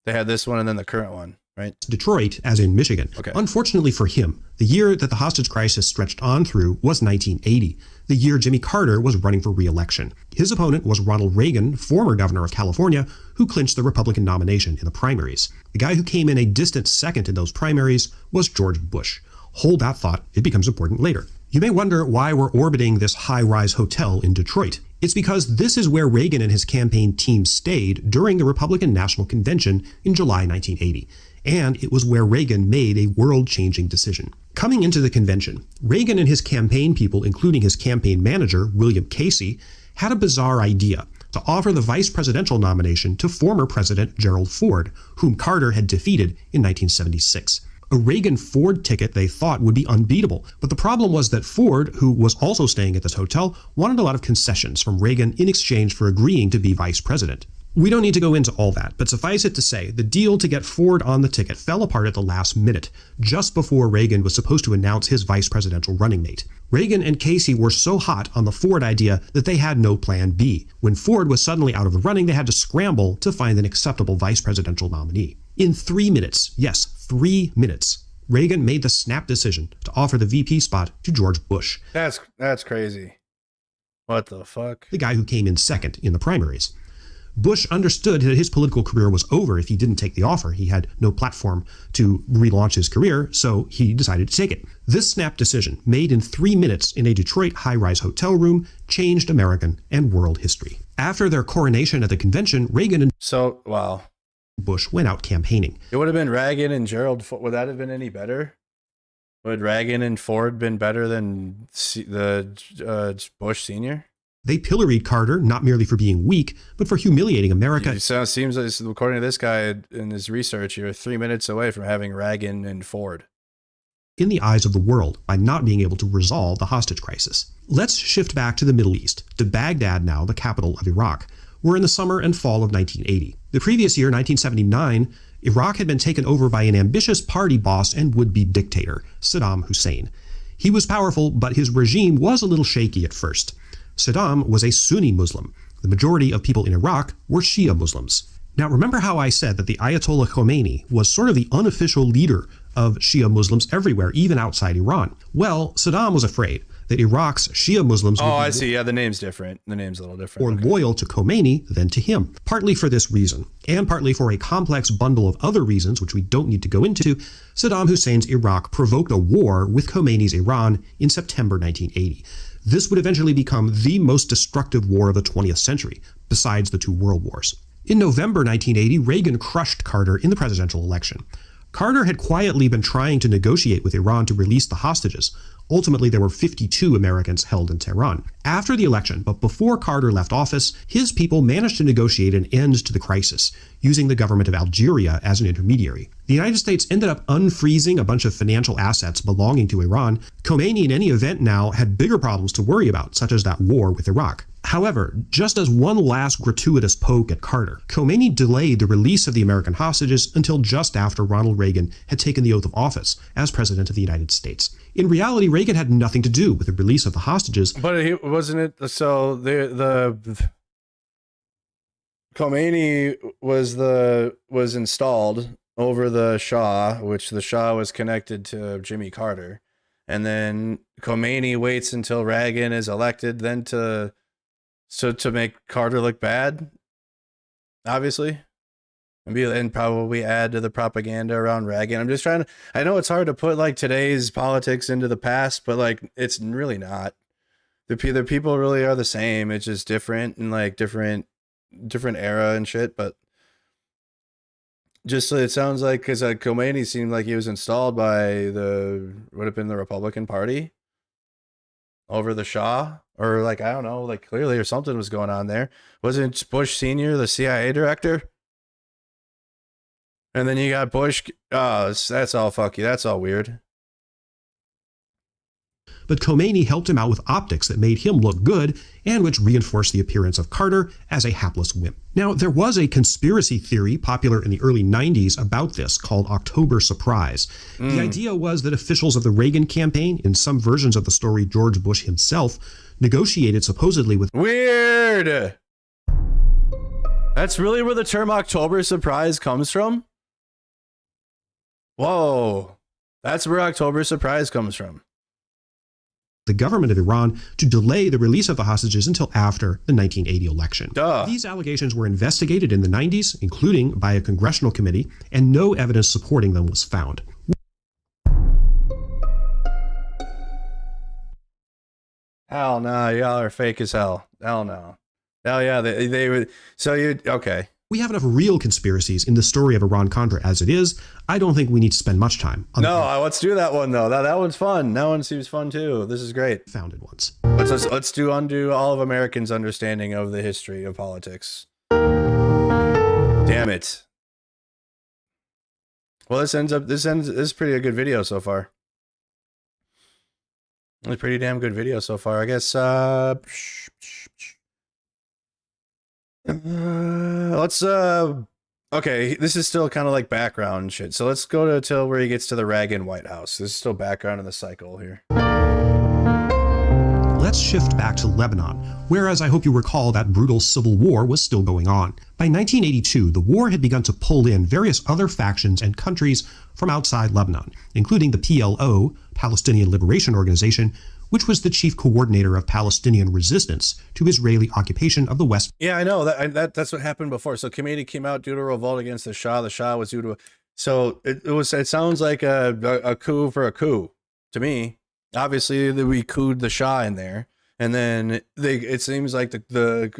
They had this one and then the current one. Right. Detroit, as in Michigan. Okay. Unfortunately for him, the year that the hostage crisis stretched on through was 1980, the year Jimmy Carter was running for re-election. His opponent was Ronald Reagan, former governor of California, who clinched the Republican nomination in the primaries. The guy who came in a distant second in those primaries was George Bush. Hold that thought, it becomes important later. You may wonder why we're orbiting this high-rise hotel in Detroit. It's because this is where Reagan and his campaign team stayed during the Republican National Convention in July 1980. And it was where Reagan made a world-changing decision. Coming into the convention, Reagan and his campaign people, including his campaign manager, William Casey, had a bizarre idea to offer the vice presidential nomination to former President Gerald Ford, whom Carter had defeated in 1976. A Reagan-Ford ticket they thought would be unbeatable, but the problem was that Ford, who was also staying at this hotel, wanted a lot of concessions from Reagan in exchange for agreeing to be vice president. We don't need to go into all that, but suffice it to say, the deal to get Ford on the ticket fell apart at the last minute, just before Reagan was supposed to announce his vice presidential running mate. Reagan and Casey were so hot on the Ford idea that they had no plan B. When Ford was suddenly out of the running, they had to scramble to find an acceptable vice presidential nominee. In 3 minutes, yes, 3 minutes, Reagan made the snap decision to offer the VP spot to George Bush. That's crazy. What the fuck? The guy who came in second in the primaries. Bush understood that his political career was over if he didn't take the offer. He had no platform to relaunch his career, so he decided to take it. This snap decision, made in 3 minutes in a Detroit high-rise hotel room, changed American and world history. After their coronation at the convention, Reagan and Bush went out campaigning. It would have been Reagan and Gerald. Would that have been any better? Would Reagan and Ford been better than the Bush Sr.? They pilloried Carter, not merely for being weak, but for humiliating America. It seems like, according to this guy in his research, you're 3 minutes away from having Reagan and Ford in the eyes of the world by not being able to resolve the hostage crisis. Let's shift back to the Middle East, to Baghdad now, the capital of Iraq. We're in the summer and fall of 1980. The previous year, 1979, Iraq had been taken over by an ambitious party boss and would-be dictator, Saddam Hussein. He was powerful, but his regime was a little shaky at first. Saddam was a Sunni Muslim. The majority of people in Iraq were Shia Muslims. Now, remember how I said that the Ayatollah Khomeini was sort of the unofficial leader of Shia Muslims everywhere, even outside Iran? Well, Saddam was afraid that Iraq's Shia Muslims would be I see. Yeah, the name's different. The name's a little different. more loyal to Khomeini than to him. Partly for this reason, and partly for a complex bundle of other reasons, which we don't need to go into, Saddam Hussein's Iraq provoked a war with Khomeini's Iran in September 1980. This would eventually become the most destructive war of the 20th century, besides the two world wars. In November 1980, Reagan crushed Carter in the presidential election. Carter had quietly been trying to negotiate with Iran to release the hostages. Ultimately, there were 52 Americans held in Tehran. After the election, but before Carter left office, his people managed to negotiate an end to the crisis, using the government of Algeria as an intermediary. The United States ended up unfreezing a bunch of financial assets belonging to Iran. Khomeini, in any event now, had bigger problems to worry about, such as that war with Iraq. However, just as one last gratuitous poke at Carter, Khomeini delayed the release of the American hostages until just after Ronald Reagan had taken the oath of office as President of the United States. In reality, Reagan had nothing to do with the release of the hostages. But he wasn't it. So the Khomeini was installed over the Shah, which the Shah was connected to Jimmy Carter, and then Khomeini waits until Reagan is elected, then to make Carter look bad, obviously, and probably add to the propaganda around Reagan. I'm just trying to, I know it's hard to put like today's politics into the past, but like it's really not. The people really are the same. It's just different and like different era and shit. But just it sounds like because Khomeini seemed like he was installed by would have been the Republican Party over the Shah. Or like, I don't know, like clearly or something was going on there. Wasn't Bush Sr. the CIA director? And then you got Bush. Oh, that's all fucky. That's all weird. But Khomeini helped him out with optics that made him look good and which reinforced the appearance of Carter as a hapless wimp. Now, there was a conspiracy theory popular in the early 90s about this called October Surprise. The idea was that officials of the Reagan campaign, in some versions of the story George Bush himself, negotiated supposedly with... Weird! That's really where the term October Surprise comes from? Whoa. That's where October Surprise comes from. The government of Iran to delay the release of the hostages until after the 1980 election. Duh. These allegations were investigated in the 90s, including by a congressional committee, and no evidence supporting them was found. Hell no, y'all are fake as hell. Hell no. Hell yeah, they would. So you, okay. We have enough real conspiracies in the story of Iran-Contra as it is. I don't think we need to spend much time on let's do that one though. That one's fun. That one seems fun too. This is great. Founded ones. Let's undo all of Americans' understanding of the history of politics. Damn it. Well, this is pretty a good video so far. It's a pretty damn good video so far. I guess let's okay, this is still kind of like background shit. So let's go till where he gets to the Reagan White House. This is still background in the cycle here. Let's shift back to Lebanon, where, as I hope you recall, that brutal civil war was still going on. By 1982, the war had begun to pull in various other factions and countries from outside Lebanon, including the PLO, Palestinian Liberation Organization, which was the chief coordinator of Palestinian resistance to Israeli occupation of the West. Yeah, I know that's what happened before. So Khomeini came out due to revolt against the Shah. The Shah was due to, so it sounds like a coup for a coup to me. Obviously, we couped the Shah in there, and then it seems like the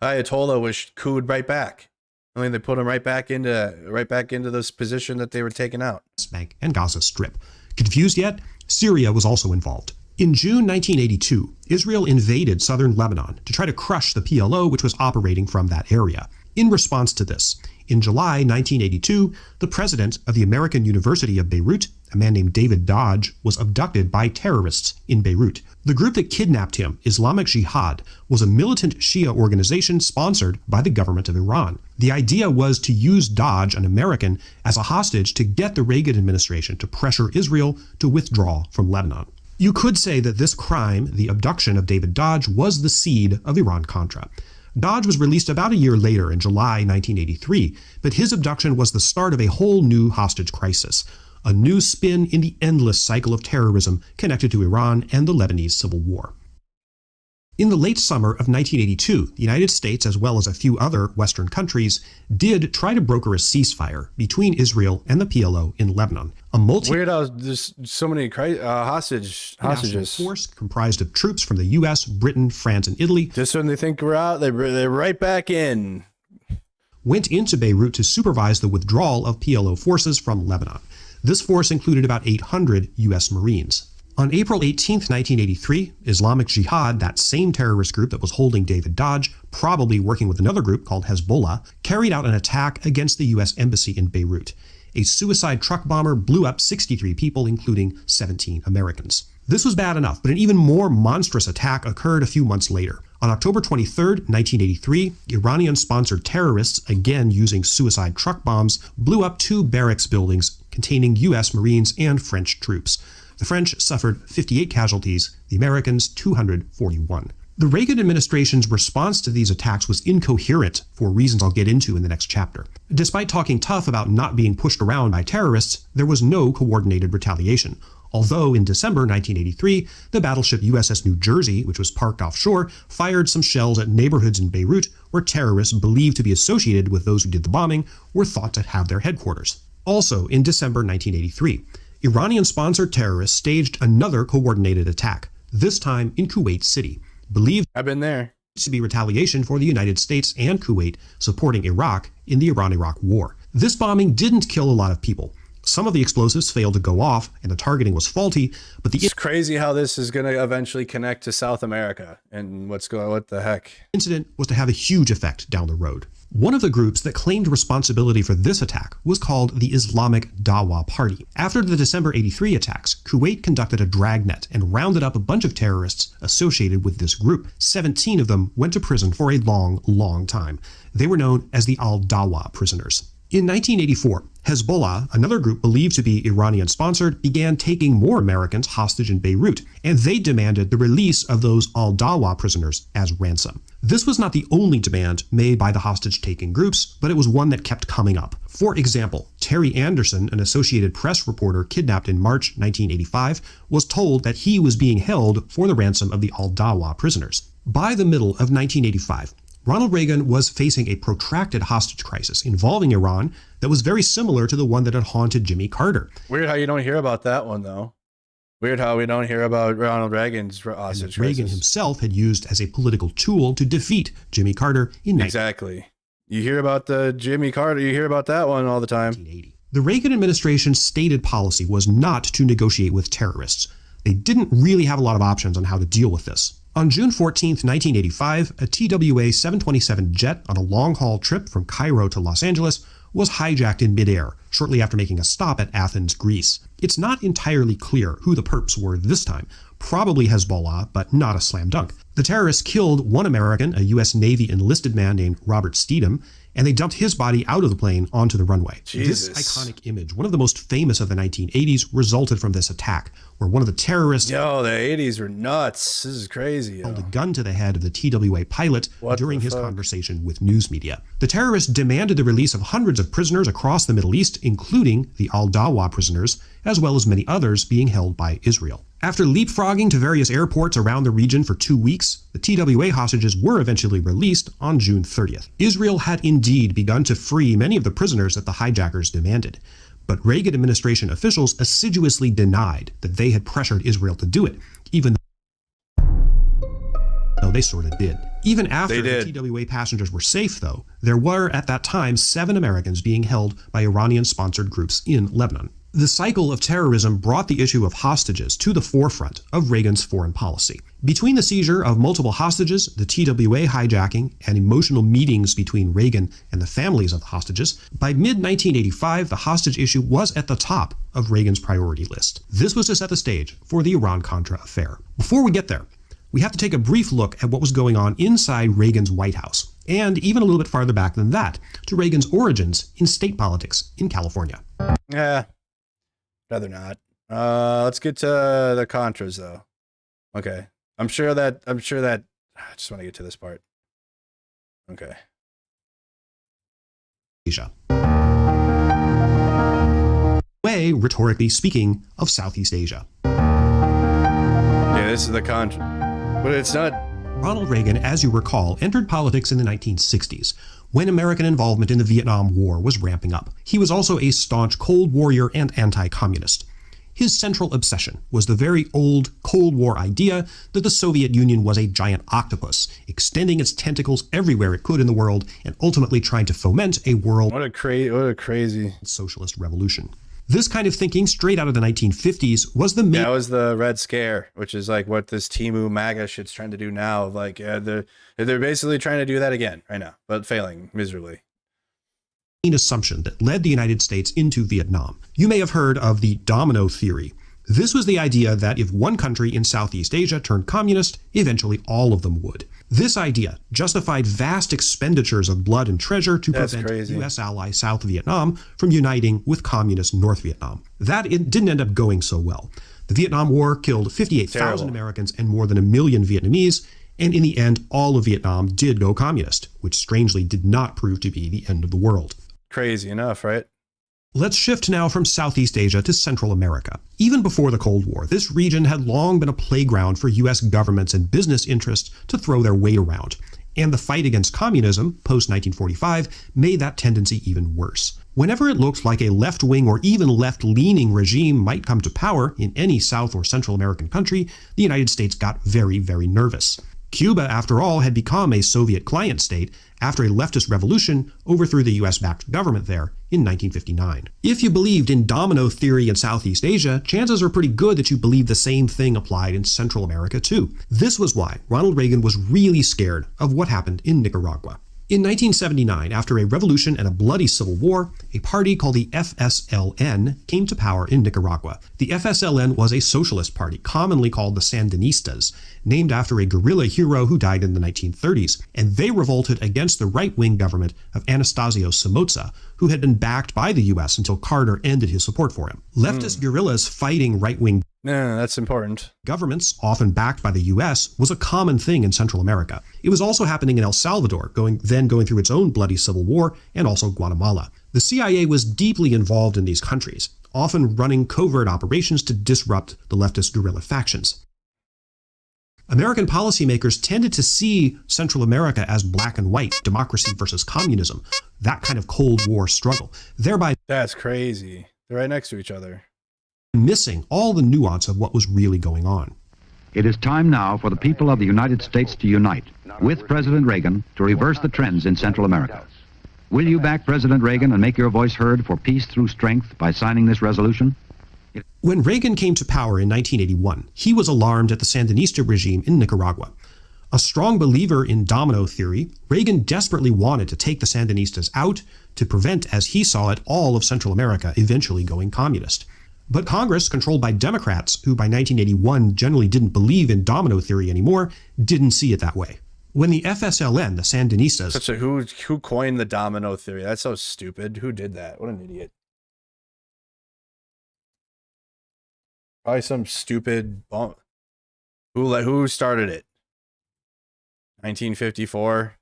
Ayatollah was couped right back. I mean, they put him right back into this position that they were taking out. West Bank and Gaza Strip. Confused yet? Syria was also involved. In June 1982, Israel invaded southern Lebanon to try to crush the PLO, which was operating from that area. In response to this, in July 1982, the president of the American University of Beirut, a man named David Dodge, was abducted by terrorists in Beirut. The group that kidnapped him, Islamic Jihad, was a militant Shia organization sponsored by the government of Iran. The idea was to use Dodge, an American, as a hostage to get the Reagan administration to pressure Israel to withdraw from Lebanon. You could say that this crime, the abduction of David Dodge, was the seed of Iran-Contra. Dodge was released about a year later in July 1983, but his abduction was the start of a whole new hostage crisis, a new spin in the endless cycle of terrorism connected to Iran and the Lebanese Civil War. In the late summer of 1982, the United States, as well as a few other Western countries, did try to broker a ceasefire between Israel and the PLO in Lebanon. Weird how there's so many hostages. Force comprised of troops from the U.S., Britain, France, and Italy. Just when they think we're out, they're right back in. Went into Beirut to supervise the withdrawal of PLO forces from Lebanon. This force included about 800 U.S. Marines. On April 18, 1983, Islamic Jihad, that same terrorist group that was holding David Dodge, probably working with another group called Hezbollah, carried out an attack against the U.S. Embassy in Beirut. A suicide truck bomber blew up 63 people, including 17 Americans. This was bad enough, but an even more monstrous attack occurred a few months later. On October 23, 1983, Iranian-sponsored terrorists, again using suicide truck bombs, blew up 2 barracks buildings containing U.S. Marines and French troops. The French suffered 58 casualties, the Americans 241. The Reagan administration's response to these attacks was incoherent for reasons I'll get into in the next chapter. Despite talking tough about not being pushed around by terrorists, there was no coordinated retaliation. Although in December 1983, the battleship USS New Jersey, which was parked offshore, fired some shells at neighborhoods in Beirut where terrorists believed to be associated with those who did the bombing were thought to have their headquarters. Also in December 1983, Iranian-sponsored terrorists staged another coordinated attack, this time in Kuwait City, believed I've been there to be retaliation for the United States and Kuwait supporting Iraq in the Iran-Iraq War. This bombing didn't kill a lot of people. Some of the explosives failed to go off and the targeting was faulty, but it's crazy how this is going to eventually connect to South America and what the heck. Incident was to have a huge effect down the road. One of the groups that claimed responsibility for this attack was called the Islamic Dawa Party. After the December 83 attacks, Kuwait conducted a dragnet and rounded up a bunch of terrorists associated with this group. 17 of them went to prison for a long time. They were known as the Al-Dawa prisoners. In 1984, Hezbollah, another group believed to be Iranian-sponsored, began taking more Americans hostage in Beirut, and they demanded the release of those Al-Dawa prisoners as ransom. This was not the only demand made by the hostage-taking groups, but it was one that kept coming up. For example, Terry Anderson, an Associated Press reporter kidnapped in March 1985, was told that he was being held for the ransom of the Al-Dawa prisoners. By the middle of 1985, Ronald Reagan was facing a protracted hostage crisis involving Iran that was very similar to the one that had haunted Jimmy Carter. Weird how you don't hear about that one, though. Weird how we don't hear about Ronald Reagan's hostage crisis. Reagan himself had used as a political tool to defeat Jimmy Carter in Exactly. You hear about the Jimmy Carter, you hear about that one all the time. 1980. The Reagan administration's stated policy was not to negotiate with terrorists. They didn't really have a lot of options on how to deal with this. On June 14, 1985, a TWA 727 jet on a long-haul trip from Cairo to Los Angeles was hijacked in midair shortly after making a stop at Athens, Greece. It's not entirely clear who the perps were this time. Probably Hezbollah, but not a slam dunk. The terrorists killed one American, a U.S. Navy enlisted man named Robert Steedham, and they dumped his body out of the plane onto the runway. Jesus. This iconic image, one of the most famous of the 1980s, resulted from this attack, where one of the terrorists the 80s were nuts. This is crazy. held a gun to the head of the TWA pilot during his conversation with news media. The terrorists demanded the release of hundreds of prisoners across the Middle East, including the Al-Dawa prisoners, as well as many others being held by Israel. After leapfrogging to various airports around the region for 2 weeks, the TWA hostages were eventually released on June 30th. Israel had indeed begun to free many of the prisoners that the hijackers demanded, but Reagan administration officials assiduously denied that they had pressured Israel to do it, even though they sort of did. Even after the TWA passengers were safe, though, there were at that time 7 Americans being held by Iranian-sponsored groups in Lebanon. The cycle of terrorism brought the issue of hostages to the forefront of Reagan's foreign policy. Between the seizure of multiple hostages, the TWA hijacking, and emotional meetings between Reagan and the families of the hostages, by mid-1985, the hostage issue was at the top of Reagan's priority list. This was to set the stage for the Iran-Contra affair. Before we get there, we have to take a brief look at what was going on inside Reagan's White House, and even a little bit farther back than that, to Reagan's origins in state politics in California. Yeah. Rather not. Let's get to the Contras though. Okay. I just want to get to this part. Okay. Asia. Way, rhetorically speaking, of Southeast Asia. Yeah, this is the Contra. But it's not. Ronald Reagan, as you recall, entered politics in the 1960s, when American involvement in the Vietnam War was ramping up. He was also a staunch Cold Warrior and anti-communist. His central obsession was the very old Cold War idea that the Soviet Union was a giant octopus, extending its tentacles everywhere it could in the world and ultimately trying to foment a world what a crazy socialist revolution. This kind of thinking, straight out of the 1950s, was the main... That was the Red Scare, which is like what this Timu MAGA shit's trying to do now. Like, they're basically trying to do that again right now, but failing miserably. Assumption that led the United States into Vietnam. You may have heard of the domino theory. This was the idea that if one country in Southeast Asia turned communist, eventually all of them would. This idea justified vast expenditures of blood and treasure to prevent U.S. ally South Vietnam from uniting with communist North Vietnam. That it didn't end up going so well. The Vietnam War killed 58,000 Americans and more than 1 million Vietnamese, and in the end, all of Vietnam did go communist, which strangely did not prove to be the end of the world. Crazy enough, right? Let's shift now from Southeast Asia to Central America. Even before the Cold War, this region had long been a playground for U.S. governments and business interests to throw their weight around, and the fight against communism, post-1945, made that tendency even worse. Whenever it looked like a left-wing or even left-leaning regime might come to power in any South or Central American country, the United States got very, very nervous. Cuba, after all, had become a Soviet client state after a leftist revolution overthrew the US-backed government there in 1959. If you believed in domino theory in Southeast Asia, chances are pretty good that you believed the same thing applied in Central America too. This was why Ronald Reagan was really scared of what happened in Nicaragua. In 1979, after a revolution and a bloody civil war, a party called the FSLN came to power in Nicaragua. The FSLN was a socialist party, commonly called the Sandinistas, named after a guerrilla hero who died in the 1930s, and they revolted against the right-wing government of Anastasio Somoza, who had been backed by the U.S. until Carter ended his support for him. Leftist guerrillas fighting right-wing that's important. Governments, often backed by the U.S., was a common thing in Central America. It was also happening in El Salvador, going through its own bloody civil war, and also Guatemala. The CIA was deeply involved in these countries, often running covert operations to disrupt the leftist guerrilla factions. American policymakers tended to see Central America as black and white, democracy versus communism, that kind of Cold War struggle, thereby... That's crazy. They're right next to each other. Missing all the nuance of what was really going on. It is time now for the people of the United States to unite with President Reagan to reverse the trends in Central America. Will you back President Reagan and make your voice heard for peace through strength by signing this resolution? When Reagan came to power in 1981, he was alarmed at the Sandinista regime in Nicaragua. A strong believer in domino theory, Reagan desperately wanted to take the Sandinistas out to prevent, as he saw it, all of Central America eventually going communist. But Congress, controlled by Democrats, who by 1981 generally didn't believe in domino theory anymore, didn't see it that way. When the FSLN, the Sandinistas... Who coined the domino theory? That's so stupid. Who did that? What an idiot. Probably some stupid... Who started it? 1954?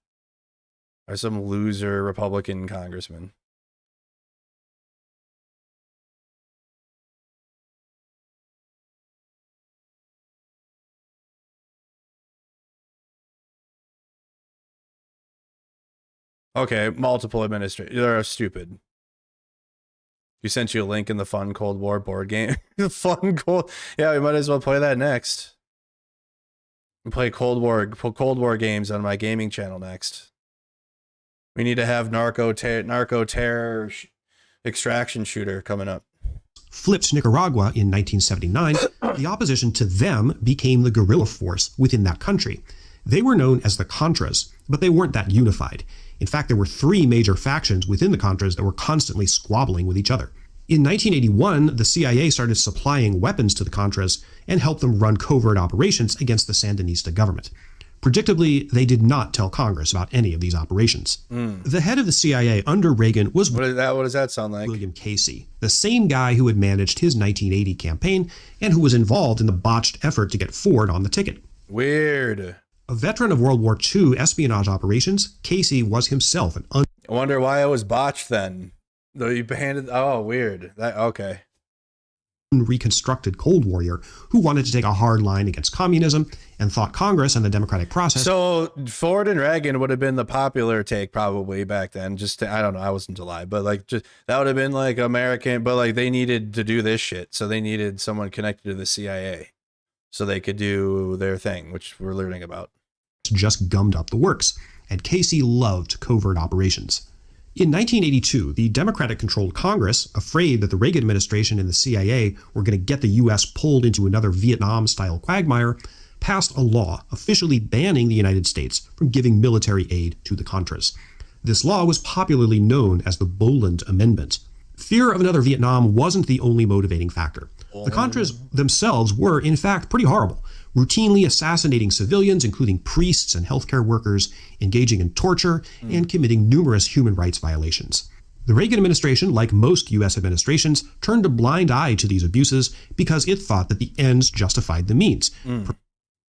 Or some loser Republican congressman? Okay, multiple administrators. They're stupid. You sent you a link in the Fun Cold War board game. Yeah, we might as well play that next. And play Cold War games on my gaming channel next. We need to have narco terror extraction shooter coming up. Flipped Nicaragua in 1979, the opposition to them became the guerrilla force within that country. They were known as the Contras, but they weren't that unified. In fact, there were 3 major factions within the Contras that were constantly squabbling with each other. In 1981, the CIA started supplying weapons to the Contras and helped them run covert operations against the Sandinista government. Predictably, they did not tell Congress about any of these operations. The head of the CIA under Reagan was What does that sound like? William Casey, the same guy who had managed his 1980 campaign and who was involved in the botched effort to get Ford on the ticket. Weird. A veteran of World War II espionage operations, Casey was himself an I wonder why it was botched then. Though you handed. Oh, weird. Okay. reconstructed Cold Warrior who wanted to take a hard line against communism and thought Congress and the democratic process. So Ford and Reagan would have been the popular take probably back then. I don't know, I wasn't alive, but like just that would have been like American, but like they needed to do this shit. So they needed someone connected to the CIA so they could do their thing, which we're learning about. Just gummed up the works, and Casey loved covert operations. In 1982, the Democratic-controlled Congress, afraid that the Reagan administration and the CIA were going to get the U.S. pulled into another Vietnam-style quagmire, passed a law officially banning the United States from giving military aid to the Contras. This law was popularly known as the Boland Amendment. Fear of another Vietnam wasn't the only motivating factor. The Contras themselves were, in fact, pretty horrible, routinely assassinating civilians, including priests and healthcare workers, engaging in torture, and committing numerous human rights violations. The Reagan administration, like most U.S. administrations, turned a blind eye to these abuses because it thought that the ends justified the means.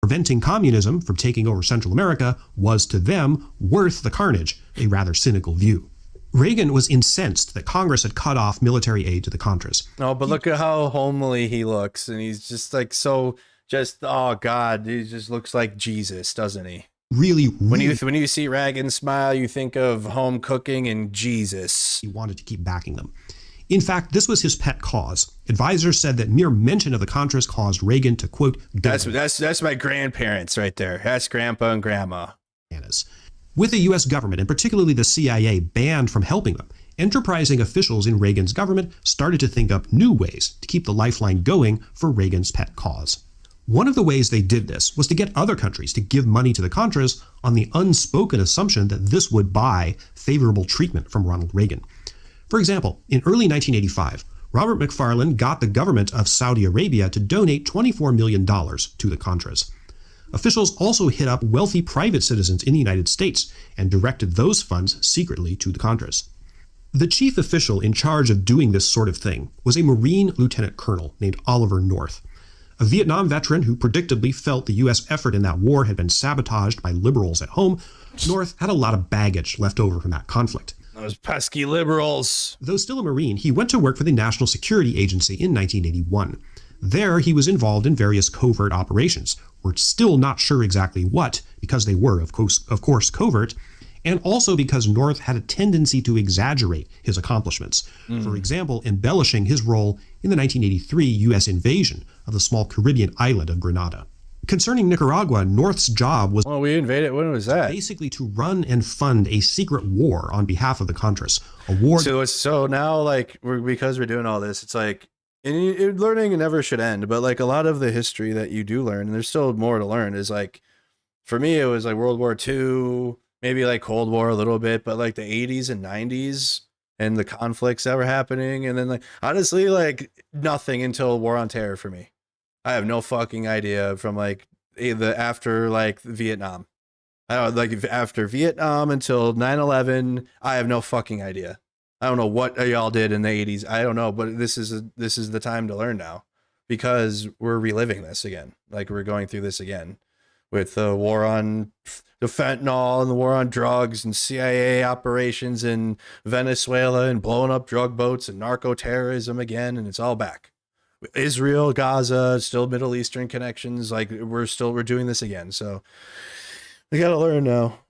Preventing communism from taking over Central America was, to them, worth the carnage, a rather cynical view. Reagan was incensed that Congress had cut off military aid to the Contras. No, but look at how homely he looks, and he's just like so... oh God, he just looks like Jesus, doesn't he? Really, when you see Reagan smile, you think of home cooking and Jesus. He wanted to keep backing them. In fact, this was his pet cause. Advisors said that mere mention of the Contras caused Reagan to, quote, that's my grandparents right there. That's Grandpa and Grandma. With the U.S. government, and particularly the CIA, banned from helping them, enterprising officials in Reagan's government started to think up new ways to keep the lifeline going for Reagan's pet cause. One of the ways they did this was to get other countries to give money to the Contras on the unspoken assumption that this would buy favorable treatment from Ronald Reagan. For example, in early 1985, Robert McFarlane got the government of Saudi Arabia to donate $24 million to the Contras. Officials also hit up wealthy private citizens in the United States and directed those funds secretly to the Contras. The chief official in charge of doing this sort of thing was a Marine lieutenant colonel named Oliver North. A Vietnam veteran who predictably felt the U.S. effort in that war had been sabotaged by liberals at home, North had a lot of baggage left over from that conflict. Those pesky liberals. Though still a Marine, he went to work for the National Security Agency in 1981. There, he was involved in various covert operations. We're still not sure exactly what, because they were, of course, covert, and also because North had a tendency to exaggerate his accomplishments. For example, embellishing his role in the 1983 U.S. invasion of the small Caribbean island of Grenada. Concerning Nicaragua, North's job was we invaded. When was that? Basically to run and fund a secret war on behalf of the Contras. A war. So now, like, because we're doing all this, it's like, and learning never should end. But like a lot of the history that you do learn, and there's still more to learn, is like, for me, it was like World War II. Maybe like Cold War a little bit, but like the 80s and 90s and the conflicts that were happening. And then like, honestly, like nothing until War on Terror for me. I have no fucking idea from like after like Vietnam. I don't like after Vietnam until 9/11. I have no fucking idea. I don't know what y'all did in the 80s. I don't know, but this is the time to learn now because we're reliving this again. Like we're going through this again with the war on the fentanyl and the war on drugs and CIA operations in Venezuela and blowing up drug boats and narco-terrorism again. And it's all back. Israel, Gaza, still Middle Eastern connections. Like we're doing this again. So we got to learn now.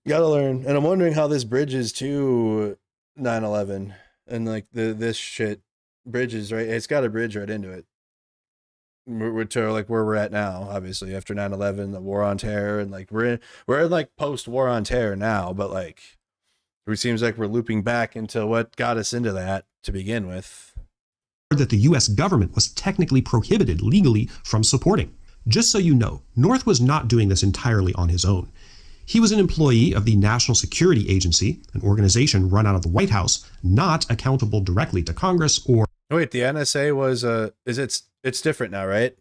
Got to learn. And I'm wondering how this bridges to 9/11 and like this shit bridges, right? It's got a bridge right into it. We're to like where we're at now, obviously after 9/11, the war on terror, and like we're in like post war on terror now, but like it seems like we're looping back into what got us into that to begin with. That the U.S. government was technically prohibited legally from supporting. Just so you know, North was not doing this entirely on his own. He was an employee of the National Security Agency, an organization run out of the White House, not accountable directly to Congress or... Wait, the NSA was it's different now, right?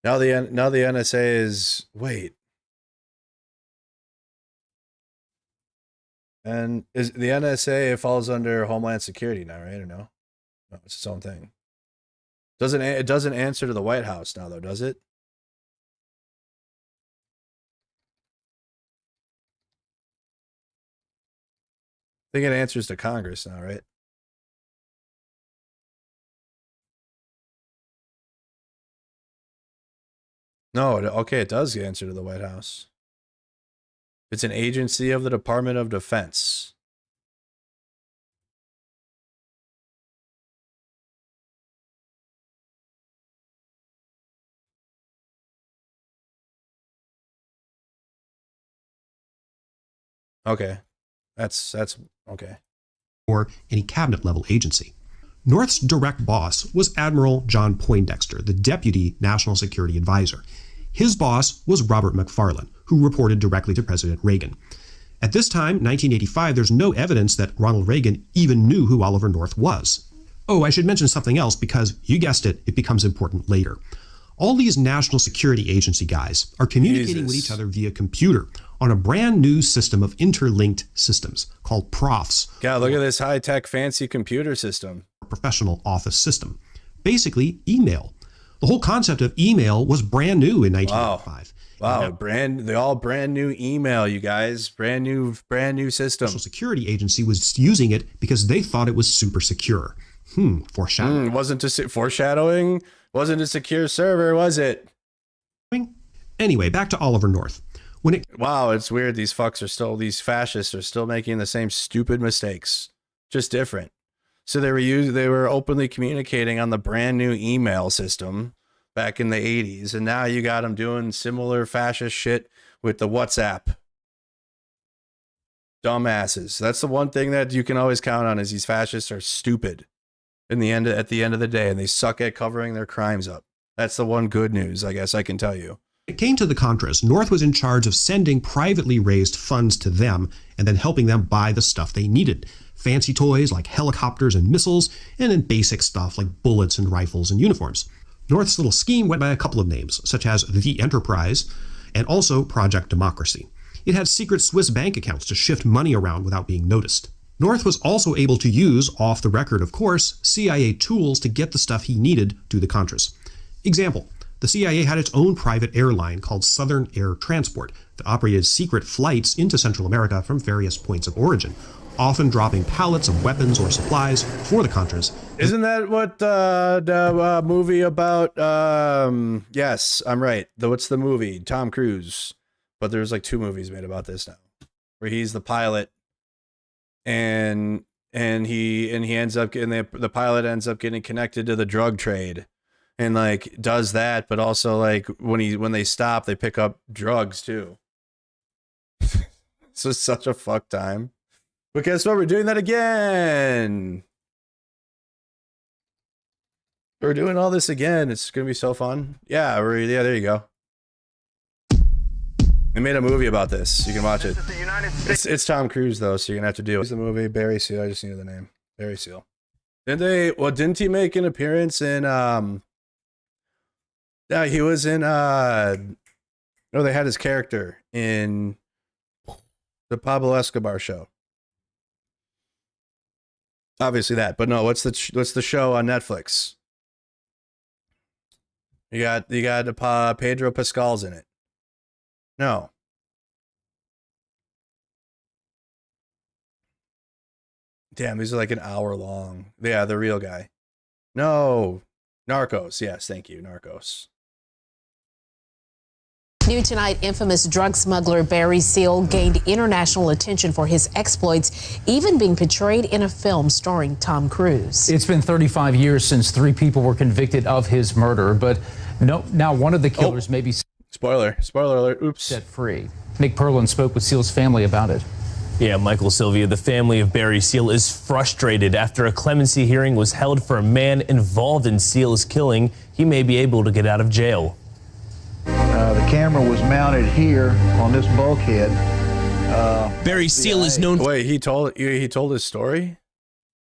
Now the NSA is And is the NSA, it falls under Homeland Security now, right? Or no? No, it's its own thing. It doesn't answer to the White House now, though, does it? I think it answers to Congress now, right? No, okay, it does answer to the White House. It's an agency of the Department of Defense. Okay. That's okay. Or any cabinet level agency. North's direct boss was Admiral John Poindexter, the Deputy National Security Advisor. His boss was Robert McFarlane, who reported directly to President Reagan. At this time, 1985, there's no evidence that Ronald Reagan even knew who Oliver North was. Oh, I should mention something else because, you guessed it, it becomes important later. All these National Security Agency guys are communicating with each other via computer on a brand new system of interlinked systems called PROFs. God, look at this high-tech fancy computer system. Professional office system. Basically, email. The whole concept of email was brand new in 1985. Wow, brand new email, you guys. Brand new system. National Security Agency was using it because they thought it was super secure. Foreshadowing. Foreshadowing? Wasn't a secure server, was it? Anyway, back to Oliver North. Wow, it's weird. These fascists are still making the same stupid mistakes, just different. So they were openly communicating on the brand new email system back in the 80s, and now you got them doing similar fascist shit with the WhatsApp. Dumbasses. That's the one thing that you can always count on is these fascists are stupid at the end of the day, and they suck at covering their crimes up. That's the one good news, I guess I can tell you. When it came to the Contras, North was in charge of sending privately raised funds to them and then helping them buy the stuff they needed. Fancy toys like helicopters and missiles, and then basic stuff like bullets and rifles and uniforms. North's little scheme went by a couple of names, such as the Enterprise and also Project Democracy. It had secret Swiss bank accounts to shift money around without being noticed. North was also able to use, off the record of course, CIA tools to get the stuff he needed to the Contras. Example, the CIA had its own private airline called Southern Air Transport that operated secret flights into Central America from various points of origin, often dropping pallets of weapons or supplies for the Contras. Isn't that what the movie about? Yes, I'm right. What's the movie? Tom Cruise. But there's like 2 movies made about this now, where he's the pilot, and he ends up getting the pilot ends up getting connected to the drug trade, and like does that, but also like when they stop, they pick up drugs too. So it's such a fuck time. But guess what? We're doing that again. We're doing all this again. It's gonna be so fun. Yeah, there you go. They made a movie about this. You can watch it. It's Tom Cruise though, so you're gonna have to deal with the movie. Barry Seal. I just needed the name. Barry Seal. Didn't he make an appearance in yeah, he was in no, they had his character in the Pablo Escobar show. Obviously that, but no, what's the show on Netflix? You got Pedro Pascal's in it. No. Damn, these are like an hour long. Yeah, the real guy. No. Narcos. Yes, thank you. Narcos. New tonight, infamous drug smuggler Barry Seal gained international attention for his exploits, even being portrayed in a film starring Tom Cruise. It's been 35 years since 3 people were convicted of his murder, but now one of the killers may be... Spoiler alert. Oops. ...set free. Nick Perlin spoke with Seal's family about it. Yeah, Michael Sylvia, the family of Barry Seal is frustrated after a clemency hearing was held for a man involved in Seal's killing. He may be able to get out of jail. The camera was mounted here on this bulkhead. Barry Seal is known. Wait, he told his story?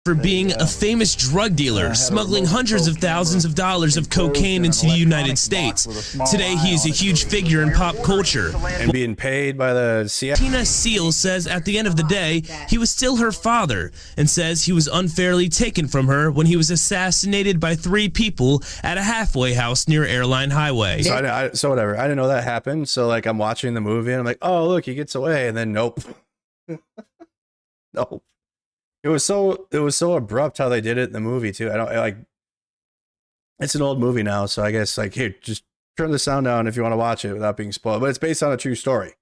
for being a famous drug dealer, smuggling hundreds of thousands of dollars of cocaine into the United States. Today, he is a huge figure in pop culture. And being paid by the CIA. Tina Seal says at the end of the day, he was still her father, and says he was unfairly taken from her when he was assassinated by 3 people at a halfway house near Airline Highway. So whatever. I didn't know that happened. So like I'm watching the movie and I'm like, oh look, he gets away, and then nope. Nope. It was so abrupt how they did it in the movie too. It's an old movie now, so I guess like here, just turn the sound down if you want to watch it without being spoiled. But it's based on a true story.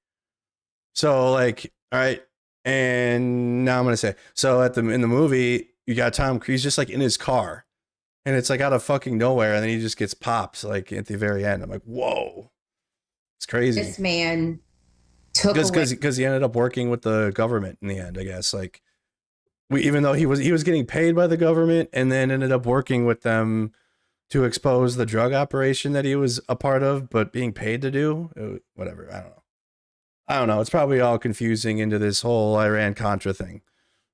So like, all right, and now I'm gonna say so in the movie you got Tom Cruise just like in his car, and it's like out of fucking nowhere, and then he just gets popped like at the very end. I'm like, whoa, it's crazy. This man took because he ended up working with the government in the end, I guess. Like even though he was getting paid by the government, and then ended up working with them to expose the drug operation that he was a part of, but being paid to do whatever. I don't know. It's probably all confusing into this whole Iran-Contra thing,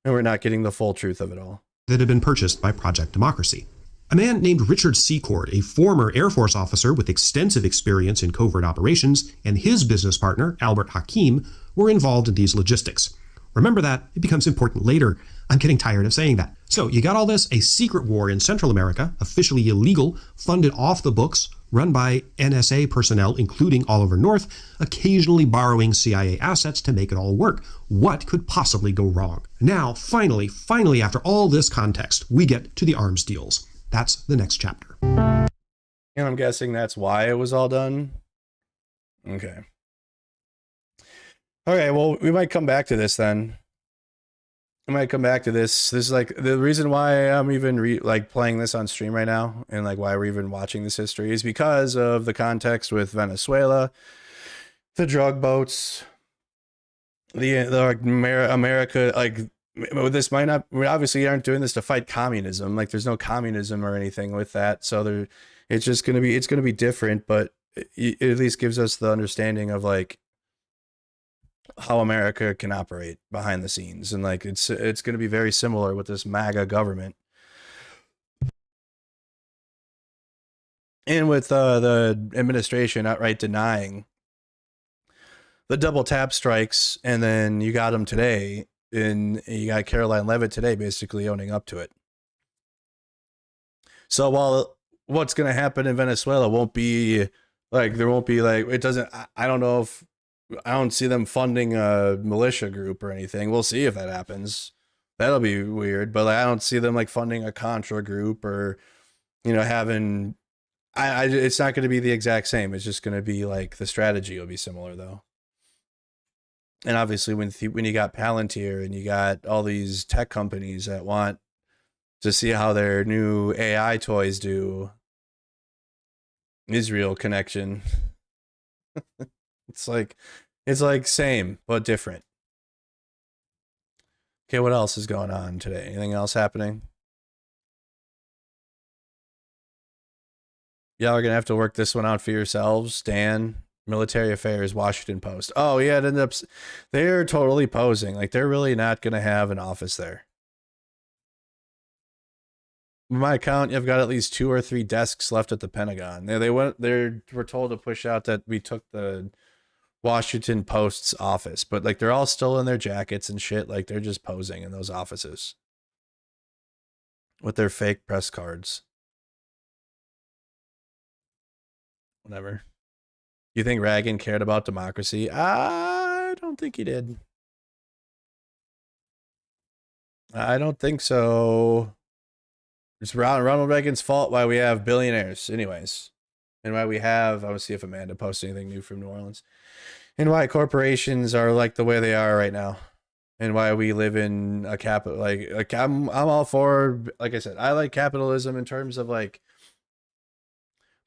and we're not getting the full truth of it all. That had been purchased by Project Democracy. A man named Richard Secord, a former Air Force officer with extensive experience in covert operations, and his business partner, Albert Hakim, were involved in these logistics. Remember that, it becomes important later. I'm getting tired of saying that. So you got all this, a secret war in Central America, officially illegal, funded off the books, run by NSA personnel, including Oliver North, occasionally borrowing CIA assets to make it all work. What could possibly go wrong? Now, finally, after all this context, we get to the arms deals. That's the next chapter. And I'm guessing that's why it was all done. Okay. Okay, well, we might come back to this then. I might come back to this. This is like the reason why I'm even playing this on stream right now, and like why we're even watching this history is because of the context with Venezuela, the drug boats, the America. Like this might not. We obviously aren't doing this to fight communism. Like there's no communism or anything with that. So it's gonna be different, but it at least gives us the understanding of like how America can operate behind the scenes, and like it's going to be very similar with this MAGA government and with the administration outright denying the double tap strikes, and then you got them today, and you got Caroline Leavitt today basically owning up to it. So while what's going to happen in Venezuela won't be like, there won't be like, it doesn't, I don't know if, I don't see them funding a militia group or anything. We'll see if that happens. That'll be weird, but like, I don't see them like funding a Contra group or, you know, having, it's not going to be the exact same. It's just going to be like the strategy will be similar though. And obviously when you got Palantir and you got all these tech companies that want to see how their new AI toys do, Israel connection. It's like same but different. Okay, what else is going on today? Anything else happening? Y'all are gonna have to work this one out for yourselves. Dan, Military Affairs, Washington Post. Oh yeah, it ended up. They're totally posing like they're really not gonna have an office there. By my account, you've got at least 2 or 3 desks left at the Pentagon. They were told to push out that we took the Washington Post's office, but like they're all still in their jackets and shit. Like they're just posing in those offices with their fake press cards. Whatever. You think Reagan cared about democracy? I don't think he did. I don't think so. It's Ronald Reagan's fault why we have billionaires anyways. And why we have, I will see if Amanda posts anything new from New Orleans. And why corporations are like the way they are right now. And why we live in a capital, like I'm all for, like I said, I like capitalism in terms of like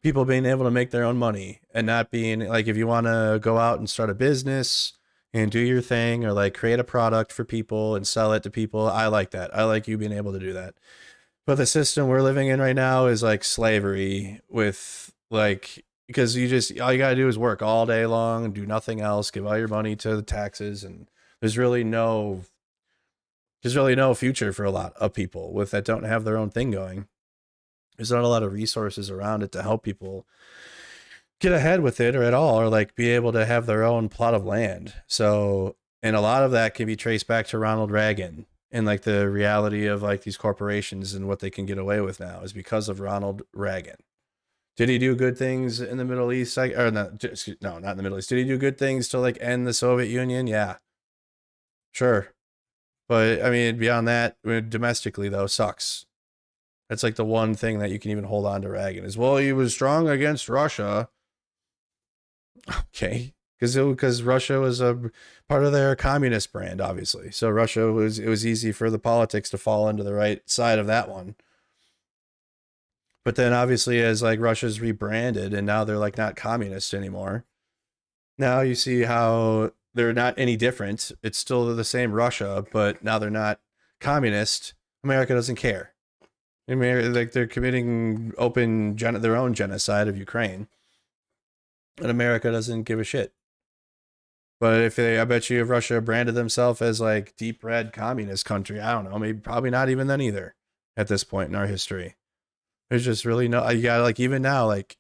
people being able to make their own money and not being like, if you want to go out and start a business and do your thing or like create a product for people and sell it to people. I like that. I like you being able to do that. But the system we're living in right now is like slavery with like, because all you gotta do is work all day long and do nothing else, give all your money to the taxes, and there's really no There's really no future for a lot of people with that don't have their own thing going. There's not a lot of resources around it to help people get ahead with it or at all, or like be able to have their own plot of land. So, and a lot of that can be traced back to Ronald Reagan and like the reality of like these corporations and what they can get away with now is because of Ronald Reagan. Did he do good things in the Middle East? Not in the Middle East. Did he do good things to like end the Soviet Union? Yeah, sure. But I mean, beyond that, domestically though, sucks. That's like the one thing that you can even hold on to Reagan is, well, he was strong against Russia. Okay, because Russia was a part of their communist brand, obviously. So Russia it was easy for the politics to fall into the right side of that one. But then obviously as like Russia's rebranded and now they're like not communist anymore. Now you see how they're not any different. It's still the same Russia, but now they're not communist. America doesn't care. Like they're committing their own genocide of Ukraine. And America doesn't give a shit. But I bet you if Russia branded themselves as like deep red communist country, I don't know, maybe probably not even then either at this point in our history. There's just really no, you got like even now, like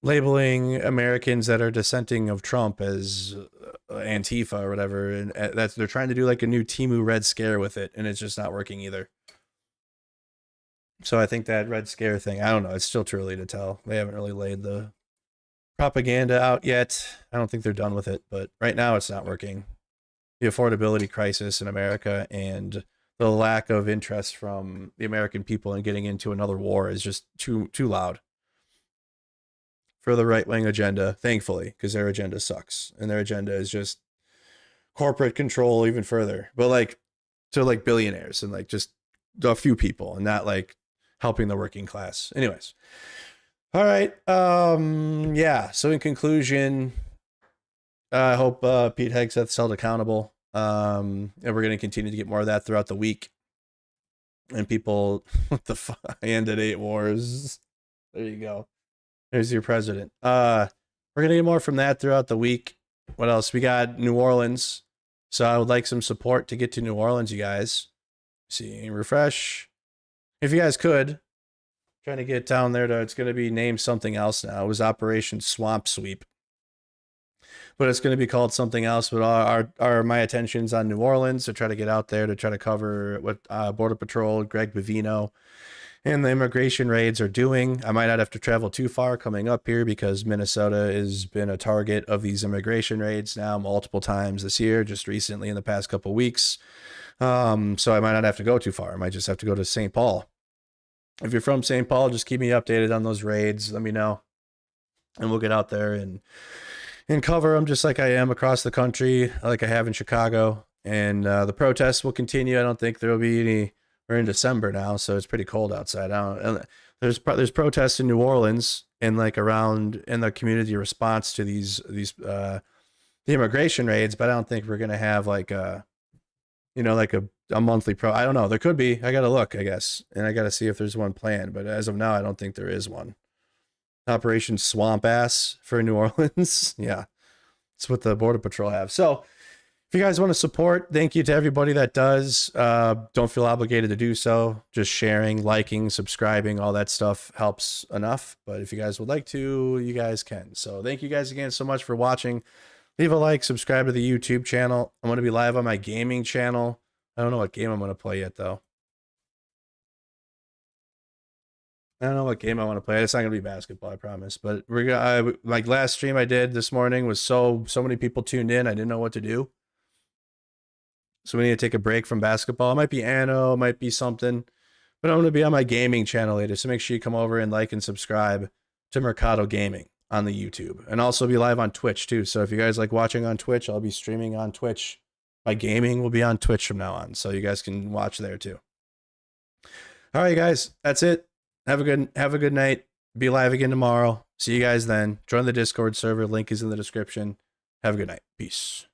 labeling Americans that are dissenting of Trump as Antifa or whatever. And they're trying to do like a new Temu Red Scare with it. And it's just not working either. So I think that Red Scare thing, I don't know. It's still too early to tell. They haven't really laid the propaganda out yet. I don't think they're done with it, but right now it's not working. The affordability crisis in America and the lack of interest from the American people in getting into another war is just too loud for the right-wing agenda, thankfully, because their agenda sucks. And their agenda is just corporate control even further. But like to like billionaires and like just a few people and not like helping the working class. Anyways. All right. Yeah. So in conclusion, I hope Pete Hegseth's held accountable. And we're going to continue to get more of that throughout the week. And people, what the fuck? I ended 8 wars. There you go. There's your president. We're going to get more from that throughout the week. What else? We got New Orleans. So I would like some support to get to New Orleans, you guys. See, refresh. If you guys could. Trying to get down there it's going to be named something else now. It was Operation Swamp Sweep. But it's going to be called something else. But my attention's on New Orleans to try to get out there to try to cover what Border Patrol, Greg Bavino, and the immigration raids are doing. I might not have to travel too far coming up here because Minnesota has been a target of these immigration raids now multiple times this year, just recently in the past couple weeks. So I might not have to go too far. I might just have to go to St. Paul. If you're from St. Paul, just keep me updated on those raids. Let me know. And we'll get out there and cover them just like I am across the country, like I have in Chicago. And the protests will continue. I don't think there will be any. We're in December now, so it's pretty cold outside. There's protests in New Orleans and like around in the community response to the immigration raids, but I don't think we're gonna have like a monthly I don't know. There could be. I gotta look, I guess, and I gotta see if there's one planned. But as of now, I don't think there is one. Operation Swamp Ass for New Orleans. Yeah, it's what the Border Patrol have. So if you guys want to support, thank you to everybody that does. Don't feel obligated to do so. Just sharing, liking, subscribing, all that stuff helps enough. But if you guys would like to, you guys can. So thank you guys again so much for watching. Leave a like, subscribe to the YouTube channel. I'm going to be live on my gaming channel. I don't know what game I'm going to play yet, though. I don't know what game I want to play. It's not going to be basketball, I promise. But we're gonna, like last stream I did this morning was so many people tuned in. I didn't know what to do. So we need to take a break from basketball. It might be Anno, it might be something. But I'm going to be on my gaming channel later. So make sure you come over and like and subscribe to Mercado Gaming on the YouTube. And also be live on Twitch, too. So if you guys like watching on Twitch, I'll be streaming on Twitch. My gaming will be on Twitch from now on. So you guys can watch there, too. All right, guys. That's it. Have a good night. Be live again tomorrow. See you guys then. Join the Discord server. Link is in the description. Have a good night. Peace.